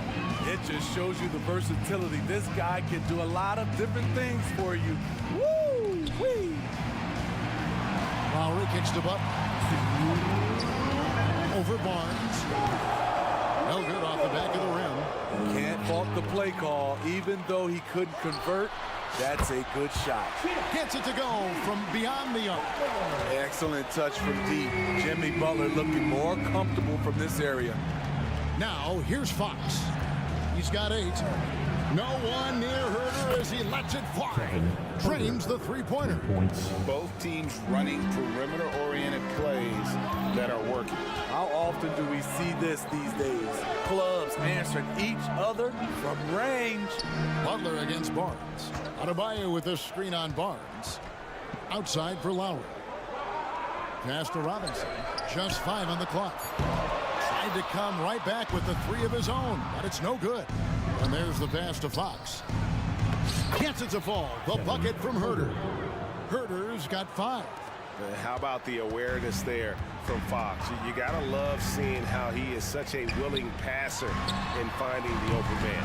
It just shows you the versatility. This guy can do a lot of different things for you. Woo-wee. Lowry kicks the butt. Over Barnes. No good off the back of the rim. Can't fault the play call. Even though he couldn't convert, that's a good shot. Gets it to go from beyond the arc. Excellent touch from deep. Jimmy Butler looking more comfortable from this area. Now, here's Fox. He's got 8. No one near Herter as he lets it fly. Drains the 3-pointer. Both teams running perimeter-oriented plays that are working. How often do we see this these days? Clubs answering each other from range. Butler against Barnes. Adebayo with this screen on Barnes. Outside for Lowry. Pass to Robinson. Just 5 on the clock. Tried to come right back with the 3 of his own, but it's no good. And there's the pass to Fox. Gets it to fall. The bucket from Herter. Herter's got 5. How about the awareness there from Fox? You gotta love seeing how he is such a willing passer in finding the open man.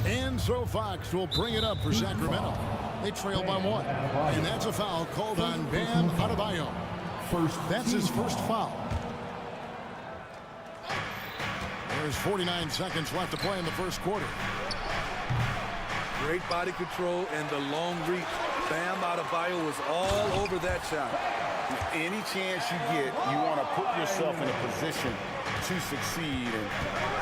And so Fox will bring it up for Sacramento. They trail by 1. And that's a foul called on Bam Adebayo. That's his first foul. There's 49 seconds left to play in the first quarter. Great body control and the long reach. Bam Adebayo was all over that shot. Any chance you get, you want to put yourself in a position to succeed, and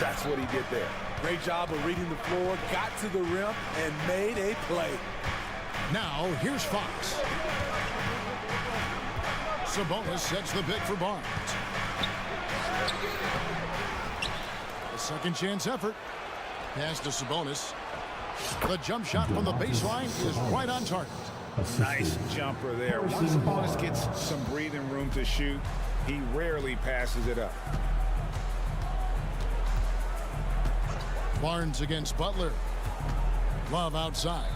that's what he did there. Great job of reading the floor, got to the rim, and made a play. Now, here's Fox. Sabonis sets the pick for Barnes. Second chance effort. Pass to Sabonis. The jump shot from the baseline is right on target. Nice jumper there. Once Sabonis gets some breathing room to shoot, he rarely passes it up. Barnes against Butler. Love outside.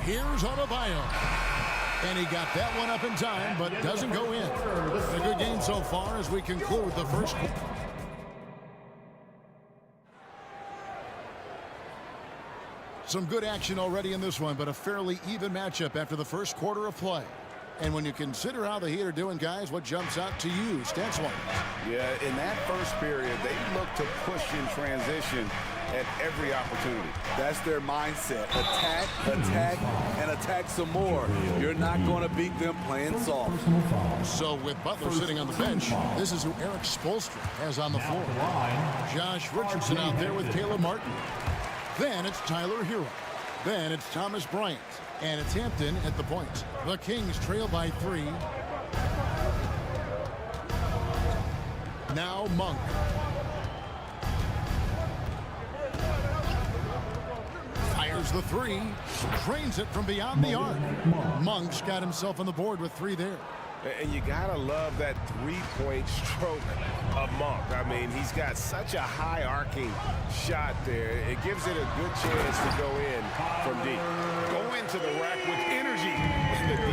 Here's Adebayo. And he got that one up in time, but doesn't go in. A good game so far as we conclude the first. Some good action already in this one, but a fairly even matchup after the first quarter of play. And when you consider how the Heat are doing, guys, what jumps out to you, stats-wise? Yeah, in that first period, they look to push in transition at every opportunity. That's their mindset. Attack, attack, and attack some more. You're not going to beat them playing soft. So with Butler sitting on the bench, this is who Eric Spoelstra has on the floor. Josh Richardson out there with Caleb Martin. Then it's Tyler Hero. Then it's Thomas Bryant. And it's Hampton at the point. The Kings trail by 3. Now Monk. Fires the 3. Drains it from beyond the arc. Monk's got himself on the board with 3 there. And you gotta love that three-point stroke of Monk. I mean, he's got such a high arcing shot there. It gives it a good chance to go in from deep. Go into the rack with energy. And the D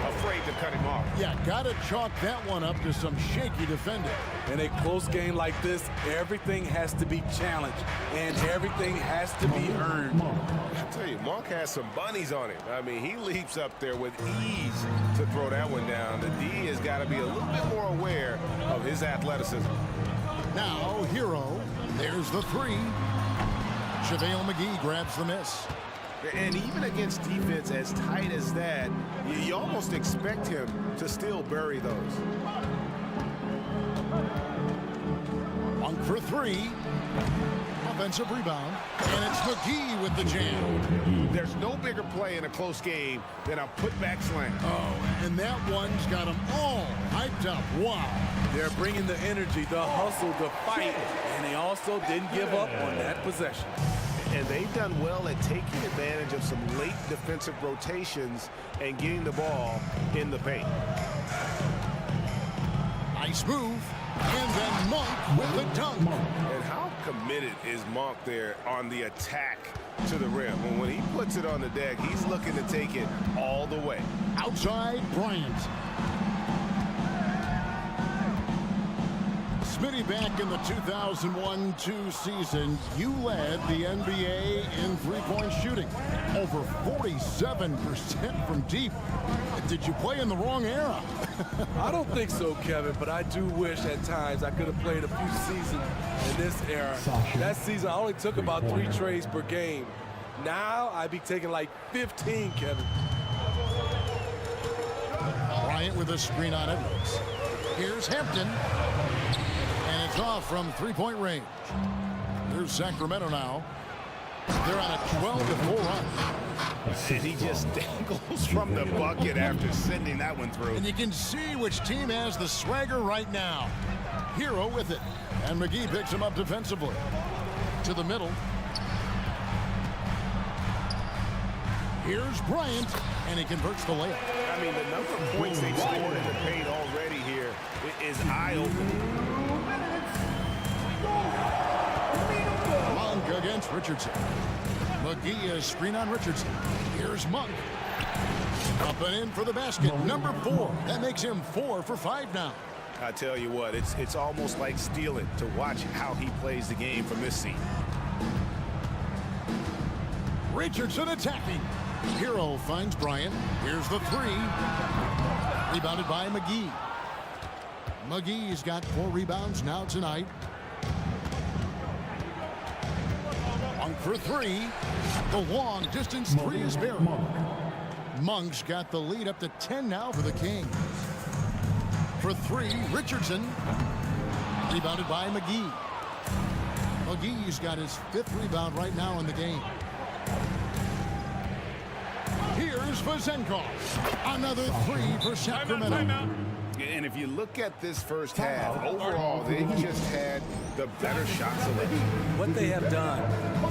afraid to cut him off. Yeah, gotta chalk that one up to some shaky defending. In a close game like this, everything has to be challenged and everything has to be earned. I tell you, Monk has some bunnies on him. I mean, he leaps up there with ease to throw that one down. The D has got to be a little bit more aware of his athleticism. Now, Hero. There's the 3. JaVale McGee grabs the miss. And even against defense as tight as that, you almost expect him to still bury those. Monk for 3. Offensive rebound. And it's McGee with the jam. There's no bigger play in a close game than a putback slam. Oh, and that one's got them all hyped up. Wow. They're bringing the energy, the hustle, the fight, and they also didn't give up on that possession. And they've done well at taking advantage of some late defensive rotations and getting the ball in the paint. Nice move. And then Monk with the dunk. And how committed is Monk there on the attack to the rim? When he puts it on the deck, he's looking to take it all the way. Outside Bryant. Smitty, back in the 2001-2 season, you led the NBA in three-point shooting. Over 47% from deep. Did you play in the wrong era? I don't think so, Kevin, but I do wish at times I could have played a few seasons in this era. That season, I only took about 3 trades per game. Now, I'd be taking like 15, Kevin. Bryant with a screen on Edwards. Here's Hampton. And it's off from three-point range. Here's Sacramento now. They're on a 12-4 run. And he just dangles from the bucket after sending that one through. And you can see which team has the swagger right now. Hero with it. And McGee picks him up defensively. To the middle. Here's Bryant. And he converts the layup. I mean, the number of points they've scored in the paint already here is eye-opening. Monk against Richardson. McGee is screen on Richardson. Here's Monk. Up and in for the basket. Number 4. That makes him 4 for 5 now. I tell you what, it's almost like stealing to watch how he plays the game from this seat. Richardson attacking. Hero finds Bryant. Here's the 3. Rebounded by McGee. McGee's got 4 rebounds now tonight. Monk for 3. The long distance 3 is buried. Monk's got the lead up to 10 now for the Kings. For 3, Richardson. Rebounded by McGee. McGee's got his 5th rebound right now in the game. Here's Vazenkov. Another 3 for Sacramento. And if you look at this first half, overall, they've just had the better shot selection. What they have done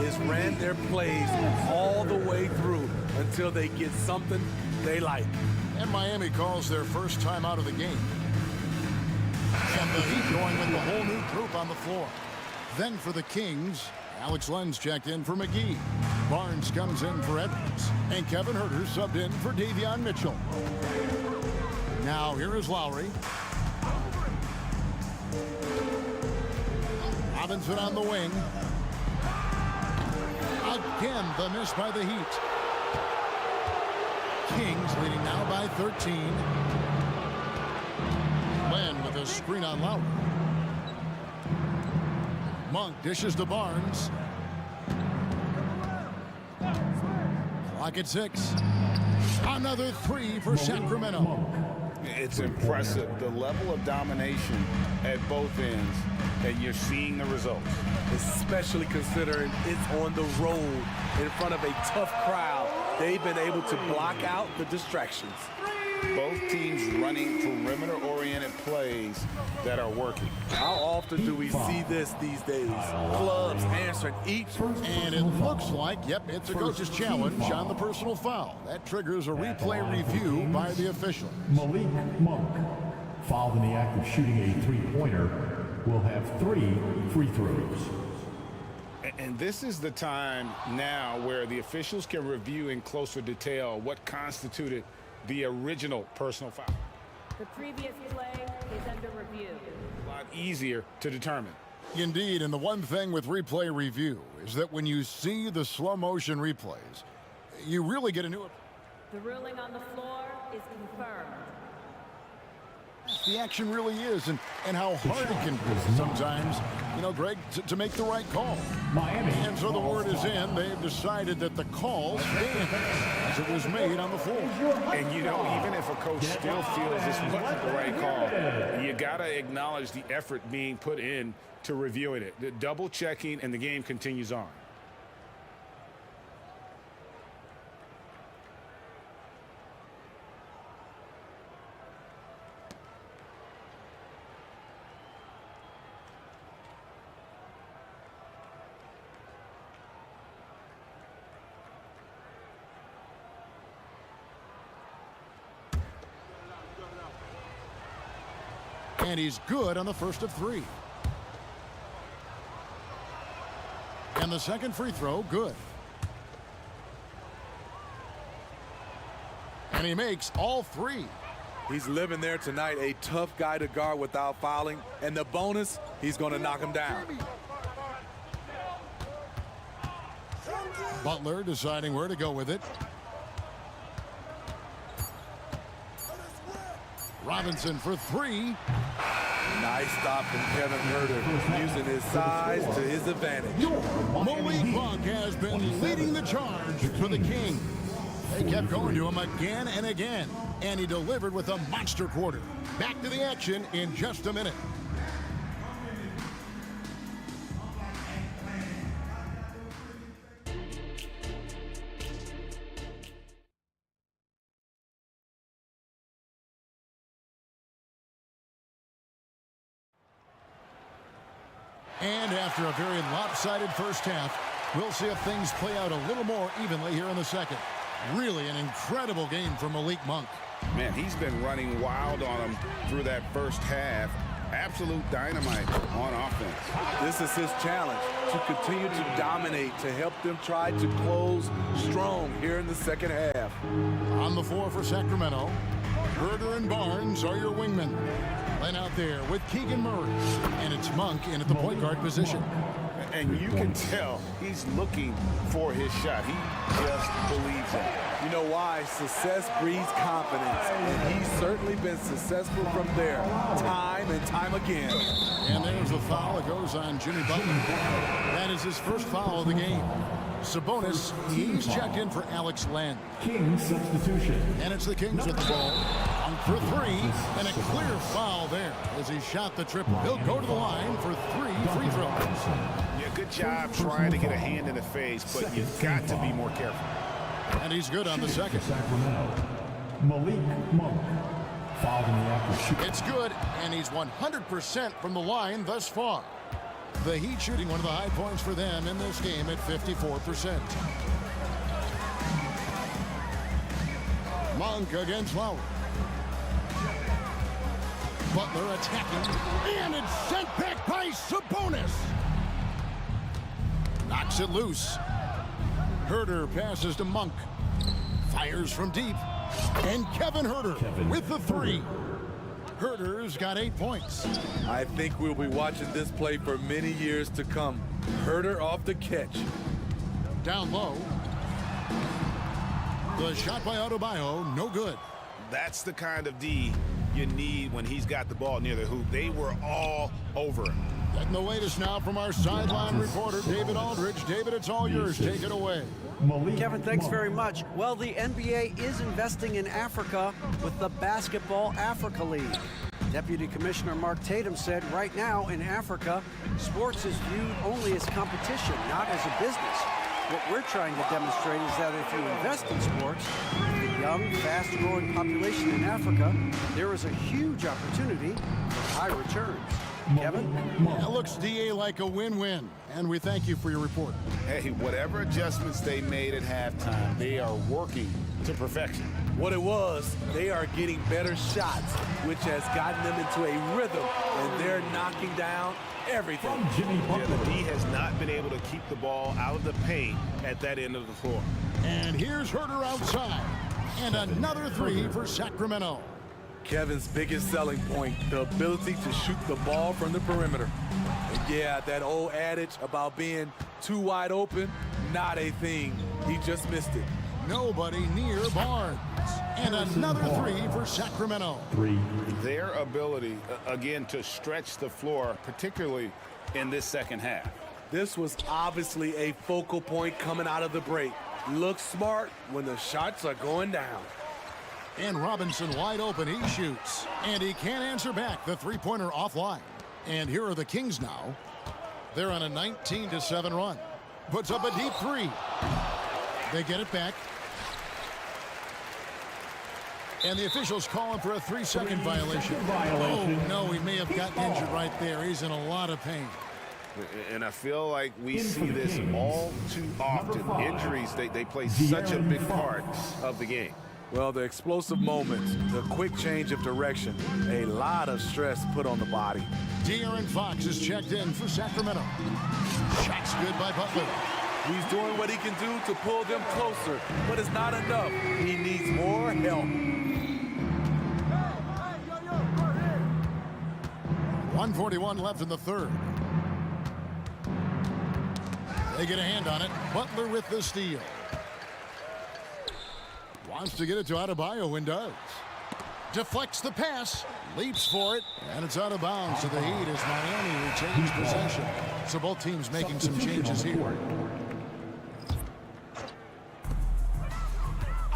is ran their plays all the way through until they get something they like. And Miami calls their first time out of the game. And the Heat going with the whole new group on the floor. Then for the Kings, Alex Lenz checked in for McGee. Barnes comes in for Edwards. And Kevin Huerter subbed in for Davion Mitchell. Now here is Lowry. Robinson on the wing. Again, the miss by the Heat. Kings leading now by 13. Len with a screen on Lowry. Monk dishes to Barnes. Clock at 6. Another three for Sacramento. It's impressive, the level of domination at both ends, and you're seeing the results. Especially considering it's on the road in front of a tough crowd. They've been able to block out the distractions. Both teams running perimeter-oriented plays that are working. How often do we see this these days? Clubs answering each. And it looks like, yep, it's a coach's challenge on the personal foul. That triggers a replay review by the official. Malik Monk, fouled in the act of shooting a three-pointer, will have 3 free throws. And this is the time now where the officials can review in closer detail what constituted the original personal foul. The previous play is under review. A lot easier to determine. Indeed, and the one thing with replay review is that when you see the slow motion replays, you really get a new... The ruling on the floor is confirmed. The action really is, and how hard it can be sometimes, you know, Greg, to make the right call. Miami. And so the word is in. They've decided that the call stands as it was made on the floor. And, you know, even if a coach still feels this wasn't the right call, you got to acknowledge the effort being put in to reviewing it. The double checking, and the game continues on. And he's good on the first of 3. And the second free throw, good. And he makes all 3. He's living there tonight, a tough guy to guard without fouling. And the bonus, he's going to knock him down. Butler deciding where to go with it. Robinson for 3. Nice stop from Kevin Huerter, using his size to his advantage. Malik Monk has been leading the charge for the Kings. They kept going to him again and again, and he delivered with a monster quarter. Back to the action in just a minute. And after a very lopsided first half, we'll see if things play out a little more evenly here in the second. Really an incredible game from Malik Monk. Man, he's been running wild on him through that first half. Absolute dynamite on offense. This is his challenge, to continue to dominate, to help them try to close strong here in the second half. On the floor for Sacramento, Huerter and Barnes are your wingmen. Len out there with Keegan Murray, and it's Monk in at the point guard position. And you can tell he's looking for his shot. He just believes it. You know why? Success breeds confidence, and he's certainly been successful from there, time and time again. And there's the foul that goes on Jimmy Butler. That is his first foul of the game. Sabonis, he's checked in for Alex Len. Kings substitution. And it's the Kings with the ball. On for 3, and a clear foul there as he shot the triple. He'll go to the line for 3 free throws. Yeah, good job trying to get a hand in the face, but you've got to be more careful. And he's good on the second. Sacramento. Malik Monk. Fouled in the act of shooting. It's good, and he's 100% from the line thus far. The Heat shooting one of the high points for them in this game at 54%. Monk against Lowry. Butler attacking, and it's sent back by Sabonis. Knocks it loose. Herter passes to Monk. Fires from deep. And Kevin Herter with the three. Herter's got 8 points. I think we'll be watching this play for many years to come. Herter off the catch. Down low. The shot by Adebayo, no good. That's the kind of D you need when he's got the ball near the hoop. They were all over him. Getting the latest now from our sideline reporter, David Aldridge. David, it's all yours. Take it away. Kevin, thanks very much. Well, the NBA is investing in Africa with the Basketball Africa League. Deputy Commissioner Mark Tatum said right now in Africa, sports is viewed only as competition, not as a business. What we're trying to demonstrate is that if you invest in sports, the young, fast-growing population in Africa, there is a huge opportunity for high returns. Kevin? It looks, DA, like a win-win, and we thank you for your report. Hey, whatever adjustments they made at halftime, they are working to perfection. What it was, they are getting better shots, which has gotten them into a rhythm, and they're knocking down everything. Yeah, the D has not been able to keep the ball out of the paint at that end of the floor. And here's Herter outside, and another three for Sacramento. Kevin's biggest selling point, the ability to shoot the ball from the perimeter. And yeah, that old adage about being too wide open, not a thing. He just missed it. Nobody near Barnes. And another three for Sacramento. Their ability, again, to stretch the floor, particularly in this second half. This was obviously a focal point coming out of the break. Look smart when the shots are going down. And Robinson wide open, he shoots. And he can't answer back, the three-pointer offline. And here are the Kings now. They're on a 19-7 run. Puts up a deep three. They get it back. And the officials calling for a 3-second violation. Oh, no, he may have gotten injured right there. He's in a lot of pain. And I feel like we see this all too often. Injuries, they play such a big part of the game. Well, the explosive moments, the quick change of direction, a lot of stress put on the body. De'Aaron Fox is checked in for Sacramento. Shots good by Butler. He's doing what he can do to pull them closer, but it's not enough. He needs more help. 1:41 left in the third. They get a hand on it. Butler with the steal. Wants to get it to Adebayo and does. Deflects the pass, leaps for it, and it's out of bounds to the Heat as Miami retains possession. So both teams making some changes here.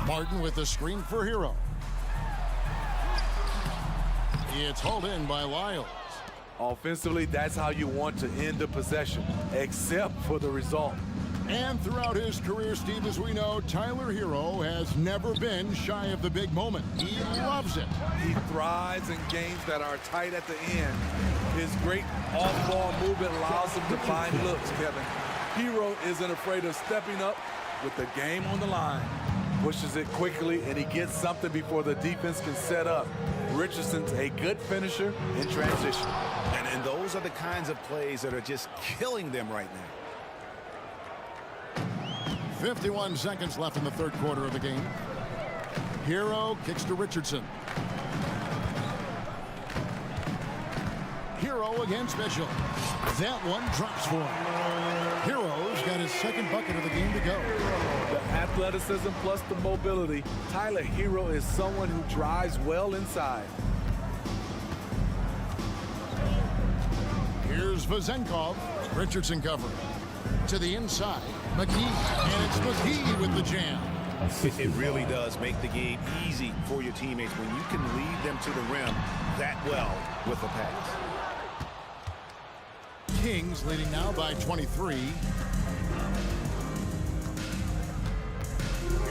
Martin with the screen for Hero. It's hauled in by Lyles. Offensively, that's how you want to end the possession, except for the result. And throughout his career, Steve, as we know, Tyler Hero has never been shy of the big moment. He loves it. He thrives in games that are tight at the end. His great off-ball movement allows him to find looks, Kevin. Hero isn't afraid of stepping up with the game on the line. Pushes it quickly, and he gets something before the defense can set up. Richardson's a good finisher in transition. And those are the kinds of plays that are just killing them right now. 51 seconds left in the third quarter of the game. Hero kicks to Richardson. Hero against Mitchell. That one drops for him. Hero's got his second bucket of the game to go. The athleticism plus the mobility. Tyler Hero is someone who drives well inside. Here's Vezenkov. Richardson covering. To the inside. McGee. And it's McGee with the jam. It really does make the game easy for your teammates when you can lead them to the rim that well with a pass. Kings leading now by 23.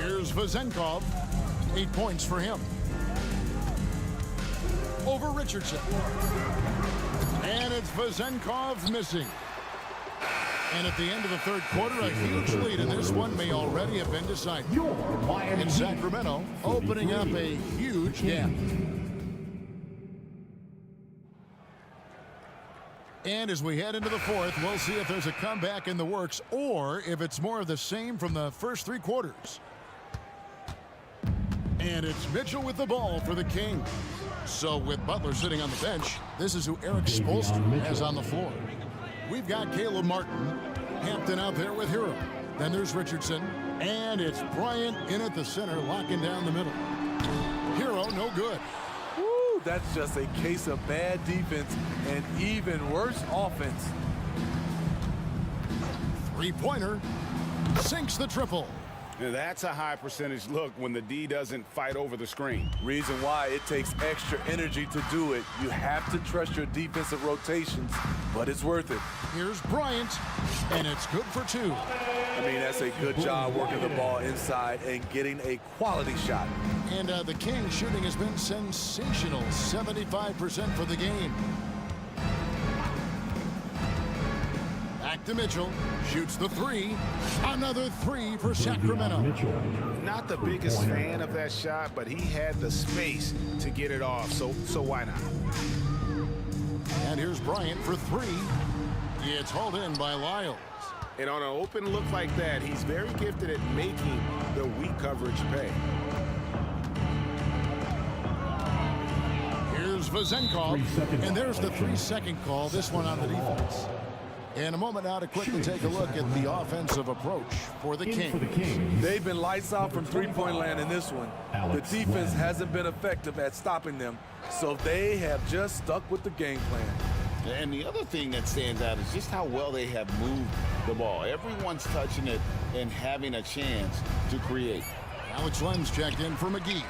Here's Vezenkov. 8 points for him. over Richardson. And it's Vezenkov missing. And at the end of the third quarter, a huge lead, and this one may already have been decided. In Sacramento, opening up a huge gap. And as we head into the fourth, we'll see if there's a comeback in the works or if it's more of the same from the first three quarters. And it's Mitchell with the ball for the Kings. So with Butler sitting on the bench, this is who Eric Spoelstra has on the floor. We've got Caleb Martin, Hampton out there with Hero. Then there's Richardson, and it's Bryant in at the center, locking down the middle. Hero, no good. Woo, that's just a case of bad defense and even worse offense. Three-pointer, sinks the triple. Now that's a high percentage look when the D doesn't fight over the screen. Reason why it takes extra energy to do it. You have to trust your defensive rotations, but it's worth it. Here's Bryant, and it's good for two. I mean, that's a good job working the ball inside and getting a quality shot. And the Kings shooting has been sensational, 75% for the game. Back to Mitchell, shoots the three. Another three for Sacramento. Not the biggest fan of that shot, but he had the space to get it off, so why not? And here's Bryant for three. It's hauled in by Lyles. And on an open look like that, he's very gifted at making the weak coverage pay. Here's Vezenkov, and there's the 3-second call, this one on the defense. And a moment now to quickly take a look at the offensive approach for the Kings. They've been lights out from three-point land in this one. The defense hasn't been effective at stopping them, so they have just stuck with the game plan. And the other thing that stands out is just how well they have moved the ball. Everyone's touching it and having a chance to create. Alex Lenz checked in for McGee.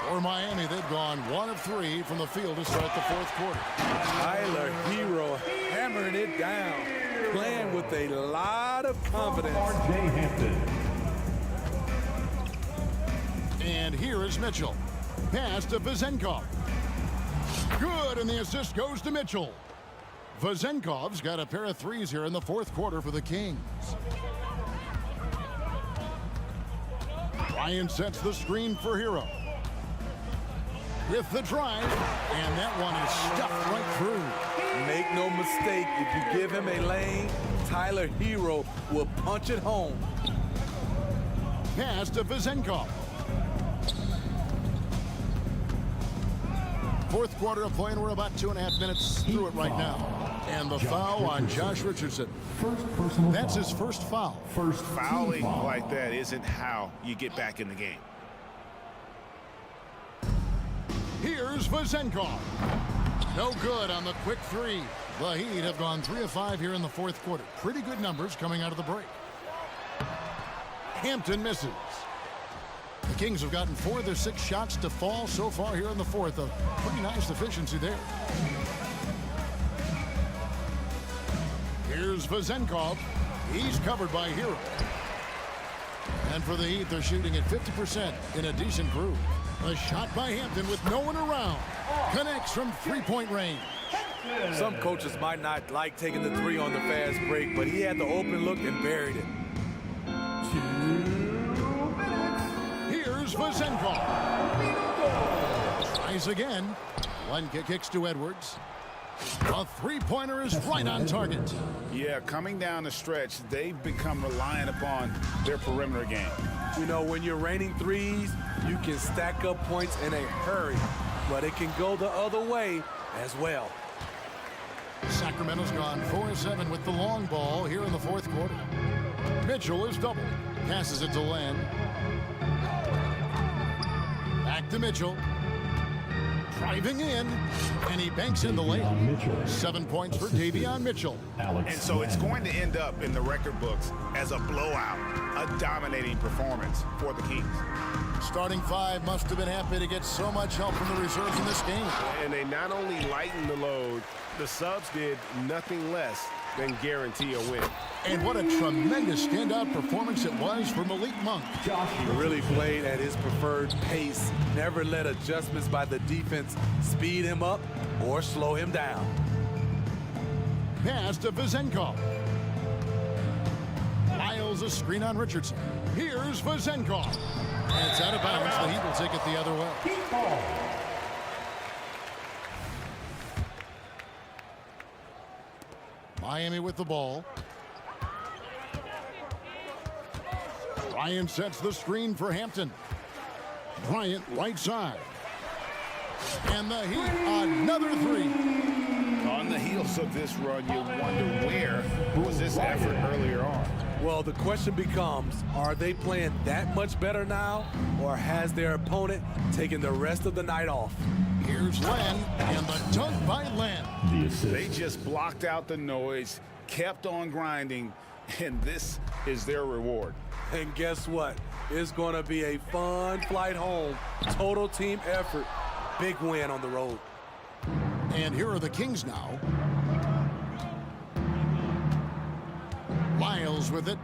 For Miami, they've gone 1 of 3 from the field to start the fourth quarter. Tyler Hero hammering it down, playing with a lot of confidence. And here is Mitchell. Pass to Vezenkov. Good, and the assist goes to Mitchell. Vezenkov's got a pair of threes here in the fourth quarter for the Kings. Ryan sets the screen for Hero. With the drive, and that one is stuffed right through. Make no mistake, if you give him a lane, Tyler Hero will punch it home. Pass to Vezenkov. Fourth quarter of play, and we're about 2.5 minutes through it right now. And the foul on Josh Richardson. That's his first foul. Fouling like that isn't how you get back in the game. Here's Vezenkov. No good on the quick three. The Heat have gone 3 of 5 here in the fourth quarter. Pretty good numbers coming out of the break. Hampton misses. The Kings have gotten 4 of their 6 shots to fall so far here in the fourth. A pretty nice efficiency there. Here's Vezenkov. He's covered by Hero. And for the Heat, they're shooting at 50% in a decent groove. A shot by Hampton with no one around. Connects from three-point range. Some coaches might not like taking the three on the fast break, but he had the open look and buried it. Here's Vezenkov. Tries again. One kicks to Edwards. A three-pointer is right on target. Yeah, coming down the stretch, they've become reliant upon their perimeter game. You know, when you're raining threes, you can stack up points in a hurry, but it can go the other way as well. Sacramento's gone 4-7 with the long ball here in the fourth quarter. Mitchell is doubled. Passes it to Len. Back to Mitchell. Driving in, and he banks in the layup. 7 points for Davion Mitchell. And so it's going to end up in the record books as a blowout, a dominating performance for the Kings. Starting 5 must have been happy to get so much help from the reserves in this game. And they not only lightened the load, the subs did nothing less than guarantee a win. And what a tremendous standout performance it was for Malik Monk. He really played at his preferred pace, never let adjustments by the defense speed him up or slow him down. Pass to Vizenkov. Miles a screen on Richardson. Here's Vizenkov. And it's out of bounds. The Heat will take it the other way. Miami with the ball. Bryant sets the screen for Hampton. Bryant right side. And the Heat, another three. On the heels of this run, you wonder where was this effort earlier on? Well, the question becomes, are they playing that much better now, or has their opponent taken the rest of the night off? Here's Len, and the dunk by Len. They just blocked out the noise, kept on grinding, and this is their reward. And guess what? It's going to be a fun flight home. Total team effort. Big win on the road. And here are the Kings now. Miles with it.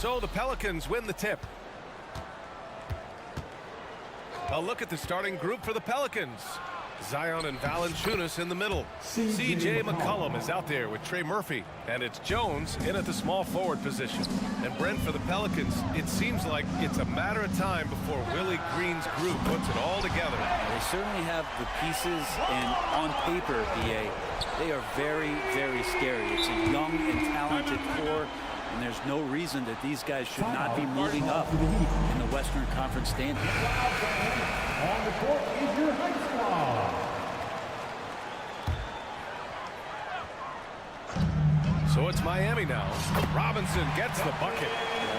So the Pelicans win the tip. A look at the starting group for the Pelicans. Zion and Valanciunas in the middle. C.J. McCollum is out there with Trey Murphy. And it's Jones in at the small forward position. And Brent, for the Pelicans, it seems like it's a matter of time before Willie Green's group puts it all together. They certainly have the pieces, and on paper, BA, they are very, very scary. It's a young and talented core, and there's no reason that these guys should not be moving up in the Western Conference standings. On the court is your high squad. So it's Miami now. Robinson gets the bucket.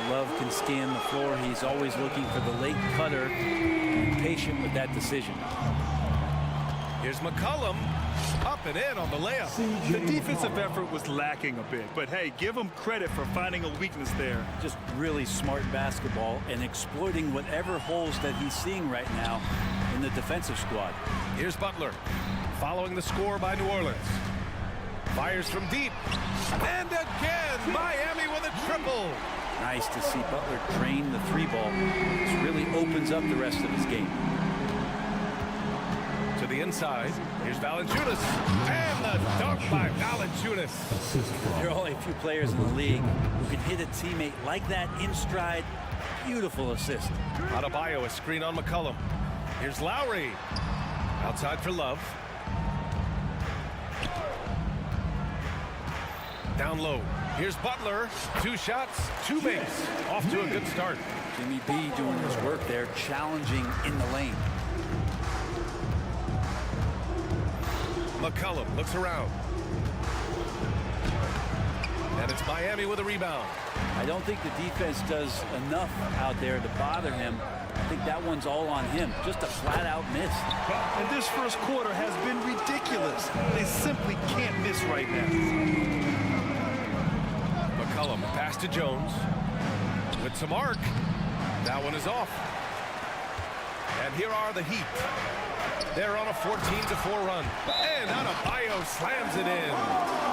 Love can scan the floor. He's always looking for the late cutter and patient with that decision. Here's McCollum. Up and in on the layup. The defensive effort was lacking a bit, but hey, give him credit for finding a weakness there. Just really smart basketball and exploiting whatever holes that he's seeing right now in the defensive squad. Here's Butler, following the score by New Orleans. Fires from deep. And again, Miami with a triple. Nice to see Butler drain the three ball. This really opens up the rest of his game. To the inside, here's Valanciunas. And the dunk by Valanciunas. There are only a few players in the league who can hit a teammate like that in stride. Beautiful assist. Adebayo, a screen on McCollum. Here's Lowry. Outside for Love. Down low. Here's Butler. 2 shots, 2 makes. Off to a good start. Jimmy B doing his work there, challenging in the lane. McCollum looks around. And it's Miami with a rebound. I don't think the defense does enough out there to bother him. I think that one's all on him. Just a flat-out miss. And this first quarter has been ridiculous. They simply can't miss right now. McCollum pass to Jones. With some arc. That one is off. And here are the Heat. They're on a 14-4 run. And Adebayo slams it in.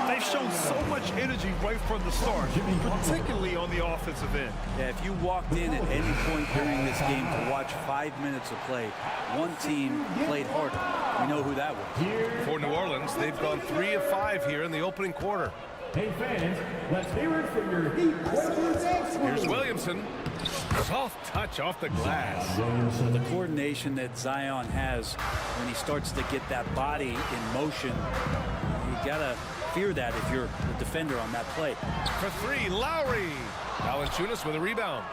They've shown so much energy right from the start, particularly on the offensive end. Yeah, if you walked in at any point during this game to watch 5 minutes of play, one team played harder. We know who that was. For New Orleans, they've gone 3 of 5 here in the opening quarter. Hey fans, let's hear it for your Heat. Here's Williamson. Soft touch off the glass. The coordination that Zion has when he starts to get that body in motion, you gotta fear that if you're the defender on that play. For 3, Lowry. Valanciunas with a rebound.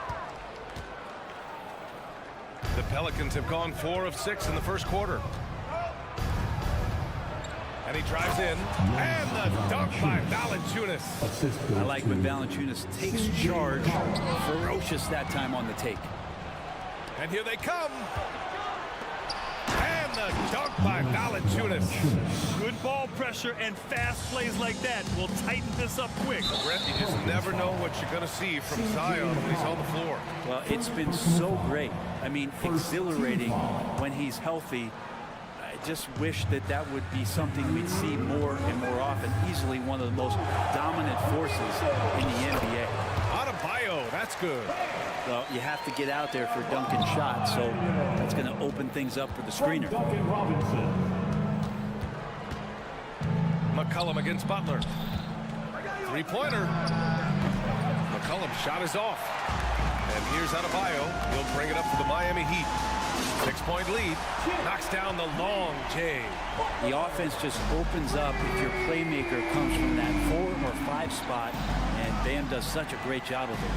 The Pelicans have gone 4 of 6 in the first quarter. And he drives in. And the dunk by Valanciunas. I like when Valanciunas takes charge. Ferocious that time on the take. And here they come. And the dunk by Valanciunas. Good ball pressure and fast plays like that will tighten this up quick. Brett, you just never know what you're going to see from Zion when he's on the floor. Well, it's been so great. I mean, exhilarating when he's healthy. I just wish that that would be something we'd see more and more often. Easily one of the most dominant forces in the NBA. Adebayo, that's good. Well, you have to get out there for dunking shots, so that's going to open things up for the screener. McCollum against Butler. 3-pointer. McCollum's shot is off. And here's Adebayo. He'll bring it up for the Miami Heat. 6-point lead. Knocks down the long J. The offense just opens up if your playmaker comes from that 4 or 5 spot, and Bam does such a great job of it.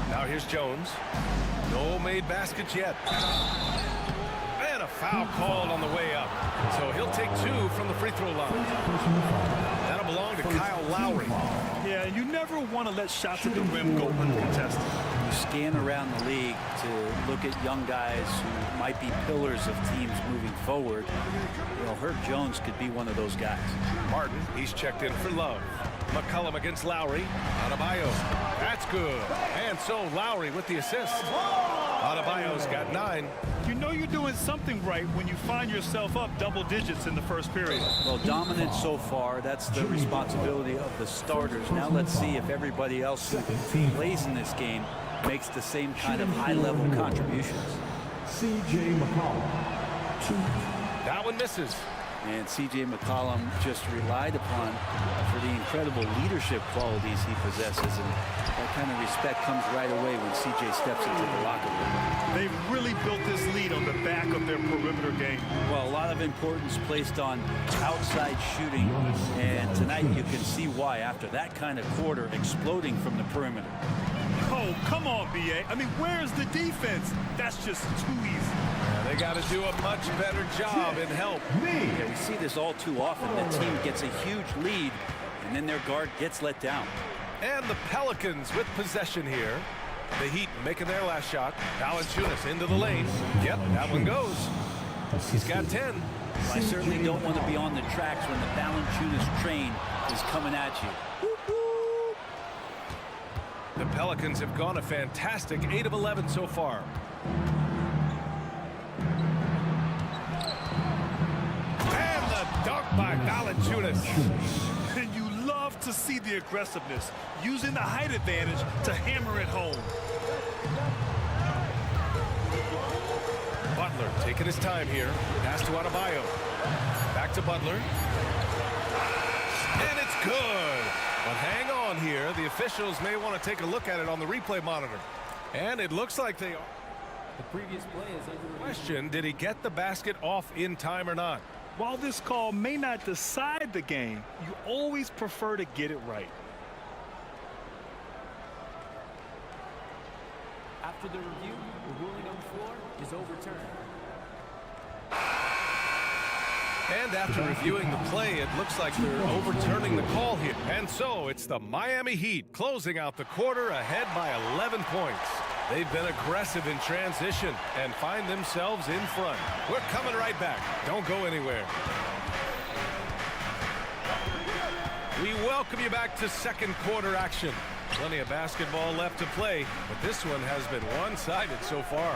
Now here's Jones. No made baskets yet. And a foul called on the way up. So he'll take 2 from the free throw line. That'll belong to Kyle Lowry. Yeah, you never want to let shots at the rim go uncontested. You scan around the league to look at young guys who might be pillars of teams moving forward. You know, Herb Jones could be one of those guys. Martin, he's checked in for Love. McCollum against Lowry. Adebayo. That's good. And so Lowry with the assist. Adebayo's got 9. You know you're doing something right when you find yourself up double digits in the first period. Well, dominant so far. That's the responsibility of the starters. Now let's see if everybody else who plays in this game makes the same kind of high-level contributions. C.J. McCollum, 2. That one misses. And C.J. McCollum just relied upon for the incredible leadership qualities he possesses, and that kind of respect comes right away when C.J. steps into the locker room. They've really built this lead on the back of their perimeter game. Well, a lot of importance placed on outside shooting, and tonight you can see why after that kind of quarter exploding from the perimeter. Oh, come on, B.A. I mean, where's the defense? That's just too easy. They got to do a much better job in help. Yeah, we see this all too often. The team gets a huge lead, and then their guard gets let down. And the Pelicans with possession here. The Heat making their last shot. Valanciunas into the lane. Yep, that one goes. He's got 10. Well, I certainly don't want to be on the tracks when the Valanciunas train is coming at you. The Pelicans have gone a fantastic 8 of 11 so far. And the dunk by Valanciunas. And you love to see the aggressiveness, using the height advantage to hammer it home. Butler taking his time here. Pass to Adebayo. Back to Butler. And it's good. But hang on here. The officials may want to take a look at it on the replay monitor. And it looks like they are. The previous play is under Question, did he get the basket off in time or not? While this call may not decide the game, you always prefer to get it right. After the review, the ruling on the floor is overturned. And after reviewing the play, it looks like they're overturning the call here. And so it's the Miami Heat closing out the quarter ahead by 11 points. They've been aggressive in transition and find themselves in front. We're coming right back. Don't go anywhere. We welcome you back to second quarter action. Plenty of basketball left to play, but this one has been one-sided so far.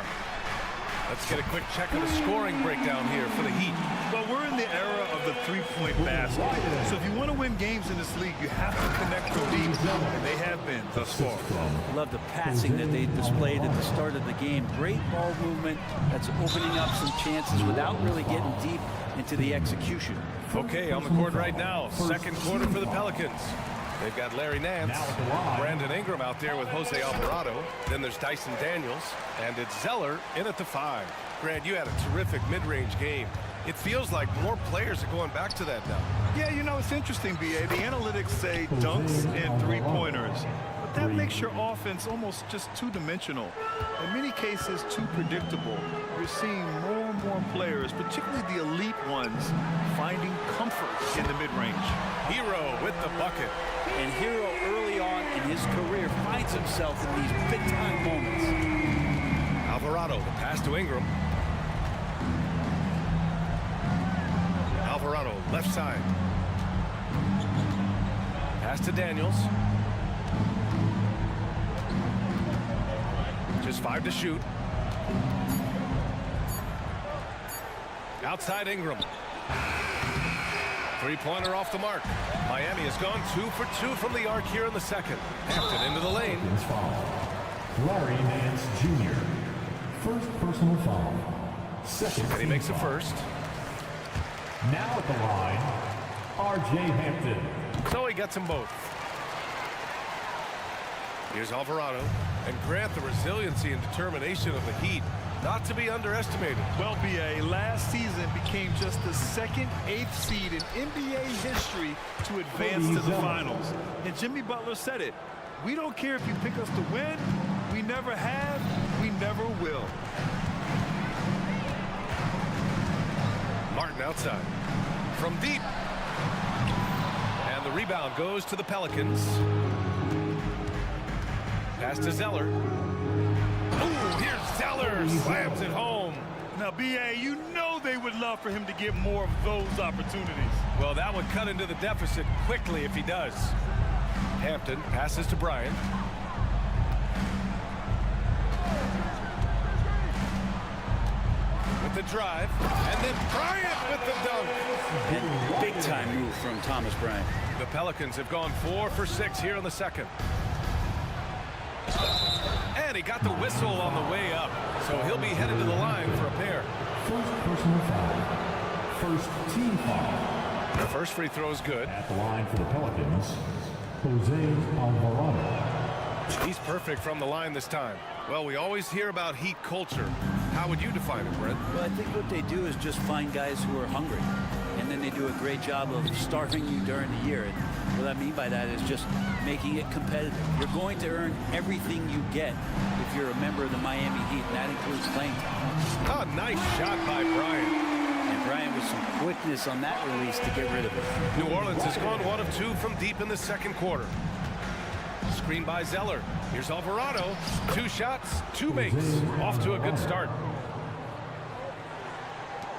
Let's get a quick check of the scoring breakdown here for the Heat. Well, we're in the era of the three-point basket. So if you want to win games in this league, you have to connect from deep, and they have been thus far. Love the passing that they displayed at the start of the game. Great ball movement that's opening up some chances without really getting deep into the execution. Okay, on the court right now, second quarter for the Pelicans. They've got Larry Nance, Brandon Ingram out there with Jose Alvarado. Then there's Dyson Daniels, and it's Zeller in at the 5. Grant, you had a terrific mid-range game. It feels like more players are going back to that now. Yeah, you know, it's interesting, B.A. The analytics say dunks and three-pointers. But that makes your offense almost just two-dimensional. In many cases, too predictable. You're seeing more and more players, particularly the elite ones, finding comfort in the mid-range. Hero with the bucket. And Hero early on in his career finds himself in these big-time moments. Alvarado, the pass to Ingram. Alvarado, left side. Pass to Daniels. Just 5 to shoot. Outside Ingram. Three-pointer off the mark. Miami has gone 2 for 2 from the arc here in the second. Hampton into the lane. Larry Nance Jr. First personal foul. Second. And he makes a first. Now at the line, R.J. Hampton. So he gets them both. Here's Alvarado. And Grant, the resiliency and determination of the Heat, not to be underestimated. Well, B.A., last season became just the second 8th seed in NBA history to advance to the finals. And Jimmy Butler said it. We don't care if you pick us to win. We never have. We never will. Martin outside. From deep. And the rebound goes to the Pelicans. Pass to Zeller. Ooh, here's Zeller. Slams it home. Now, B.A., you know they would love for him to get more of those opportunities. Well, that would cut into the deficit quickly if he does. Hampton passes to Bryant. the drive, and then Bryant with the dunk. And big-time move from Thomas Bryant. The Pelicans have gone 4 for 6 here in the second. And he got the whistle on the way up, so he'll be headed to the line for a pair. First personal foul. First team foul. The first free throw is good. At the line for the Pelicans, Jose Alvarado. He's perfect from the line this time. Well, we always hear about Heat culture. How would you define it, Brent? Well, I think what they do is just find guys who are hungry, and then they do a great job of starving you during the year. And what I mean by that is just making it competitive. You're going to earn everything you get if you're a member of the Miami Heat, and that includes playing time. Oh, nice shot by Bryant. And Bryant with some quickness on that release to get rid of it. New Orleans has gone 1 of 2 from deep in the second quarter. Screen by Zeller. Here's Alvarado. 2 shots, 2 makes. Off to a good start.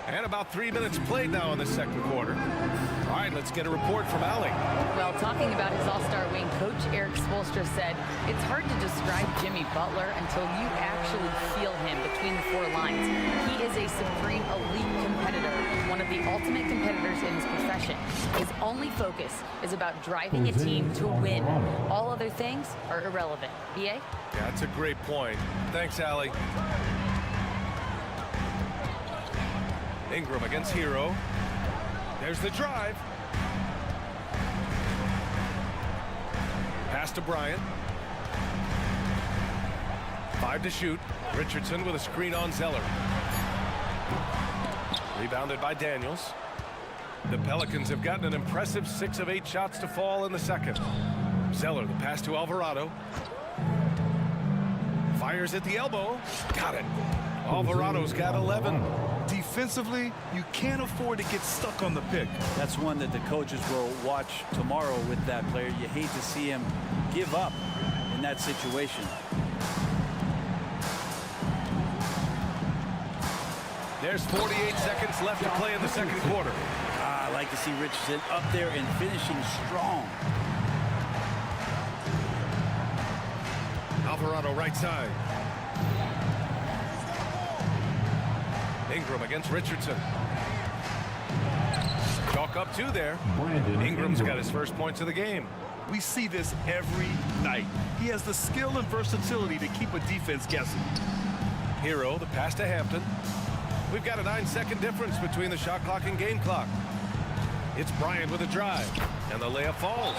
And about 3 minutes played now in the second quarter. All right, let's get a report from Allie. Well, talking about his all-star wing, Coach Eric Spoelstra said, it's hard to describe Jimmy Butler until you actually feel him between the 4 lines. He is a supreme elite competitor, one of the ultimate competitors in his profession. His only focus is about driving a team to win. All other things are irrelevant. BA? Yeah, that's a great point. Thanks, Allie. Ingram against Hero. There's the drive. Pass to Bryant. 5 to shoot. Richardson with a screen on Zeller. Rebounded by Daniels. The Pelicans have gotten an impressive 6 of 8 shots to fall in the second. Zeller, the pass to Alvarado. Fires at the elbow. Got it. Alvarado's got 11. Defensively, you can't afford to get stuck on the pick. That's one that the coaches will watch tomorrow with that player. You hate to see him give up in that situation. There's 48 seconds left to play in the second quarter. I like to see Richardson up there and finishing strong. Alvarado right side. Ingram against Richardson. Chalk up 2 there. Ingram's got his first points of the game. We see this every night. He has the skill and versatility to keep a defense guessing. Hero, the pass to Hampton. We've got a 9-second difference between the shot clock and game clock. It's Bryant with a drive, and the layup falls.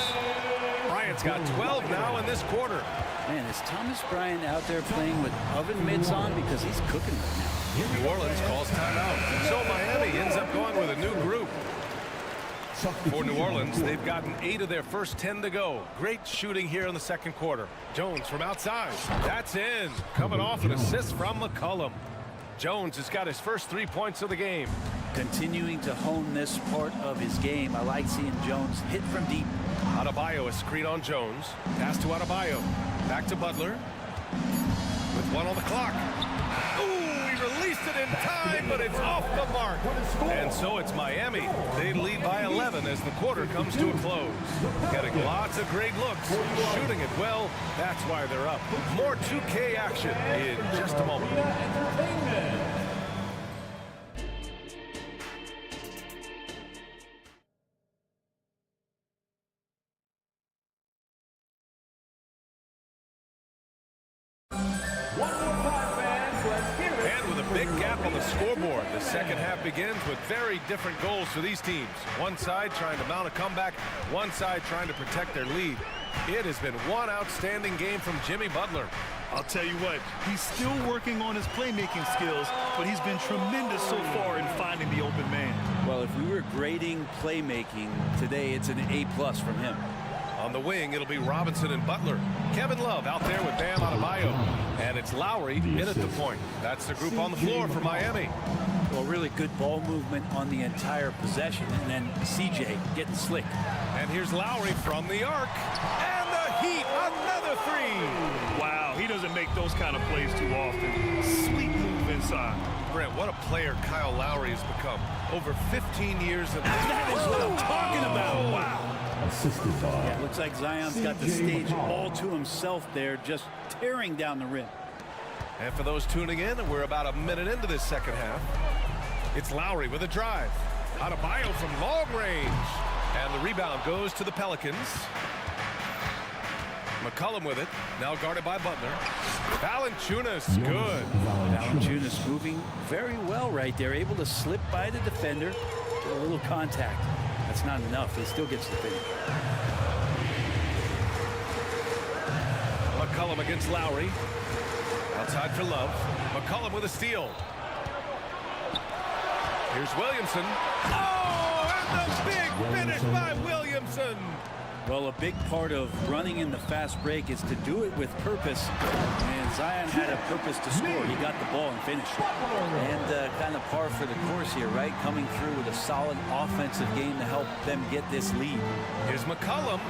Bryant's got 12 now in this quarter. Man, is Thomas Bryant out there playing with oven mitts on? Because he's cooking right now. New Orleans calls timeout. So Miami ends up going with a new group. For New Orleans, they've gotten 8 of their first 10 to go. Great shooting here in the second quarter. Jones from outside. That's in. Coming off an assist from McCollum. Jones has got his first 3 points of the game. Continuing to hone this part of his game. I like seeing Jones hit from deep. Adebayo, a screen on Jones. Pass to Adebayo. Back to Butler. With 1 on the clock. Ooh, he released it in time, but it's off the mark. And so it's Miami. They lead by 11 as the quarter comes to a close. Getting lots of great looks. Shooting it well. That's why they're up. More 2K action in just a moment. And with a big gap on the scoreboard, the second half begins with very different goals for these teams. One side trying to mount a comeback, one side trying to protect their lead. It has been one outstanding game from Jimmy Butler. I'll tell you what, he's still working on his playmaking skills, but he's been tremendous so far in finding the open man. Well, if we were grading playmaking today, it's an A+ from him. On the wing, it'll be Robinson and Butler. Kevin Love out there with Bam Adebayo. And it's Lowry in at the point. That's the group on the floor for Miami. Well, really good ball movement on the entire possession. And then CJ getting slick. And here's Lowry from the arc. And the Heat, another 3. Wow, he doesn't make those kind of plays too often. Sweet move inside. Brent, what a player Kyle Lowry has become. Over 15 years of that is what I'm talking about. Wow. Assisted by. Yeah, looks like Zion's got the stage all to himself there, just tearing down the rim. And for those tuning in, we're about a minute into this second half. It's Lowry with a drive. Adebayo from long range. And the rebound goes to the Pelicans. McCollum with it. Now guarded by Butler. Valanciunas, good. Valanciunas moving very well right there. Able to slip by the defender. Get a little contact. That's not enough. He still gets the finish. McCollum against Lowry. Outside for Love. McCollum with a steal. Here's Williamson. Oh, and the big finish by Williamson. Well, a big part of running in the fast break is to do it with purpose. And Zion had a purpose to score. He got the ball and finished. And kind of par for the course here, right? Coming through with a solid offensive game to help them get this lead. Here's McCollum.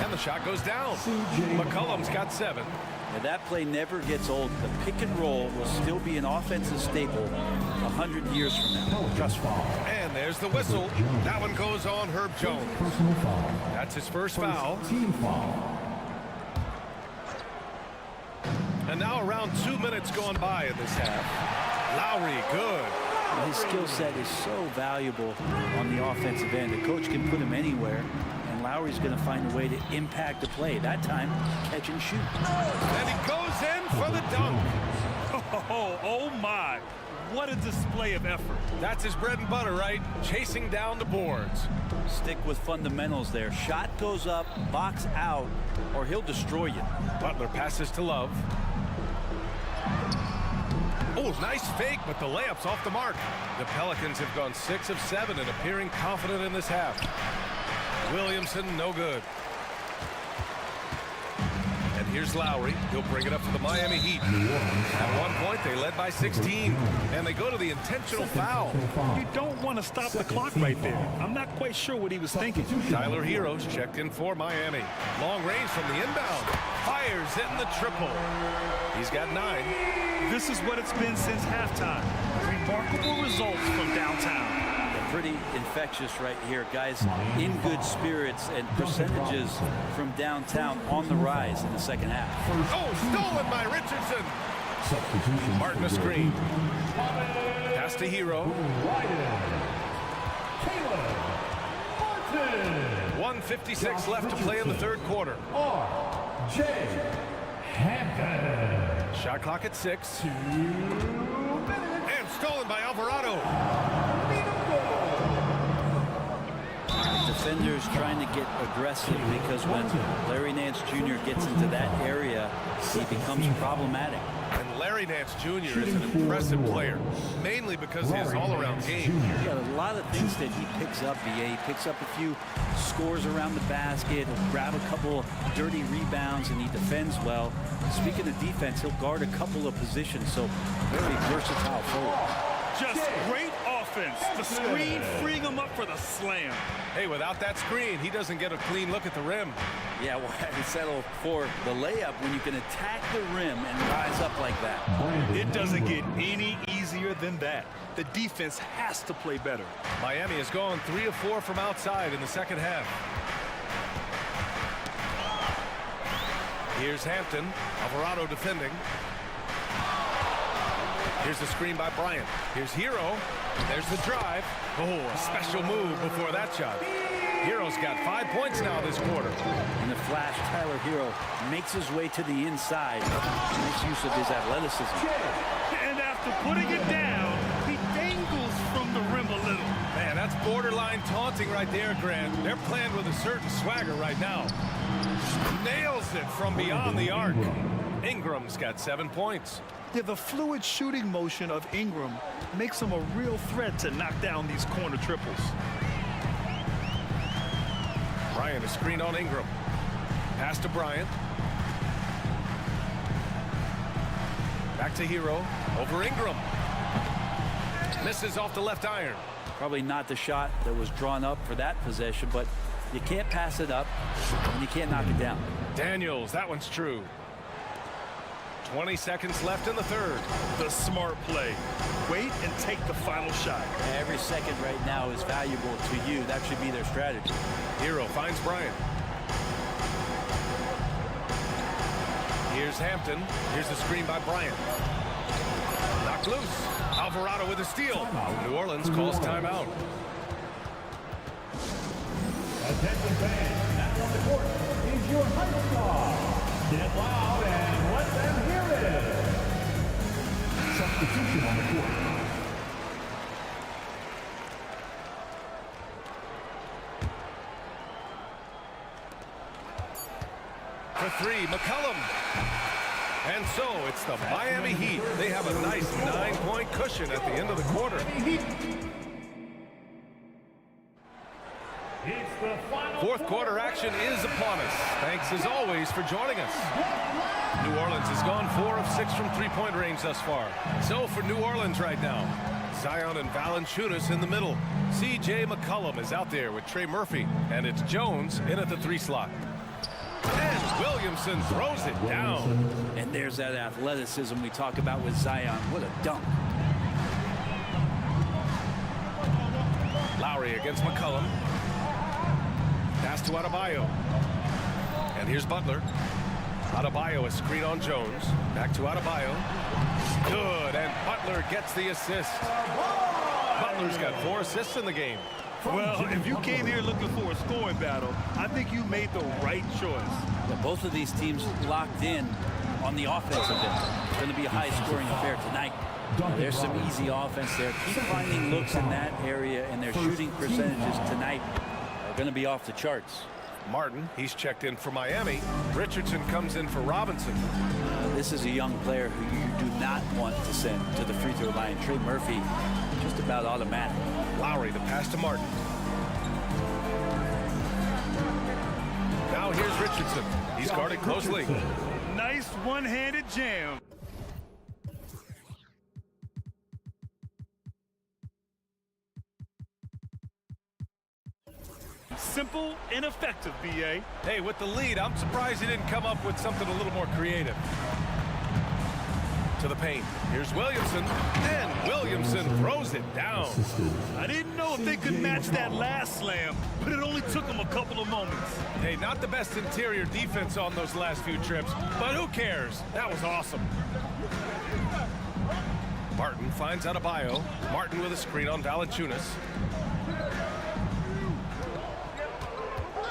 And the shot goes down. McCollum's got 7. Now, that play never gets old. The pick and roll will still be an offensive staple 100 years from now. Just foul. And there's the whistle. That one goes on Herb Jones. Personal foul. That's his first foul. Team foul. And now around 2 minutes going by in this half. Lowry, good. His skill set is so valuable on the offensive end. The coach can put him anywhere. And Lowry's going to find a way to impact the play. That time, catch and shoot. And he goes in for the dunk. Oh my. What a display of effort. That's his bread and butter, right? Chasing down the boards. Stick with fundamentals there. Shot goes up, box out, or he'll destroy you. Butler passes to Love. Oh, nice fake, but the layup's off the mark. The Pelicans have gone 6 of 7 and appearing confident in this half. Williamson, no good. And here's Lowry. He'll bring it up for the Miami Heat. At one point, they led by 16. And they go to the intentional foul. You don't want to stop the clock right there. I'm not quite sure what he was thinking. Tyler Hero's checked in for Miami. Long range from the inbound. Fires in the triple. He's got 9. This is what it's been since halftime. Remarkable results from downtown. Pretty infectious right here. Guys in good spirits and percentages from downtown on the rise in the second half. Oh, stolen by Richardson. Substitution. Martin a screen. Pass to Hero. 1:56 left to play in the third quarter. R.J. Hampton. Shot clock at 6. And stolen by Alvarado. Defenders trying to get aggressive because when Larry Nance Jr. gets into that area, he becomes problematic. And Larry Nance Jr. is an impressive player, mainly because of his all-around game. He's got a lot of things that he picks up, BA. He picks up a few scores around the basket, he'll grab a couple dirty rebounds, and he defends well. Speaking of defense, he'll guard a couple of positions, so very versatile forward. Just great offense. The screen freeing him up for the slam. Hey, without that screen, he doesn't get a clean look at the rim. Yeah, well, I settle for the layup when you can attack the rim and rise up like that. It doesn't get any easier than that. The defense has to play better. Miami has gone 3 of 4 from outside in the second half. Here's Hampton. Alvarado defending. Here's the screen by Bryant. Here's Hero. There's the drive. Oh, a special move before that shot. Hero's got 5 points now this quarter. In the flash, Tyler Hero makes his way to the inside. Nice use of his athleticism. And after putting it down, he dangles from the rim a little. Man, that's borderline taunting right there, Grant. They're playing with a certain swagger right now. Nails it from beyond the arc. Ingram's got 7 points. Yeah, the fluid shooting motion of Ingram makes him a real threat to knock down these corner triples. Bryant is screened on Ingram. Pass to Bryant. Back to Hero. Over Ingram. Misses off the left iron. Probably not the shot that was drawn up for that possession, but you can't pass it up and you can't knock it down. Daniels, that one's true. 20 seconds left in the third. The smart play. Wait and take the final shot. Every second right now is valuable to you. That should be their strategy. Hero finds Bryant. Here's Hampton. Here's the screen by Bryant. knocked loose. Alvarado with a steal. New Orleans calls timeout. Attention fans, now on the court is your high star. Get loud and let them hear it. Substitution on the court. For three, McCollum. And so it's the Miami Heat. They have a nice 9-point cushion at the end of the quarter. Fourth quarter action is upon us. Thanks as always for joining us. New Orleans has gone 4 of 6 from three-point range thus far. So for New Orleans right now, Zion and Valanciunas in the middle. CJ McCollum is out there with Trey Murphy, and it's Jones in at the 3 slot. And Williamson throws it down. And there's that athleticism we talk about with Zion. What a dunk. Lowry against McCollum. Pass to Adebayo. And here's Butler. Adebayo, a screen on Jones. Back to Adebayo. Good, and Butler gets the assist. Butler's got 4 assists in the game. Well, if you came here looking for a scoring battle, I think you made the right choice. Well, both of these teams locked in on the offensive end. It's going to be a high-scoring affair tonight. There's some easy offense there. Keep finding looks in that area, and their shooting percentages tonight are going to be off the charts. Martin, he's checked in for Miami. Richardson comes in for Robinson. This is a young player who you do not want to send to the free throw line. Trey Murphy, just about automatic. Lowry, the pass to Martin. Now here's Richardson. He's guarded closely. Nice one-handed jam. Simple and effective, B.A. Hey, with the lead, I'm surprised he didn't come up with something a little more creative. To the paint. Here's Williamson, and Williamson throws it down. I didn't know if they could match that last slam, but it only took them a couple of moments. Hey, not the best interior defense on those last few trips, but who cares? That was awesome. Martin finds Adebayo. Martin with a screen on Valanciunas.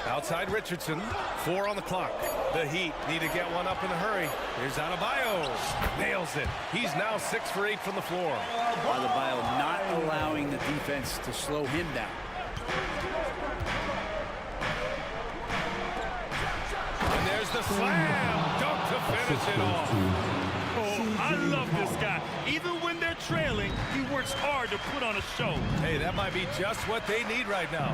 Outside Richardson, 4 on the clock. The Heat need to get one up in a hurry. Here's Adebayo. Nails it. He's now 6 for 8 from the floor. Adebayo not allowing the defense to slow him down. And there's the slam. Dunk to finish it off. Oh, I love this guy. Even when they're trailing, he works hard to put on a show. Hey, that might be just what they need right now.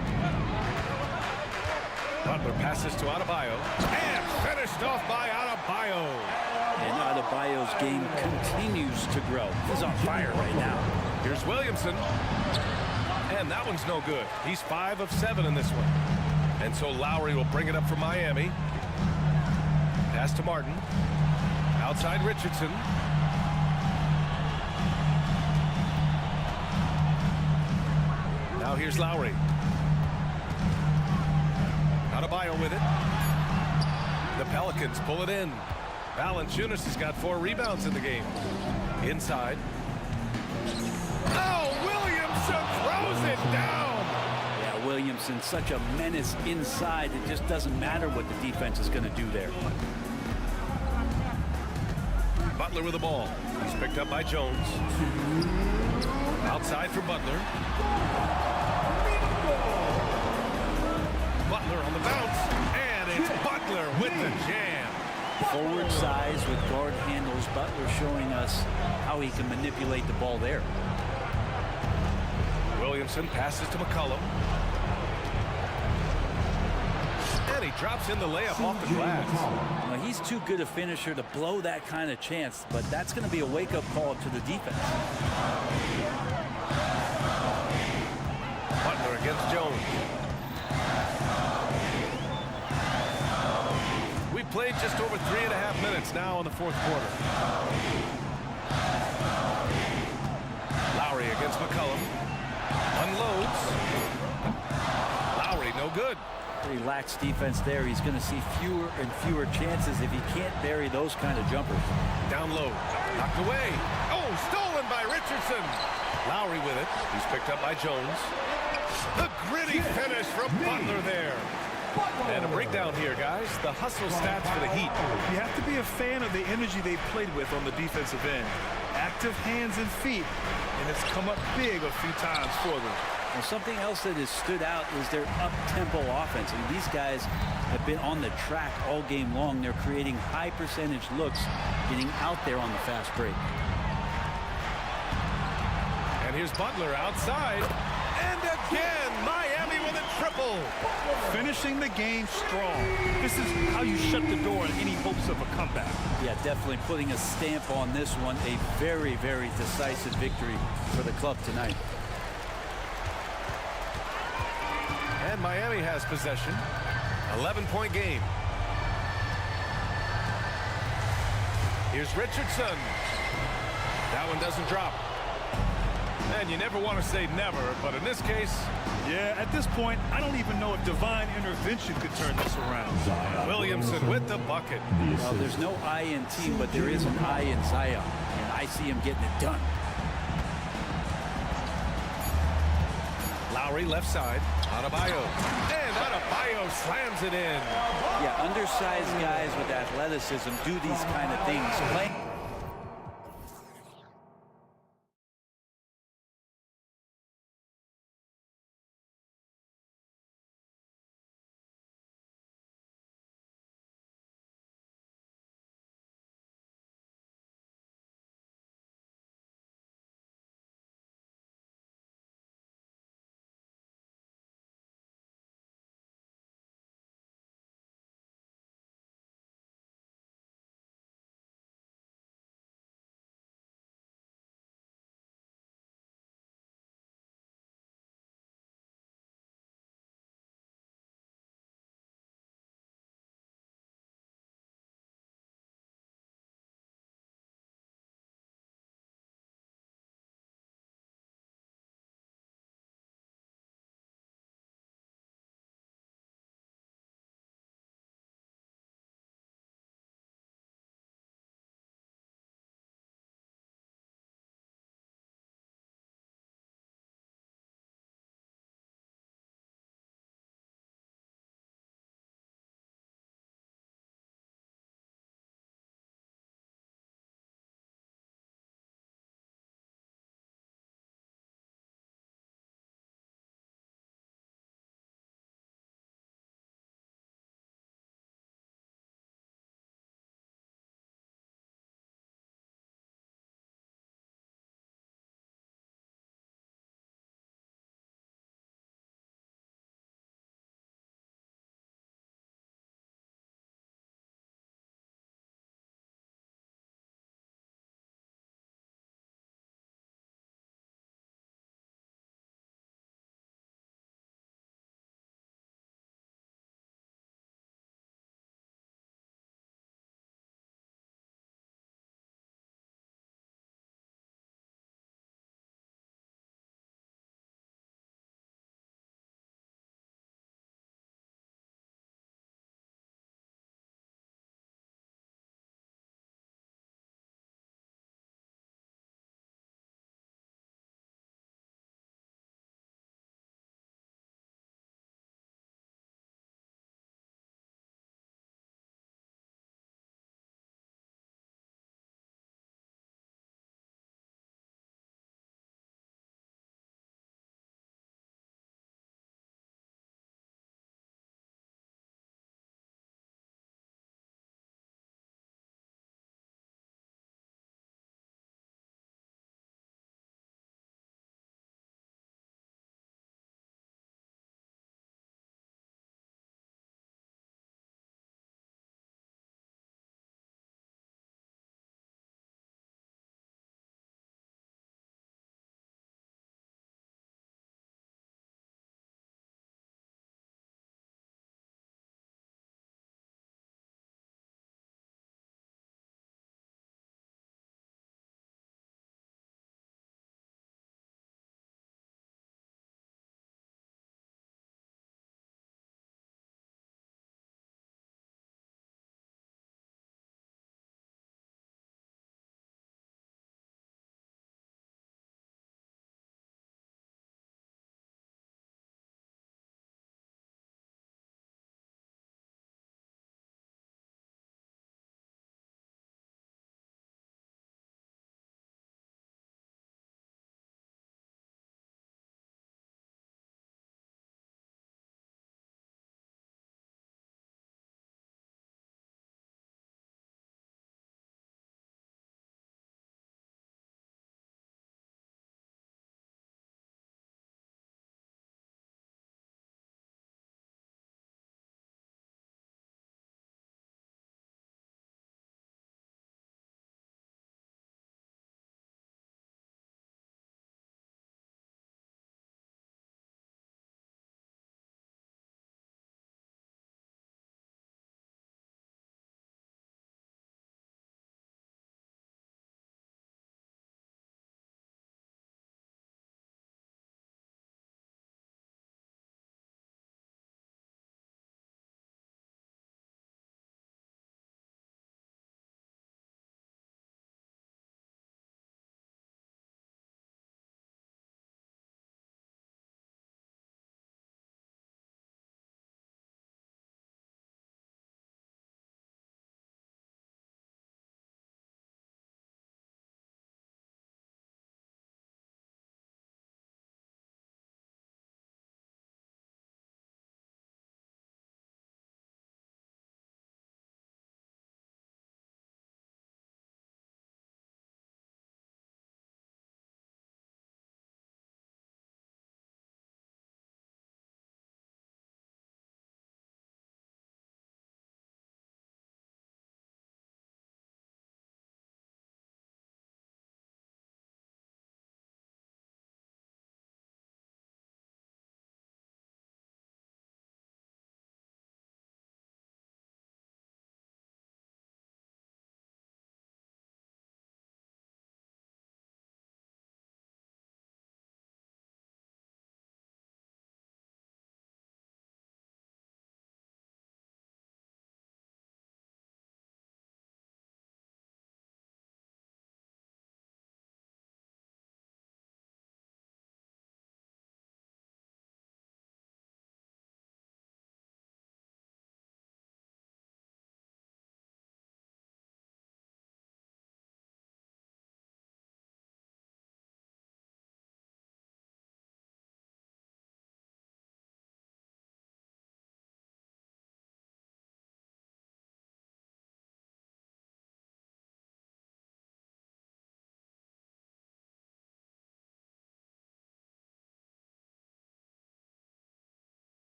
Butler passes to Adebayo, and finished off by Adebayo. And Adebayo's game continues to grow. He's on fire right now. Here's Williamson, and that one's no good. He's 5 of 7 in this one. And so Lowry will bring it up for Miami. Pass to Martin. Outside Richardson. Now here's Lowry. Adebayo with it. The Pelicans pull it in. Valanciunas has got 4 rebounds in the game. Inside. Oh, Williamson throws it down. Yeah, Williamson, such a menace inside. It just doesn't matter what the defense is going to do there. Butler with the ball. He's picked up by Jones. Outside for Butler. Butler on the bounce, and it's Butler with the jam. Forward size with guard handles. Butler showing us how he can manipulate the ball there. Williamson passes to McCollum. And he drops in the layup off the glass. Well, he's too good a finisher to blow that kind of chance, but that's going to be a wake-up call to the defense. Butler against Jones. We played just over 3.5 minutes now in the fourth quarter. Lowry against McCollum. Unloads. Lowry no good. Relaxed defense there. He's going to see fewer and fewer chances if he can't bury those kind of jumpers. Down low. Knocked away. Oh, stolen by Richardson. Richardson. Lowry with it. He's picked up by Jones. The gritty finish from Butler there. And a breakdown here, guys. The hustle stats for the Heat. You have to be a fan of the energy they played with on the defensive end. Active hands and feet, and it's come up big a few times for them. Well, something else that has stood out is their up-tempo offense. I mean, these guys have been on the track all game long. They're creating high-percentage looks, getting out there on the fast break. And here's Butler outside. And again, Miami with a triple. Finishing the game strong. This is how you shut the door on any hopes of a comeback. Yeah, definitely putting a stamp on this one. A very, very decisive victory for the club tonight. And Miami has possession. 11-point game. Here's Richardson. That one doesn't drop. And you never want to say never, but in this case... Yeah, at this point, I don't even know if divine intervention could turn this around. Williamson with the bucket. Well, there's no I in team, but there is an I in Zion. And I see him getting it done. Lowry left side. Adebayo. And Adebayo slams it in. Yeah, undersized guys with athleticism do these kind of things. Playing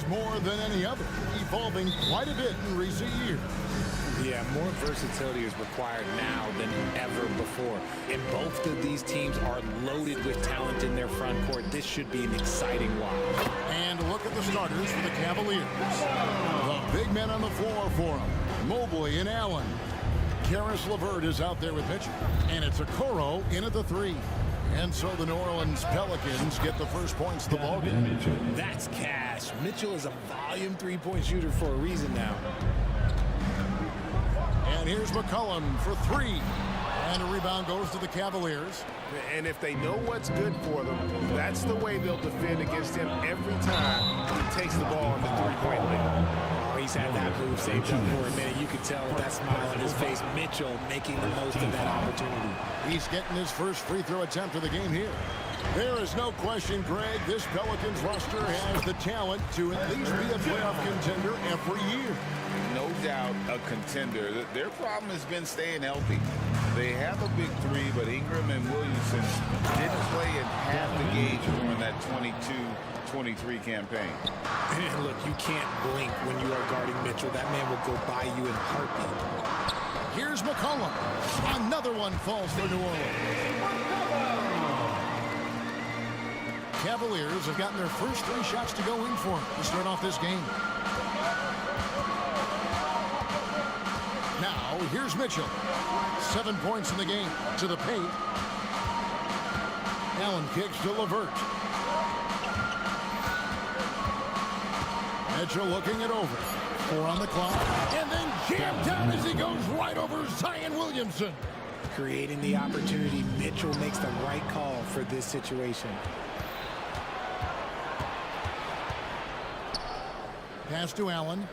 More than any other, evolving quite a bit in recent years. Yeah, more versatility is required now than ever before. And both of these teams are loaded with talent in their front court. This should be an exciting watch. And look at the starters for the Cavaliers. The big men on the floor for them. Mobley and Allen. Karis LeVert is out there with Mitchell. And it's Okoro in at the 3. And so the New Orleans Pelicans get the first points of the ballgame. That's cash. Mitchell is a volume three-point shooter for a reason now. And here's McCollum for 3. And a rebound goes to the Cavaliers. And if they know what's good for them, that's the way they'll defend against him every time he takes the ball in the three-point line. Oh, he's had that move saved up for a minute. You could tell with that smile on his face. Mitchell making the most of that opportunity. He's getting his first free throw attempt of the game here. There is no question, Greg, this Pelicans roster has the talent to at least be a playoff contender every year. No doubt a contender. Their problem has been staying healthy. They have a big 3, but Ingram and Williamson didn't play in half the games during that 22-23 campaign. And look, you can't blink when you are guarding Mitchell. That man will go by you in a heartbeat. Here's McCollum. Another one falls for New Orleans. Cavaliers have gotten their first 3 shots to go in for them to start off this game. Now, here's Mitchell. 7 points in the game to the paint. Allen kicks to LeVert. Mitchell looking it over. 4 on the clock. And then jammed down as he goes right over Zion Williamson. Creating the opportunity. Mitchell makes the right call for this situation. Pass to Allen.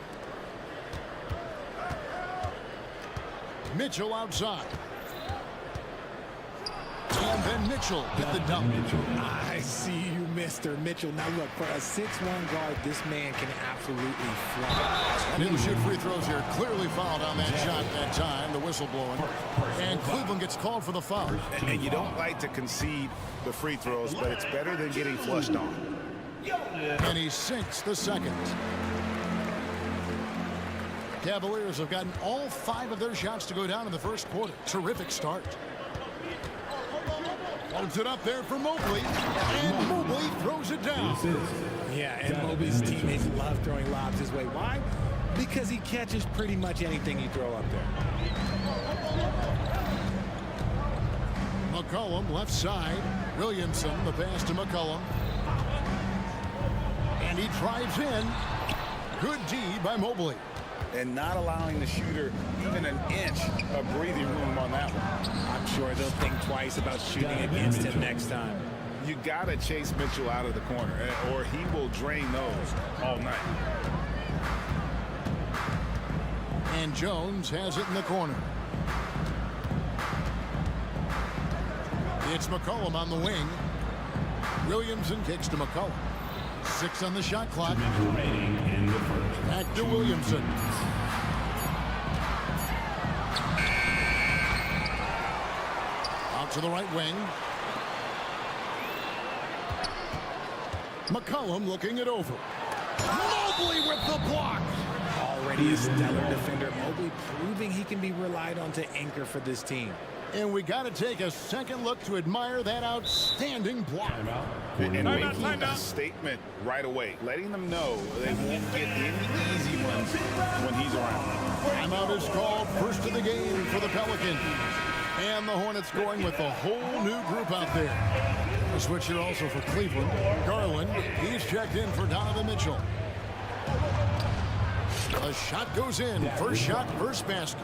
Mitchell outside. And then Mitchell with the dunk. I see you, Mr. Mitchell. Now look, for a 6'1 guard, this man can absolutely fly. Didn't shoot free throws here. Clearly fouled on that shot that time. The whistle blowing. And Cleveland gets called for the foul. And you don't like to concede the free throws, but it's better than getting flushed on. And he sinks the second. Cavaliers have gotten all 5 of their shots to go down in the first quarter. Terrific start. Holds it up there for Mobley. And Mobley throws it down. Yeah, and Mobley's teammates love throwing lobs his way. Why? Because he catches pretty much anything you throw up there. McCollum left side. Williamson, the pass to McCollum. And he drives in. Good D by Mobley. And not allowing the shooter even an inch of breathing room on that one. I'm sure they'll think twice about shooting against him next time. You got to chase Mitchell out of the corner, or he will drain those all night. And Jones has it in the corner. It's McCollum on the wing. Williamson kicks to McCollum. 6 on the shot clock. Back to Williamson. Out to the right wing. McCollum looking it over. Mobley with the block. Already a stellar defender. Mobley proving he can be relied on to anchor for this team. And we got to take a second look to admire that outstanding block. And making a statement right away, letting them know they won't get any easy ones when he's around. Timeout is called. First of the game for the Pelicans. And the Hornets going with a whole new group out there. A switcher also for Cleveland. Garland, he's checked in for Donovan Mitchell. The shot goes in. First shot, first basket.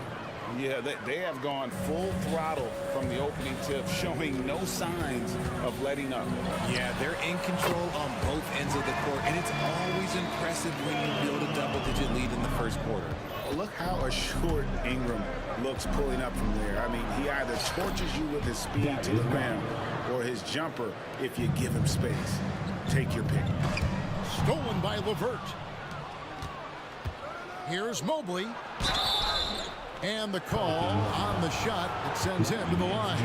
Yeah, they have gone full throttle from the opening tip, showing no signs of letting up. Yeah, they're in control on both ends of the court, and it's always impressive when you build a double-digit lead in the first quarter. Look how assured Ingram looks pulling up from there. I mean, he either torches you with his speed to the rim or his jumper if you give him space. Take your pick. Stolen by LeVert. Here's Mobley. And the call on the shot that sends him to the line.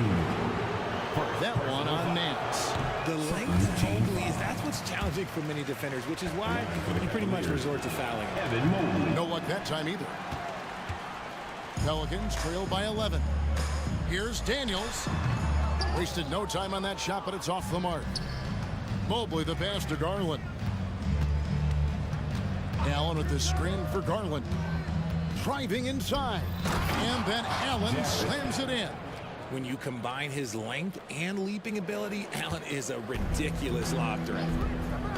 That one on Nance. The length of Mobley, that's what's challenging challenging for many defenders, which is why you pretty much resort to fouling. No luck that time either. Pelicans trail by 11. Here's Daniels. Wasted no time on that shot, but it's off the mark. Mobley the pass to Garland. Allen with the screen for Garland. Driving inside. And then Allen slams it in. When you combine his length and leaping ability, Allen is a ridiculous lob threat.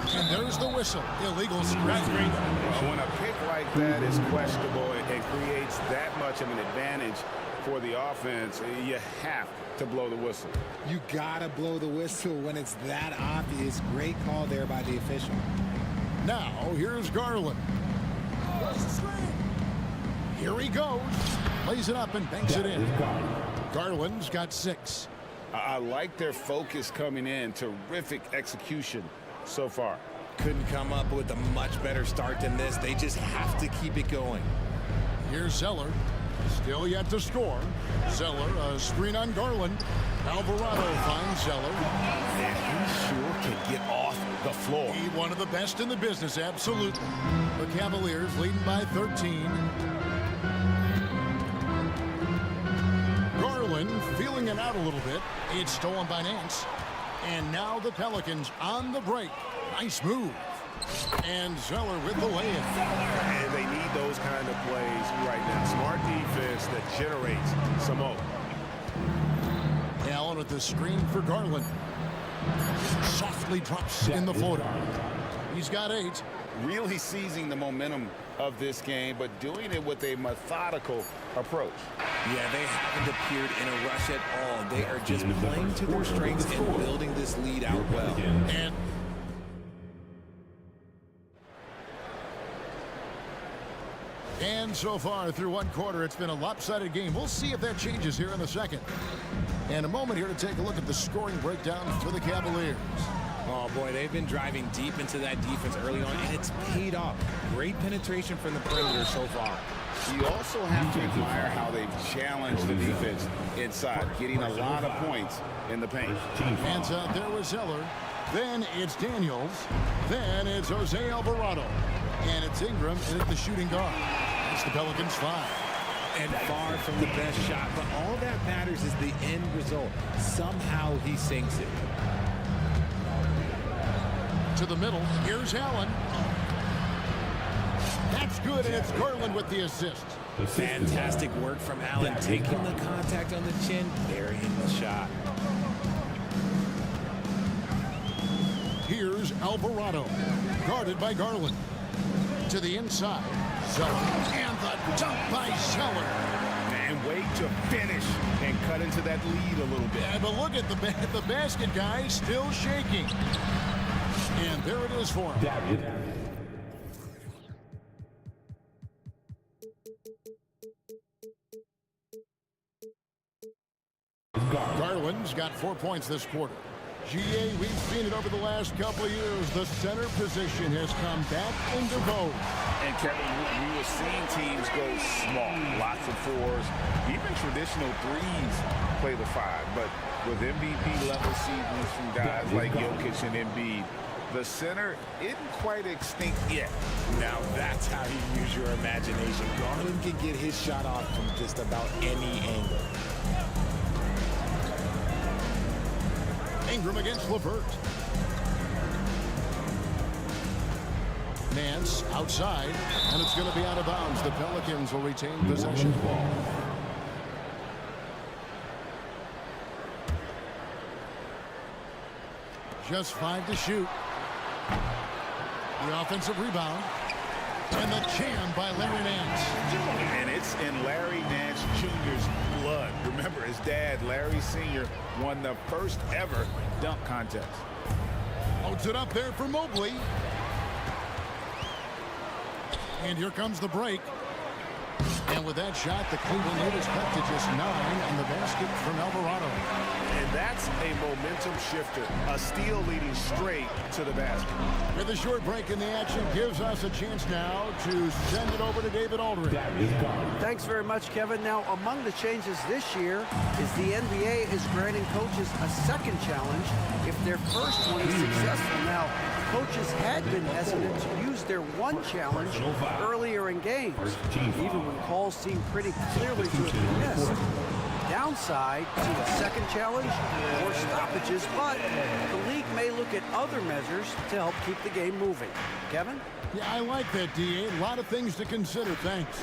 And there's the whistle. Illegal screen. When a pick like that is questionable and creates that much of an advantage for the offense, you have to blow the whistle. You gotta blow the whistle when it's that obvious. Great call there by the official. Now, here's Garland. Here he goes. Lays it up and banks it in. Garland's got 6. I like their focus coming in. Terrific execution so far. Couldn't come up with a much better start than this. They just have to keep it going. Here's Zeller. Still yet to score. Zeller, a screen on Garland. Alvarado finds Zeller. And he sure can get off the floor. He one of the best in the business, absolutely. The Cavaliers leading by 13. Garland feeling it out a little bit. It's stolen by Nance. And now the Pelicans on the break. Nice move. And Zeller with the lay-in. And they need those kind of plays right now. Smart defense that generates some hope. Allen with the screen for Garland. Softly drops in the floater. He's got 8. Really seizing the momentum of this game, but doing it with a methodical approach. Yeah, they haven't appeared in a rush at all. They are just playing to their strengths and building this lead out well. And so far through one quarter, it's been a lopsided game. We'll see if that changes here in the second. And a moment here to take a look at the scoring breakdown for the Cavaliers. Oh, boy, they've been driving deep into that defense early on, and it's paid off. Great penetration from the perimeter so far. You also have to admire how they've challenged the defense inside, getting a lot of points in the paint. Hands out there with Zeller. Then it's Daniels. Then it's Jose Alvarado. And it's Ingram in at the shooting guard. It's the Pelicans 5. And far from the best shot, but all that matters is the end result. Somehow he sinks it. To the middle, here's Allen. That's good, and it's Garland with the assist. Fantastic work from Allen, taking the contact on the chin, burying the shot. Here's Alvarado, guarded by Garland. To the inside, Zeller, and the dunk by Zeller. And way to finish and cut into that lead a little bit. Yeah, but look at the basket guy still shaking. And there it is for him. Garland's got 4 points this quarter. GA, we've seen it over the last couple of years. The center position has come back into vogue. And Kevin, we were seeing teams go small, lots of 4s, even traditional 3s play the 5. But with MVP level seasons from guys like Jokic and Embiid, the center isn't quite extinct yet. Now that's how you use your imagination. Garland can get his shot off from just about any angle. Ingram against LeVert. Nance outside, and it's going to be out of bounds. The Pelicans will retain possession. Just 5 to shoot. The offensive rebound. And the jam by Larry Nance. And it's in Larry Nance Jr.'s blood. Remember, his dad, Larry Sr., won the first ever dunk contest. Loads it up there for Mobley. And here comes the break. And with that shot, the Cleveland Natives cut to just 9 on the basket from Alvarado. And That's a momentum shifter, a steal leading straight to the basket. With a short break in the action, gives us a chance now to send it over to David Aldridge. Thanks very much, Kevin. Now, among the changes this year is the NBA is granting coaches a second challenge if their first one is successful. Now, coaches had been hesitant to use their one challenge earlier in games, even when calls seemed pretty clearly to have been missed. Downside to a second challenge or stoppages, but the league may look at other measures to help keep the game moving. Kevin? Yeah, I like that, D.A. A lot of things to consider, thanks.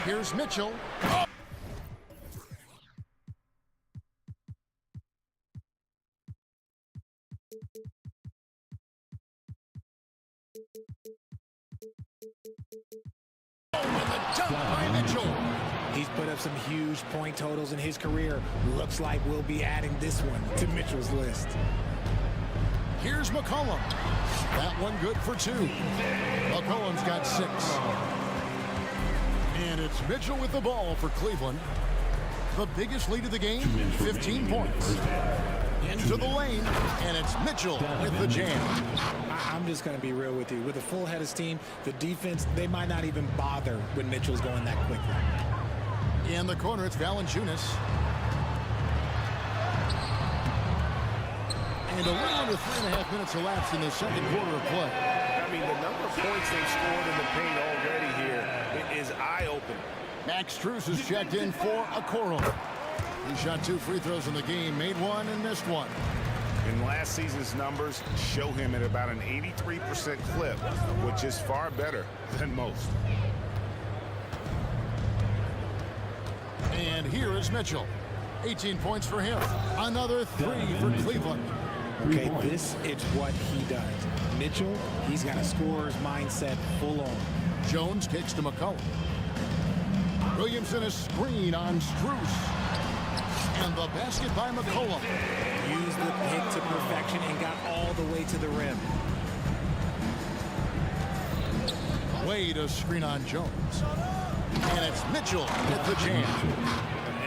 Here's Mitchell. Oh! He's put up some huge point totals in his career. Looks like we'll be adding this one to Mitchell's list. Here's McCollum. That one good for 2. McCollum's got 6. And it's Mitchell with the ball for Cleveland. The biggest lead of the game, 15 points. Into the lane, and it's Mitchell with the jam. I'm just going to be real with you. With a full head of steam, the defense, they might not even bother when Mitchell's going that quickly. In the corner, it's Valanciunas. And a little under 3.5 minutes elapsed in the second quarter of play. I mean, the number of points they've scored in the paint already here is eye-opening. Max Strus is checked in for Okoro. He shot 2 free throws in the game, made 1 and missed 1. And last season's numbers show him at about an 83% clip, which is far better than most. And here is Mitchell. 18 points for him. Another 3 for Cleveland. Okay, this is what he does. Mitchell, he's got a scorer's mindset full on. Jones kicks to McCollum. Williamson a screen on Strus. And the basket by McCollum. Used the pick to perfection and got all the way to the rim. Wade a screen on Jones. And it's Mitchell with the jam.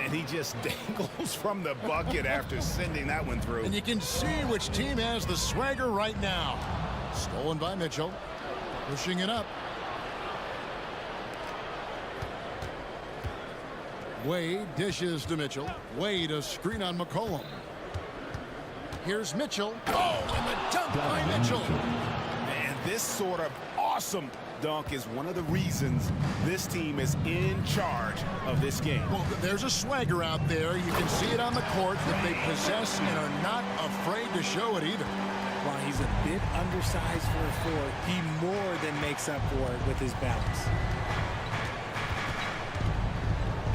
And he just dangles from the bucket after sending that one through. And you can see which team has the swagger right now. Stolen by Mitchell. Pushing it up. Wade dishes to Mitchell. Wade a screen on McCollum. Here's Mitchell. Oh, and the dunk by Mitchell. And this sort of awesome dunk is one of the reasons this team is in charge of this game. Well, there's a swagger out there. You can see it on the court that they possess and are not afraid to show it either. While he's a bit undersized for a forward, he more than makes up for it with his balance.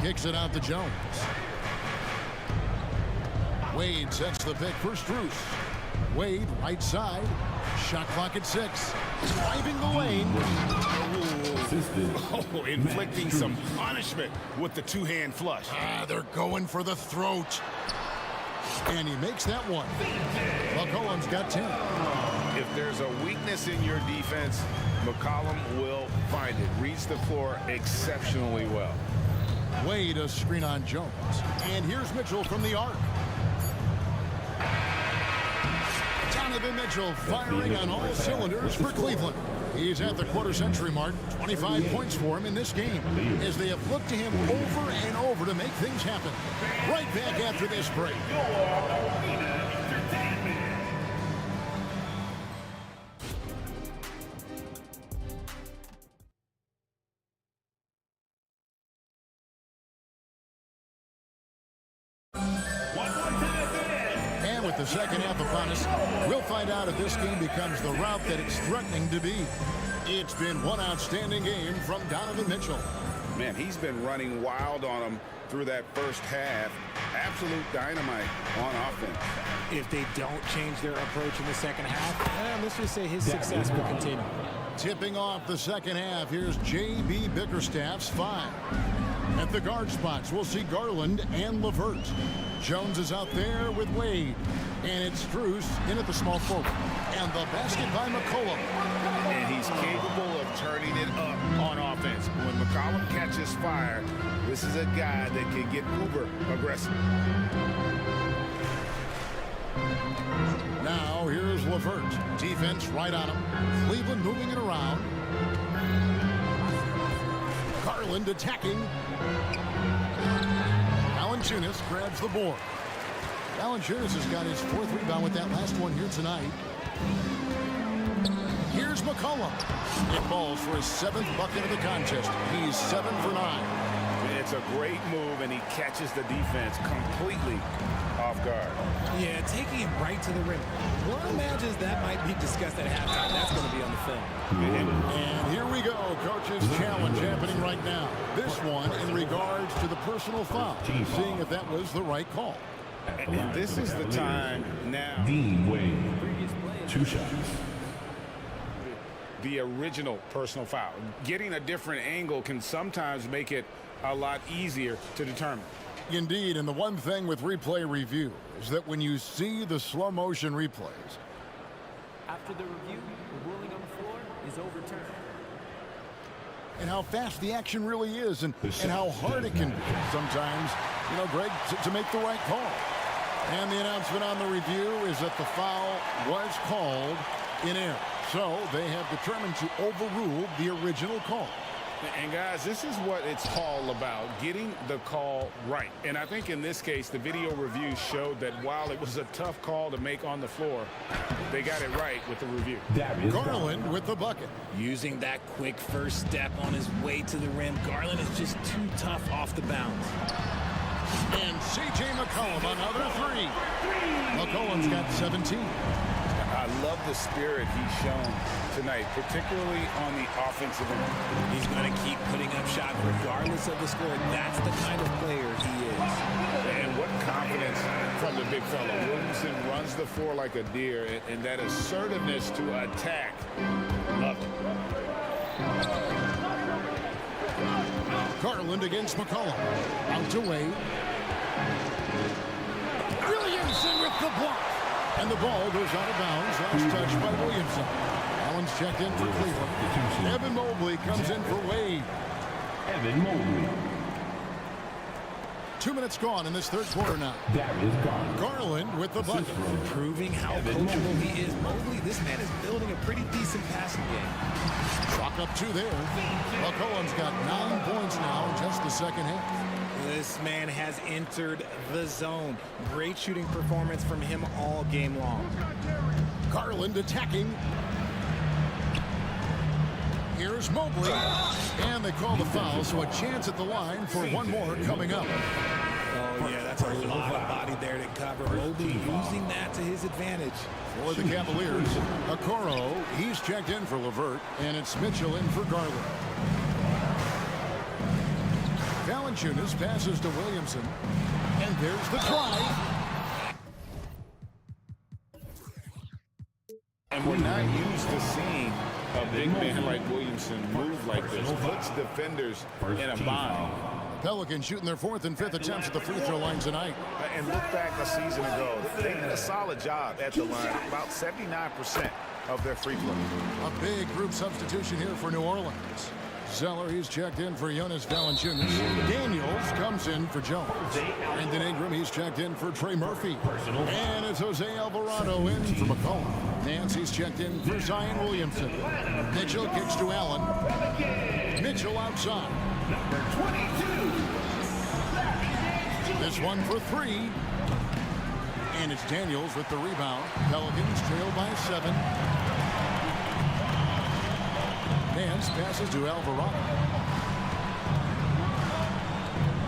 Kicks it out to Jones. Wade sets the pick for Strus. Wade, right side. Shot clock at 6. Driving the lane. Oh, inflicting some punishment with the two-hand flush. They're going for the throat. And he makes that one. McCollum's got 10. If there's a weakness in your defense, McCollum will find it. Reads the floor exceptionally well. Wade a screen on Jones. And here's Mitchell from the arc. Donovan Mitchell firing on all cylinders for Cleveland. He's at the quarter-century mark. 25 points for him in this game as they have looked to him over and over to make things happen. Right back after this break. With the second half upon us, we'll find out if this game becomes the route that it's threatening to be. It's been one outstanding game from Donovan Mitchell. Man, he's been running wild on him through that first half. Absolute dynamite on offense. If they don't change their approach in the second half, let's just say his success will continue. Tipping off the second half, here's J.B. Bickerstaff's 5. At the guard spots, we'll see Garland and LeVert. Jones is out there with Wade. And it's Strus in at the small forward. And the basket by McCollum. And he's capable of turning it up on offense. When McCollum catches fire, this is a guy that can get uber aggressive. Now here's Levert. Defense right on him. Cleveland moving it around. Garland attacking. Valanciunas grabs the board. Valanciunas has got his 4th rebound with that last one here tonight. Here's McCollum. It falls for his 7th bucket of the contest. He's 7 for 9. It's a great move, and he catches the defense completely off guard. Yeah, taking it right to the rim. One imagines that might be discussed at halftime. That's going to be on the film. And here we go. Coach's challenge happening right now. This one in regards to the personal foul. Seeing if that was the right call. And this is the time now. Dean Wade. 2 shots. The original personal foul. Getting a different angle can sometimes make it a lot easier to determine. Indeed, and the one thing with replay review is that when you see the slow motion replays, After the review, the ruling on the floor is overturned. and how fast the action really is, and how hard it can be sometimes, you know, Greg, to make the right call. And the announcement on the review is that the foul was called in error. So they have determined to overrule the original call. And guys, this is what it's all about, getting the call right. And I think in this case, the video review showed that while it was a tough call to make on the floor, they got it right with the review. Garland with the bucket. Using that quick first step on his way to the rim, Garland is just too tough off the bounce. And C.J. McCollum, another 3. McCollum's got 17. I love the spirit he's shown tonight, particularly on the offensive end. He's going to keep putting up shots regardless of the score. That's the kind of player he is. And what confidence from the big fella. Williamson runs the floor like a deer, and that assertiveness to attack. Love it. Garland against McCollum. Out to Wade. Williamson with the block. And the ball goes out of bounds. Last touch by Williamson. Allen's checked in for Cleveland. Evan Mobley comes in for Wade. Evan Mobley. 2 minutes gone in this 3rd quarter now. That is Garland. Garland with the bucket. Proving how coachable he is. Mobley, this man is building a pretty decent passing game. Chalk up 2 there. McCollum's got 9 points now in just the 2nd half. This man has entered the zone. Great shooting performance from him all game long. Garland attacking. Here's Mobley. And they call the foul, so a chance at the line for one more coming up. Oh, yeah, that's a lot of body there to cover. Mobley using that to his advantage. For the Cavaliers, Okoro, he's checked in for Levert, and it's Mitchell in for Garland. Valanciunas passes to Williamson, and there's the try. And we're not used to seeing a big man like Williamson move like this. Puts defenders in a bind. Pelicans shooting their 4th and 5th attempts at the free throw line tonight. And look back a season ago. They did a solid job at the line. About 79% of their free throws. A big group substitution here for New Orleans. Zeller, he's checked in for Jonas Valanciunas. Daniels comes in for Jones. Brandon Ingram, he's checked in for Trey Murphy. And it's Jose Alvarado in for McCollum. Nancy's checked in for Zion Williamson. Mitchell kicks to Allen. Mitchell outside. Number 22. This one for 3. And it's Daniels with the rebound. Pelicans trail by 7. Nance passes to Alvarado.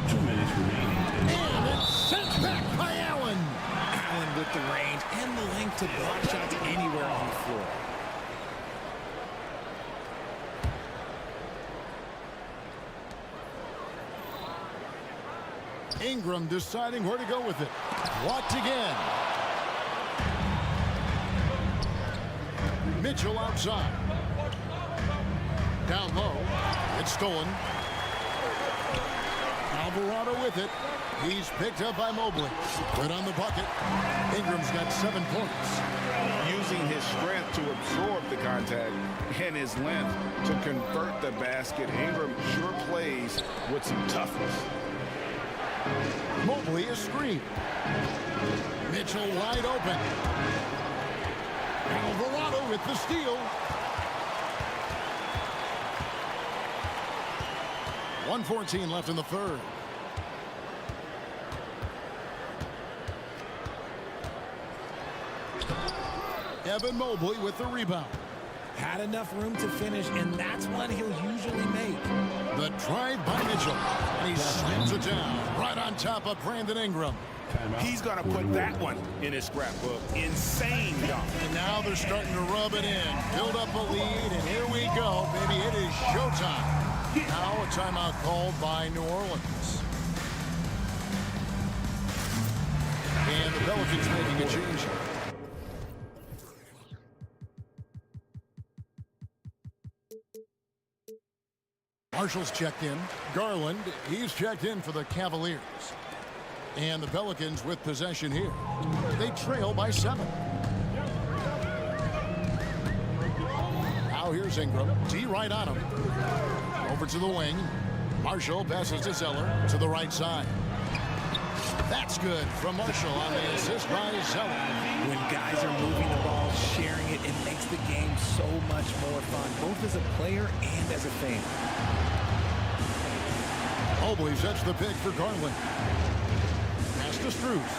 2 minutes remaining. And it's sent back by Allen. Allen with the range and the length to block shots anywhere on the floor. Ingram deciding where to go with it. Blocked again. Mitchell outside. Down low. It's stolen. Alvarado with it. He's picked up by Mobley. Put on the bucket. Ingram's got 7 points. Using his strength to absorb the contact and his length to convert the basket. Ingram sure plays with some toughness. Mobley a screen. Mitchell wide open. Alvarado with the steal. 1:14 left in the third. Evan Mobley with the rebound. Had enough room to finish, and that's one he'll usually make. The drive by Mitchell. And he slams it down right on top of Brandon Ingram. He's going to put that one in his scrapbook. Insane dunk. And now they're starting to rub it in. Build up a lead, and here we go, baby. It is showtime. Now a timeout called by New Orleans. And the Pelicans making a change. Marshall's checked in. Garland, he's checked in for the Cavaliers. And the Pelicans with possession here. They trail by 7. Now here's Ingram. D right on him. Over to the wing. Marshall passes to Zeller to the right side. That's good from Marshall on the assist by Zeller. When guys are moving the ball, sharing it, it makes the game so much more fun, both as a player and as a fan. Mobley sets the pick for Garland. Pass to Strus.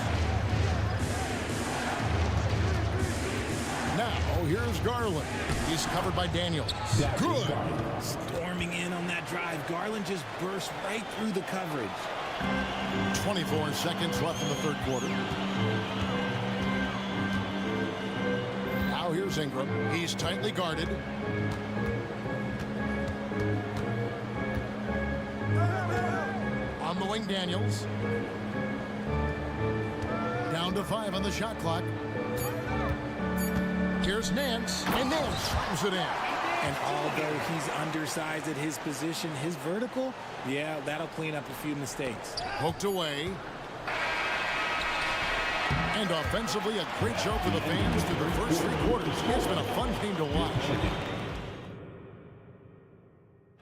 Now here's Garland. He's covered by Daniels. Good. Storming in on that drive, Garland just burst right through the coverage. 24 seconds left in the third quarter. Now here's Ingram. He's tightly guarded. On the wing, Daniels. Down to 5 on the shot clock. Here's Nance, and Nance slams it in. And although he's undersized at his position, his vertical, yeah, that'll clean up a few mistakes. Poked away. And offensively, a great show for the fans through the first 3 quarters. It's been a fun game to watch.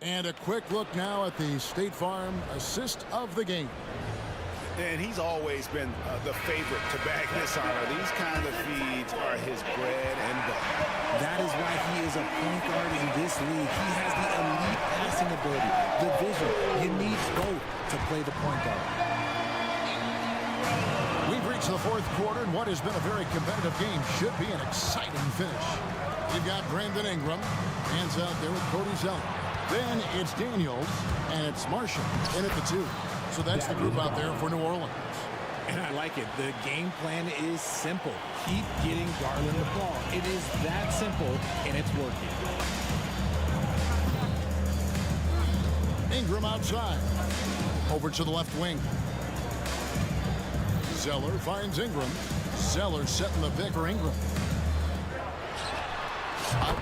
And a quick look now at the State Farm assist of the game. And he's always been the favorite to bag this honor. These kind of feeds are his bread and butter. That is why he is a point guard in this league. He has the elite passing ability, the vision. You need both to play the point guard. We've reached the fourth quarter, and what has been a very competitive game should be an exciting finish. You've got Brandon Ingram, hands out there with Cody Zeller. Then it's Daniels, and it's Marshall in at the 2. So that's the group out there for New Orleans. And I like it. The game plan is simple. Keep getting Garland the ball. It is that simple, and it's working. Ingram outside. Over to the left wing. Zeller finds Ingram. Zeller setting the pick for Ingram.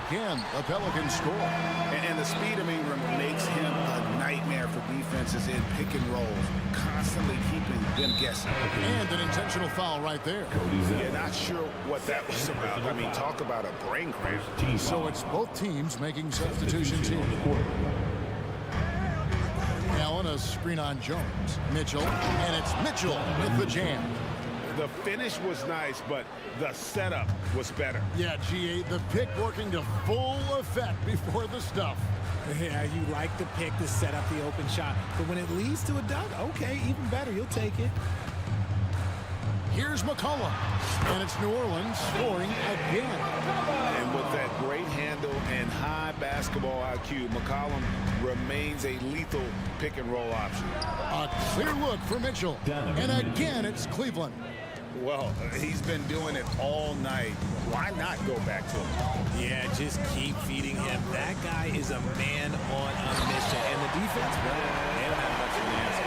Again, the Pelicans score. And the speed of Ingram makes him a nightmare for defenses in pick and rolls, constantly keeping them guessing. And an intentional foul right there. Yeah, not sure what that was about. I mean, talk about a brain cramp. So it's both teams making substitutions here. Allen, a screen on Jones. Mitchell, and it's Mitchell with the jam. The finish was nice, but the setup was better. Yeah, GA, the pick working to full effect before the stuff. Yeah, you like the pick to set up the open shot, but when it leads to a dunk, okay, even better, you'll take it. Here's McCollum, and it's New Orleans scoring again. And with that great handle and high basketball IQ, McCollum remains a lethal pick and roll option. A clear look for Mitchell, and again it's Cleveland. Well, he's been doing it all night. Why not go back to him? Yeah, just keep feeding him. That guy is a man on a mission. And the defense, well, they don't have much of an answer.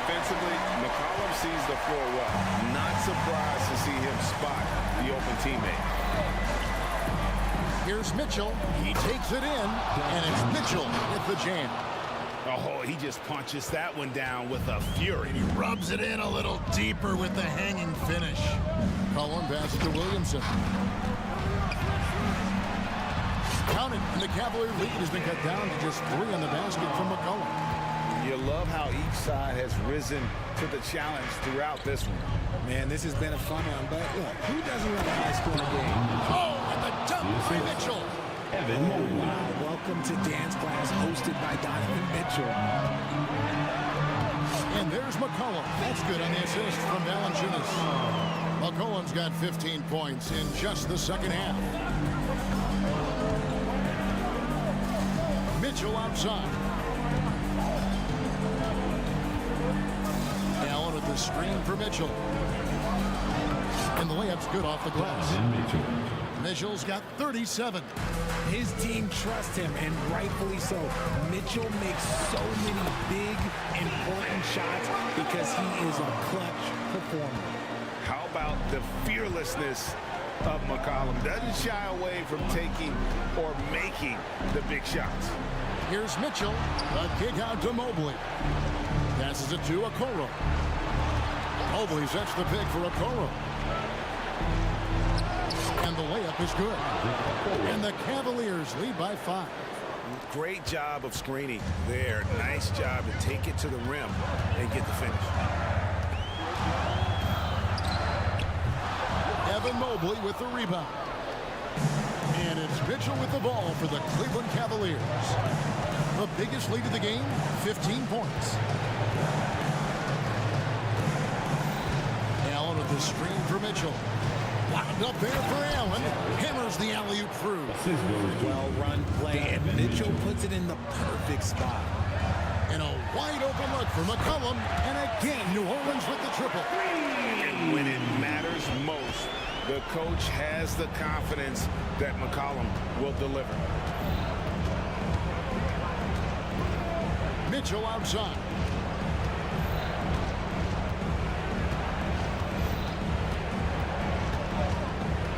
Offensively, McCollum sees the floor well. Not surprised to see him spot the open teammate. Here's Mitchell. He takes it in, and it's Mitchell with the jam. Oh, he just punches that one down with a fury. He rubs it in a little deeper with the hanging finish. Cullen passes to Williamson. Counted, and the Cavalier lead has been cut down to just 3 on the basket from McCollum. You love how each side has risen to the challenge throughout this one. Man, this has been a fun one, but look, who doesn't love a high-scoring game? Oh, and the dunk by Mitchell. Wow, welcome to dance class hosted by Donovan Mitchell. And there's McCollum. That's good on the assist from Valanciunas. McCollum's got 15 points in just the second half. Mitchell outside. Allen with the screen for Mitchell. And the layup's good off the glass. Mitchell's got 37. His team trusts him, and rightfully so. Mitchell makes so many big, important shots because he is a clutch performer. How about the fearlessness of McCollum? Doesn't shy away from taking or making the big shots. Here's Mitchell. A kick out to Mobley. Passes it to Okoro. Mobley sets the pick for Okoro. And the layup is good. And the Cavaliers lead by 5. Great job of screening there. Nice job to take it to the rim and get the finish. Evan Mobley with the rebound. And it's Mitchell with the ball for the Cleveland Cavaliers. The biggest lead of the game, 15 points. Allen with the screen for Mitchell. Wound up there for Allen. Hammers the alley-oop through. Well-run play, and Mitchell puts it in the perfect spot. And a wide-open look for McCollum. And again, New Orleans with the triple. And when it matters most, the coach has the confidence that McCollum will deliver. Mitchell outside.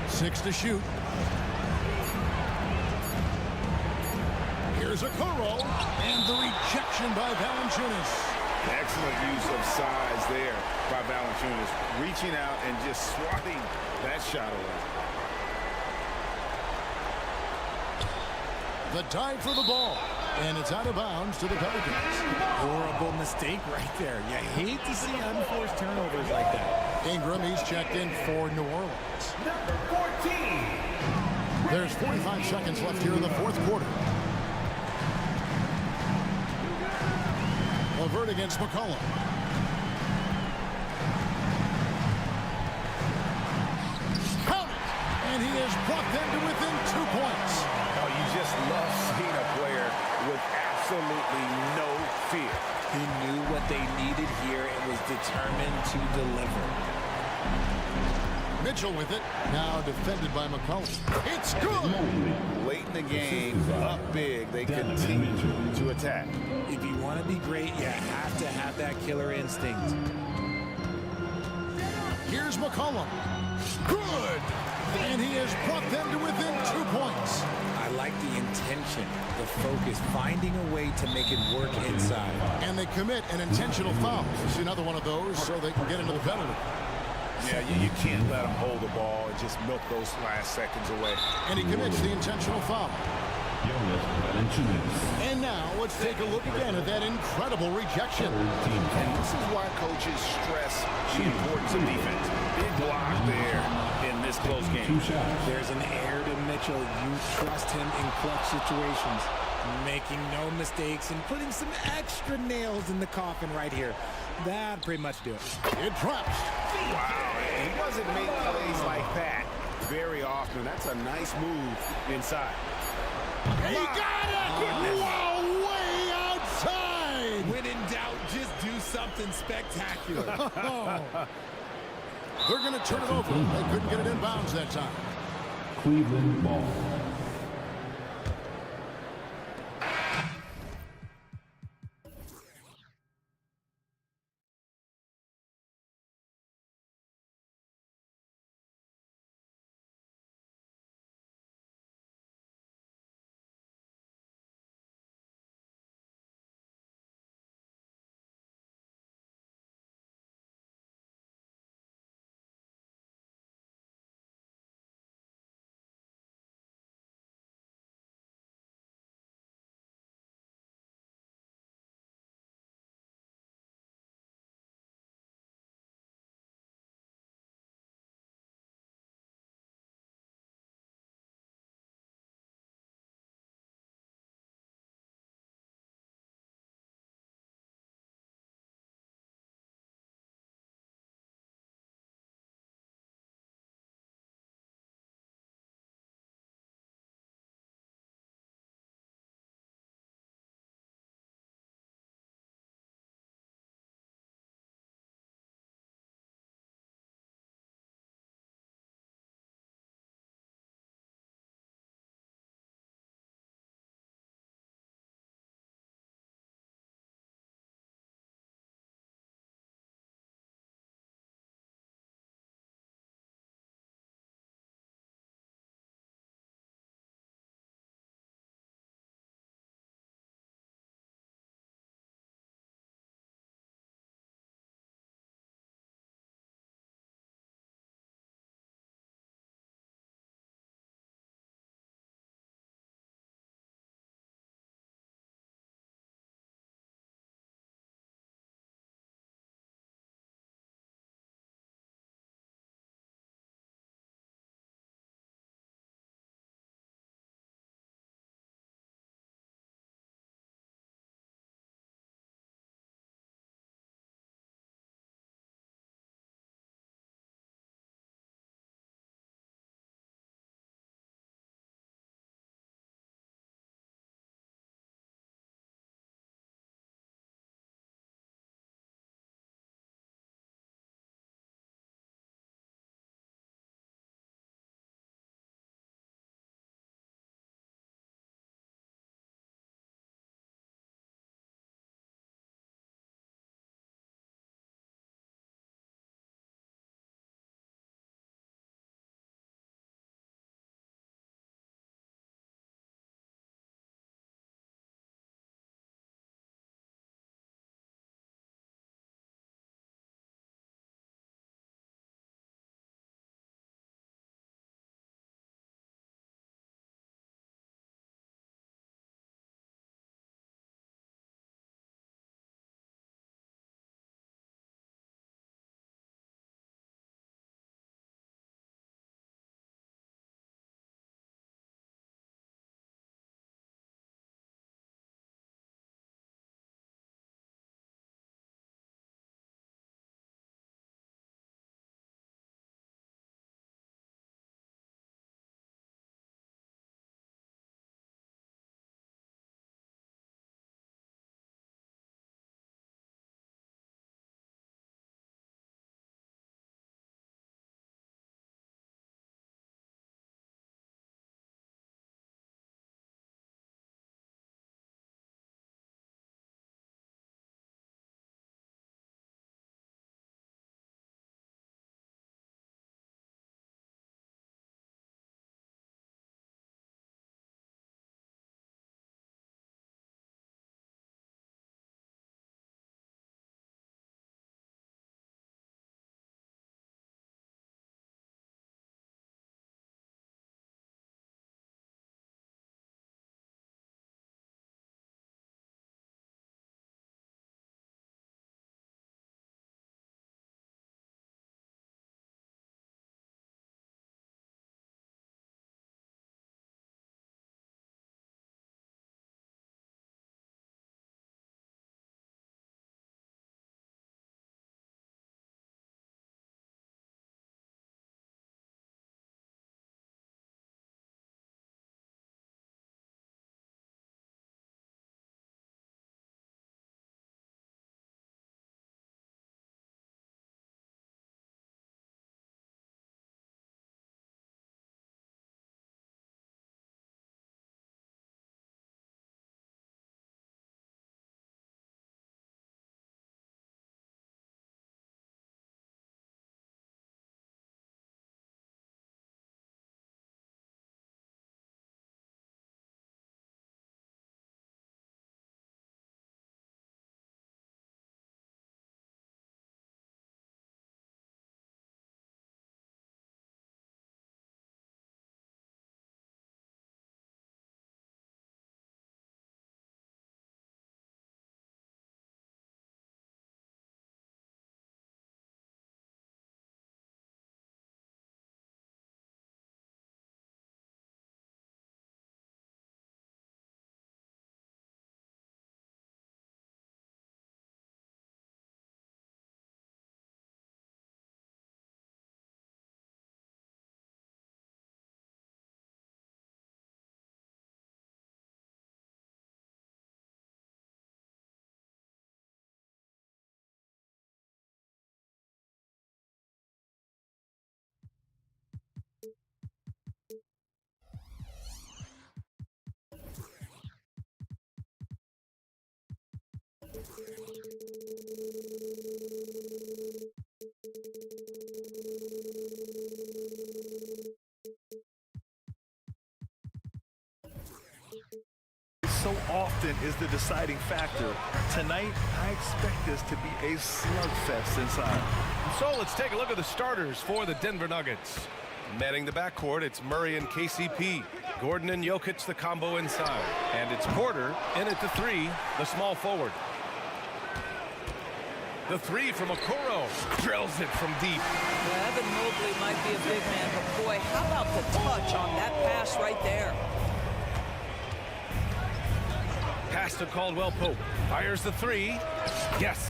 Six to shoot. Here's Okoro, and the rejection by Valanciunas. Excellent use of size there by Valanciunas, reaching out and just swatting that shot away. The dive for the ball, and it's out of bounds to the Pelicans. Horrible mistake right there. You hate to see unforced turnovers like that. Ingram, he's checked in for New Orleans. Number 14. There's 45 seconds left here in the fourth quarter. LeVert against McCollum. Count it! And he has brought them to within 2 points. Oh, you just love seeing a player with absolutely no fear. He knew what they needed here and was determined to deliver. Mitchell with it. Now defended by McCollum. It's good! Late in the game, up big, they continue to attack. If you want to be great, you have to have that killer instinct. Here's McCollum. Good! And he has brought them to within 2 points. I like the intention, the focus, finding a way to make it work inside. And they commit an intentional foul. It's another one of those so they can get into the penalty. Yeah, you can't let him hold the ball and just milk those last seconds away. And he commits the intentional foul. And now let's take a look again at that incredible rejection. And this is why coaches stress the importance of defense. Big block there in this close game. There's an air to Mitchell. You trust him in clutch situations, making no mistakes and putting some extra nails in the coffin right here. That pretty much do it. It drops. Wow, he doesn't make plays like that very often. That's a nice move inside. He got it! Wow, way outside! When in doubt, just do something spectacular. They're going to turn it over. They couldn't get it in bounds that time. Cleveland ball. So often is the deciding factor. Tonight, I expect this to be a slugfest inside. So let's take a look at the starters for the Denver Nuggets. Manning the backcourt, it's Murray and KCP. Gordon and Jokic, the combo inside. And it's Porter in at the three, the small forward. The three from Okoro. Drills it from deep. Well, Evan Mobley might be a big man, but boy, how about the touch on that pass right there? Pass to Caldwell Pope. Fires the three. Yes.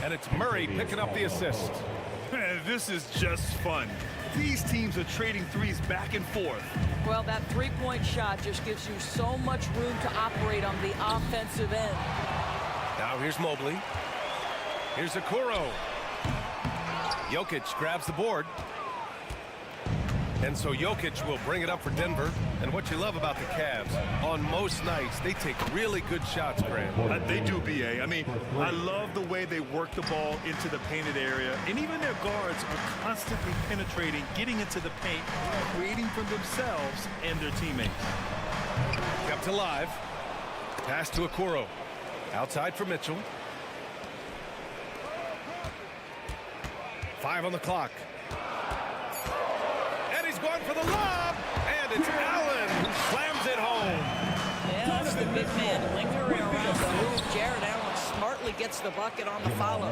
And it's Murray picking up the assist. Man, this is just fun. These teams are trading threes back and forth. Well, that three-point shot just gives you so much room to operate on the offensive end. Now here's Mobley. Here's Okoro. Jokic grabs the board. And so Jokic will bring it up for Denver. And what you love about the Cavs, on most nights, they take really good shots, Graham. They do, B.A. I mean, I love the way they work the ball into the painted area. And even their guards are constantly penetrating, getting into the paint, creating for themselves and their teammates. Kept alive. Pass to Okoro. Outside for Mitchell. 5 on the clock. Going for the lob, and it's Allen who slams it home. Yeah, that's the big man lingering around the hoop. Jared Allen smartly gets the bucket on the follow.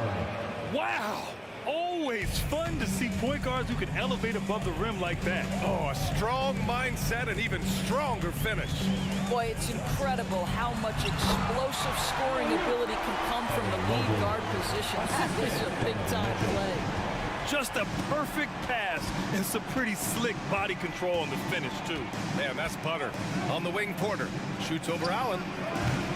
Wow! Always fun to see point guards who can elevate above the rim like that. Oh, a strong mindset and even stronger finish. Boy, it's incredible how much explosive scoring ability can come from the lead guard position. That is a big-time play. Just a perfect pass and some pretty slick body control on the finish, too. Man, that's butter. On the wing, Porter shoots over Allen.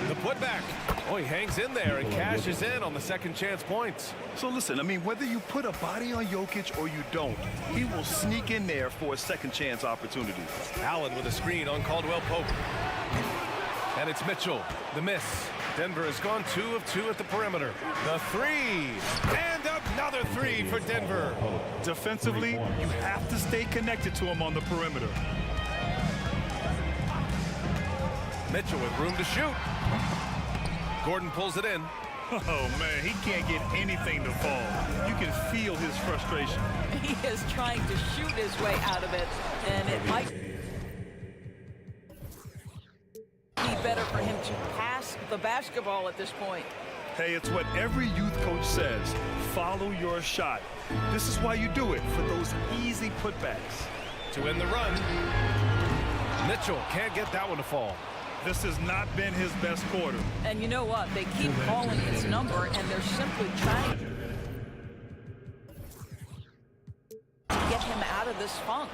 The putback. Oh, he hangs in there and cashes in on the second chance points. So listen, I mean, whether you put a body on Jokic or you don't, he will sneak in there for a second chance opportunity. Allen with a screen on Caldwell Pope. And it's Mitchell. The miss. Denver has gone 2 of 2 at the perimeter. The three. And another three for Denver. Defensively, you have to stay connected to him on the perimeter. Mitchell with room to shoot. Gordon pulls it in. Oh, man, he can't get anything to fall. You can feel his frustration. He is trying to shoot his way out of it, and it might be better for him to pass the basketball at this point. Hey, it's what every youth coach says. Follow your shot. This is why you do it, for those easy putbacks. To win the run, Mitchell can't get that one to fall. This has not been his best quarter. And you know what? They keep calling his number, and they're simply trying to get him out of this funk.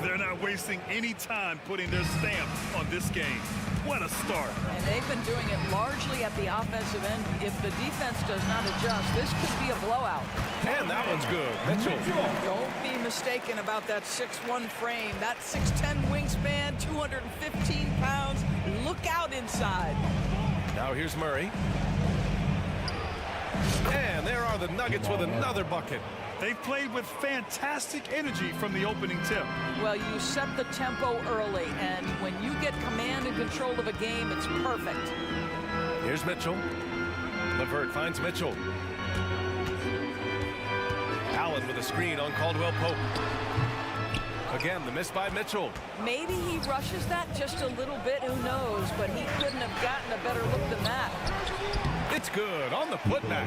They're not wasting any time putting their stamp on this game. What a start. And they've been doing it largely at the offensive end. If the defense does not adjust, this could be a blowout. And that one's good. Mitchell. Don't be mistaken about that 6'1" frame. That 6'10" wingspan, 215 pounds. Look out inside. Now here's Murray. And there are the Nuggets with another bucket. They've played with fantastic energy from the opening tip. Well, you set the tempo early, and when you get command and control of a game, it's perfect. Here's Mitchell. LeVert finds Mitchell. Allen with a screen on Caldwell Pope. Again, the miss by Mitchell. Maybe he rushes that just a little bit, who knows, but he couldn't have gotten a better look than that. It's good on the putback.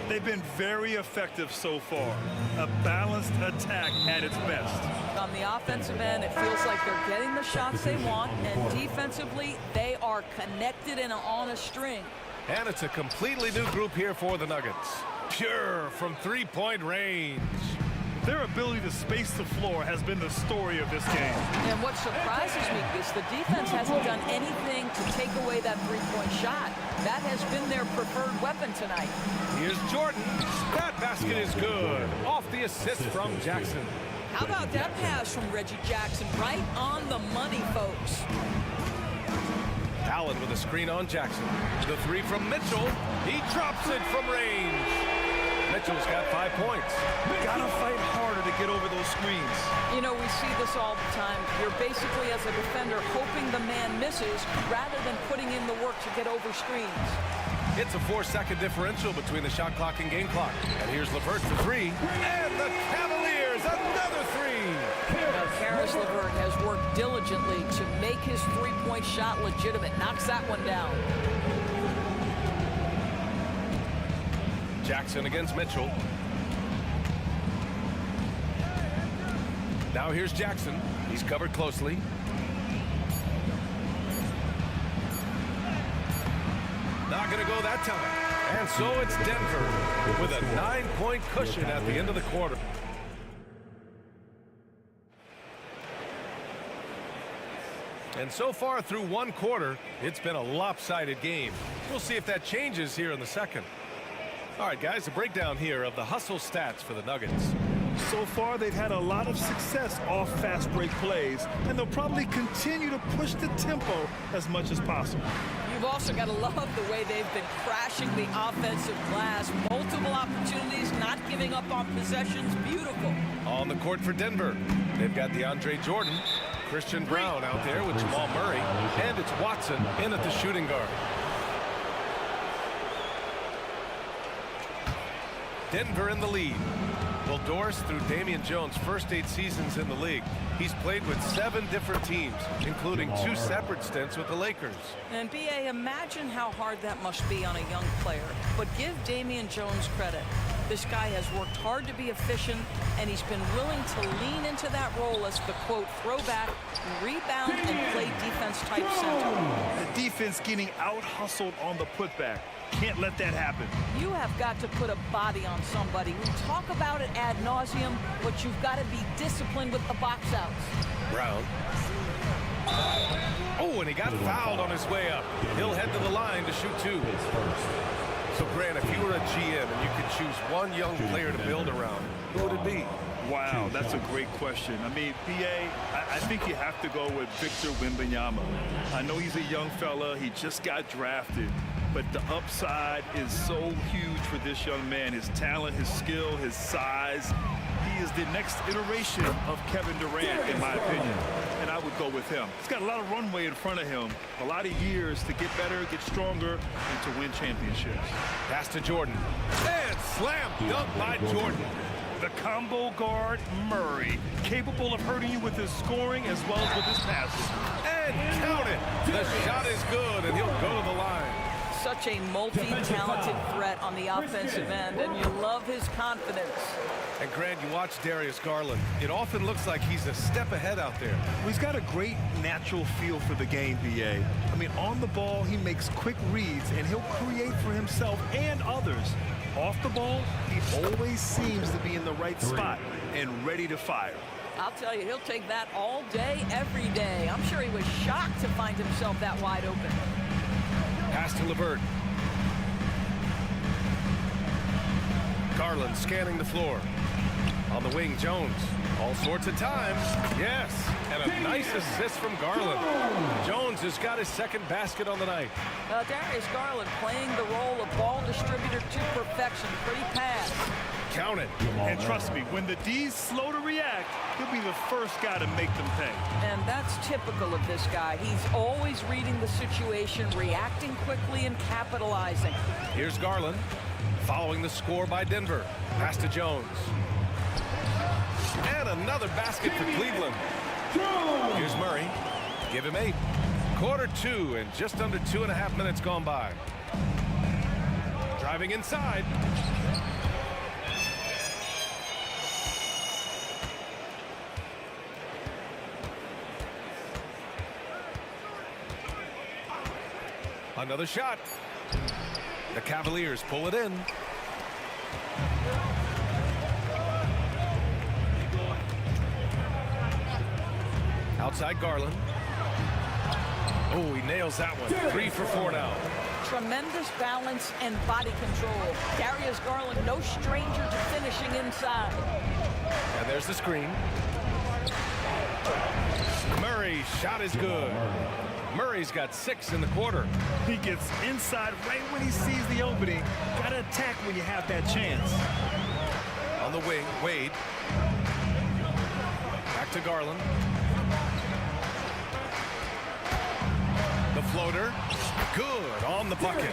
They've been very effective so far. A balanced attack at its best. On the offensive end, it feels like they're getting the shots they want, and defensively, they are connected and on a string. And it's a completely new group here for the Nuggets. Pure from three-point range. Their ability to space the floor has been the story of this game. And what surprises me is the defense hasn't done anything to take away that three-point shot. That has been their preferred weapon tonight. Here's Jordan. That basket is good. Off the assist from Jackson. How about that pass from Reggie Jackson? Right on the money, folks. Allen with a screen on Jackson. The three from Mitchell. He drops it from range. Mitchell's got 5 points. Gotta fight harder to get over those screens. You know, we see this all the time. You're basically, as a defender, hoping the man misses rather than putting in the work to get over screens. It's a 4-second differential between the shot clock and game clock. And here's LeVert for three. And the Cavaliers, another three. Now, Karis LeVert has worked diligently to make his three-point shot legitimate. Knocks that one down. Jackson against Mitchell. Now here's Jackson. He's covered closely. Not going to go that time. And so it's Denver with a 9-point cushion at the end of the quarter. And so far through one quarter, it's been a lopsided game. We'll see if that changes here in the second. All right, guys, a breakdown here of the hustle stats for the Nuggets. So far, they've had a lot of success off fast break plays, and they'll probably continue to push the tempo as much as possible. You've also got to love the way they've been crashing the offensive glass. Multiple opportunities, not giving up on possessions. Beautiful. On the court for Denver, they've got DeAndre Jordan, Christian Brown out there with Jamal Murray, and it's Watson in at the shooting guard. Denver in the lead. Well, Doris, through Damian Jones' first 8 seasons in the league, he's played with 7 different teams, including 2 separate stints with the Lakers. And B.A., imagine how hard that must be on a young player. But give Damian Jones credit. This guy has worked hard to be efficient, and he's been willing to lean into that role as the, quote, throwback, rebound, and play defense-type center. The defense getting out-hustled on the putback. Can't let that happen. You have got to put a body on somebody. We talk about it ad nauseum, but you've got to be disciplined with the box outs. Brown. Oh, and he got fouled on his way up. He'll head to the line to shoot 2. So, Grant, if you were a GM and you could choose one young player to build around, who would it be? Wow, that's a great question. I mean, B.A., I think you have to go with Victor Wembanyama. I know he's a young fella. He just got drafted. But the upside is so huge for this young man. His talent, his skill, his size. He is the next iteration of Kevin Durant, in my opinion. And I would go with him. He's got a lot of runway in front of him. A lot of years to get better, get stronger, and to win championships. Pass to Jordan. And slam dunk by Jordan. The combo guard, Murray, capable of hurting you with his scoring as well as with his passing. And count it. The shot is good, and he'll go to the line. Such a multi-talented threat on the offensive end, and you love his confidence. And Grant, you watch Darius Garland. It often looks like he's a step ahead out there. Well, he's got a great natural feel for the game, B.A. I mean, on the ball, he makes quick reads, and he'll create for himself and others. Off the ball, he always seems to be in the right spot and ready to fire. I'll tell you, he'll take that all day, every day. I'm sure he was shocked to find himself that wide open. Pass to LeVert. Garland scanning the floor. On the wing, Jones. All sorts of times. Yes. And a nice assist from Garland. Jones has got his second basket on the night. Darius Garland playing the role of ball distributor to perfection. Pretty pass. Count it. And trust me, when the D's slow to react, he'll be the first guy to make them pay. And that's typical of this guy. He's always reading the situation, reacting quickly, and capitalizing. Here's Garland, following the score by Denver. Pass to Jones. And another basket for Cleveland. Here's Murray. Give him 8. Quarter 2 and just under 2.5 minutes gone by. Driving inside. Another shot. The Cavaliers pull it in. Outside Garland. Oh, he nails that one. 3 for 4 now. Tremendous balance and body control. Darius Garland, no stranger to finishing inside. And there's the screen. Murray Murray, shot is good. Murray's got 6 in the quarter. He gets inside right when he sees the opening. Got to attack when you have that chance. On the wing, Wade. Back to Garland. The floater, good on the bucket.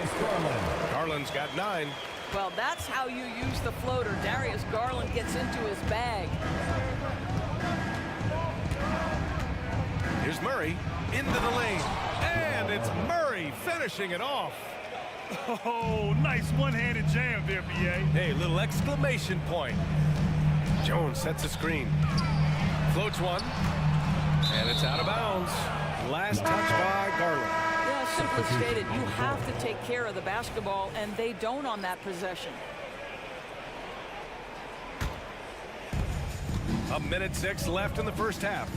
Garland's got 9. Well, that's how you use the floater. Darius Garland gets into his bag. Here's Murray into the lane, and it's Murray finishing it off. Oh, nice one-handed jam there, B.A. Hey, little exclamation point. Jones sets a screen. Floats one, and it's out of bounds. Last touch by Garland. Yeah, simply stated, you have to take care of the basketball, and they don't on that possession. A minute 6 left in the first half.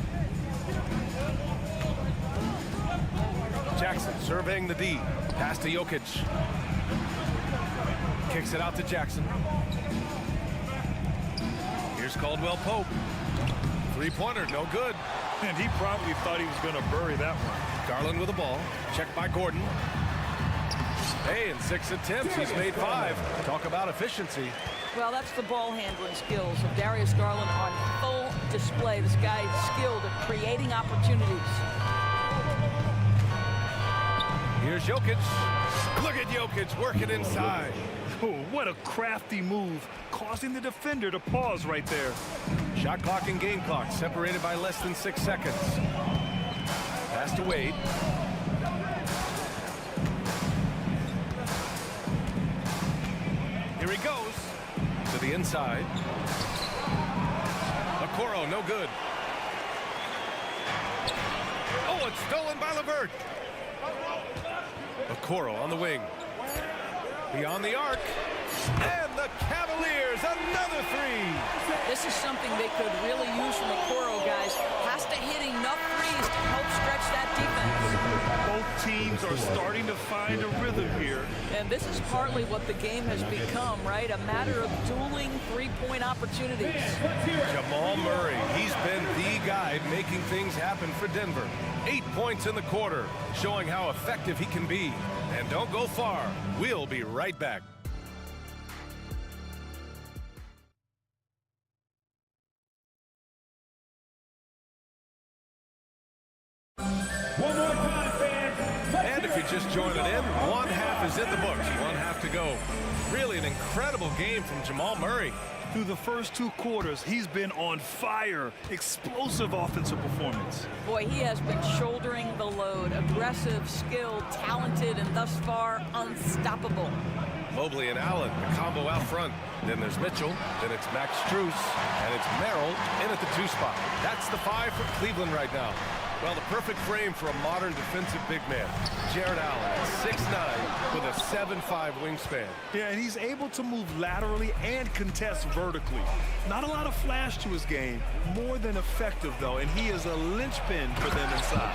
Jackson surveying the D. Pass to Jokic. Kicks it out to Jackson. Here's Caldwell Pope. Three-pointer, no good. And he probably thought he was going to bury that one. Garland with the ball. Checked by Gordon. Hey, in 6 attempts, he's made 5. Talk about efficiency. Well, that's the ball handling skills of Darius Garland on full display. This guy is skilled at creating opportunities. Here's Jokic. Look at Jokic working inside. Oh, what a crafty move, causing the defender to pause right there. Shot clock and game clock separated by less than 6 seconds. Pass to Wade. Here he goes to the inside. Okoro, no good. Oh, it's stolen by LeVert. Okoro on the wing. Beyond the arc. And the Cavaliers, another 3. This is something they could really use from Okoro, guys. Has to hit enough threes to help stretch that defense. Both teams are starting to find a rhythm here. And this is partly what the game has become, right? A matter of dueling three-point opportunities. Jamal Murray, he's been the guy making things happen for Denver. 8 points in the quarter, showing how effective he can be. And don't go far. We'll be right back. One more time, fans. And if you're just joining in, one half is in the books. One half to go. Really an incredible game from Jamal Murray. Through the first 2 quarters, he's been on fire. Explosive offensive performance. Boy, he has been shouldering the load. Aggressive, skilled, talented, and thus far, unstoppable. Mobley and Allen, a combo out front. Then there's Mitchell, then it's Max Strus, and it's Merrill in at the 2 spot. That's the 5 for Cleveland right now. Well, the perfect frame for a modern defensive big man. Jared Allen at 6'9" with a 7'5" wingspan. Yeah, and he's able to move laterally and contest vertically. Not a lot of flash to his game. More than effective, though, and he is a linchpin for them inside.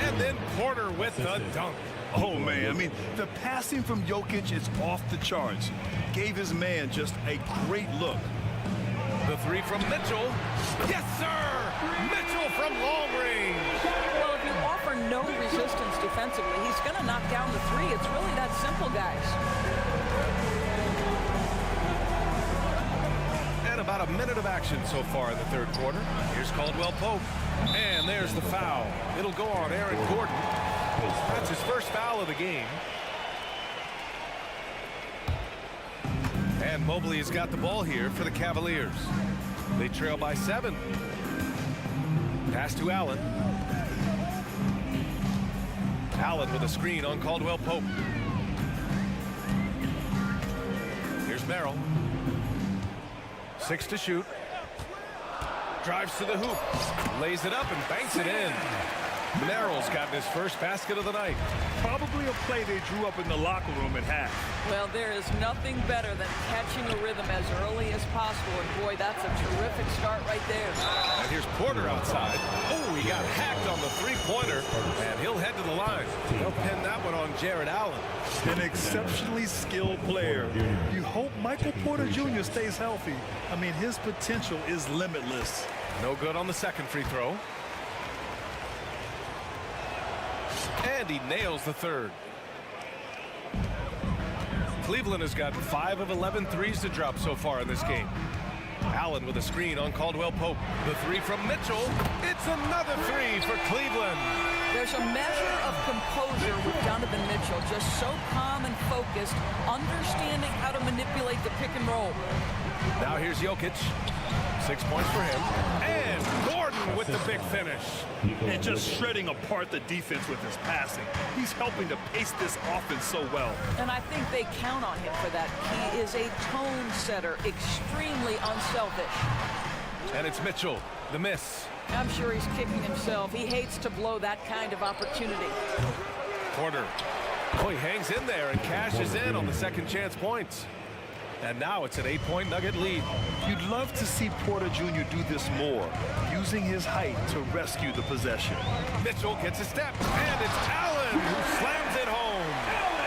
And then Porter with the dunk. Oh, man, I mean, the passing from Jokic is off the charts. Gave his man just a great look. The 3 from Mitchell. Yes, sir! Mitchell from long range. Well, if you offer no resistance defensively, he's going to knock down the 3. It's really that simple, guys. And about a minute of action so far in the 3rd quarter. Here's Caldwell Pope. And there's the foul. It'll go on Aaron Gordon. That's his first foul of the game. And Mobley has got the ball here for the Cavaliers. They trail by 7. Pass to Allen. Allen with a screen on Caldwell Pope. Here's Merrill. 6 to shoot. Drives to the hoop. Lays it up and banks it in. Merrill's gotten his first basket of the night. Probably a play they drew up in the locker room at half. Well, there is nothing better than catching a rhythm as early as possible. And boy, that's a terrific start right there. And here's Porter outside. Oh, he got hacked on the 3-pointer, and he'll head to the line. They'll pin that one on Jared Allen. An exceptionally skilled player. You hope Michael Porter Jr. stays healthy. I mean, his potential is limitless. No good on the second free throw. And he nails the third. Cleveland has gotten 5 of 11 threes to drop so far in this game. Allen with a screen on Caldwell Pope. The three from Mitchell. It's another three for Cleveland. There's a measure of composure with Donovan Mitchell, just so calm and focused, understanding how to manipulate the pick and roll. Now here's Jokic. 6 points for him. And Gordon with the big finish. And just shredding apart the defense with his passing. He's helping to pace this offense so well. And I think they count on him for that. He is a tone setter, extremely unselfish. And it's Mitchell, the miss. I'm sure he's kicking himself. He hates to blow that kind of opportunity. Porter. Oh, he hangs in there and cashes in on the second chance points. And now it's an 8-point Nugget lead. You'd love to see Porter Jr. do this more, using his height to rescue the possession. Mitchell gets a step, and it's Allen who slams it home.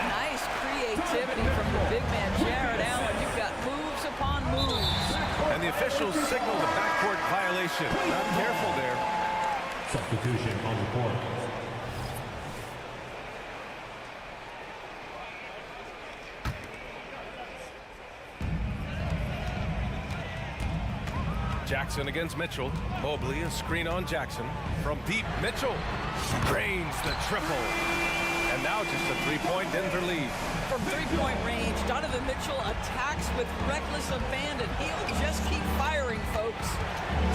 Nice creativity from the big man, Jared Allen. You've got moves upon moves. And the officials signal the backcourt violation. Not careful there. Substitution on the court. Jackson against Mitchell. Mobley, a screen on Jackson. From deep, Mitchell drains the triple. And now just a 3-point Denver lead. From 3-point range, Donovan Mitchell attacks with reckless abandon. He'll just keep firing, folks.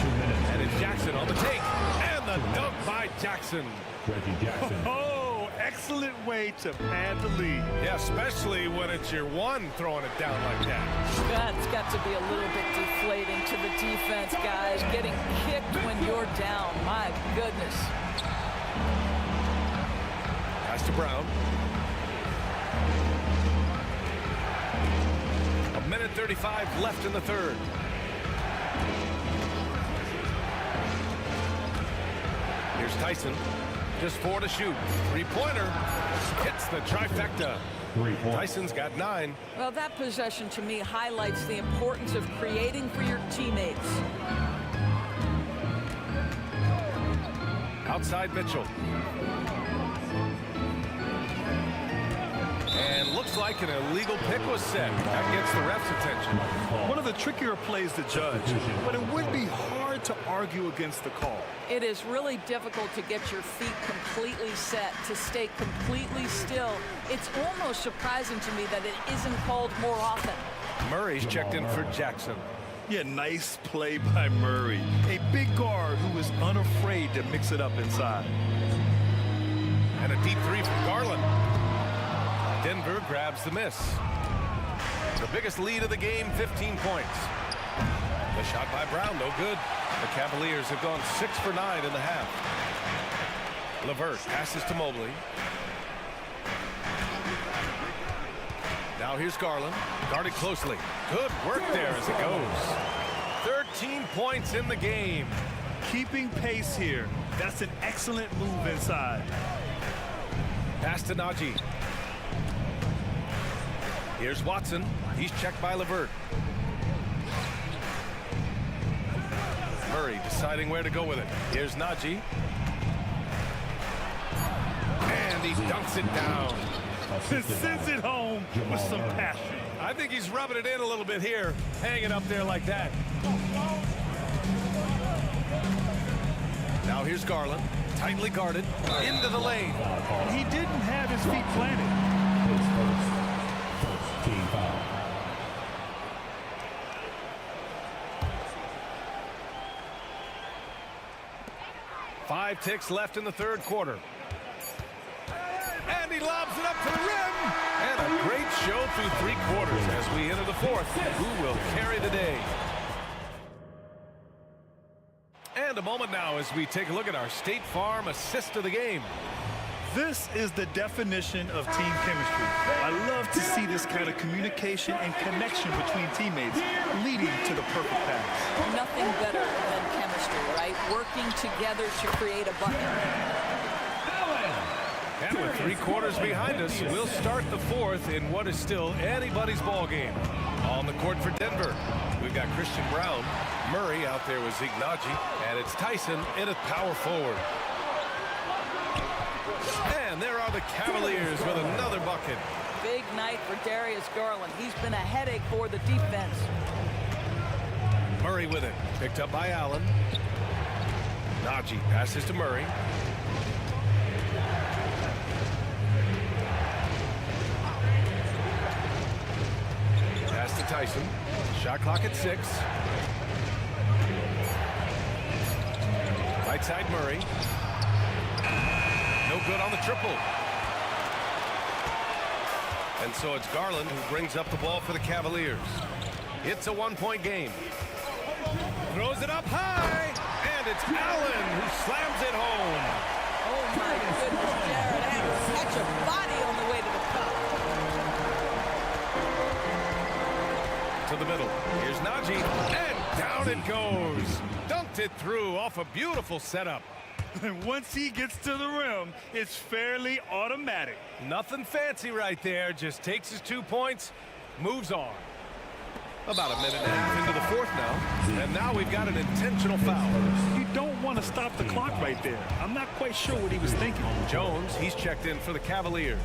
2 minutes. And it's Jackson on the take. And the dunk by Jackson. Reggie Jackson. Oh, excellent way to pad the lead. Yeah, especially when it's your one throwing it down like that. That's got to be a little bit deflating to the defense, guys. Getting kicked when you're down. My goodness. Pass to Brown. 1:35 left in the third. Here's Tyson. Just 4 to shoot. 3-pointer. Hits the trifecta. 3 points. Tyson's got 9. Well, that possession to me highlights the importance of creating for your teammates. Outside Mitchell. And looks like an illegal pick was set. That gets the ref's attention. One of the trickier plays to judge, but it would be hard to argue against the call. It is really difficult to get your feet completely set, to stay completely still. It's almost surprising to me that it isn't called more often. Murray's checked in for Jackson. Yeah, nice play by Murray. A big guard who is unafraid to mix it up inside. And a deep three from Garland. Denver grabs the miss. The biggest lead of the game, 15 points. The shot by Brown, no good. The Cavaliers have gone 6 for 9 in the half. LeVert passes to Mobley. Now here's Garland, guarded closely. Good work there as it goes. 13 points in the game. Keeping pace here. That's an excellent move inside. Pass to Najee. Here's Watson. He's checked by LeVert. Murray deciding where to go with it. Here's Najee. And he dunks it down. Sends it home with some passion. I think he's rubbing it in a little bit here, hanging up there like that. Now here's Garland, tightly guarded, into the lane. He didn't have his feet planted. First team foul. Five ticks left in the third quarter. And he lobs it up to the rim. And a great show through 3 quarters as we enter the fourth. Who will carry the day? And a moment now as we take a look at our State Farm assist of the game. This is the definition of team chemistry. I love to see this kind of communication and connection between teammates leading to the perfect pass. Nothing better than chemistry, right? Working together to create a bucket. And with 3 quarters behind us, we'll start the fourth in what is still anybody's ball game. On the court for Denver, we've got Christian Brown, Murray out there with Zeke Najee, and it's Tyson in at power forward. And there are the Cavaliers with another bucket. Big night for Darius Garland. He's been a headache for the defense. Murray with it. Picked up by Allen. Najee passes to Murray. Pass to Tyson. Shot clock at 6. Right side Murray. No good on the triple. And so it's Garland who brings up the ball for the Cavaliers. It's a 1-point game. Throws it up high, and it's Allen who slams it home. Oh my goodness, Jared had to catch a body on the way to the cup. To the middle. Here's Najee, and down it goes. Dunked it through off a beautiful setup. And once he gets to the rim, it's fairly automatic. Nothing fancy right there. Just takes his 2 points, moves on. About a minute and a half into the fourth now. And now we've got an intentional foul. You don't want to stop the clock right there. I'm not quite sure what he was thinking. Jones, he's checked in for the Cavaliers.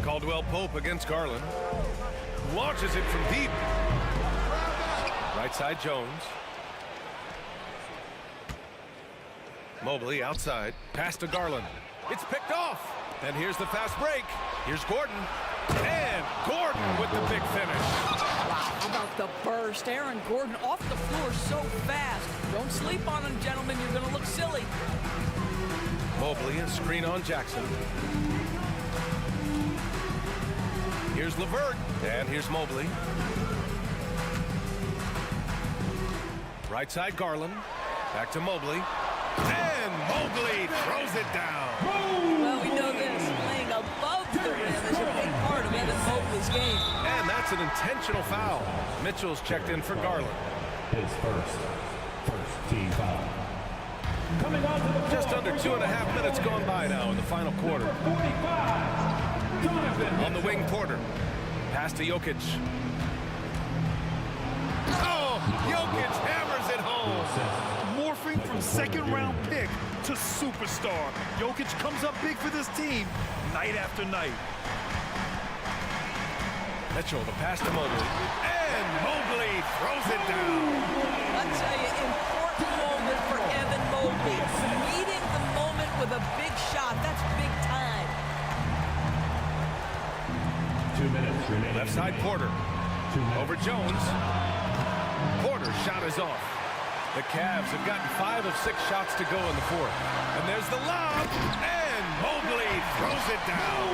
Caldwell Pope against Garland. Launches it from deep. Right side Jones. Mobley outside. Pass to Garland. It's picked off. And here's the fast break. Here's Gordon. And Gordon with the big finish. Wow, how about the burst? Aaron Gordon off the floor so fast. Don't sleep on him, gentlemen. You're going to look silly. Mobley, a screen on Jackson. Here's LeVert. And here's Mobley. Right side Garland. Back to Mobley. And Mobley throws it down. Well, we know this. Playing above the rim is a big part of Evan Mobley's game. And that's an intentional foul. Mitchell's checked in for Garland. His first team foul. Coming on to the floor. Just under 2.5 minutes gone by now in the final quarter. 45. On the wing, Porter. Pass to Jokic. Oh, Jokic hammers it home. Morphing from second-round pick to superstar. Jokic comes up big for this team night after night. Mitchell, the pass to Mobley. And Mobley throws it down. I'll tell you, important moment for Evan Mobley. Meeting the moment with a big shot. That's big time. 2 minutes remaining. Left side Porter. Over Jones. Porter's shot is off. The Cavs have gotten 5 of 6 shots to go in the fourth. And there's the lob. And Mobley throws it down.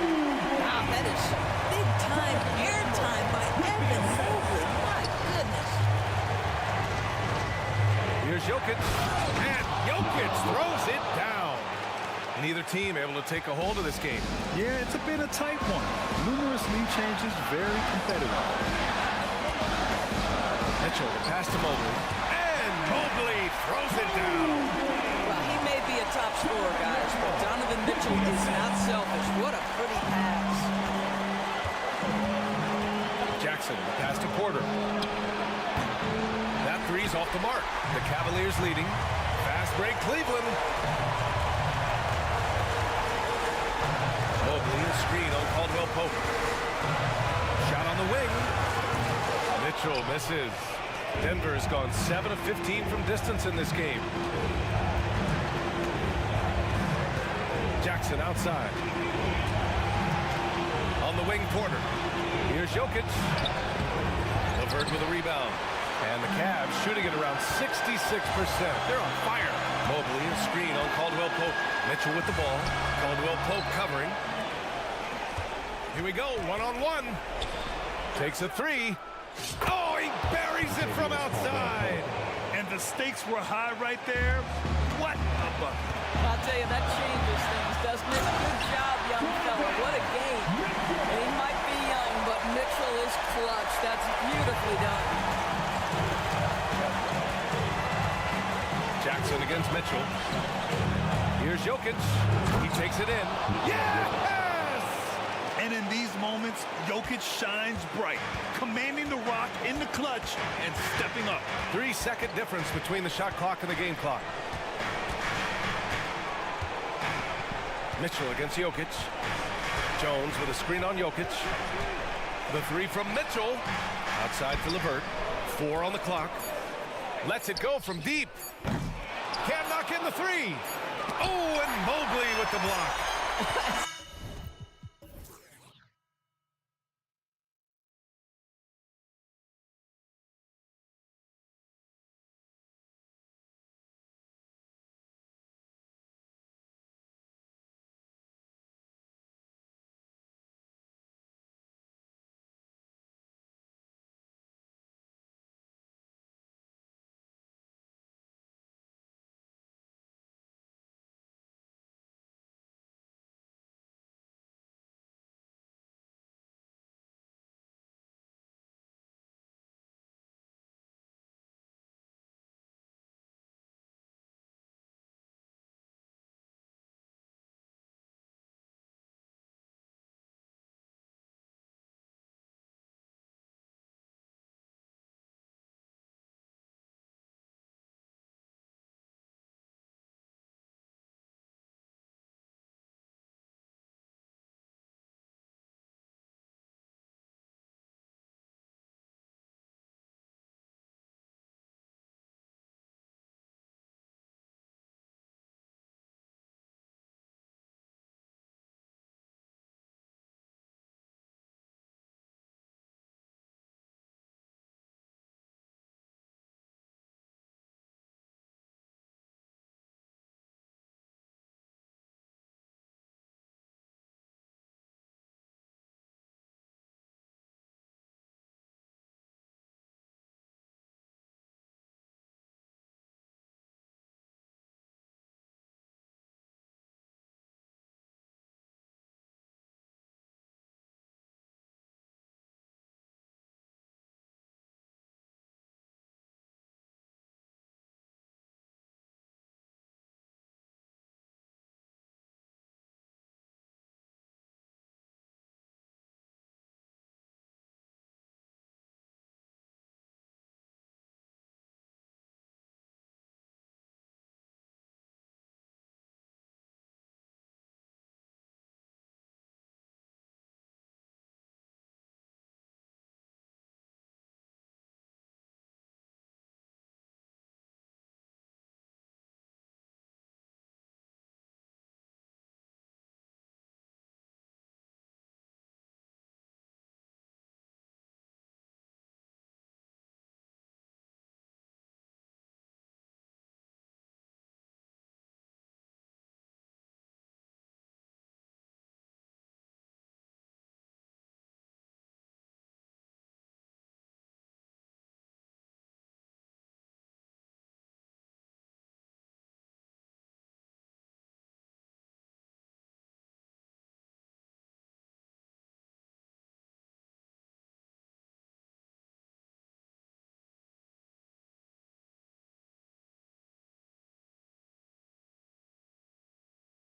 Wow, that is big time air time by Evan Mobley. My goodness. Here's Jokic. And Jokic throws it down. Neither team able to take a hold of this game. Yeah, it's a bit of a tight one. Numerous lead changes, very competitive. Mitchell, the pass to Mobley. And Mobley throws it down. Well, he may be a top scorer, guys, but Donovan Mitchell is not selfish. What a pretty pass. Jackson, the pass to Porter. That three's off the mark. The Cavaliers leading. Fast break, Cleveland. Mobley, a screen on Caldwell Pope. Shot on the wing. Mitchell misses. Denver has gone 7 of 15 from distance in this game. Jackson outside. On the wing, Porter. Here's Jokic. LeVert with a rebound. And the Cavs shooting at around 66%. They're on fire. Mobley, a screen on Caldwell Pope. Mitchell with the ball. Caldwell Pope covering. Here we go, one-on-one. Takes a three. Oh, he buries it from outside. And the stakes were high right there. What a bucket. I'll tell you, that changes things, doesn't it? Good job, young fella. What a game. And he might be young, but Mitchell is clutch. That's beautifully done. Jackson against Mitchell. Here's Jokic. He takes it in. Yes! And in these moments, Jokic shines bright, commanding the rock in the clutch and stepping up. 3-second difference between the shot clock and the game clock. Mitchell against Jokic. Jones with a screen on Jokic. The three from Mitchell. Outside for LeVert. 4 on the clock. Lets it go from deep. Can't knock in the three. Oh, and Mobley with the block.